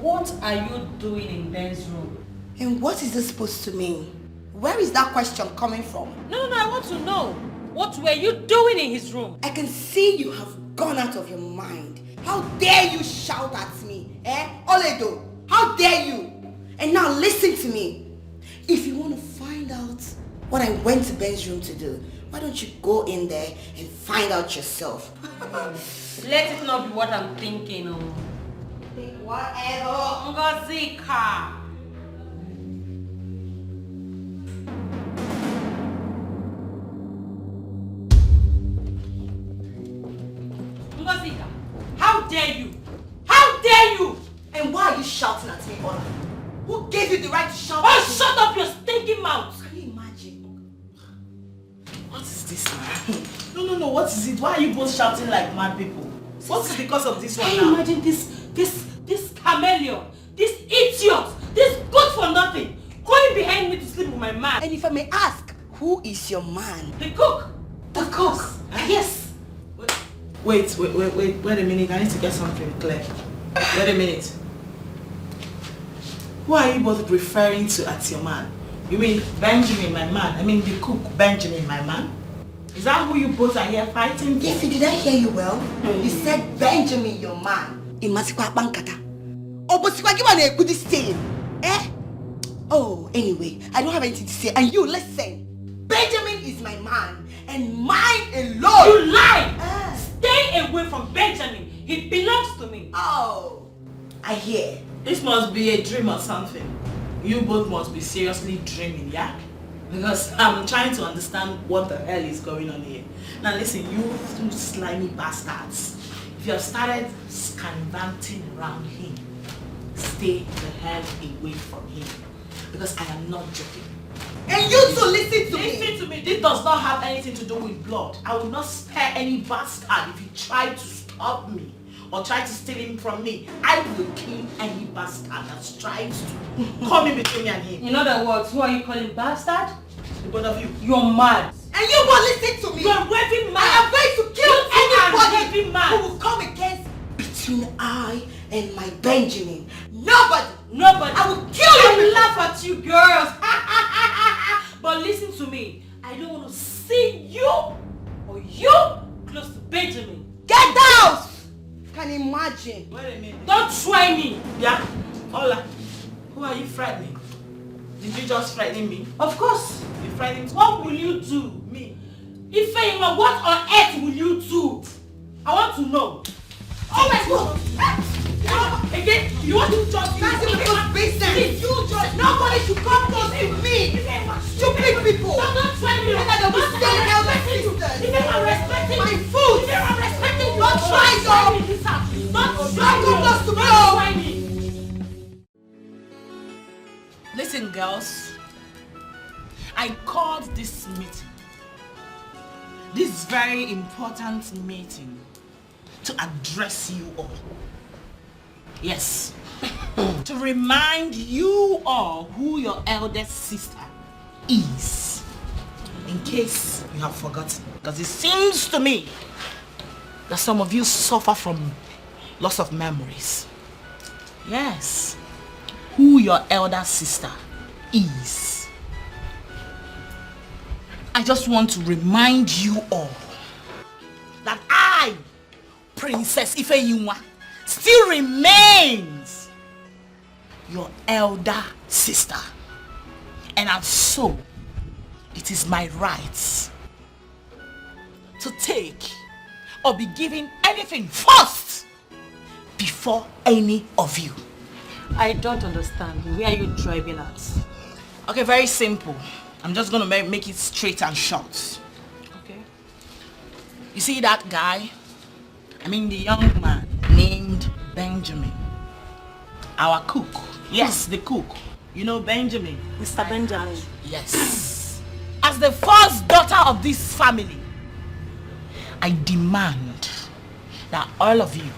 What are you doing in Ben's room? And what is this supposed to mean? Where is that question coming from? No, I want to know. What were you doing in his room? I can see you have gone out of your mind. How dare you shout at me? Oledo, how dare you? And now listen to me. If you want to find out what I went to Ben's room to do, why don't you go in there and find out yourself? Let it not be what I'm thinking of. Whatever. Ngozika. Ngozika, how dare you? How dare you? And why are you shouting at me, Ola? Who gave you the right to shout Oh, at me? shut up your stinking mouth! Can you imagine? What is this now? No, what is it? Why are you both shouting like mad people? What is because of this one Can now? you imagine this chameleon, this idiot, this good for nothing, going behind me to sleep with my man? And if I may ask, who is your man? The cook! The cook? Yes! Wait a minute. I need to get something clear. Wait a minute. Who are you both referring to as your man? You mean Benjamin, my man? I mean the cook, Benjamin, my man? Is that who you both are here fighting for? Yes, did I hear you well? You said Benjamin, your man. Imasikwa bankata. Obosikwa give an good stay. Oh, anyway, I don't have anything to say. And you listen. Benjamin is my man. And mine alone. You lie! Stay away from Benjamin. He belongs to me. Oh, I hear. This must be a dream or something. You both must be seriously dreaming, yeah? Because I'm trying to understand what the hell is going on here. Now listen, you two slimy bastards. If you have started scanvanting around him, stay the hell away from him. Because I am not joking. And you two listen to me. Listen to me. This does not have anything to do with blood. I will not spare any bastard if he tries to stop me or try to steal him from me. I will kill any bastard that tries to come in between me and him. In other words, who are you calling bastard? The both of you. You're mad. And you will listen to me. You're raving mad. I am going to kill anybody mad. who will come against between I and my Benjamin. Nobody. Nobody. I will kill you. I will laugh at you girls. But listen to me. I don't want to see you or you close to Benjamin. Get out! Can you imagine? Wait a minute. Don't try me. Yeah? Hola. Who are you frightening? Did you just threaten me? Of course. You threatened me? What will you do? Me. Ifeyinwa, what on earth will you do? I want to know. Oh my God! Again, you want to judge me? That's your business. You judge. Nobody should come close to me. Stupid people. Don't try me. And I don't stay elder sisters. My food. Don't try, though. Don't come close to me. Listen, girls. I called this meeting. This very important meeting to address you all. Yes. To remind you all who your eldest sister is. In case you have forgotten. Because it seems to me that some of you suffer from loss of memories. Yes. Who your elder sister is. I just want to remind you all that I, Princess Ifeyinwa, still remains your elder sister. And so, it is my right to take or be given anything first before any of you. I don't understand. Where are you driving at? Okay, very simple. I'm just going to make it straight and short. Okay. You see that guy? I mean the young man named Benjamin. Our cook. Yes, the cook. You know Benjamin? Mr. Benjamin. Yes. As the first daughter of this family, I demand that all of you,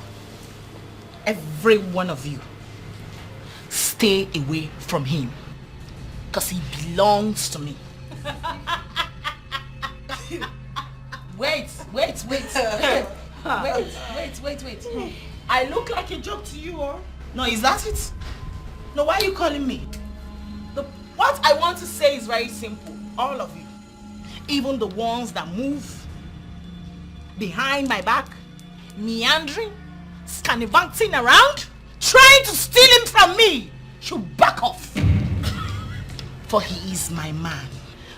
every one of you, stay away from him. Because he belongs to me. Wait. Wait. I look like a joke to you, or? No, is that it? No, why are you calling me? What I want to say is very simple. All of you. Even the ones that move behind my back, meandering, scannivanting around, trying to steal him from me, should back off. For he is my man.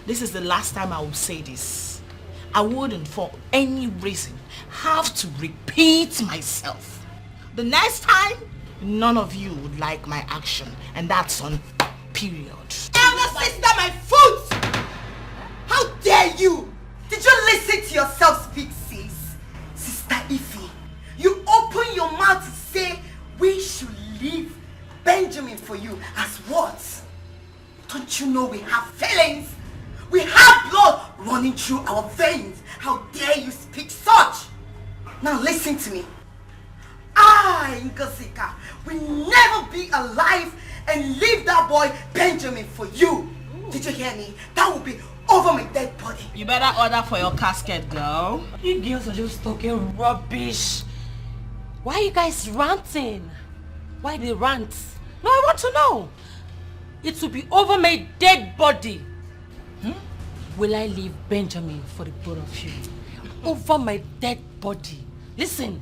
This is the last time I will say this. I wouldn't for any reason have to repeat myself. The next time, none of you would like my action, and that's on period. Elder sister, my foot! How dare you! Did you listen to yourself speak, sis? Sister Ify, you open your mouth to say we should leave Benjamin for you as what? Don't you know we have feelings? We have blood running through our veins. How dare you speak such? Now listen to me. I, Ngosika, will never be alive and leave that boy Benjamin for you. Did you hear me? That will be over my dead body. You better order for your casket, girl. You girls are just talking rubbish. Why are you guys ranting? Why they rant? No, I want to know. It will be over my dead body. Will I leave Benjamin for the both of you? Over my dead body. Listen.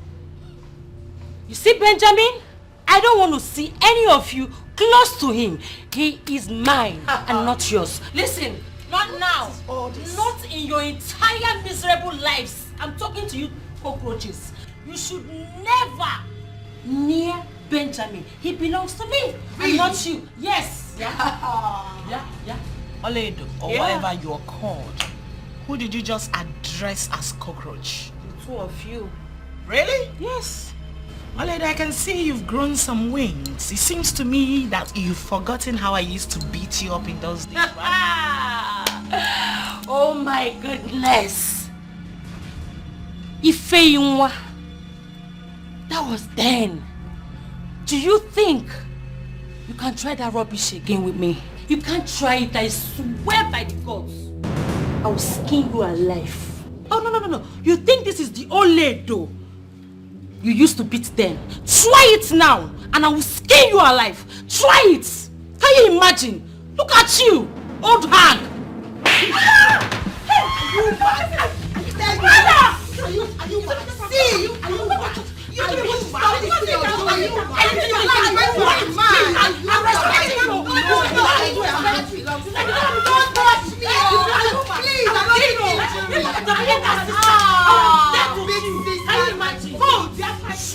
You see Benjamin? I don't want to see any of you close to him. He is mine and not yours. Listen, not now. Not in your entire miserable lives. I'm talking to you cockroaches. You should never near Benjamin, he belongs to me and not you. Yes. Yeah. Oledo, or whatever you're called. Who did you just address as cockroach? The two of you. Really? Yes. Oledo, I can see you've grown some wings. It seems to me that you've forgotten how I used to beat you up in those days, right? Oh my goodness. Ifeyinwa. That was then. Do you think you can try that rubbish again with me? You can't try it, I swear by the gods. I will skin you alive. Oh, no. You think this is the Oledo you used to beat then? Try it now, and I will skin you alive. Try it. Can you imagine? Look at you, old hag.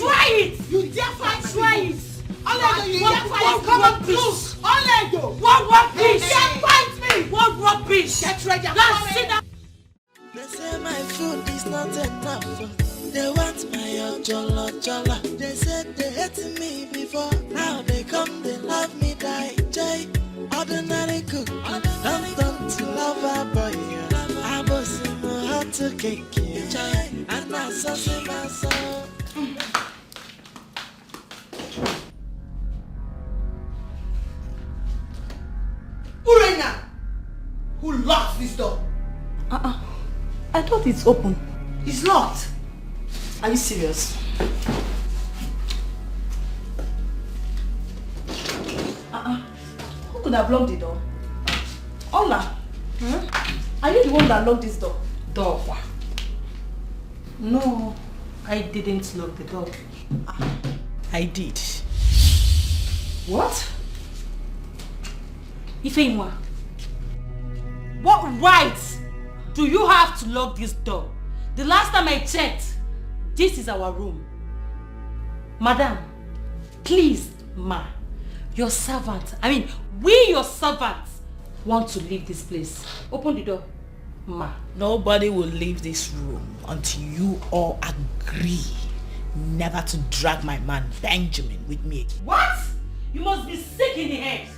Try it! You dare fight? Try it! You dare fight? Come on, please! What rubbish! You dare fight me! What rubbish! Get ready! Sit down! They say my food is not enough. They want my jollo. They said they hated me before. Now they come, they love me, die. Jay, ordinary cook. Don't to love a boy. I was in my heart to cake. And I saw myself. Urena! Who locked this door? I thought it's open. It's locked. Are you serious? Who could have locked the door? Ola, are you the one that locked this door? Door. No, I didn't lock the door. I did. What? Ifeyinwa, what right do you have to lock this door? The last time I checked, this is our room. Madam, please, ma, your servant, we your servants want to leave this place. Open the door, ma. Nobody will leave this room until you all agree never to drag my man Benjamin with me. What? You must be sick in the head.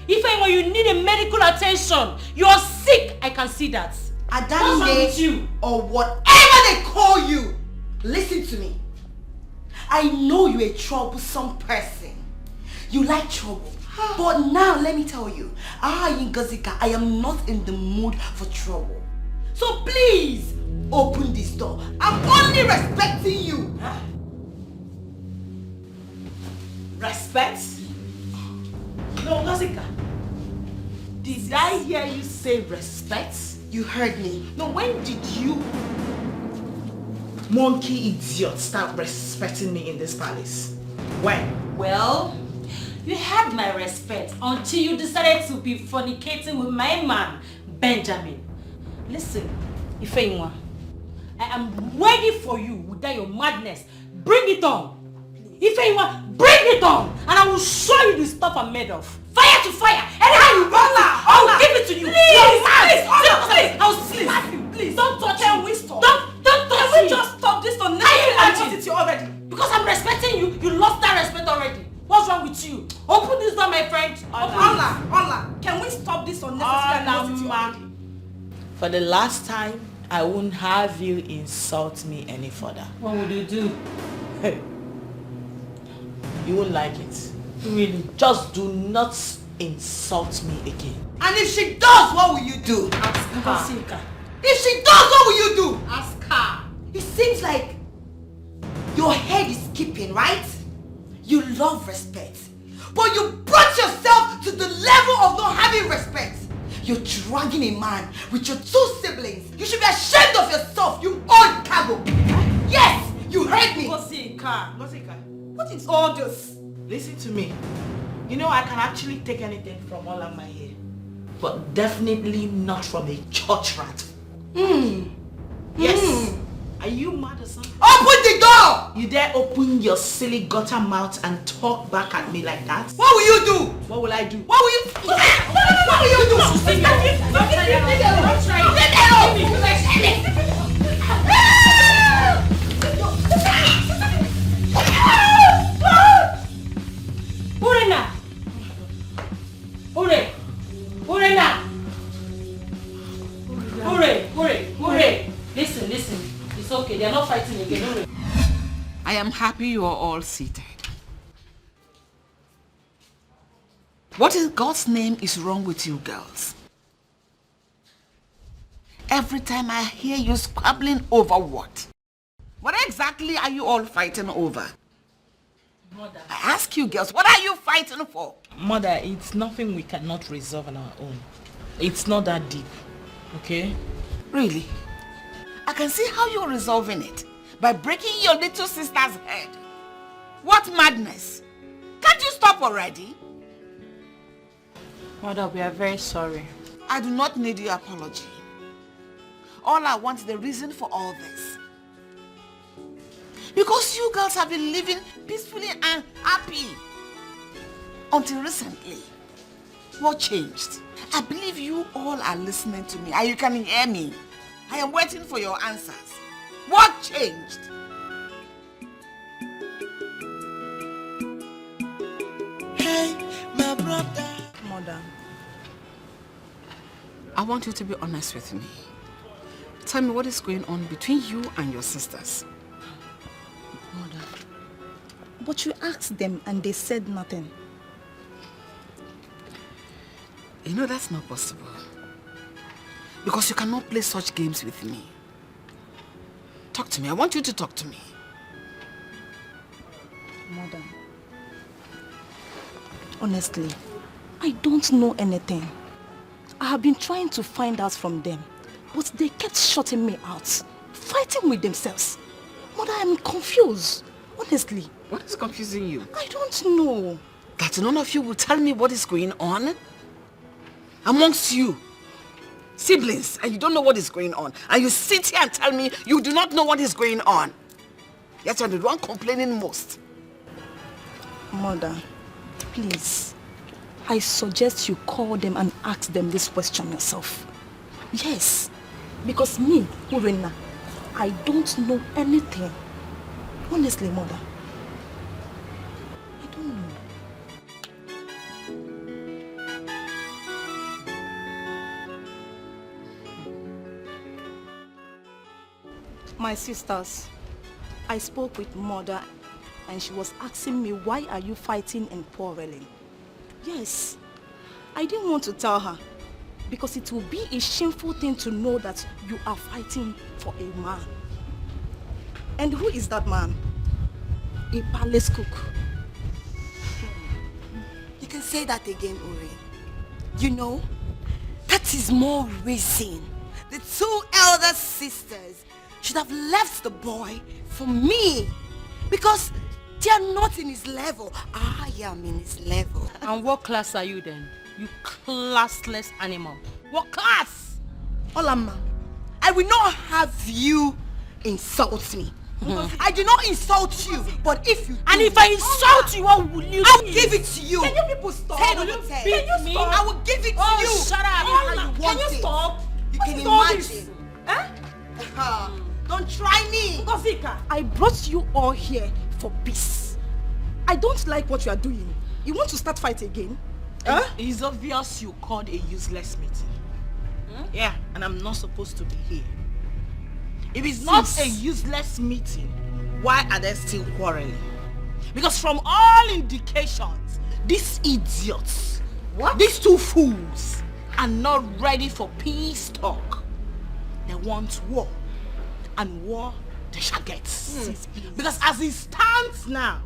Ifeyinwa, you need a medical attention. You are sick, I can see that. What's wrong with you? Or whatever they call you, listen to me. I know you're a troublesome person. You like trouble. But now let me tell you, Ngozika, I am not in the mood for trouble. So please, open this door. I'm only respecting you. Huh? Respect? No, Ngozika. Did I hear you say respect? You heard me. No, when did you monkey idiot start respecting me in this palace? When? Well, you had my respect until you decided to be fornicating with my man, Benjamin. Listen, Ifeyinwa, I am ready for you without your madness. Bring it on. Ifeyinwa, bring it on, and I will show you the stuff I'm made of. Fire to fire, anyhow you want it, I'll give it to you. Please, I'll slap you. Please, don't touch me. We stop? Don't touch me. Can we just stop this for now? I want it already. Because I'm respecting you, you lost that respect already. What's wrong with you? Open this door, my friend. Ola, can we stop this unnecessary animosity? For the last time, I won't have you insult me any further. What would you do? Hey, you won't like it. Really? Just do not insult me again. And if she does, what will you do? Ask her. If she does, what will you do? Ask her. It seems like your head is skipping, right? You love respect, but you brought yourself to the level of not having respect. You're dragging a man with your 2 siblings. You should be ashamed of yourself, you old cargo. Yes, you heard me. Ngozika, what is all this? Listen to me. You know I can actually take anything from all of my hair, but definitely not from a church rat. Yes. Are you mad or something? Open the door! You dare open your silly gutter mouth and talk back at me like that? What will you do? What will I do? What will you do? What will you do? Urena! Ure! Urena! Ure! Listen. It's okay. They are not fighting again. Ure. I am happy you are all seated. What in God's name is wrong with you girls? Every time I hear you squabbling over what? What exactly are you all fighting over? Mother. I ask you girls, what are you fighting for? Mother, it's nothing we cannot resolve on our own. It's not that deep, okay? Really? I can see how you're resolving it. By breaking your little sister's head. What madness? Can't you stop already? Mother, we are very sorry. I do not need your apology. All I want is the reason for all this. Because you girls have been living peacefully and happy. Until recently. What changed? I believe you all are listening to me and you can hear me. I am waiting for your answers. What changed? Hey, my brother. Mother, I want you to be honest with me. Tell me what is going on between you and your sisters. Mother, but you asked them and they said nothing. You know that's not possible. Because you cannot play such games with me. Talk to me. I want you to talk to me. Mother, honestly, I don't know anything. I have been trying to find out from them, but they kept shutting me out, fighting with themselves. Mother, I'm confused, honestly. What is confusing you? I don't know. That none of you will tell me what is going on? Amongst you, siblings, and you don't know what is going on. And you sit here and tell me you do not know what is going on. Yet you're the one complaining most. Mother, please, I suggest you call them and ask them this question yourself. Yes, because me, Urena, I don't know anything. Honestly, Mother. I don't know. My sisters, I spoke with Mother and she was asking me, why are you fighting and quarreling? Yes, I didn't want to tell her because it will be a shameful thing to know that you are fighting for a man. And who is that man? A palace cook. You can say that again, Uri. You know, that is more reason the two elder sisters should have left the boy for me. Because they are not in his level. I am in his level. And what class are you then? You classless animal. What class? Olama, I will not have you insult me. I do not insult you, but if you do, and if I insult you, what will you do? I'll give it to you. Can you people stop? Can you beat me? I will give it to you. Shut up. Can you stop? You can imagine. Don't try me. I brought you all here for peace. I don't like what you are doing. You want to start fight again? It's obvious you called a useless meeting. Yeah, and I'm not supposed to be here. If it's not a useless meeting, why are they still quarreling? Because from all indications, these idiots, these two fools, are not ready for peace talk. They want war. And war they shall get. Because as it stands now,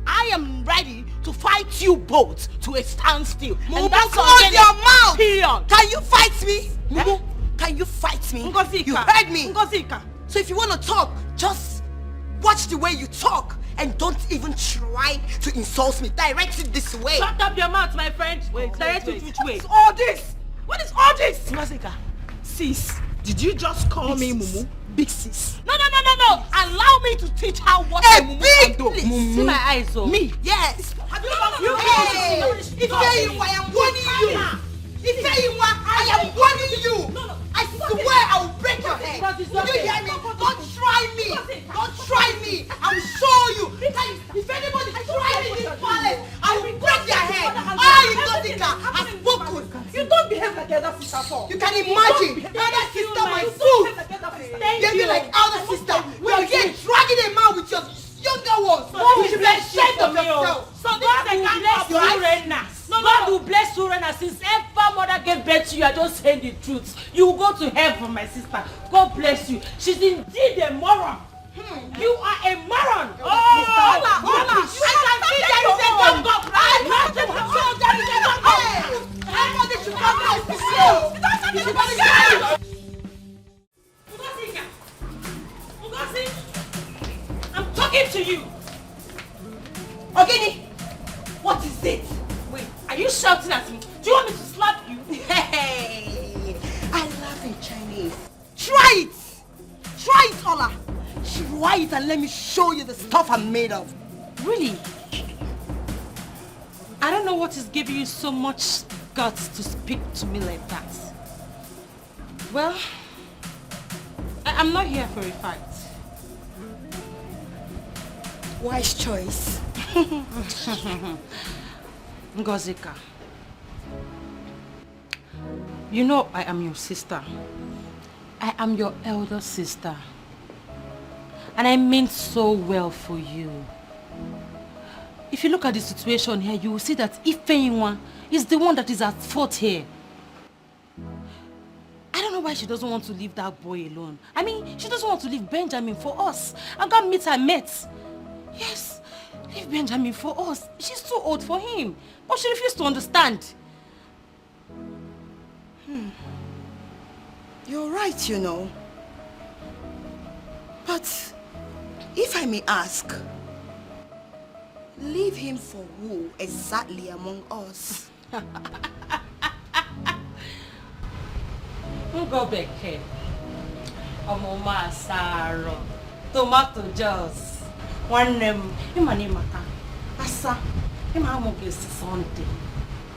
I am ready to fight you both to a standstill. And that's close your mouth! Period. Can you fight me? Mumu, can you fight me? You heard me. So if you want to talk, just watch the way you talk and don't even try to insult me. Direct it this way. Shut up your mouth, my friend. Direct it which way? What's all this? What is all this? Sis, did you just call me Mumu? Big sis. No. allow me to teach her what a mumu can do. See my eyes, oh. Me? Yes. Have you If I am warning you. If I am warning you. I swear I will break your head. Do you hear me? Don't try me. Don't try me. I will show you. If anybody tries me in this palace, I will break their head. Jessica has spoken. You don't behave like elder sister at all. You can imagine. Elder sister, my fool. They be like elder sister. You are here dragging a man with your younger ones. You should be ashamed of yourself. So this is a bless you, Rena. God will bless you, Rena. Since ever mother gave birth to you, I just saying the truth. You will go to heaven, my sister. God bless you. She's indeed a moron. You are a moron. Oh, Hola. I can see there is a jungle. I know there is a jungle. Everybody should come out to see. I'm talking to you. Ogini, what is it? Wait, are you shouting at me? Do you want me to slap you? Hey, I laugh in Chinese. Try it, Ola. Try it and let me show you the stuff I'm made of. Really? I don't know what is giving you so much guts to speak to me like that. Well, I'm not here for a fight. Wise choice. Ngozika, you know I am your sister. I am your elder sister. And I meant so well for you. If you look at the situation here, you will see that Ifeyinwa is the one that is at fault here. I don't know why she doesn't want to leave that boy alone. I mean, she doesn't want to leave Benjamin for us. I'm gonna meet her mates. Yes, leave Benjamin for us. She's too old for him. But she refused to understand. You're right, you know. But if I may ask, leave him for who exactly among us? Go back here. Omoma Saro. Tomato juice. One name. Imanimaka. Asa. Imamoge something.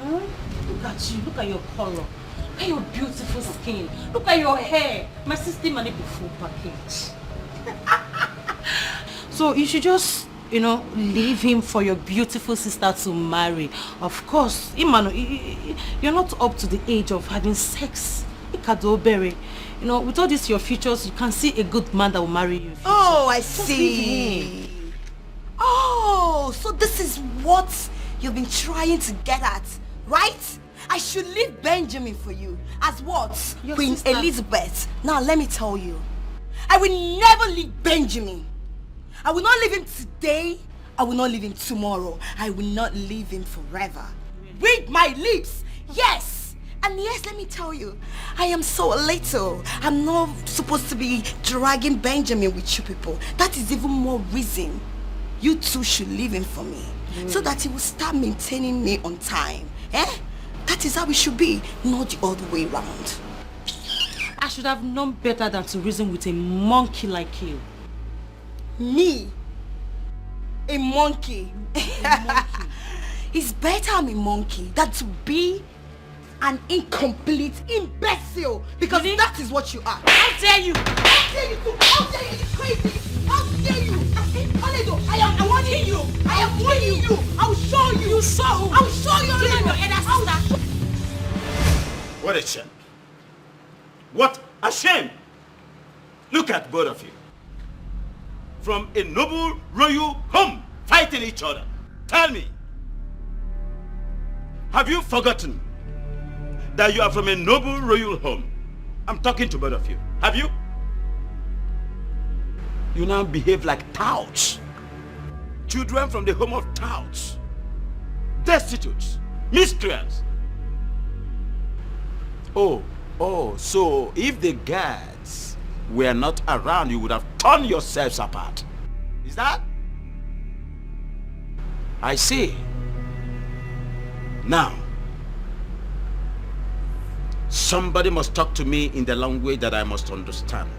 Look at you. Look at your color. Look at your beautiful skin. Look at your hair. My sister money be full package. So you should just, leave him for your beautiful sister to marry. Of course, Imano, you're not up to the age of having sex. Ikadobere. With all this your futures, you can see a good man that will marry you. Oh, I see. Oh, so this is what you've been trying to get at, right? I should leave Benjamin for you. As what? Your Queen sister. Elizabeth. Now let me tell you. I will never leave Benjamin. I will not leave him today. I will not leave him tomorrow. I will not leave him forever. Read my lips. Yes. And yes, let me tell you, I am so little. I'm not supposed to be dragging Benjamin with you people. That is even more reason you two should leave him for me. So that he will start maintaining me on time. That is how it should be, not the other way around. I should have known better than to reason with a monkey like you. Me? A monkey? It's better I'm a monkey than to be an incomplete imbecile, because that is what you are. How dare you? How dare you too? How dare you? It's crazy. How dare you? I am warning you. I am warning you. I will show you. You show. I will show you. What a shame. What a shame. Look at both of you. From a noble royal home, fighting each other. Tell me, have you forgotten that you are from a noble royal home? I'm talking to both of you. Have you? You now behave like touts. Children from the home of touts. Destitutes. Miscreants. Oh, so if the guards were not around, you would have torn yourselves apart. Is that? I see. Now, somebody must talk to me in the language that I must understand.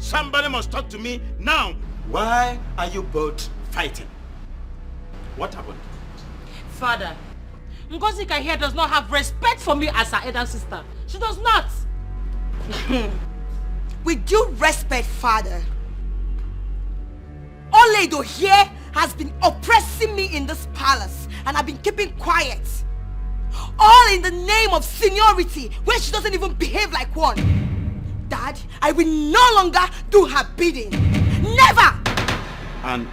Somebody must talk to me now. Why are you both fighting? What happened? Father, Ngozika here does not have respect for me as her elder sister. She does not. With due respect, Father, Oledo here has been oppressing me in this palace and I've been keeping quiet. All in the name of seniority, where she doesn't even behave like one. Dad, I will no longer do her bidding. Never! And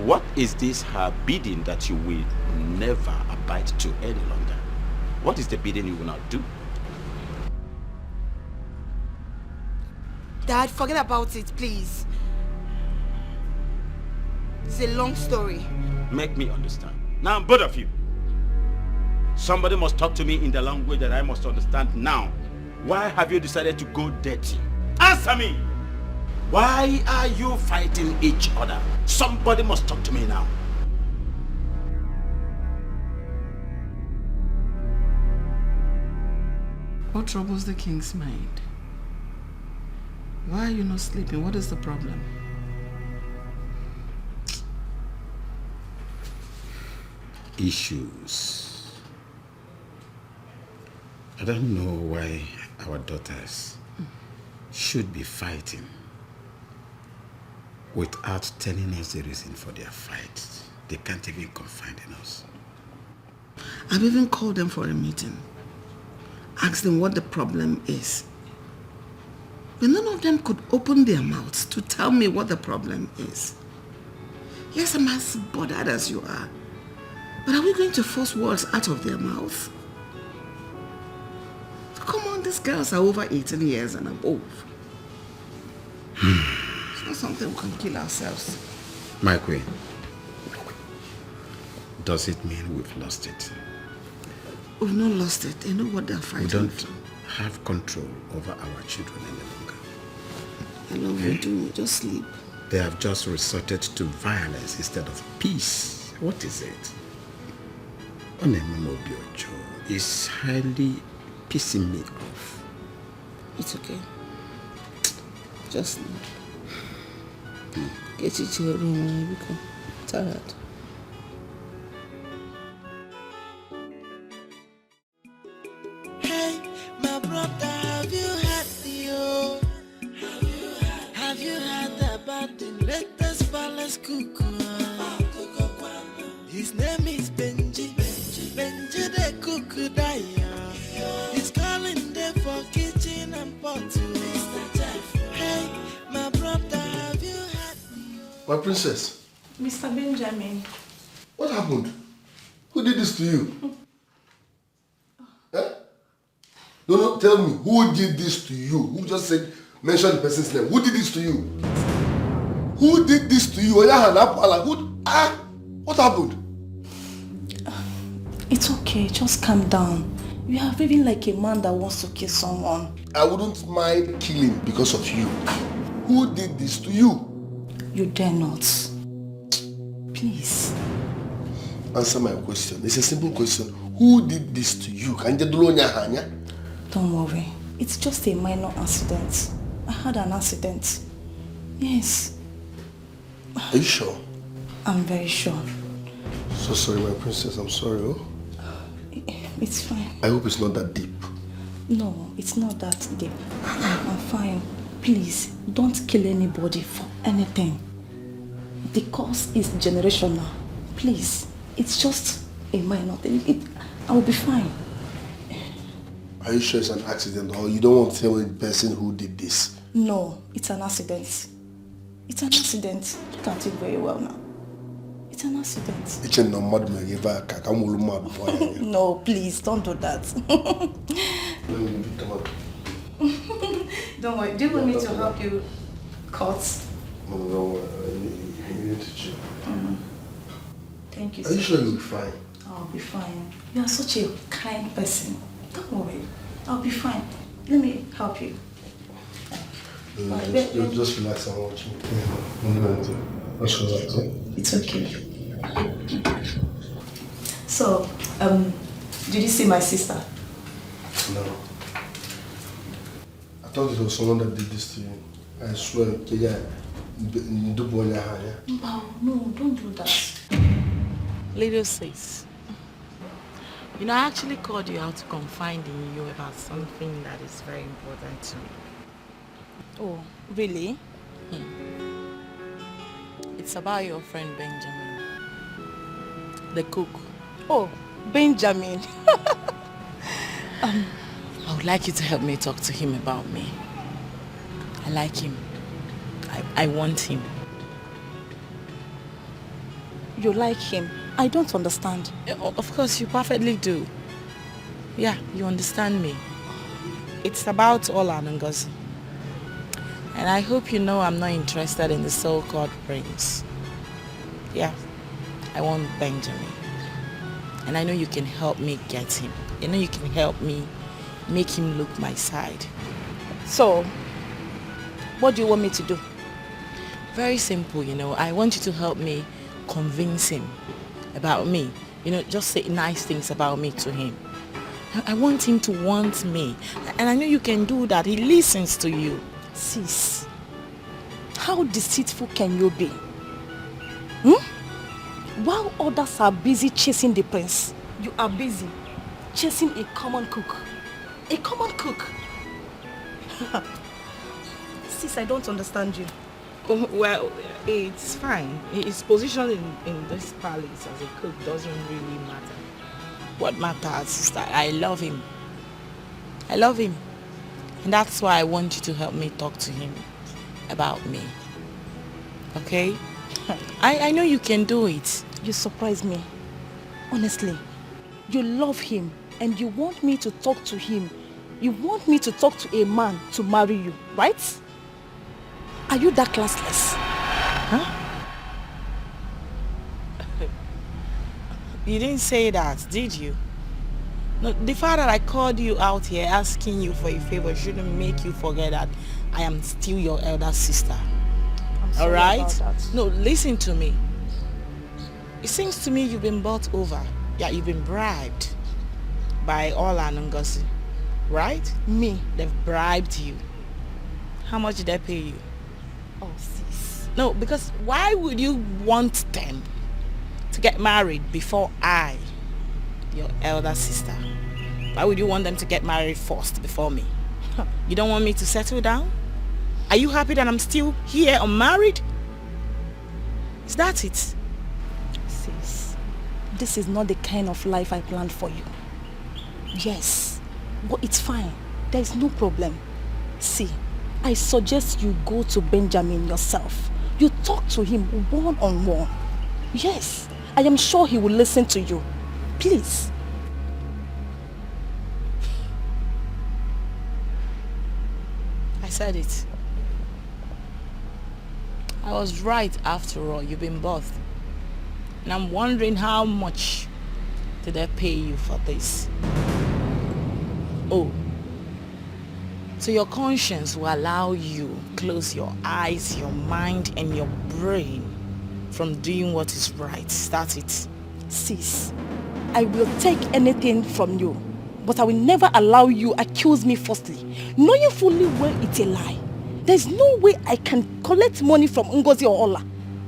what is this her bidding that you will never abide to any longer? What is the bidding you will not do? Dad, forget about it, please. It's a long story. Make me understand. Now, both of you. Somebody must talk to me in the language that I must understand now. Why have you decided to go dirty? Answer me! Why are you fighting each other? Somebody must talk to me now. What troubles the king's mind? Why are you not sleeping? What is the problem? Issues. I don't know why our daughters should be fighting without telling us the reason for their fight. They can't even confide in us. I've even called them for a meeting. Asked them what the problem is. But none of them could open their mouths to tell me what the problem is. Yes, I'm as bothered as you are. But are we going to force words out of their mouths? Come on, these girls are over 18 years and above. It's not something we can kill ourselves. My queen, does it mean we've lost it? We've not lost it. They know what they're fighting. We don't have control over our children any longer. I love you too. Just sleep. They have just resorted to violence instead of peace. What is it? Onemomobiojo is highly pissing me off. It's okay. Just sleep. Get you to your room when you become tired. Hey, my brother, have you heard the Have you heard about the latest palace cuckoo? His name is Benji. Benji the cuckoo Naija. He's calling them for kitchen and pot. Hey, my brother, have you heard? My princess. Mr. Benjamin. What happened? Who did this to you? Eh? No, tell me, who did this to you? Who just said, mention the person's name? Who did this to you? Who did this to you? What happened? It's okay, just calm down. You are behaving like a man that wants to kill someone. I wouldn't mind killing because of you. Who did this to you? You dare not. Please. Answer my question. It's a simple question. Who did this to you? Don't worry. It's just a minor accident. I had an accident. Yes. Are you sure? I'm very sure. So sorry, my princess. I'm sorry. Oh? It's fine. I hope it's not that deep. No, it's not that deep. I'm fine. Please, don't kill anybody for anything. The cause is generational. Please, it's just a minor thing. I will be fine. Are you sure it's an accident or you don't want to tell the person who did this? No, it's an accident. It's an accident. Look at it very well now. It's an accident. No, please, don't do that. Don't worry. Do you want me to help you cut? No, I need to check. Thank you. Are you sure you'll be fine? I'll be fine. You are such a kind person. Don't worry. I'll be fine. Let me help you. Just relax and watch me. Just relax, eh? It's okay. So, did you see my sister? No. I thought it was someone that did this to you. I swear, Kaya, No, don't do that. Little sis, you know, I actually called you out to confide in you about something that is very important to me. Oh, really? It's about your friend Benjamin, the cook. Oh, Benjamin. I would like you to help me talk to him about me. I like him. I want him. You like him? I don't understand. Of course, you perfectly do. Yeah, you understand me. It's about Ola and Ngozi. And I hope you know I'm not interested in the so-called prince. Yeah, I want Benjamin. And I know you can help me get him. You know you can help me make him look my side. So, what do you want me to do? Very simple, you know. I want you to help me convince him about me. You know, just say nice things about me to him. I want him to want me. And I know you can do that. He listens to you. Sis, how deceitful can you be? While others are busy chasing the prince, you are busy chasing a common cook. A common cook. Sis, I don't understand you. Well, it's fine. His position in this palace as a cook doesn't really matter. What matters is that I love him. I love him. And that's why I want you to help me talk to him about me. Okay? I know you can do it. You surprise me. Honestly, you love him and you want me to talk to him. You want me to talk to a man to marry you, right? Are you that classless? Huh? You didn't say that, did you? No, the fact that I called you out here asking you for a favor shouldn't make you forget that I am still your elder sister. I'm sorry about that. No, listen to me. It seems to me you've been bought over. Yeah, you've been bribed by Ola and Ngozi, right? Me? They've bribed you. How much did they pay you? Oh, sis. No, because why would you want them to get married before I, your elder sister? Why would you want them to get married first before me? You don't want me to settle down? Are you happy that I'm still here unmarried? Is that it? Sis, this is not the kind of life I planned for you. Yes, but it's fine. There is no problem. See, I suggest you go to Benjamin yourself. You talk to him one-on-one. Yes, I am sure he will listen to you. Please. I said it. I was right after all. You've been both. And I'm wondering how much did they pay you for this? Oh. So your conscience will allow you close your eyes, your mind and your brain from doing what is right. Is that it? Sis, I will take anything from you, but I will never allow you accuse me falsely, knowing fully well it's a lie. There's no way I can collect money from Ngozi or Ola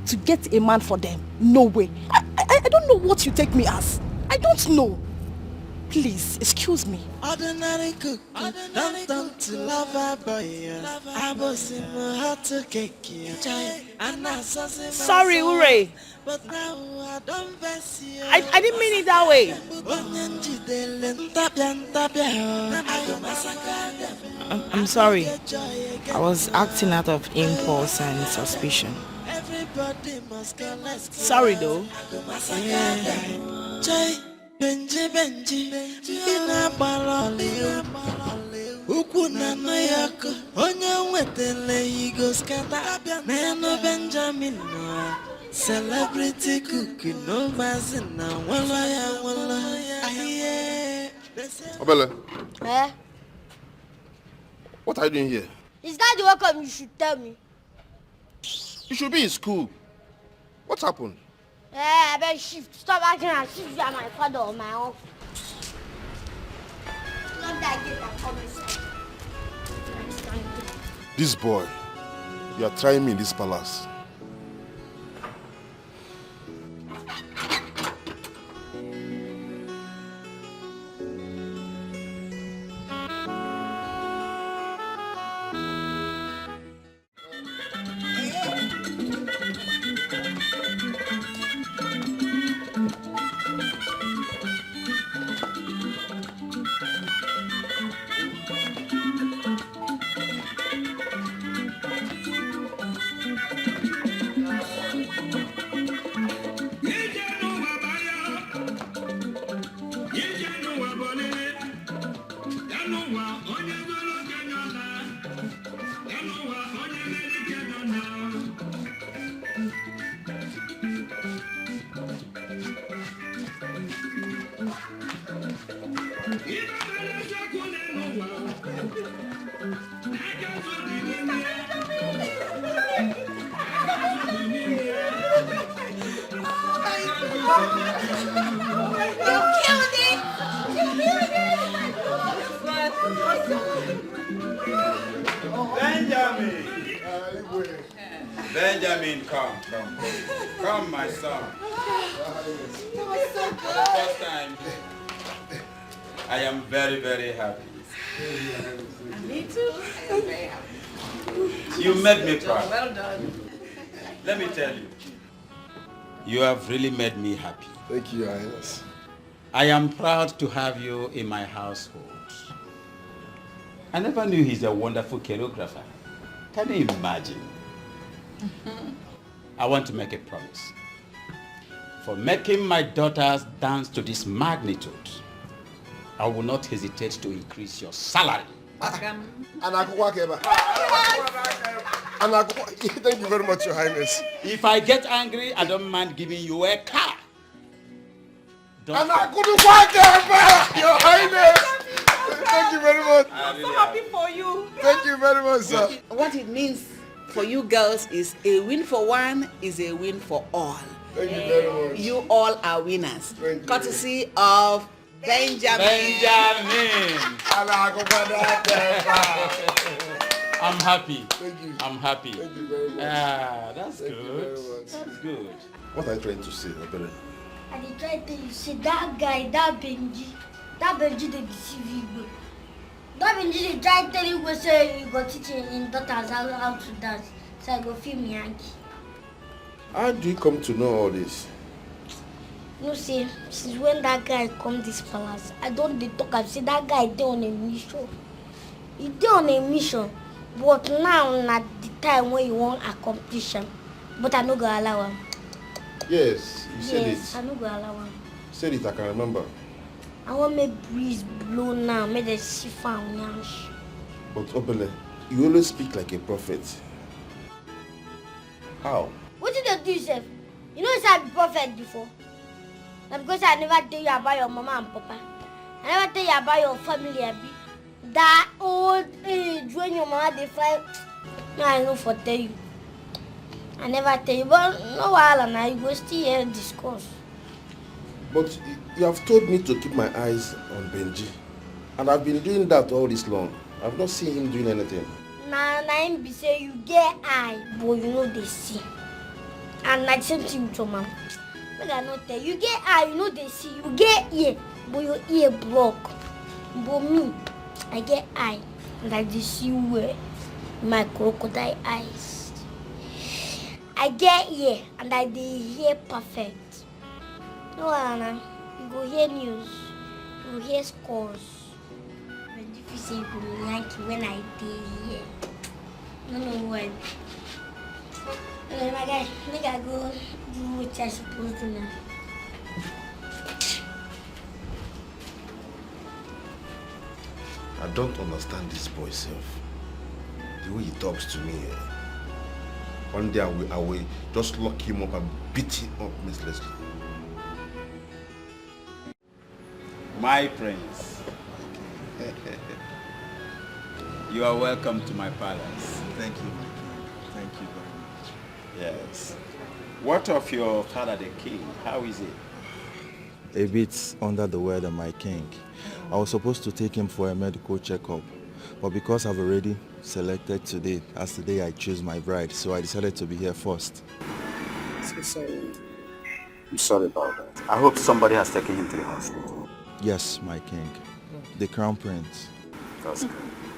to get a man for them. No way. I don't know what you take me as. I don't know. Please, excuse me. Ordinary cook, don't turn to lover boy. I was in my heart to cake you. Sorry, Ure. But now I don't vex you. I didn't mean it that way. I'm sorry. I was acting out of impulse and suspicion. Sorry though. Benji, ina balole ukwu na no yako onye nwetele igo skata neno Benjamin no celebrity cook no mazina wala ya aye. Obele, Eh? what are you doing here? Is that the welcome you should tell me? You should be in school. What happened? I better shift. Stop acting as if you are my father or my uncle. Not that I get that comment. This boy, You are trying me in this palace. Benjamin, come, my son. For the first time, I am very, very happy. Me too. I am very happy. You made me proud. Well done. Let me tell you, you have really made me happy. Thank you, Your Highness. I am proud to have you in my household. I never knew he's a wonderful choreographer. Can you imagine? I want to make a promise. For making my daughters dance to this magnitude, I will not hesitate to increase your salary. Thank you very much, Your Highness. If I get angry, I don't mind giving you a car. Your Highness. Thank you very much. I'm so happy for you. Thank you very much, sir. What it means for you girls is a win for one is a win for all. Thank you very much. You all are winners. Courtesy of Benjamin. I'm happy. Thank you. I'm happy. Thank you very much. That's Thank you good. very much. That's good. What are you trying to say, Obere? I dey try to tell you, say that guy, that Benji dey deceive you. That Benji dey try tell you go say you go teach in daughters how to dance. So I go film Yankee. How do you come to know all this? You see, since when that guy come this palace, I don't dey talk. I say that guy dey on a mission. He dey on a mission, but now na the time when you want accomplish him. But I no go allow him. Yes, you said Yes, it. I no go allow him. Said it, I can remember. I want make breeze blow now, make the sea fan yansh. But Obele, you always speak like a prophet. How? What did you do yourself? You know I be prophet before. Na because I never tell you about your mama and papa. I never tell you about your family, Abi. That old age when your mama dey fight. No, I no for tell you. I never tell you, but no wahala na you go still hear discuss. But you have told me to keep my eyes on Benji. And I've been doing that all this long. I've not seen him doing anything. Na him be say you get eye, but you know they see. And na the same thing with your mama. Make I not tell you, you get eye, you know they see. You get ear, but your ear block. But me, I get eye, and I dey see well. My crocodile eyes. I get ear, and I dey hear perfect. No, Anna, you go hear news, you go hear scores. But if you say you go like it when I dey here, no what. My guy, make I go do what I supposed to now. I don't understand this boy self. The way he talks to me. One day I will just lock him up and beat him up mercilessly. My prince. You are welcome to my palace. Thank you, my king. Thank you very much. Yes. What of your father the king? How is he? A bit under the weather, my king. I was supposed to take him for a medical checkup, But because I've already selected today as the day I choose my bride, so I decided to be here first. So sorry. I'm sorry about that. I hope somebody has taken him to the hospital. Yes, my king. The crown prince. That's good.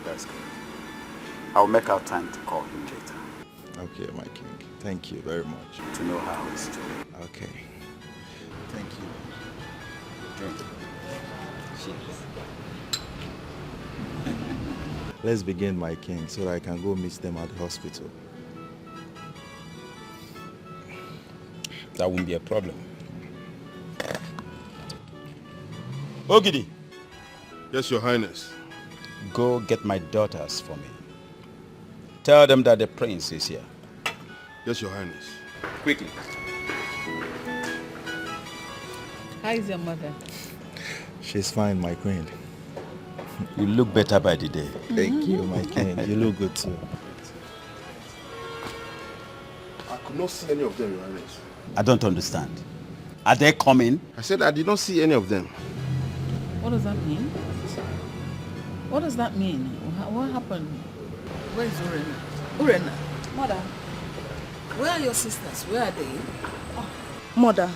That's good. I'll make out time to call him later. Okay, my king. Thank you very much. To know how he's doing. Okay. Thank you. Drink. Let's begin, my king, so that I can go meet them at the hospital. That won't be a problem. Ogidi. Yes, Your Highness. Go get my daughters for me. Tell them that the prince is here. Yes, Your Highness. Quickly. How is your mother? She's fine, my queen. You look better by the day. Thank you, my king. You look good too. I could not see any of them, Your Highness. I don't understand. Are they coming? I said I did not see any of them. What does that mean? What does that mean? What happened? Where is Urena? Urena, Mother. where are your sisters? Where are they? Mother,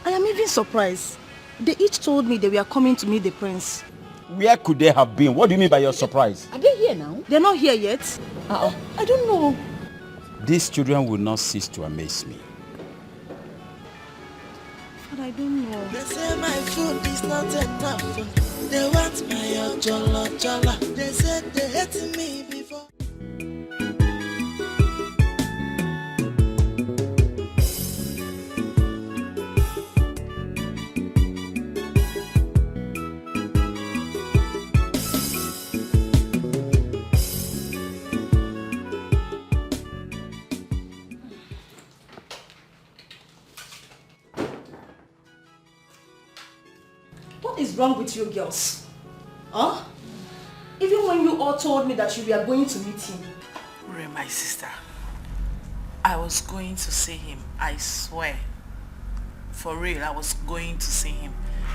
I am even surprised. They each told me they were coming to meet the prince. Where could they have been? What do you mean by your surprise? Are they here now? They're not here yet. I don't know. These children will not cease to amaze me. But I don't know. They say my food is not enough. They want my jollo. They said they hate me before. What is wrong with you girls? Huh? Even when you all told me that you were going to meet him. Ray, my sister, I was going to see him, I swear. For real, I was going to see him.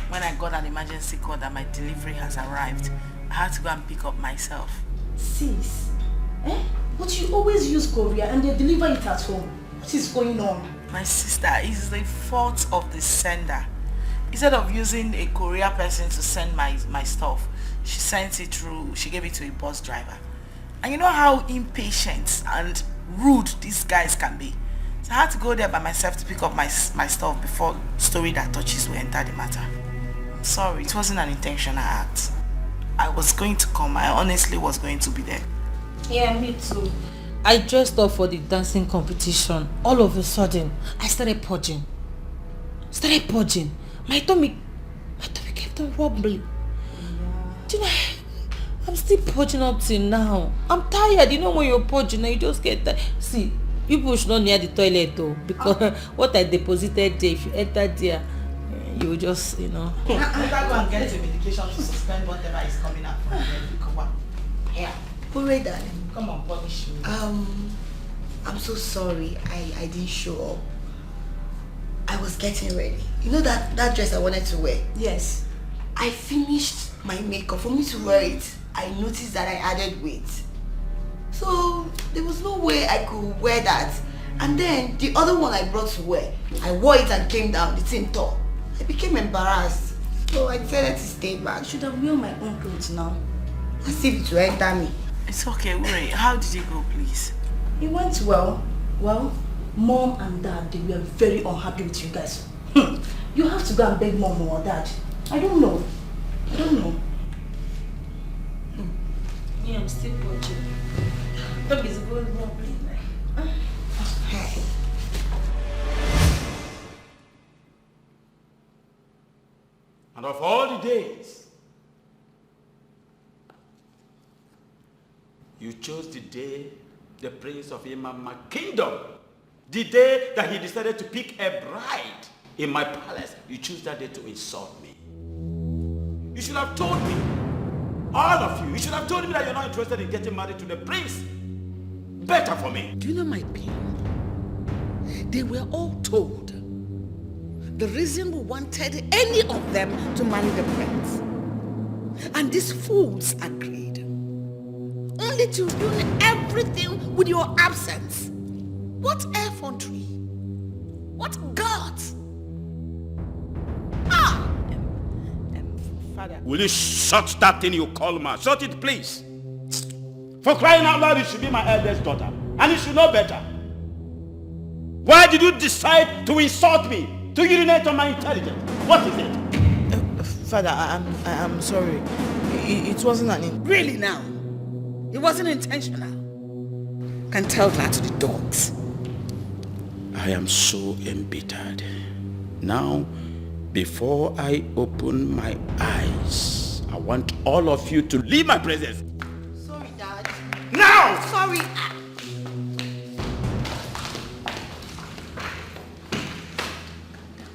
When I got an emergency call that my delivery has arrived, I had to go and pick up myself. Sis, but you always use courier and they deliver it at home. What is going on? My sister, it's the fault of the sender. Instead of using a courier person to send my stuff, she sent it through, she gave it to a bus driver. And you know how impatient and rude these guys can be. So I had to go there by myself to pick up my stuff before story that touches will enter the matter. I'm sorry, it wasn't an intentional act. I was going to come, I honestly was going to be there. Yeah, me too. I dressed up for the dancing competition. All of a sudden, I started purging. My tummy kept on wobbling. Do you know, I'm still purging up till now. I'm tired. You know when you're purging, you just get tired. See, people should not near the toilet though, because what I deposited there, if you enter there, you will just, Better go and get a medication to suspend whatever is coming out from there. Come on. Here. Hooray, darling. Come on, punish me. I'm so sorry I didn't show up. I was getting ready. You know that dress I wanted to wear? Yes. I finished my makeup. For me to wear it, I noticed that I added weight. So there was no way I could wear that. And then the other one I brought to wear, I wore it and came down, the thing tall. I became embarrassed. So I decided to stay back. I should have worn my own clothes now. As if it will enter me. It's okay, Uri. How did it go, please? It went well. Well, Mom and Dad, they were very unhappy with you guys. You have to go and beg Mom or Dad. I don't know. Yeah, I'm still purging. Dog is going wobbly. And of all the days, you chose the day the prince of Imama kingdom, the day that he decided to pick a bride in my palace. You choose that day to insult me. You should have told me, all of you, you should have told me that you're not interested in getting married to the prince. Better for me. Do you know my pain? They were all told the reason we wanted any of them to marry the prince. And these fools agreed. likely to ruin everything with your absence. What effrontery? What guts? Father. Will you shut that thing you call ma? Shut it, please. For crying out loud, you should be my eldest daughter. And you should know better. Why did you decide to insult me? To urinate on my intelligence? What is it? Father, I'm sorry. It wasn't an... Really now? It wasn't intentional. Can tell that to the dogs. I am so embittered. Now, before I open my eyes, I want all of you to leave my presence. Sorry, Dad. Now! Sorry.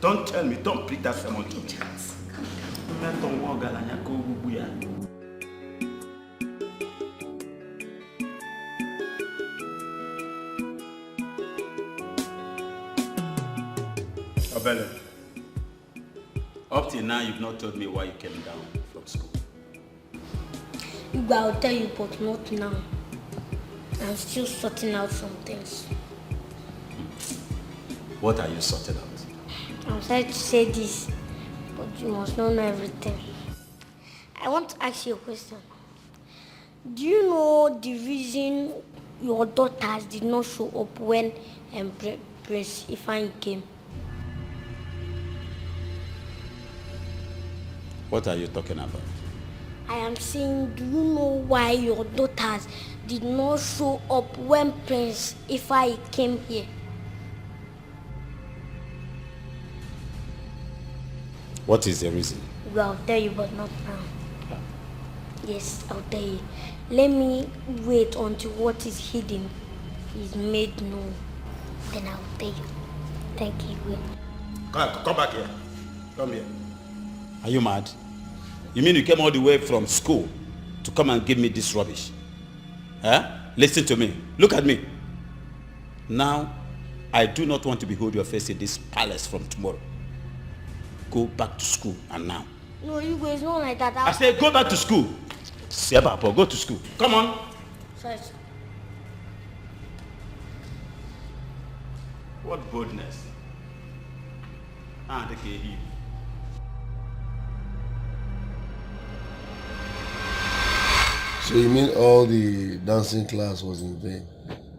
Don't tell me, don't preach that sermon to me. Obele, up till now you've not told me why you came down from school. I'll tell you, but not now. I'm still sorting out some things. What are you sorting out? I'm sorry to say this, but you must not know everything. I want to ask you a question. Do you know the reason your daughters did not show up when Prince Ifeanyi came? What are you talking about? I am saying, do you know why your daughters did not show up when Prince Ifeanyi came here? What is the reason? Well, I'll tell you, but not now. Yes, I'll tell you. Let me wait until what is hidden is made known. Then I'll tell you. Thank you. Come back here. Come here. Are you mad? You mean you came all the way from school to come and give me this rubbish? Huh? Listen to me. Look at me. Now, I do not want to behold your face in this palace from tomorrow. Go back to school and now. No, you guys not like that. I said go back to school. Seba, go to school. Come on. Sorry. What boldness. Take a heat. So you mean all the dancing class was in vain?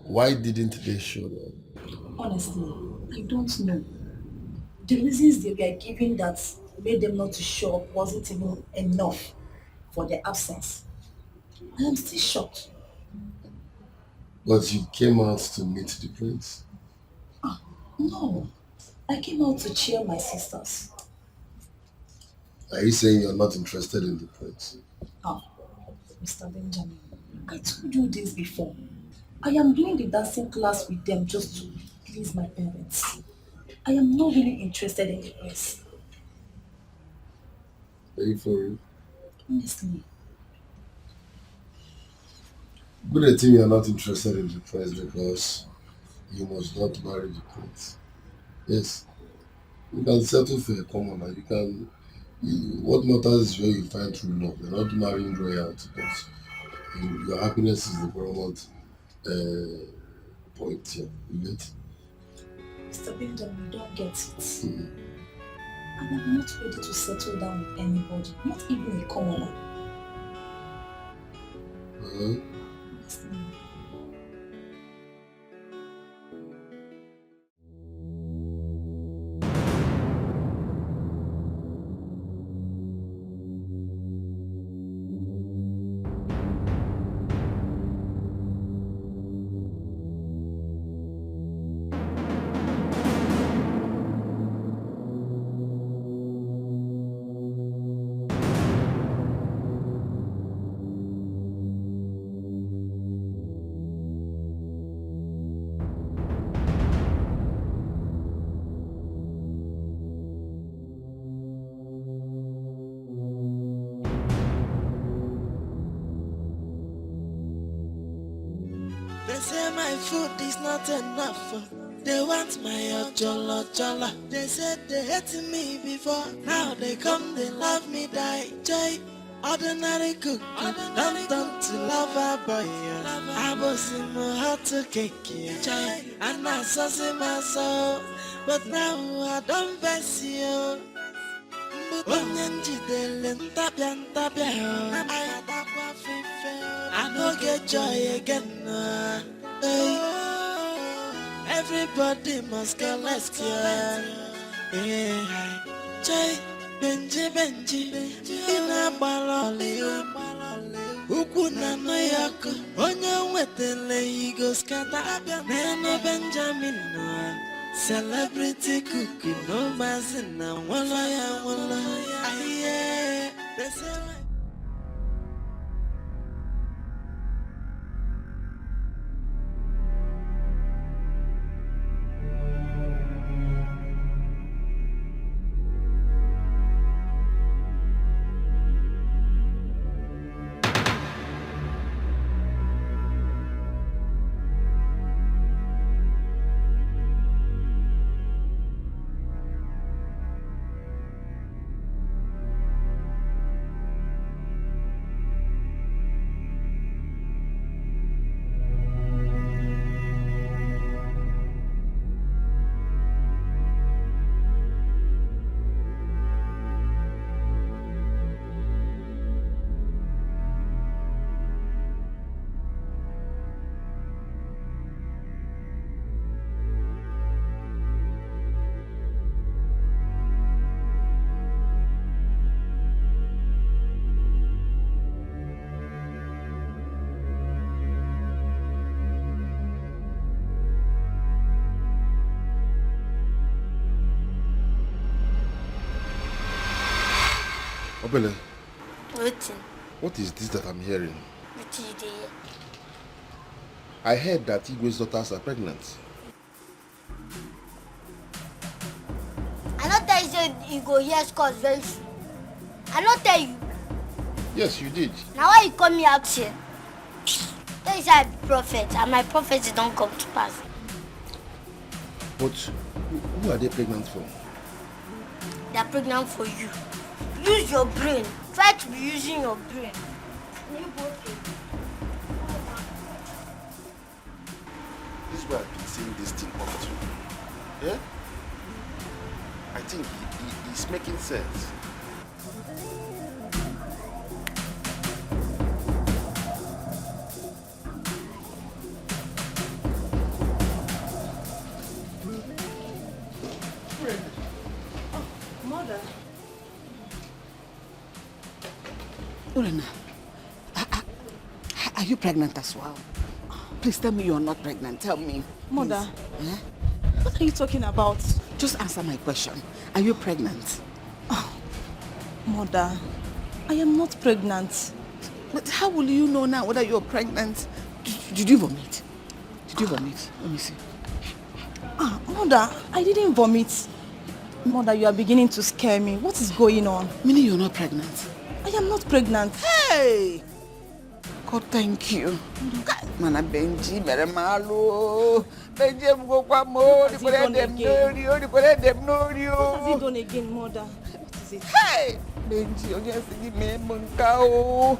Why didn't they show up? Honestly, I don't know. The reasons they were giving that made them not to show up wasn't even enough for their absence. I am still shocked. But you came out to meet the prince? No, I came out to cheer my sisters. Are you saying you're not interested in the prince? Mr. Benjamin, I told you this before. I am doing the dancing class with them just to please my parents. I am not really interested in the prince. Are you for real? Honestly. Good I think you're not interested in the prince because you must not marry the prince. Yes. You can settle for a commoner. You can... what matters is where you find true love. You're not marrying royalty because your happiness is the paramount point here. You get? Mr. Benjamin, you don't get it. And I'm not ready to settle down with anybody, not even a commoner. They say my food is not enough. They want my ojolo. They said they hated me before. Now they come, they love me, die. Joy. Ordinary cook, don't turn to lover boy. I was in my heart to cake, and I saw my soul, but now I don't vex you. I don't get joy again. Hey. Everybody must go, let's go. Yeah. Jay, Benji, ina baloli Ukuna no yako, onya wetele igo skata. Nene Benjamin no, celebrity cookie no mazina. Wala ya, aye. Obele, What is this that I'm hearing? did you do? I heard that Igwe's daughters are pregnant. I don't tell you said you go hear scores very soon. I don't tell you. Yes, you did. Now why you call me action? Tell you say I be prophet and my prophecy don't come to pass. But who are they pregnant for? They are pregnant for you. Use your brain. Try to be using your brain. This is why I've been saying this thing often. Yeah? I think it's making sense. Mother. Urena, are you pregnant as well? Please tell me you're not pregnant. Tell me. Mother, eh? What are you talking about? Just answer my question. Are you pregnant? Mother, I am not pregnant. But how will you know now whether you're pregnant? Did you vomit? Did you vomit? Let me see. Mother, I didn't vomit. Mother, you are beginning to scare me. What is going on? Meaning you're not pregnant? I am not pregnant. Hey! God, thank you. Mana Benji, mere malu. Benji, go kwa mo. What has he done again, Mother? What is it? Hey! Benji, you're just giving me munkao.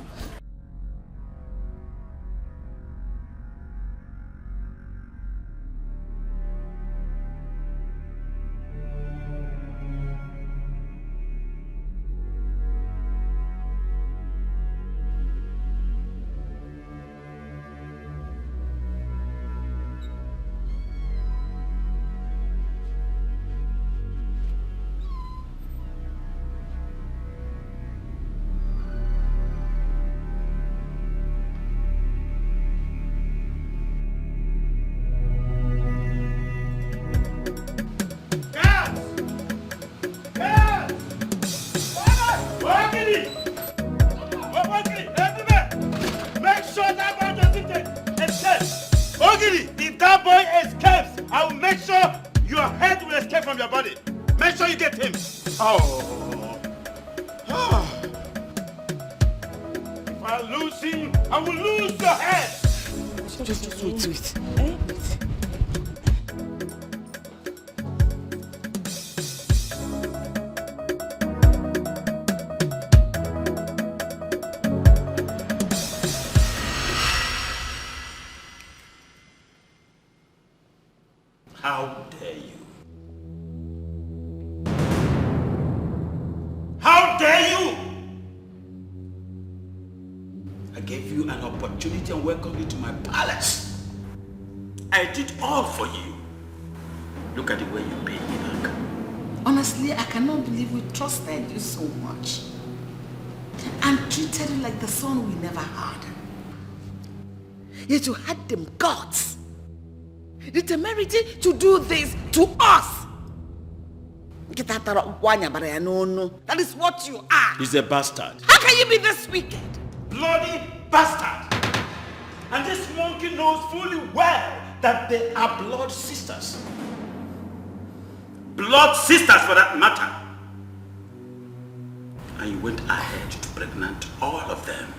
If that boy escapes, I will make sure your head will escape from your body. Make sure you get him. Oh. If I lose him, I will lose your head. Just wait. opportunity and welcomed you to my palace. I did all for you. Look at the way you paid me back. Honestly, I cannot believe we trusted you so much and treated you like the son we never had. Yet you had them guts, the temerity to do this to us. That is what you are. He's a bastard. How can you be this wicked? Bloody bastard! And this monkey knows fully well that they are blood sisters. Blood sisters for that matter. And you went ahead to pregnant all of them.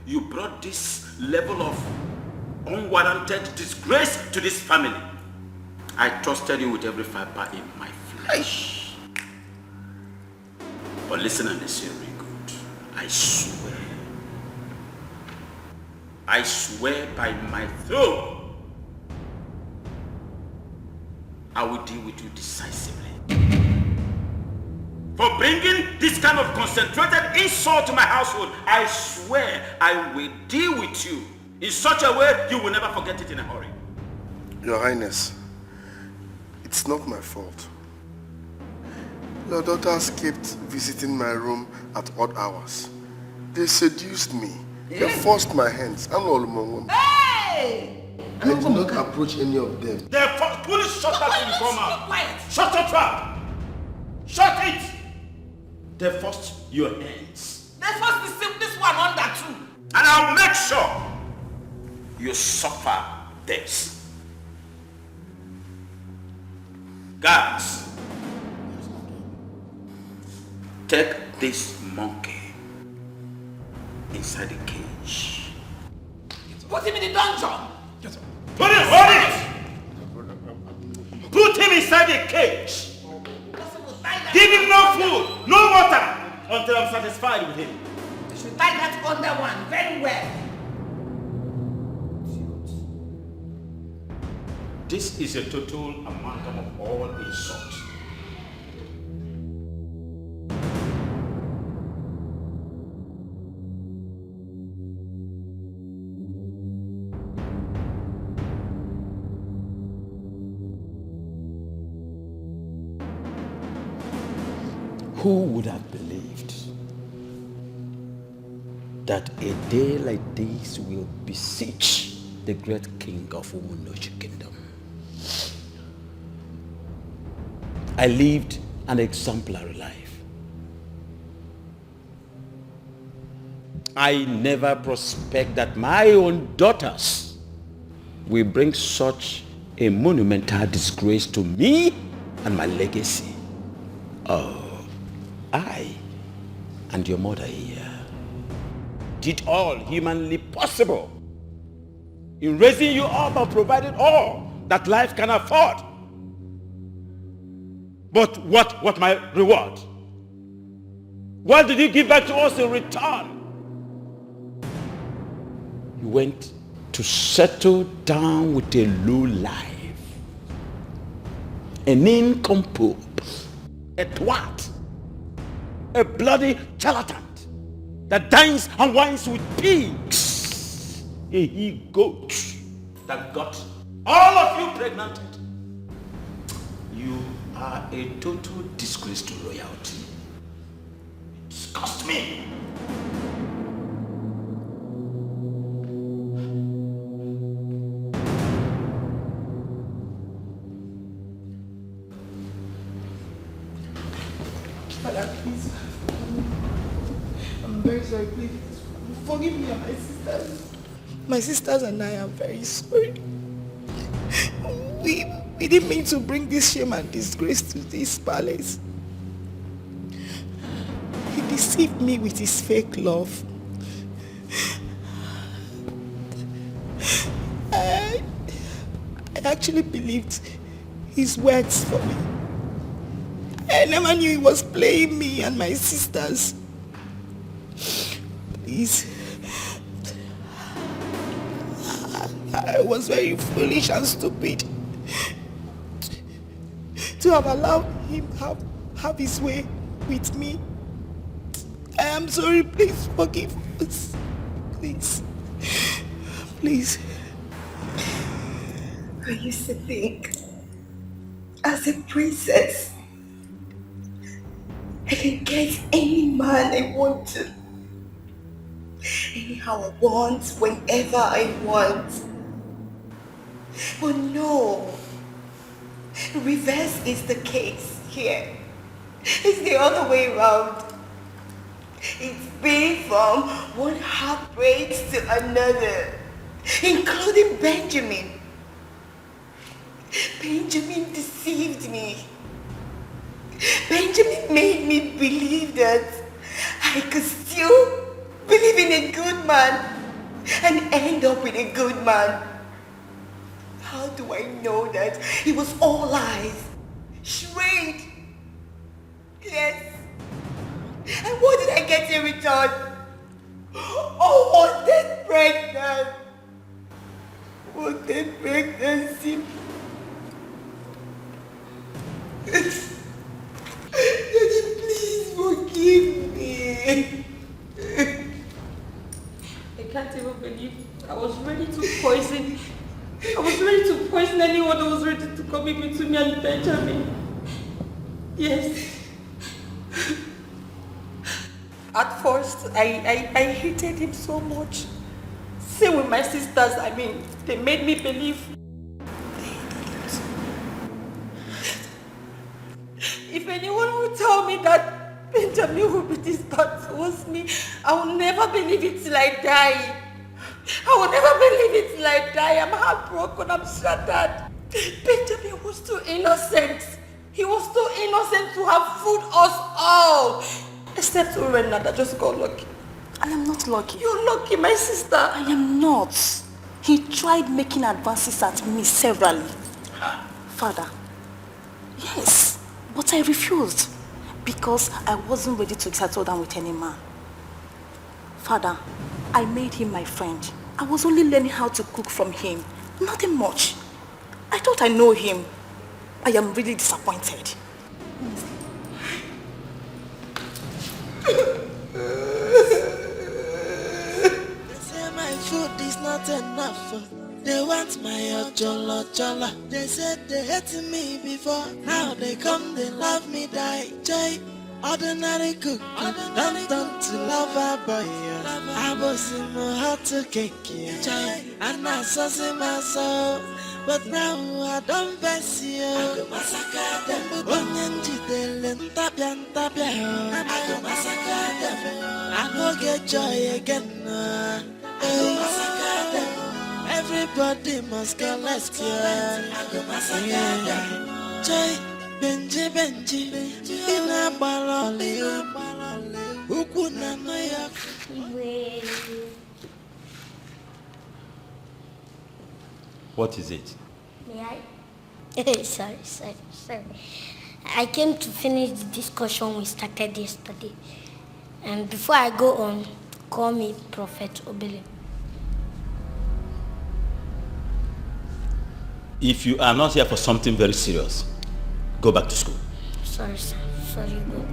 You brought this level of unwarranted disgrace to this family. I trusted you with every fiber in my flesh. But listen and listen very good. I swear by my throne, I will deal with you decisively. For bringing this kind of concentrated insult to my household, I swear I will deal with you in such a way you will never forget it in a hurry. Your Highness, it's not my fault. Your daughters kept visiting my room at odd hours. They seduced me. They forced my hands. I'm all among them. Hey! I did not approach any of them. Therefore, please shut that informer. Shut your trap. Shut it. They forced your hands. They forced this one under too. And I'll make sure you suffer this. Guards, take this monkey inside the cage. Put him in the dungeon. Put him, hold it! Put him inside the cage. Give him no food, no water, until I'm satisfied with him. You should tie that under one very well. This is a total amalgam of all insults. Who would have believed that a day like this will beseech the great king of Umunochi Kingdom? I lived an exemplary life. I never prospect that my own daughters will bring such a monumental disgrace to me and my legacy. Oh, I and your mother here did all humanly possible in raising you up and providing all that life can afford. But what my reward? What did you give back to us in return? You went to settle down with a low life, an nincompoop, a twat, a bloody charlatan that dines and wines with pigs, a he-goat that got all of you pregnanted. You are a total disgrace to royalty. Disgust me. Father, please. I'm very sorry, please. Forgive me and my sisters. My sisters and I am very sorry. We didn't mean to bring this shame and disgrace to this palace. He deceived me with his fake love. I actually believed his words for me. I never knew he was playing me and my sisters. Please. I was very foolish and stupid to have allowed him have his way with me. I am sorry, please forgive us. Please. Please. I used to think, as a princess, I can get any man I want to. Anyhow I want, whenever I want. But no. Reverse is the case here. It's the other way around. It's been from one heartbreak to another, including Benjamin. Benjamin deceived me. Benjamin made me believe that I could still believe in a good man and end up with a good man. How do I know that it was all lies? Charade. Yes. And what did I get in return? Oh, was that pregnant? Was that pregnancy? Daddy, please forgive me. I can't even believe I was ready to poison. I was ready to poison anyone that was ready to come in between me and Benjamin. Yes. At first, I hated him so much. Same with my sisters. I mean, they made me believe. If anyone would tell me that Benjamin would be this bad towards me, I will never believe it till I die. I will never believe it till I die. I'm heartbroken. I'm shattered. Benjamin was too innocent. He was too innocent to have fooled us all. Except Urena that just got lucky. I am not lucky. You're lucky, my sister. I am not. He tried making advances at me severally. Father, yes, but I refused because I wasn't ready to settle down with any man. Father, I made him my friend. I was only learning how to cook from him. Nothing much. I thought I know him. I am really disappointed. They say my food is not enough. They want my ojolo. They said they hated me before. Now they come, they love me, die. Joy, ordinary cook, don't turn to lover boy. I was in my heart to cake, joy, and I saw my soul. But now I don't vex you. I go massacre them. Onyenji dele ntapia. I go massacre them. I go get joy again. I go massacre them. Everybody must get less. I go massacre them. Joy, Benji. Ina balole. Ukuna no ya. What is it? May I? Sorry. I came to finish the discussion we started yesterday. And before I go on, call me Prophet Obele. If you are not here for something very serious, go back to school. Sorry, sir. Sorry, bro.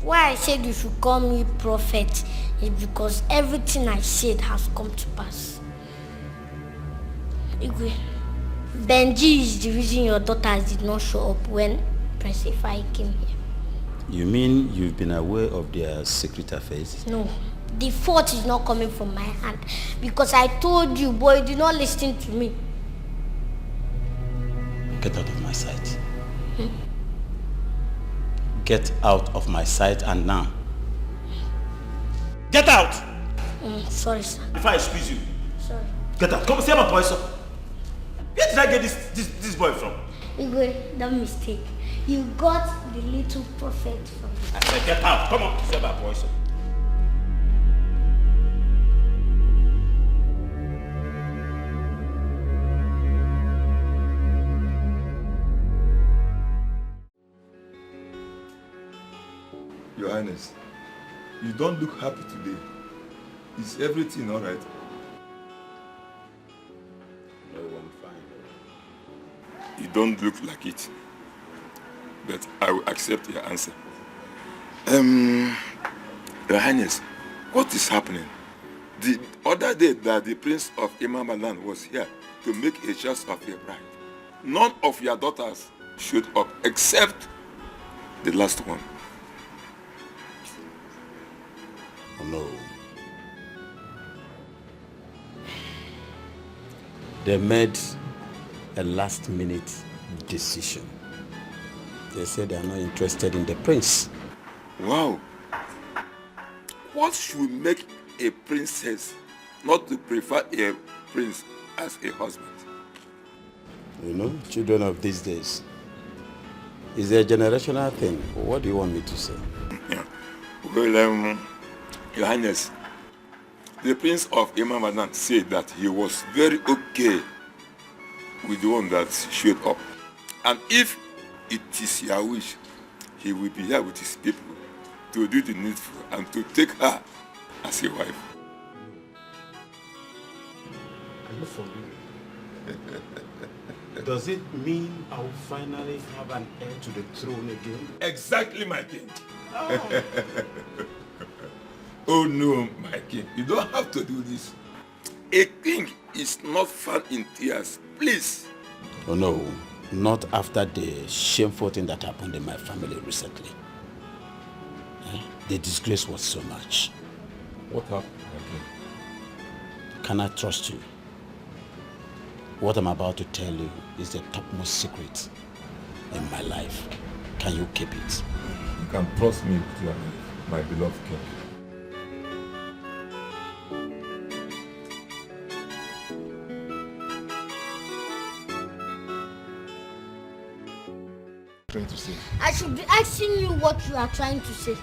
Why I said you should call me Prophet is because everything I said has come to pass. Igwe, Benji is the reason your daughters did not show up when Prince Ifai came here. You mean you've been aware of their secret affairs? No, the fault is not coming from my hand because I told you, boy, do not listen to me. Get out of my sight. Get out of my sight and now. Get out! Sorry, sir. If I squeeze you. Sorry. Get out. Come see my boy, sir. Where did I get this boy from? Igwe, that mistake. You got the little prophet from I said get out. Come on. See my boy, sir. Your Highness, you don't look happy today. Is everything all right? No, I'm fine. You don't look like it. But I will accept your answer. Your Highness, what is happening? The other day that the prince of Imamaland was here to make a choice of a bride, none of your daughters showed up except the last one. Oh, no. They made a last-minute decision. They said they are not interested in the prince. Wow. What should make a princess not to prefer a prince as a husband? You know, children of these days. It's a generational thing. What do you want me to say? Well, Your Highness, the Prince of Imamadan said that he was very okay with the one that showed up. And if it is your wish, he will be here with his people to do the needful and to take her as a wife. Are you for real? Does it mean I will finally have an heir to the throne again? Exactly, my king. Oh. Oh no, my king, you don't have to do this. A king is not found in tears, please. Oh no, not after the shameful thing that happened in my family recently. The disgrace was so much. What happened, my king? Can I trust you? What I'm about to tell you is the topmost secret in my life. Can you keep it? You can trust me with your life, my beloved king. Trying to say. I should be asking you what you are trying to say.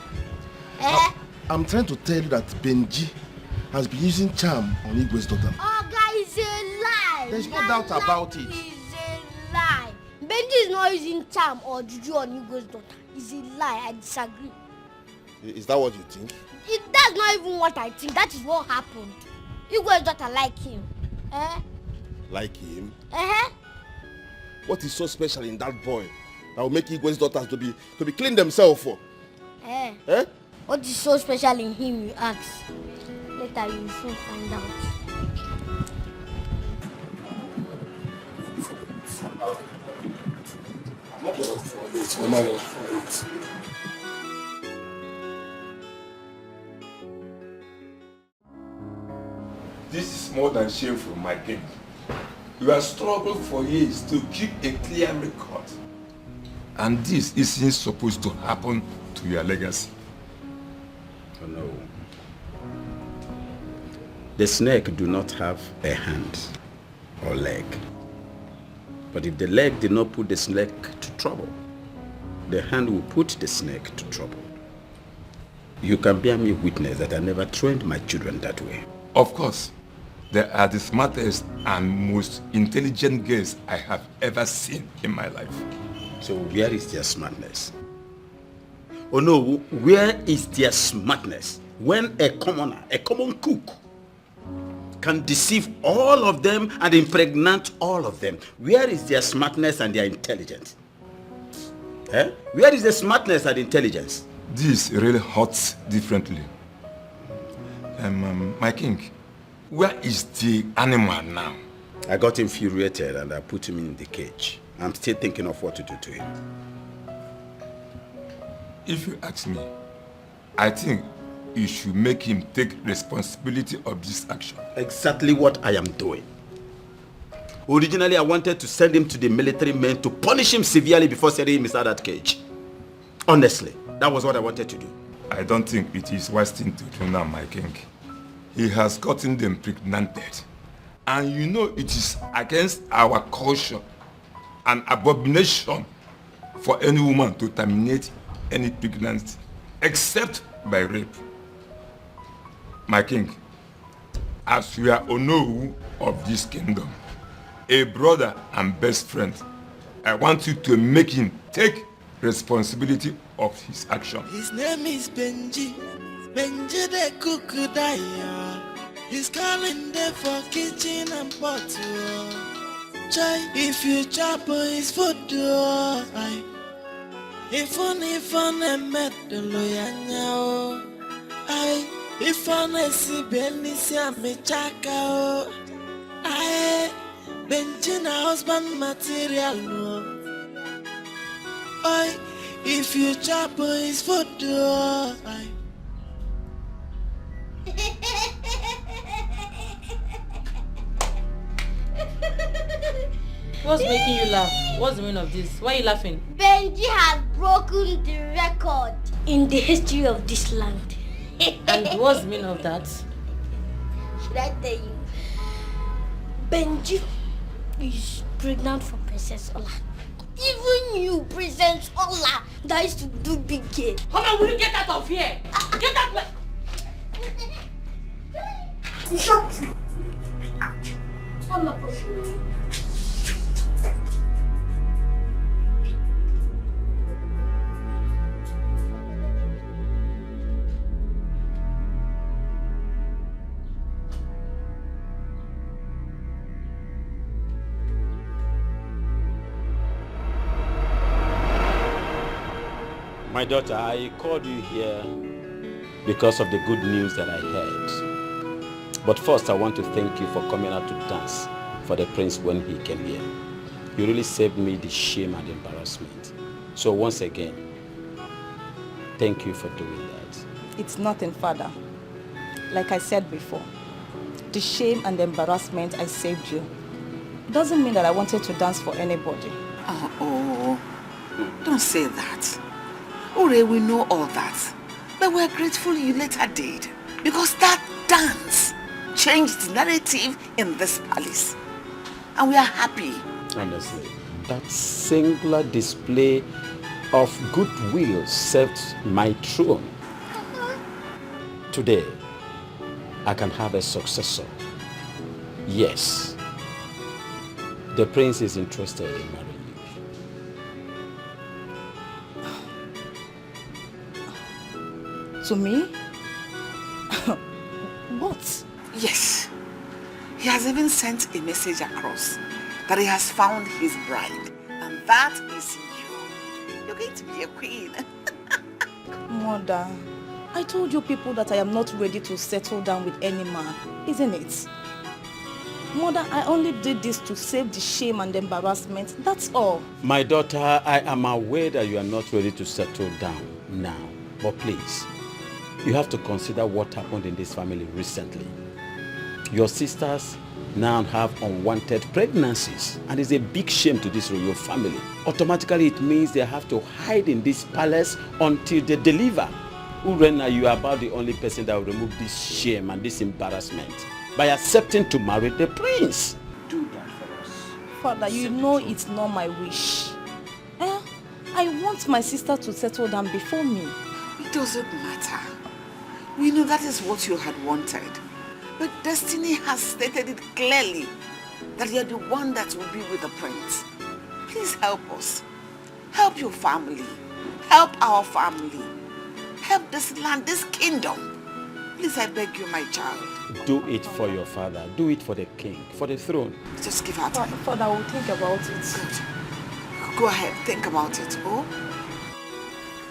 Eh? I'm trying to tell you that Benji has been using charm on Igwe's daughter. Oh, guys, it's a lie. There's no doubt about it. It's a lie. Benji is not using charm or juju on Igwe's daughter. It's a lie. I disagree. Is that what you think? That's not even what I think. That is what happened. Igwe's daughter like him. Eh? Like him? Uh-huh. What is so special in that boy that will make Igwe's daughters to be clean themselves for? Eh? Eh? What is so special in him, you ask? Later you will soon find out. This is more than shameful, my king. You have struggled for years to keep a clear record. And this isn't supposed to happen to your legacy. Oh no. The snake do not have a hand or leg. But if the leg did not put the snake to trouble, the hand will put the snake to trouble. You can bear me witness that I never trained my children that way. Of course, they are the smartest and most intelligent girls I have ever seen in my life. So where is their smartness? Oh no, where is their smartness when a commoner, a common cook, can deceive all of them and impregnate all of them? Where is their smartness and their intelligence? Eh? Where is the smartness and intelligence? This really hurts differently. My king, where is the animal now? I got infuriated and I put him in the cage. I'm still thinking of what to do to him. If you ask me, I think you should make him take responsibility of this action. Exactly what I am doing. Originally, I wanted to send him to the military men to punish him severely before sending him inside that cage. Honestly, that was what I wanted to do. I don't think it is wise thing to do now, my king. He has gotten them impregnated. And you know it is against our culture an abomination for any woman to terminate any pregnancy except by rape. My king, as you are Onowu of this kingdom, a brother and best friend, I want you to make him take responsibility of his action. His name is Benji. Benji the cook Naija. He's calling there for kitchen and pot. Chai, if you chop his food, if only fun and met the lawyer, I If honestly Benisi amechaka aye Benji na husband material no. Oi, if you chop his food aye. What's making you laugh? What's the meaning of this? Why are you laughing? Benji has broken the record in the history of this land. And what's the meaning of that? Should I tell you? Benji is pregnant for Princess Ola. Even you, Princess Ola, that used to do big game. Come on, will you get out of here? Get out! Shut up. My daughter, I called you here because of the good news that I heard. But first, I want to thank you for coming out to dance for the prince when he came here. You really saved me the shame and embarrassment. So once again, thank you for doing that. It's nothing, Father. Like I said before, the shame and the embarrassment I saved you doesn't mean that I wanted to dance for anybody. Oh, don't say that. Ore, we know all that. But we're grateful you later did. Because that dance changed the narrative in this palace. And we are happy. Honestly, that singular display of goodwill served my throne. Today, I can have a successor. Yes, the prince is interested in marrying you. To me? What? Yes. He has even sent a message across that he has found his bride. And that is you. You're going to be a queen. Mother, I told you people that I am not ready to settle down with any man, isn't it? Mother, I only did this to save the shame and embarrassment, that's all. My daughter, I am aware that you are not ready to settle down now. But please, you have to consider what happened in this family recently. Your sisters now have unwanted pregnancies, and it's a big shame to this royal family. Automatically, it means they have to hide in this palace until they deliver. Urena, you are about the only person that will remove this shame and this embarrassment by accepting to marry the prince. Do that for us. Father, you know it's not my wish. I want my sister to settle down before me. It doesn't matter. We know that is what you had wanted. But destiny has stated it clearly that you're the one that will be with the prince. Please help us. Help your family. Help our family. Help this land, this kingdom. Please, I beg you, my child. Do it for your father. Do it for the king, for the throne. Just give her time. Father, I will think about it. Good. Go ahead, think about it. Oh?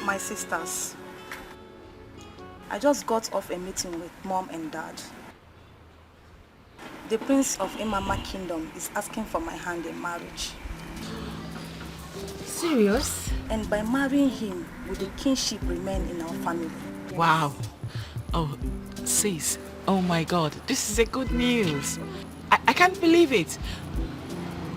My sisters, I just got off a meeting with Mom and Dad. The Prince of Imama Kingdom is asking for my hand in marriage. Serious? And by marrying him, will the kingship remain in our family? Wow. Oh, sis. Oh my God. This is a good news. I can't believe it.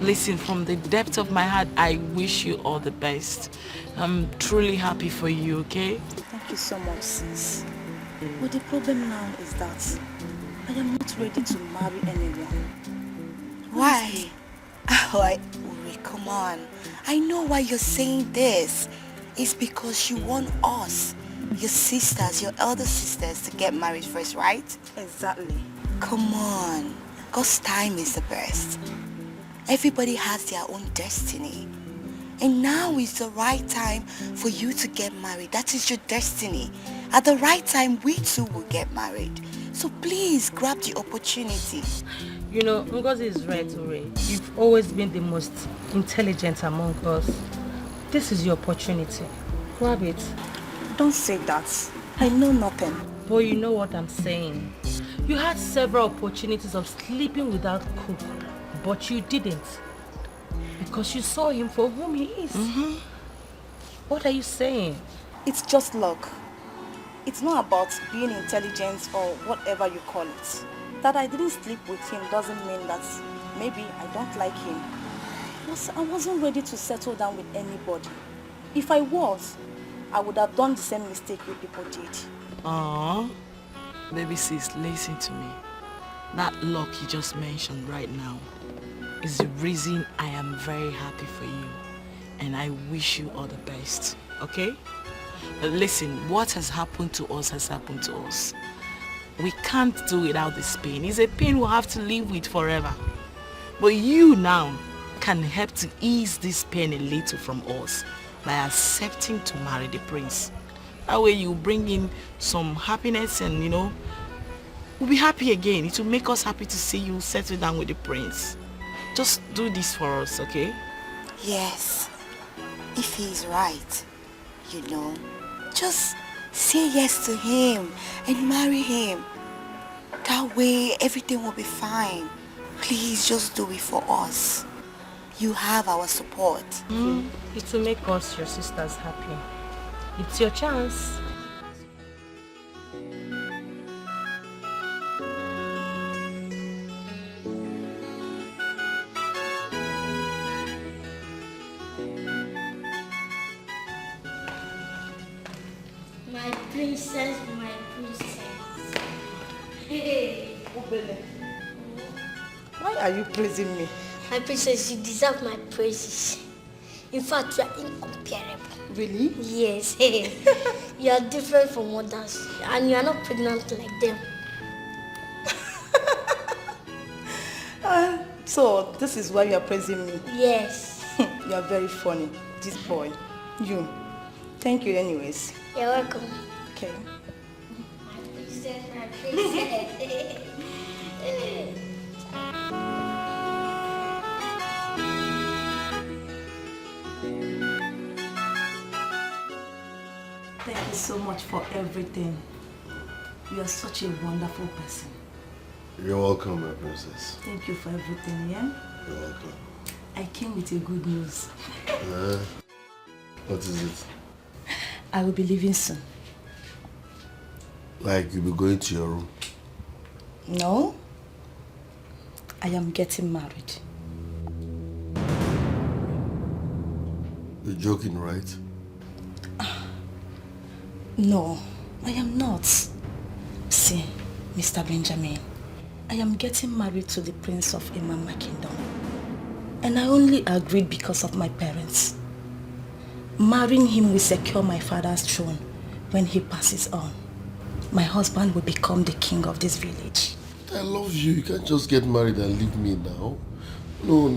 Listen, from the depth of my heart, I wish you all the best. I'm truly happy for you, okay? Thank you so much, sis. But the problem now is that I am not ready to marry anyone. Why? Why, Uri, come on. I know why you're saying this. It's because you want us, your sisters, your elder sisters, to get married first, right? Exactly. Come on. God's time is the best. Everybody has their own destiny. And now is the right time for you to get married. That is your destiny. At the right time, we too will get married. So please grab the opportunity. You know, Ngozi is right, Ure. You've always been the most intelligent among us. This is your opportunity. Grab it. Don't say that. I know nothing. But you know what I'm saying. You had several opportunities of sleeping without Cook, but you didn't. Because you saw him for whom he is. What are you saying? It's just luck. It's not about being intelligent or whatever you call it. That I didn't sleep with him doesn't mean that maybe I don't like him. I wasn't ready to settle down with anybody. If I was, I would have done the same mistake you people did. Aww. Baby sis, listen to me. That luck you just mentioned right now is the reason I am very happy for you. And I wish you all the best, okay? But listen, what has happened to us has happened to us. We can't do without this pain. It's a pain we'll have to live with forever. But you now can help to ease this pain a little from us by accepting to marry the prince. That way you bring in some happiness and, you know, we'll be happy again. It will make us happy to see you settle down with the prince. Just do this for us, okay? Yes, if he's right, you know, just say yes to him and marry him. That way everything will be fine. Please just do it for us. You have our support. It will make us, your sisters, happy. It's your chance. My princess, my princess. Hey. Why are you praising me? My princess, you deserve my praises. In fact, you are incomparable. Really? Yes. You are different from others. And you are not pregnant like them. So, this is why you are praising me? Yes. You are very funny. This boy. You. Thank you anyways. You're welcome. Okay. My princess, my princess. Thank you so much for everything. You are such a wonderful person. You're welcome, my princess. Thank you for everything, yeah? You're welcome. I came with a good news. What is it? I will be leaving soon. Like you'll be going to your room? No. I am getting married. You're joking, right? No, I am not. See, Mr. Benjamin, I am getting married to the Prince of Imama Kingdom. And I only agreed because of my parents. Marrying him will secure my father's throne when he passes on. My husband will become the king of this village. I love you. You can't just get married and leave me now. No.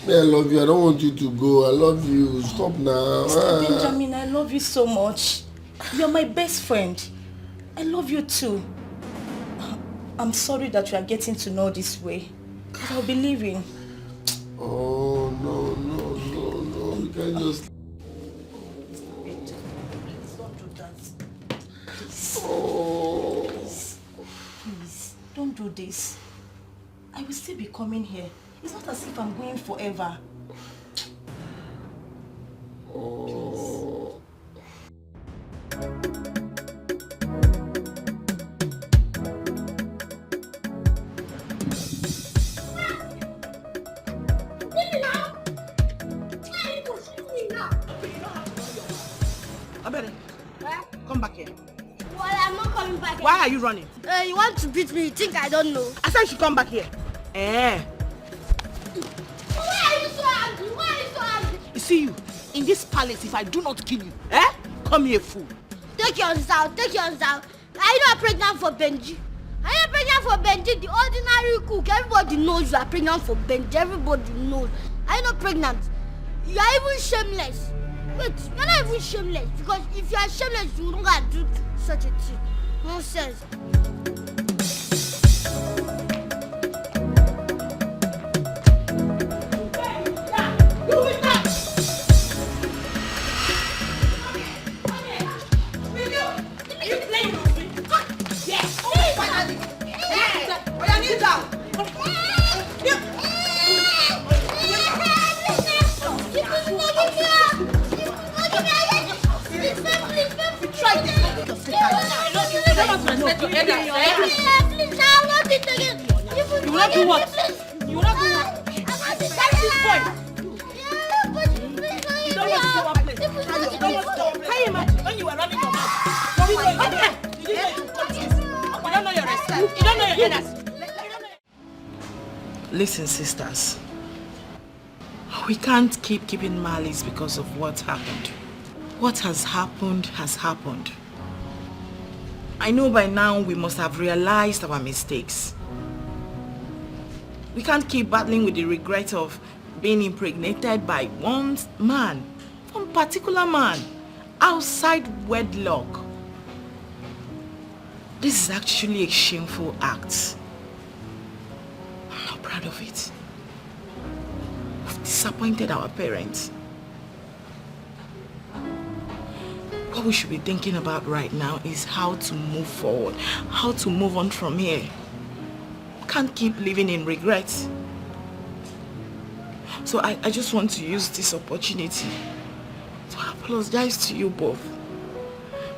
Me, I love you. I don't want you to go. I love you. Stop now. Mr. Benjamin, I love you so much. You're my best friend. I love you too. I'm sorry that you are getting to know this way. But I'll be leaving. Oh, no. You can't just... Don't do that. Please. Oh. Please, don't do this. I will still be coming here. It's not as if I'm going forever. Oh. Come back here. Well, I'm not coming back. Why are you running? You want to beat me? You think I don't know? I said you should come back here. Why are you so angry? Why are you so angry? You see you, in this palace, if I do not kill you, come here, fool. Take yours out. Are you not pregnant for Benji? Are you pregnant for Benji, the ordinary cook? Everybody knows you are pregnant for Benji. Everybody knows. Are you not pregnant? You are even shameless. Wait, you're not even shameless. Because if you are shameless, you wouldn't have do such a thing. Nonsense. Please, I want it again. You will not do what? You will not do what? This boy. You don't want to go one place. You don't want to go one place. Can you imagine when you were running your mouth? You don't know your respect. You don't know your manners. Listen, sisters. We can't keep keeping malice because of what happened. What has happened has happened. I know by now we must have realized our mistakes. We can't keep battling with the regret of being impregnated by one particular man, outside wedlock. This is actually a shameful act. I'm not proud of it. We've disappointed our parents. What we should be thinking about right now is how to move forward, how to move on from here. Can't keep living in regrets. So I just want to use this opportunity to apologize to you both.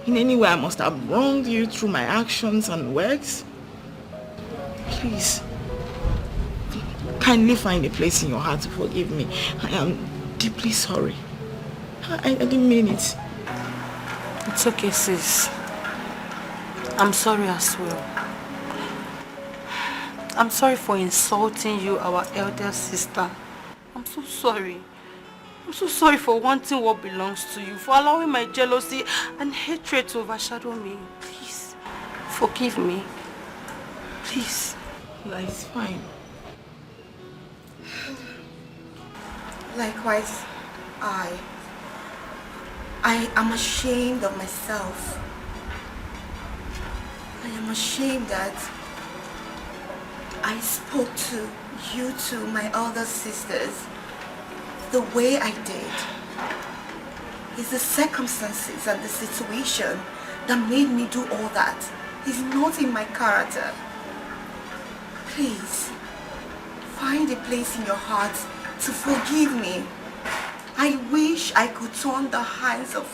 In any way I must have wronged you through my actions and words. Please, kindly find a place in your heart to forgive me. I am deeply sorry. I didn't mean it. It's okay, sis. I'm sorry as well. I'm sorry for insulting you, our elder sister. I'm so sorry. I'm so sorry for wanting what belongs to you, for allowing my jealousy and hatred to overshadow me. Please, forgive me. Please. It's fine. Likewise, I am ashamed of myself. I am ashamed that I spoke to you two, my other sisters, the way I did. It's the circumstances and the situation that made me do all that. It's not in my character. Please, find a place in your heart to forgive me. I wish I could turn the hands of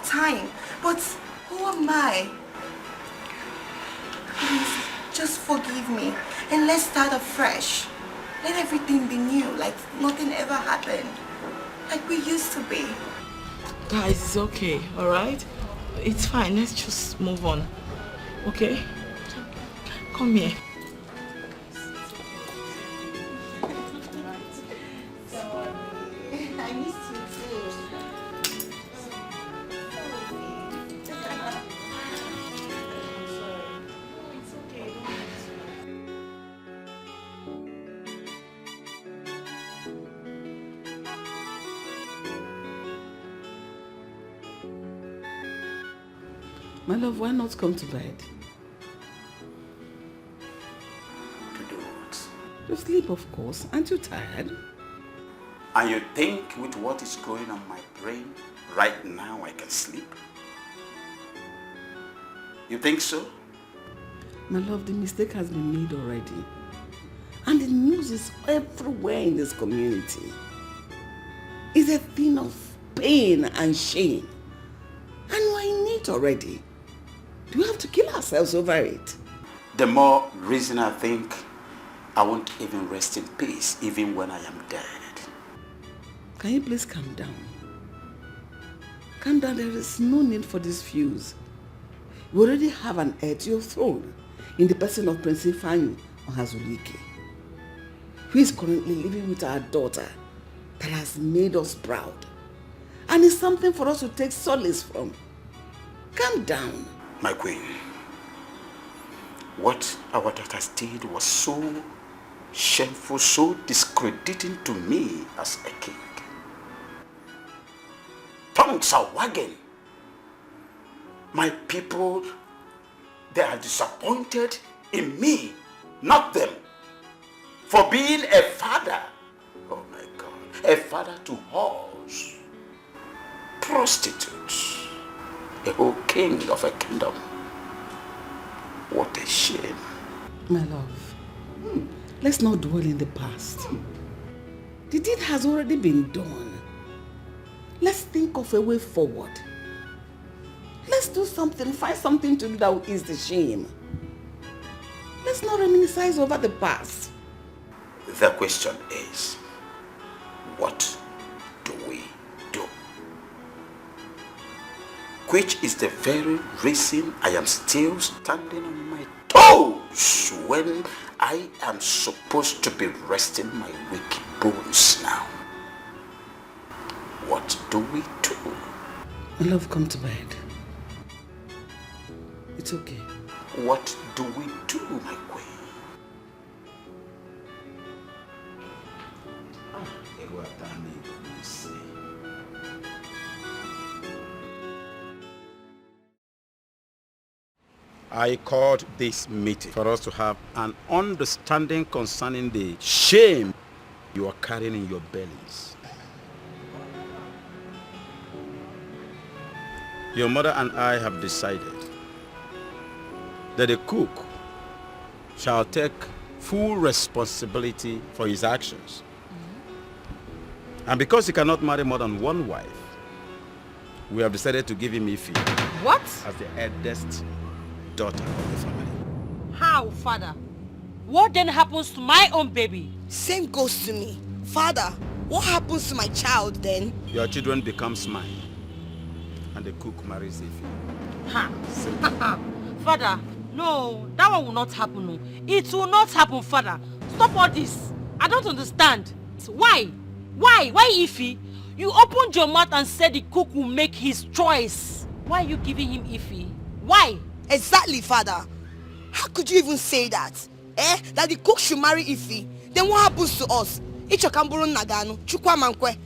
time, but who am I? Please, just forgive me and let's start afresh. Let everything be new, like nothing ever happened, like we used to be. Guys, it's okay, alright? It's fine, let's just move on, okay? Come here. I missed you too. My love, why not come to bed? To do what? To sleep, of course. Aren't you tired? And you think with what is going on my brain right now I can sleep? You think so? My love, the mistake has been made already. And the news is everywhere in this community. It's a thing of pain and shame. And we're in it already. Do we have to kill ourselves over it? The more reason I think I won't even rest in peace even when I am dead. Can you please calm down? Calm down, there is no need for this fuse. We already have an heir to your throne in the person of Prince Ifeanyi Ohazulike, who is currently living with our daughter that has made us proud. And it's something for us to take solace from. Calm down. My queen, what our daughters did was so shameful, so discrediting to me as a king. Tongues are wagging. My people, they are disappointed in me, not them, for being a father. Oh my God, a father to whores, prostitutes, a whole king of a kingdom. What a shame. My love, let's not dwell in the past. The deed has already been done. Let's think of a way forward. Let's do do something. Find something to do that will ease the shame. Let's not reminisce over the past. The question is, what do we do? Which is the very reason I am still standing on my toes when I am supposed to be resting my weak bones now. What do we do? Love, come to bed. It's okay. What do we do, my queen? I called this meeting for us to have an understanding concerning the shame you are carrying in your bellies. Your mother and I have decided that the cook shall take full responsibility for his actions. And because he cannot marry more than one wife, we have decided to give him Ife. What? As the eldest daughter of the family. How, father? What then happens to my own baby? Same goes to me. Father, what happens to my child then? Your children becomes mine. And the cook marries Ife. Ha! Father, no, that one will not happen. No. It will not happen, father. Stop all this. I don't understand. Why? Why? Why, Ife? You opened your mouth and said the cook will make his choice. Why are you giving him Ife? Why? Exactly, father. How could you even say that? That the cook should marry Ife? Then what happens to us? Ichokamburu Nagano, Chukwa Mankwe.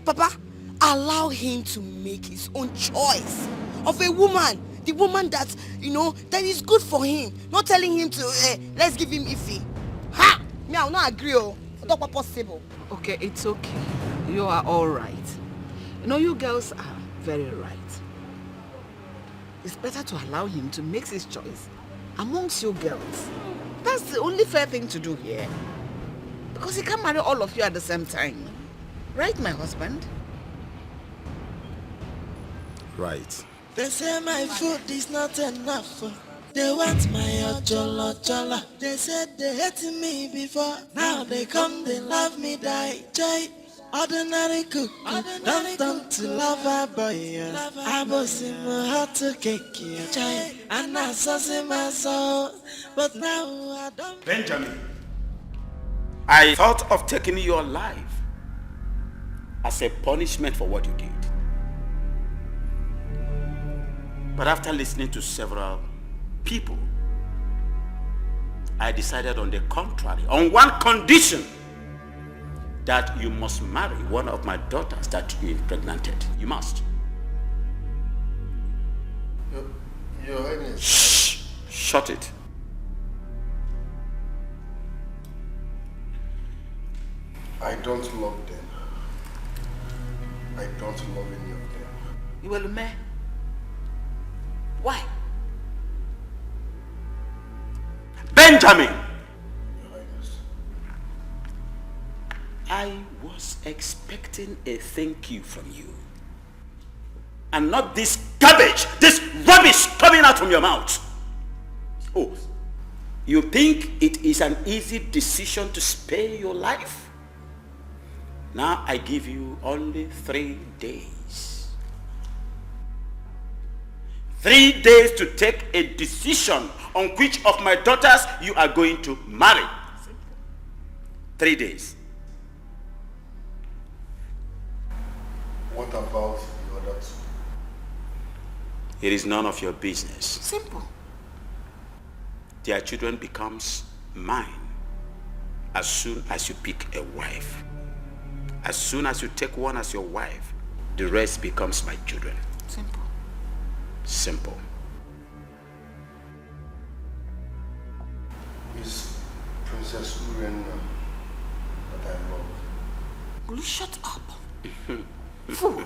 Papa, allow him to make his own choice of a woman. The woman that, that is good for him. Not telling him to, let's give him Ife. Ha! Me, I will not agree. It's not possible. Okay, it's okay. You are all right. You girls are very right. It's better to allow him to make his choice amongst you girls. That's the only fair thing to do here. Because he can't marry all of you at the same time. Right, my husband? Right. They say my food is not enough. They want my ojola. They said they hated me before. Now they come, they love me, die. Joy. Ordinary cook, don't turn to lover boy. I was in my heart to cake, joy. And I saw in my soul. But now I don't. Benjamin, I thought of taking your life as a punishment for what you did. But after listening to several people, I decided on the contrary, on one condition, that you must marry one of my daughters that you impregnated. You must. Your Highness. Shh! Shut it. I don't love them. I don't love any of them. You will marry? Why? Benjamin! I was expecting a thank you from you. And not this garbage, this rubbish coming out from your mouth. Oh, you think it is an easy decision to spare your life? Now I give you only 3 days. 3 days to take a decision on which of my daughters you are going to marry. 3 days. What about the other two? It is none of your business. Simple. Their children becomes mine as soon as you pick a wife. As soon as you take one as your wife, the rest becomes my children. Simple. Simple. Is Princess Uren that I love? Will you shut up? Fool.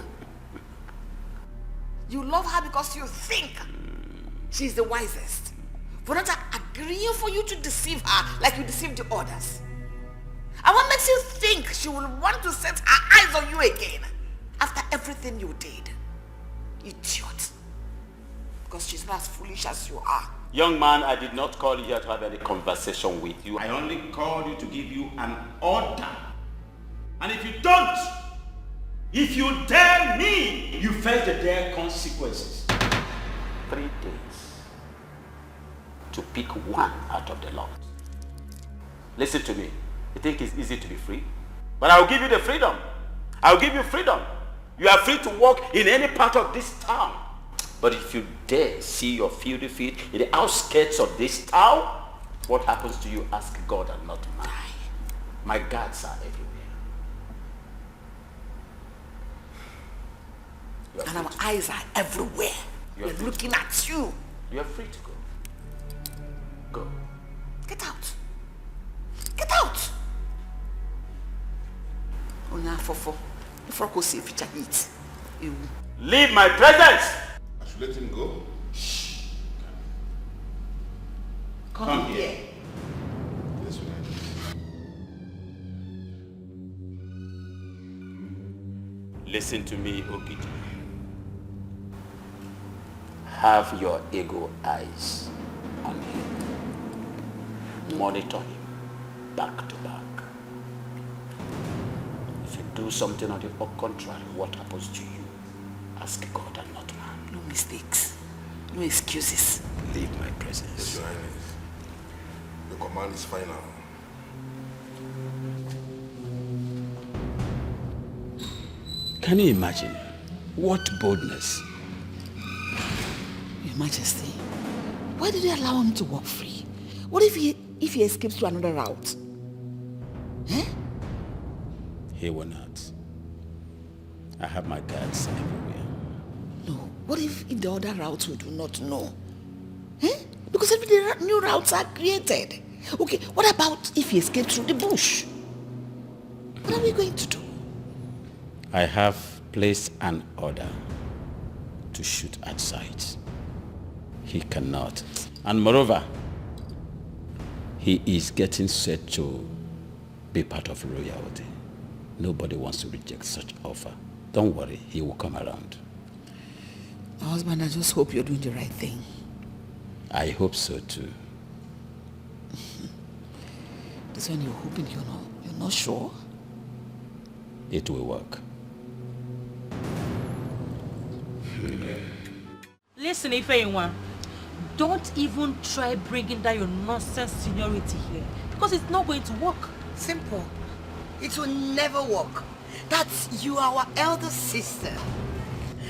You love her because you think she's the wisest. For not agreeing for you to deceive her like you deceived the others. And what makes you think she will want to set her eyes on you again after everything you did? Idiot. because she's not as foolish as you are. Young man, I did not call you here to have any conversation with you. I only called you to give you an order. And if you don't, if you dare me, you face the dire consequences. 3 days to pick one out of the lot. Listen to me. You think it's easy to be free? But I'll give you the freedom. I'll give you freedom. You are free to walk in any part of this town. But if you dare see your filthy feet in the outskirts of this town, what happens to you, ask God and not mine. My guards are everywhere. And our eyes are everywhere. We're looking at you. You are free to go. Go. Get out. Get out. Oh, now, Fofo. Before I go see if you can eat. Leave my presence. I should let him go. Shh. Come here. This way. Listen to me, Ogidi. Have your ego eyes on him. Monitor him back to back. If you do something on the contrary, what happens to you? Ask God and not man. No mistakes. No excuses. Leave my presence. Your Highness, your command is final. Can you imagine? What boldness. Your Majesty, why did you allow him to walk free? What if he escapes to another route? Eh? He will not. I have my guards everywhere. No. What if the other routes we do not know? Eh? Because every day new routes are created. Okay, what about if he escapes through the bush? What are we going to do? I have placed an order to shoot at sight. He cannot. And moreover, he is getting set to be part of royalty. Nobody wants to reject such offer. Don't worry, he will come around. My husband, I just hope you're doing the right thing. I hope so too. This one you're hoping you're not sure? It will work. Listen, Ifeanyi, don't even try bringing down your nonsense seniority here, because it's not going to work. Simple. It will never work. That's you, our elder sister.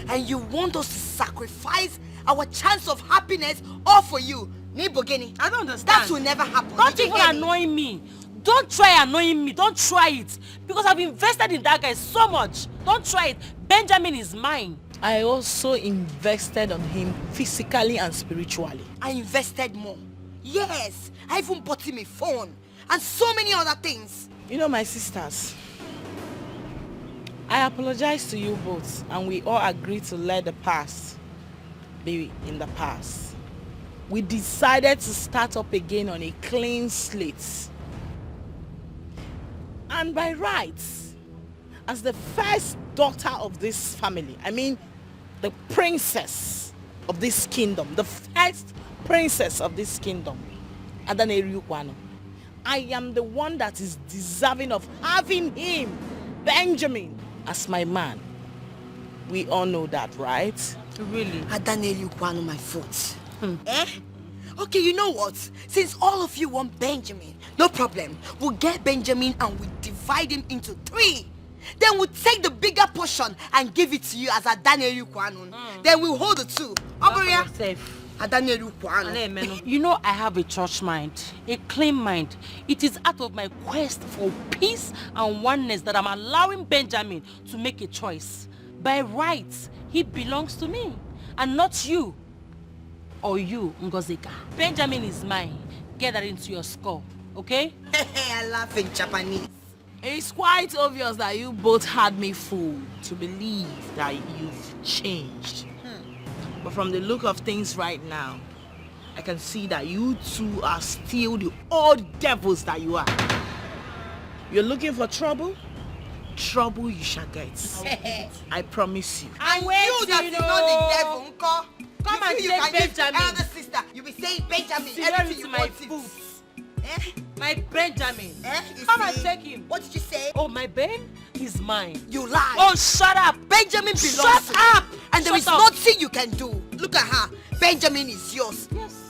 And you want us to sacrifice our chance of happiness all for you. Nibogeni. I don't understand. That will never happen. Don't even annoy me. Don't try annoying me. Don't try it. Because I've invested in that guy so much. Don't try it. Benjamin is mine. I also invested on him physically and spiritually. I invested more. Yes. I even bought him a phone. And so many other things. You know, my sisters, I apologize to you both, and we all agreed to let the past be in the past. We decided to start up again on a clean slate. And by rights, as the first daughter of this family, I mean the princess of this kingdom, the first princess of this kingdom, Adaneriukwano, I am the one that is deserving of having him, Benjamin, as my man. We all know that, right? Really? Adaneriukwano, my foot. Eh? Okay, you know what? Since all of you want Benjamin, no problem. We'll get Benjamin and we'll divide him into 3. Then we'll take the bigger portion and give it to you as Adaneriukwano. Then we'll hold the 2. You know I have a church mind, a clean mind. It is out of my quest for peace and oneness that I'm allowing Benjamin to make a choice. By rights, he belongs to me and not you. Or you, Ngozika. Benjamin is mine. Get that into your skull, okay? I laugh in Japanese. It's quite obvious that you both had me fooled to believe that you've changed. But from the look of things right now, I can see that you two are still the old devils that you are. You're looking for trouble? Trouble you shall get. I promise you. And you that is not the devil, Uncle. Come and you take Benjamin. Elder sister, you be saying Benjamin. Everything you my foot. My Benjamin. Come and take him. What did you say? Oh, my Ben is mine. You lie. Oh, shut up. Benjamin belongs Shut to up. you. And there is nothing you can do. Look at her. Benjamin is yours. Yes.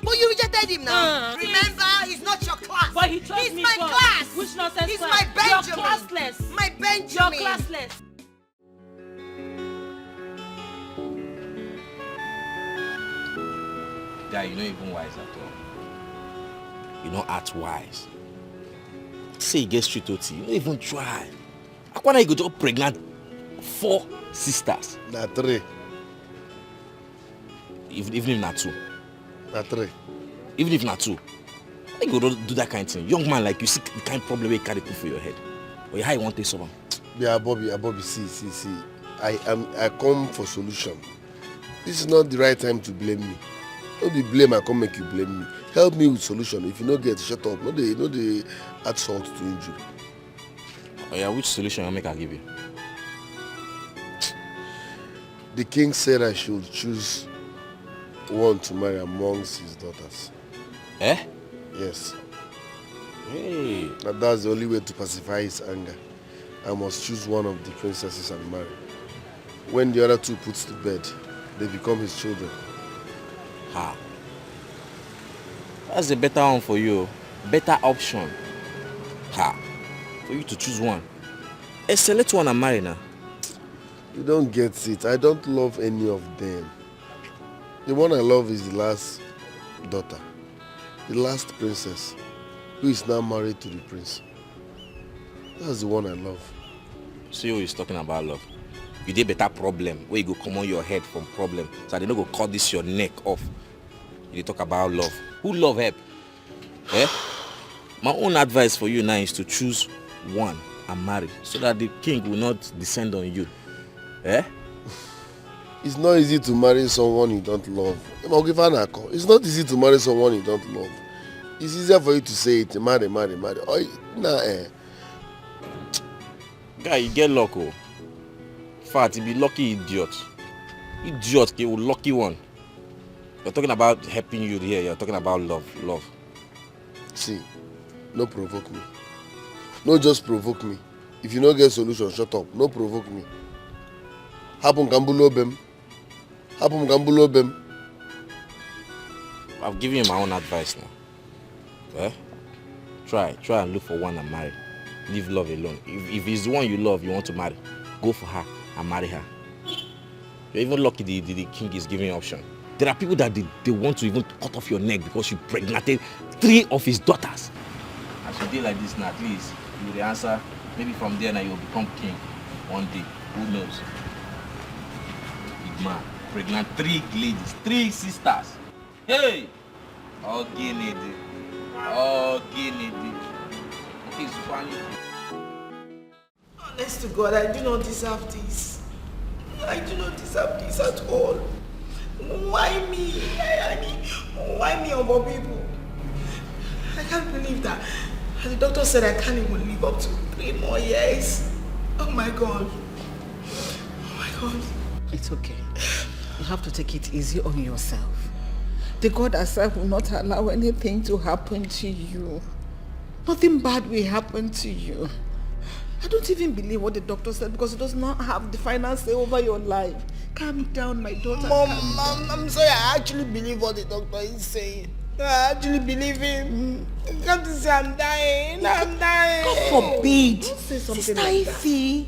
But you rejected him now. Remember, he's not your class. But he trusts he's me my first. class. Which nonsense He's class? my Benjamin. You're classless. My Benjamin. You're classless. Guy, you're not even wise at all. You don't act wise. Say you get straight OT, you don't even try. Akwana, you go to pregnant 4 sisters. Na 3. Even if not 2. Na 3. Even if not 2. Why you go do that kind of thing? Young man like you see the kind of problem you carry put for your head. Or how you want to solve them? Yeah, Bobby, see. I come for solution. This is not the right time to blame me. Don't be blame, I come make you blame me. Help me with solution. If you don't get, shut up. No, they add salt to injury. Oh yeah, which solution I make I give you? The king said I should choose one to marry amongst his daughters. Eh? Yes. Hey. And that's the only way to pacify his anger. I must choose one of the princesses and marry. When the other 2 puts to bed, they become his children. Ha. That's a better one for you. Better option. Ha. For you to choose one. Select one and marry now. You don't get it. I don't love any of them. The one I love is the last daughter. The last princess. Who is now married to the prince. That's the one I love. See who is talking about love. You did better problem where you go come on your head from problem. So they don't go cut this your neck off. You talk about love. Who love help? Eh? My own advice for you now is to choose one and marry so that the king will not descend on you. Eh? It's not easy to marry someone you don't love. It's not easy to marry someone you don't love. It's easier for you to say it, marry. Guy, you get luck, oh. In fact, you be lucky idiot. Idiot, you lucky one. You're talking about helping you here. You're talking about love. See, no provoke me. No just provoke me. If you don't get solution, shut up. No provoke me. Happen Gambulobem. I've given you my own advice now. Eh? Try and look for one and marry. Leave love alone. If it's the one you love, you want to marry, go for her and marry her. You're even lucky the king is giving you an option. There are people that they want to even cut off your neck because you pregnated 3 of his daughters. As you did like this now, at least you will answer. Maybe from there now you'll become king one day. Who knows? Big man, pregnant 3 ladies, 3 sisters. Hey! All Guinea. It's funny. Honest to God, I do not deserve this. I do not deserve this at all. Why me? Why me, Omo people? I can't believe that. The doctor said I can't even live up to 3 more years. Oh my God. It's okay. You have to take it easy on yourself. The God herself will not allow anything to happen to you. Nothing bad will happen to you. I don't even believe what the doctor said because he does not have the final say over your life. Calm down, my daughter. Mom, I'm sorry. I actually believe what the doctor is saying. I actually believe him. You can't say I'm dying. God forbid. Don't say something Sister like that. Ify,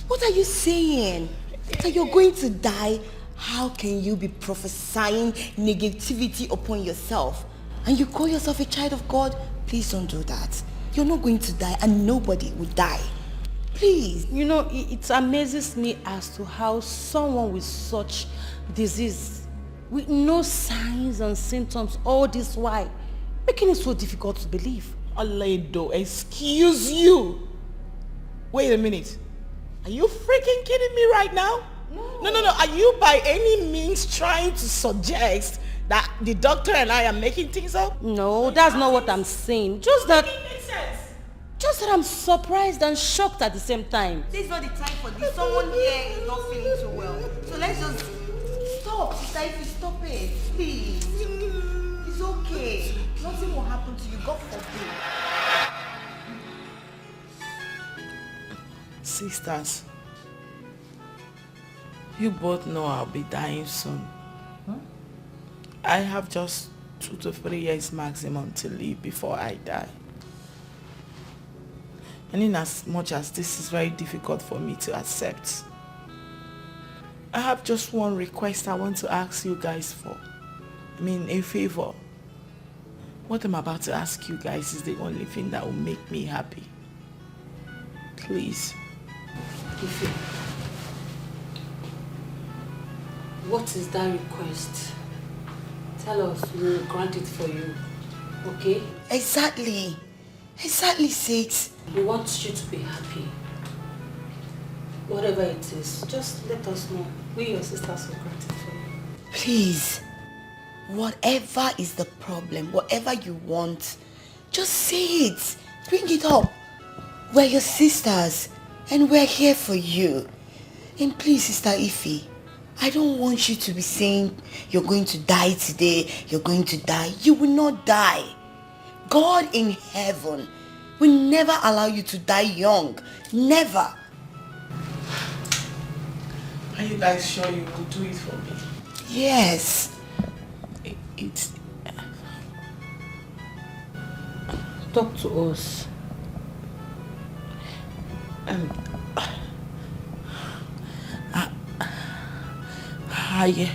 what are you saying? That you're going to die? How can you be prophesying negativity upon yourself? And you call yourself a child of God? Please don't do that. You're not going to die and nobody will die. Please. You know, it amazes me as to how someone with such disease, with no signs and symptoms all this while, making it so difficult to believe. Aledo, excuse you. Wait a minute. Are you freaking kidding me right now? No. Are you by any means trying to suggest that the doctor and I are making things up? No, that's not what I'm saying. Just that I'm surprised and shocked at the same time. This is not the time for this. Someone here is not feeling too well. So let's just stop. Sister Ify, sisters, you both know I'll be dying soon. I have just 2 to 3 years maximum to live before I die. And in as much as this is very difficult for me to accept, I have just one request I want to ask you guys for. I mean, a favor. What I'm about to ask you guys is the only thing that will make me happy. Please. Ife, what is that request? Tell us, we will grant it for you. Okay? Exactly. Exactly, Six. We want you to be happy. Whatever it is, just let us know. We, your sisters, will grant it for you. Please. Whatever is the problem, whatever you want, just say it. Bring it up. We're your sisters, and we're here for you. And please, Sister Ife, I don't want you to be saying you're going to die today, you're going to die. You will not die. God in heaven will never allow you to die young. Never. Are you guys sure you will do it for me? Yes. It's... Talk to us. I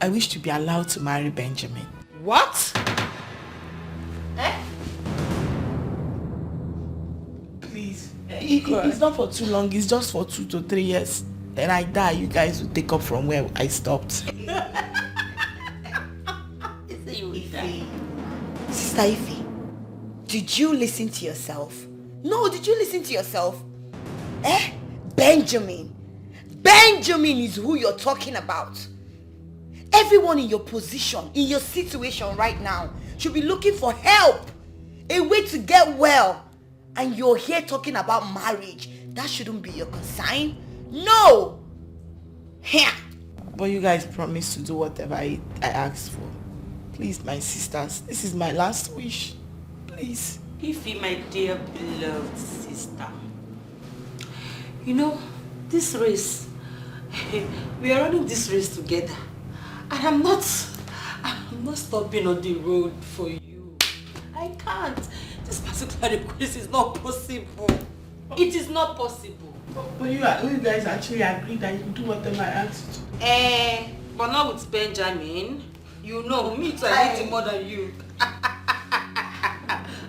wish to be allowed to marry Benjamin. What? Please. It's not for too long. It's just for 2 to 3 years. Then I die. You guys will take up from where I stopped. Sister Ife, did you listen to yourself? No, did you listen to yourself? Benjamin. Benjamin is who you're talking about. Everyone in your position, in your situation right now, should be looking for help, a way to get well. And you're here talking about marriage. That shouldn't be your concern. No! Here. But you guys promised to do whatever I asked for. Please, my sisters, this is my last wish. Please. Ife, my dear beloved sister. You know, this race, we are running this race together. And I'm not stopping on the road for you. I can't. This particular request is not possible. It is not possible. But you guys actually agreed that you can do whatever I asked you to. But not with Benjamin. You know, me too, I need it more than you.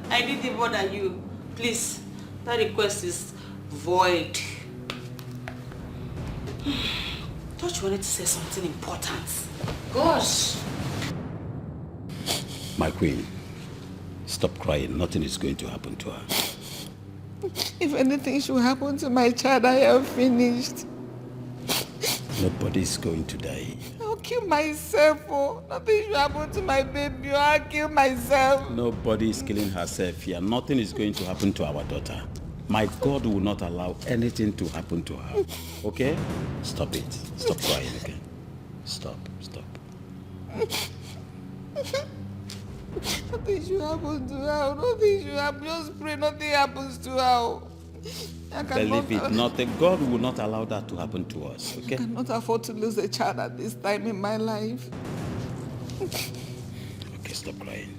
I need it more than you. Please, that request is void. Thought you wanted to say something important. Gosh. My queen, stop crying. Nothing is going to happen to her. If anything should happen to my child, I am finished. Nobody is going to die. I'll kill myself. Oh. Nothing should happen to my baby. I'll kill myself. Nobody is killing herself here. Nothing is going to happen to our daughter. My God will not allow anything to happen to her. Okay? Stop it. Stop crying again. Stop. Nothing should happen to her. Nothing should happen. Just pray nothing happens to her. Believe it, nothing. God will not allow that to happen to us. Okay? I cannot afford to lose a child at this time in my life. Okay, stop crying.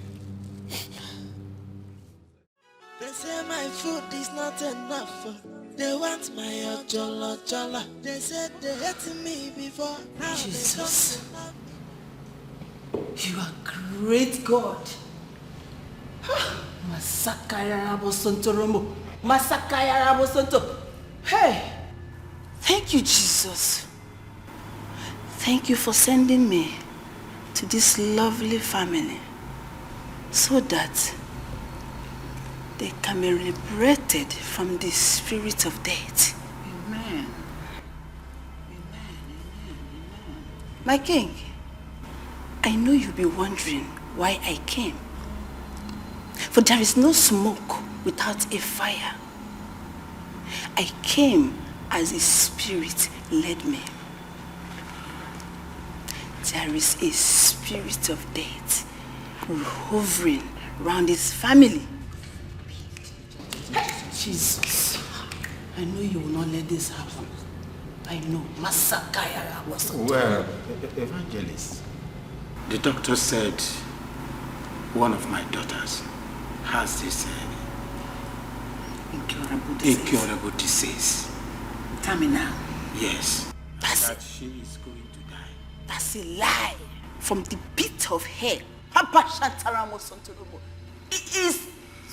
They say my food is not enough. They want my ojolo. They said they hated me before. Now Jesus. You are great God. Masakaya Rabosonto Romo. Masakaya Rabosonto. Hey! Thank you, Jesus. Thank you for sending me to this lovely family so that they can be liberated from the spirit of death. Amen. My king, I know you'll be wondering why I came. For there is no smoke without a fire. I came as a spirit led me. There is a spirit of death hovering around this family. Jesus, I know you will not let this happen. I know. Masakaya was. Well, Evangelist, the doctor said one of my daughters has this incurable disease. Terminal. Yes. That she is going to die. That's a lie from the pit of hell. Papa Shantaramo Santurubo. It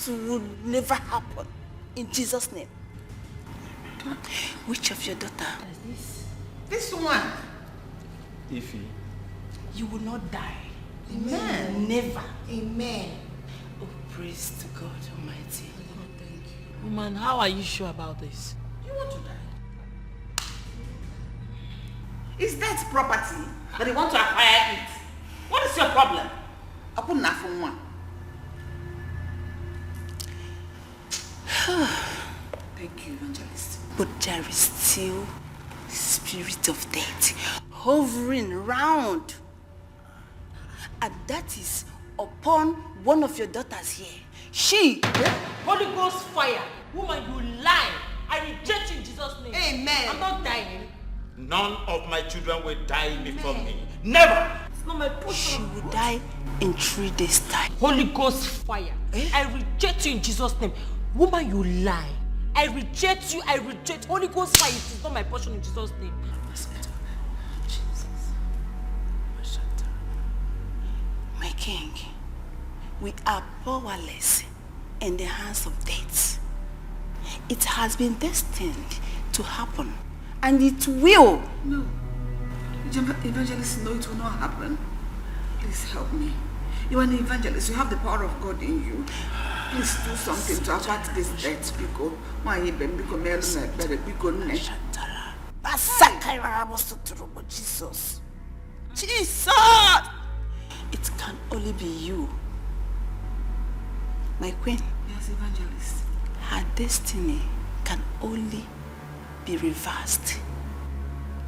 will never happen. In Jesus' name. Which of your daughter? This one. Ify. You will not die. Amen. Never. Amen. Oh, praise to God Almighty. Oh, thank you. Woman, how are you sure about this? You want to die? Is that property that they want to acquire it? What is your problem? I put nothing one. Thank you, Evangelist. But there is still spirit of death hovering around. And that is upon one of your daughters here. She. Holy Ghost fire. Woman, you lie. I reject you in Jesus' name. Amen. I'm not dying. None of my children will die before me. Never! It's not my portion. She will die in 3 days' time. Holy Ghost fire. I reject you in Jesus' name. Woman, you lie. I reject you. I reject Holy Ghost fire. It is not my portion in Jesus' name. My king, we are powerless in the hands of death. It has been destined to happen, and it will. No. Evangelist, no, it will not happen. Please help me. You are an evangelist. You have the power of God in you. Please do something to avert this death. Jesus. Jesus! It can only be you. My queen. Yes, evangelist. Her destiny can only be reversed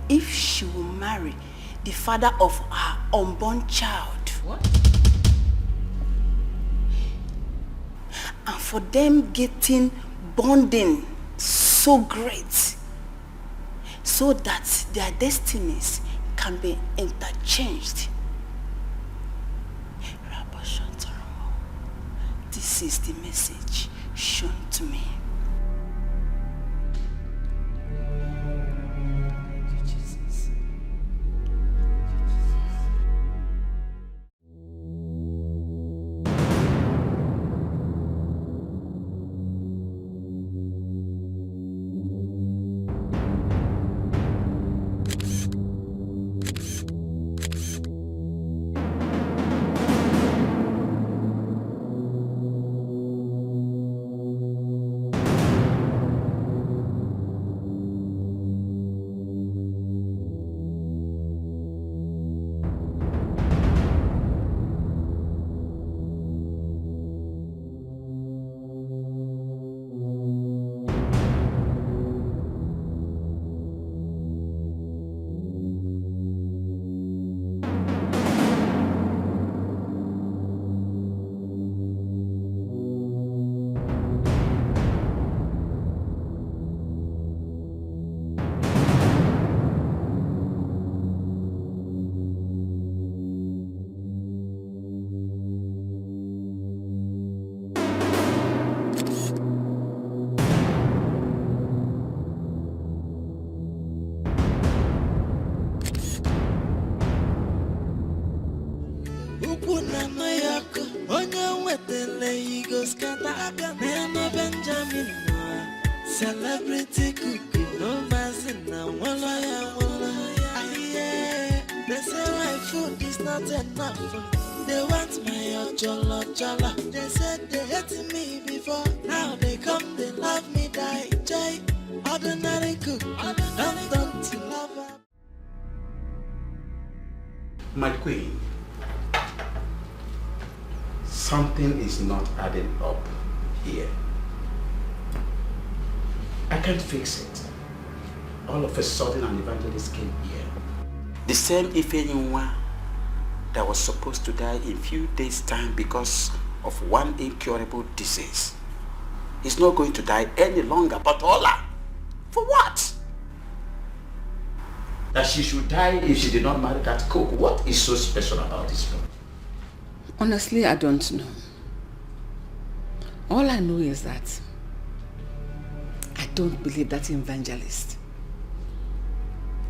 if she will marry the father of her unborn child. What? And for them getting bonding so great so that their destinies can be interchanged. This is the message shown to me. Benjamin, celebrity cookie, no mazina, wallaya. They say my food is not enough. They want my jollo. They said they hated me before, now they come, they love me, die. Jay, ordinary cook, don't to love her. My queen, something is not adding up here. I can't fix it. All of a sudden an evangelist came here. The same Ifenyinwa that was supposed to die in few days' time because of one incurable disease is not going to die any longer. But Ola, for what? That she should die if she did not marry that cook. What is so special about this one? Honestly, I don't know. All I know is that I don't believe that evangelist.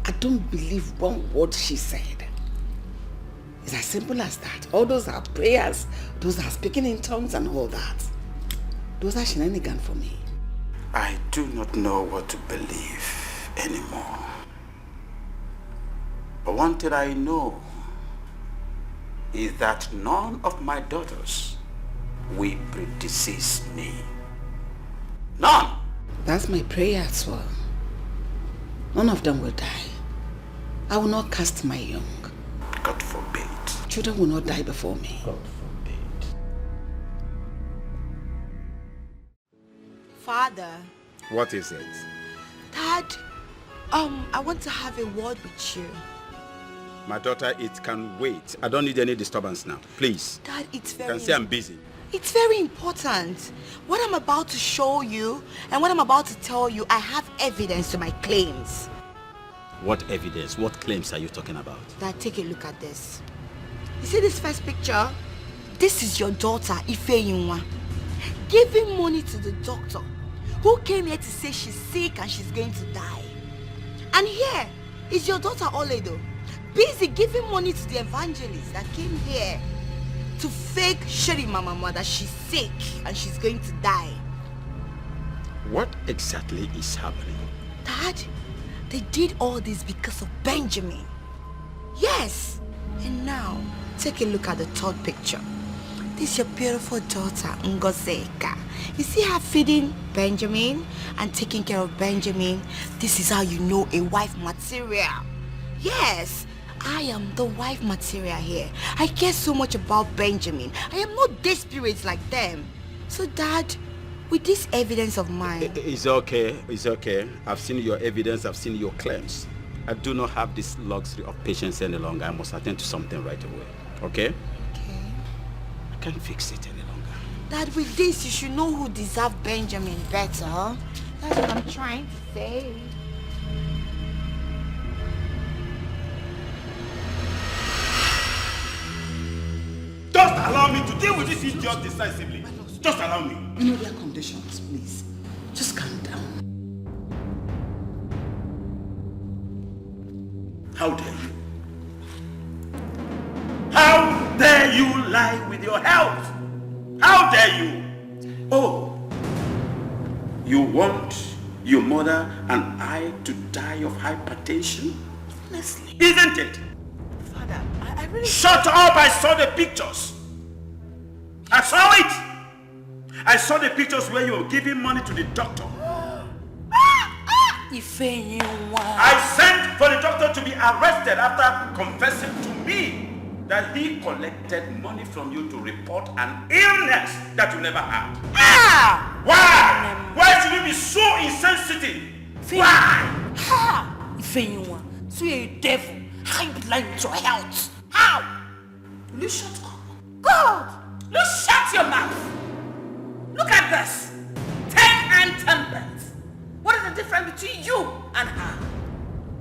I don't believe one word she said. It's as simple as that. All those are prayers, those are speaking in tongues and all that. Those are shenanigans for me. I do not know what to believe anymore. But one thing I know is that none of my daughters will predecease me. None! That's my prayer as well. None of them will die. I will not cast my young. God forbid. Children will not die before me. God forbid. Father. What is it? Dad, I want to have a word with you. My daughter, it can wait. I don't need any disturbance now. Please. Dad, it's very... You can say I'm busy. It's very important. What I'm about to show you and what I'm about to tell you, I have evidence to my claims. What evidence? What claims are you talking about? Dad, take a look at this. You see this first picture? This is your daughter, Ifeyinwa, giving money to the doctor who came here to say she's sick and she's going to die. And here is your daughter Oledo, busy giving money to the evangelist that came here to fake Sheri Mama that she's sick and she's going to die. What exactly is happening? Dad, they did all this because of Benjamin. Yes. And now, take a look at the third picture. This is your beautiful daughter, Ngozeka. You see her feeding Benjamin and taking care of Benjamin. This is how you know a wife material. Yes, I am the wife material here. I care so much about Benjamin. I am not desperate like them. So Dad, with this evidence of mine... It's okay, it's okay. I've seen your evidence, I've seen your claims. I do not have this luxury of patience any longer. I must attend to something right away. Okay? Okay. I can't fix it any longer. Dad, with this, you should know who deserves Benjamin better. That's what I'm trying to say. Just allow me to deal with this idiot decisively. Just allow me. You know their conditions, please. Just calm down. How dare you? How dare you lie with your health? How dare you? Oh, you want your mother and I to die of hypertension? Honestly. Isn't it? Father, I really... Shut up! I saw the pictures. I saw it. I saw the pictures where you were giving money to the doctor. I sent for the doctor to be arrested after confessing to me that he collected money from you to report an illness that you never had. Why? Why should you be so insensitive? Why? So you're a devil. How you lying with your health? How? Will you shut up? God! You shut your mouth. Look at this. 10 and 10 pence. What is the difference between you and her?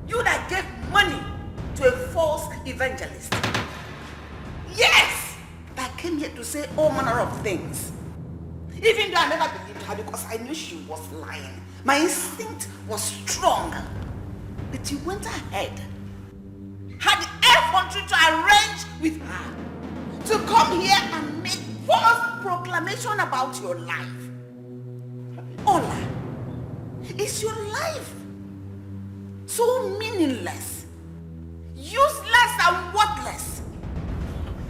You that gave money to a false evangelist. Yes! That came here to say all manner of things. Even though I never believed her because I knew she was lying. My instinct was strong. But you went ahead. Had the effrontery to arrange with her to come here and make false proclamation about your life. Ola, is your life so meaningless, useless and worthless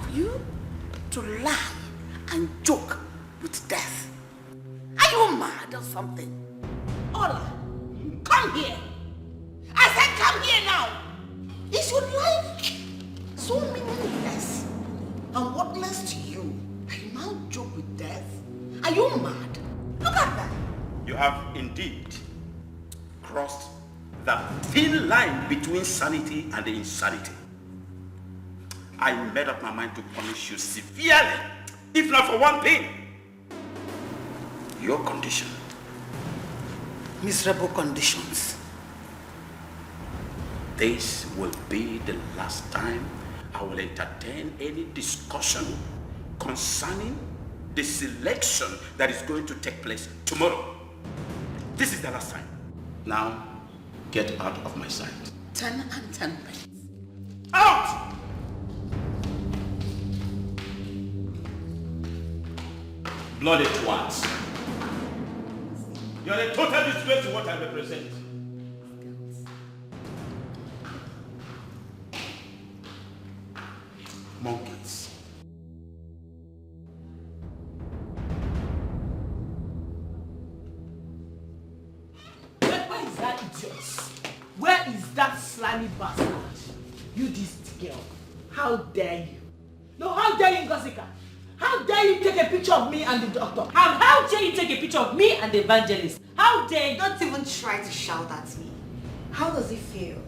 for you to lie and joke with death? Are you mad or something? Ola, come here. I said come here now. Is your life so meaningless and worthless to you that you now joke with death? Are you mad? Look at that. You have indeed crossed the thin line between sanity and insanity. I made up my mind to punish you severely, if not for one thing. Your condition. miserable conditions. This will be the last time I will entertain any discussion concerning the selection that is going to take place tomorrow. This is the last time. Now, get out of my sight. 10 and 10 pence. Out! Bloody twats. You are a total disgrace to what I represent. Monkeys. Where is that idiot? Where is that slimy bastard? You this girl. How dare you? No, how dare you, Ngosika? How dare you take a picture of me and the doctor? How dare you take a picture of me and the evangelist? How dare you? Don't even try to shout at me. How does it feel?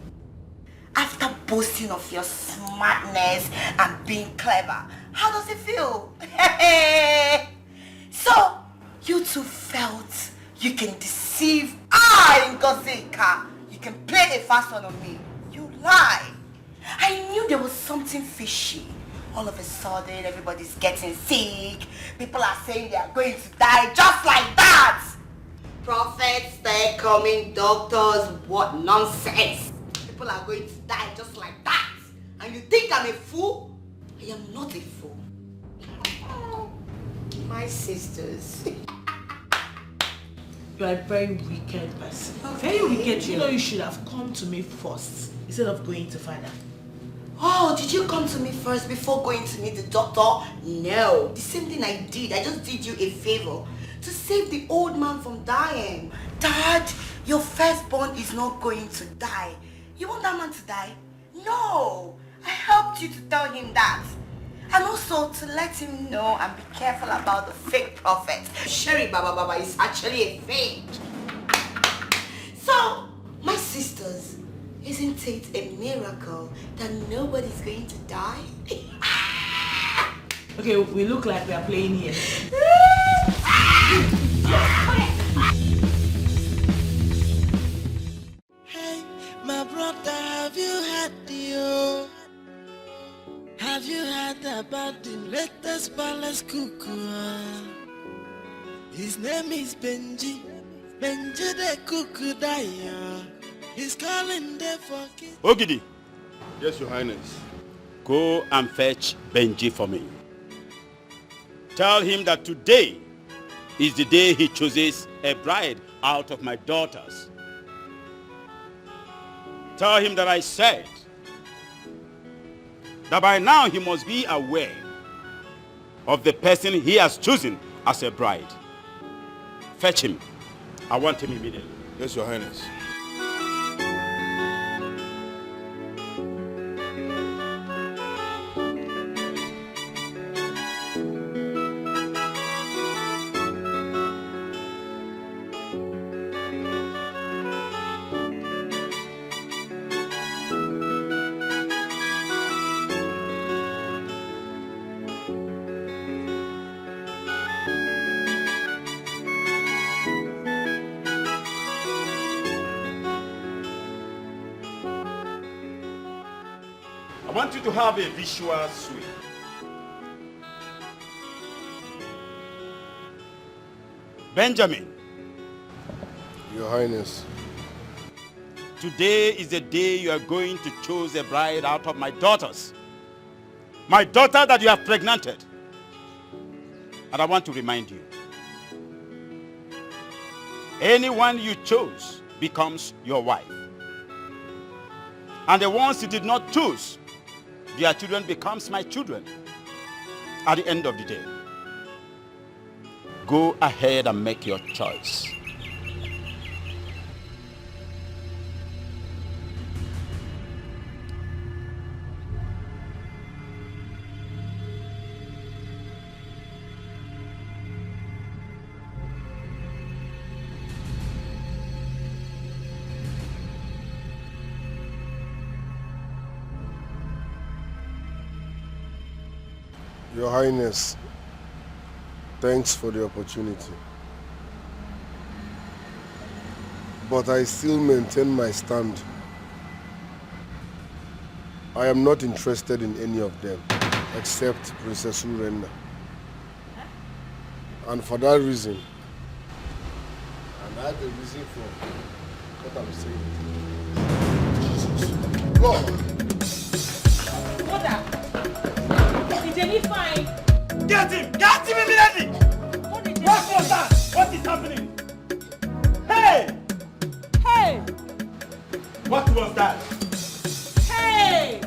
After boasting of your smartness and being clever, how does it feel? So, you two felt you can deceive Ngosika. You can play a fast one on me. You lie. I knew there was something fishy. All of a sudden, everybody's getting sick. People are saying they are going to die just like that. Prophets, they're coming, doctors, what nonsense. People are going to die just like that. And you think I'm a fool? I am not a fool. My sisters. You are a very wicked person. Okay. Very wicked. You know you should have come to me first instead of going to father. Oh, did you come to me first before going to meet the doctor? No. The same thing I did. I just did you a favor to save the old man from dying. Dad, your firstborn is not going to die. You want that man to die? No. I helped you to tell him that. And also to let him know and be careful about the fake prophet. Sherry Baba is actually a fake. So, my sisters, isn't it a miracle that nobody's going to die? Okay, we look like we are playing here. Hey, my brother, have you had the Have you heard about the latest palace cuckoo? His name is Benji. Benji the cuckoo Daya. He's calling there for kids. Ogidi. Yes, Your Highness. Go and fetch Benji for me. Tell him that today is the day he chooses a bride out of my daughters. Tell him that I said that by now he must be aware of the person he has chosen as a bride. Fetch him. I want him immediately. Yes, Your Highness. I want you to have a visual swing. Benjamin. Your Highness. Today is the day you are going to choose a bride out of my daughters. My daughter that you have pregnanted. And I want to remind you. Anyone you chose becomes your wife. And the ones you did not choose, their children becomes my children at the end of the day. Go ahead and make your choice. Your Highness, thanks for the opportunity. But I still maintain my stand. I am not interested in any of them, except Princess Urenna. And for that reason, and that's the reason for what I'm saying. Lord! Mother! Is Jenny fine? Get him! Get him immediately! What was that? What is happening? Hey! Hey! What was that? Hey!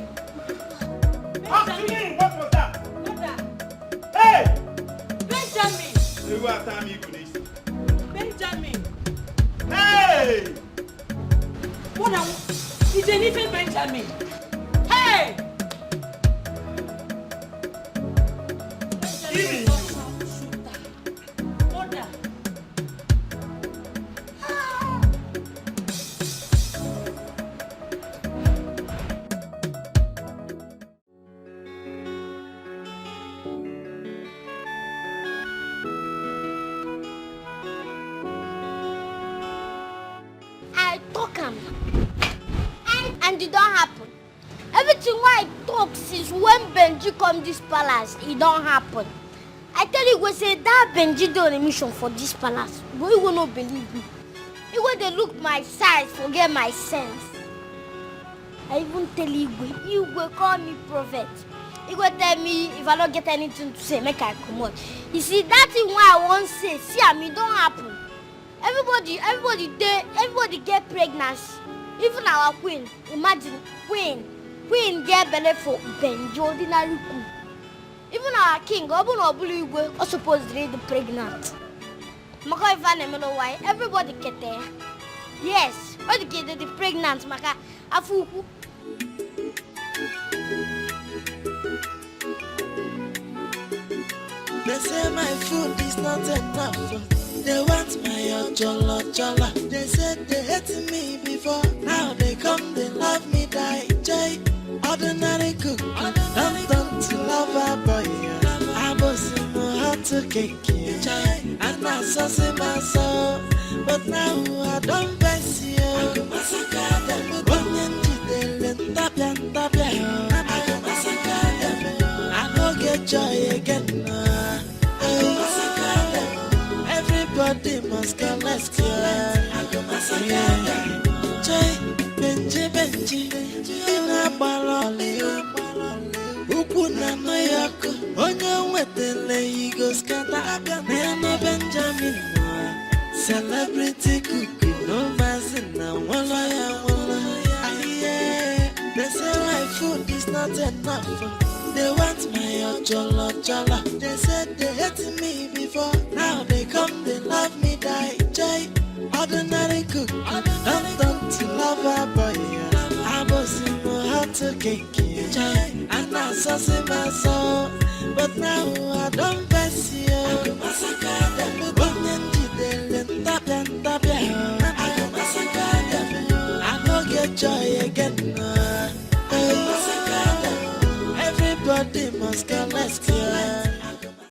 Talk to me! What was that? Mother! Hey! Benjamin! Who are Tammy Gunis? Benjamin! Hey! What are is Jennifer Benjamin? Hey! Give Mother! I talk am. And it don't happen. Everything I talk since when Benji come this palace, it don't happen. I tell you, go say that Benji done a mission for this palace, but you will not believe me. You go they look my size, forget my sense. I even tell you will call me prophet. You go tell me if I don't get anything to say, make I come out. You see that thing why I won't say, see it don't happen. Everybody get pregnancy. Even our queen, imagine queen get belly for Benji ordinary cook. Even our king, Obulu are supposed to be pregnant. Maka if I know why, everybody get there. Yes, all the kids are pregnant, Maka afuku. They say my food is not enough. They want my chola. They said they hated me before. Now they come, they love me, die. Jay, ordinary cook. Don't to love a boy. I was in my heart to cake. And I saw my soul. But now I don't bless you. I go massacre them. I don't get joy again. Everybody must go, let's go. Joy, Benji, Ina Baloli, Ukuna Noyako, Onya Wetele, Ego Scata, Nana Benjamin, Celebrity Cookie, no Mazina, Walla. They say my food is not enough. They want my chola. They said they hated me before. Now they come, they love me, die. Jay, ordinary cook. Don't to love a boy. I was in my heart to cake. Jay, and I saw my soul. But now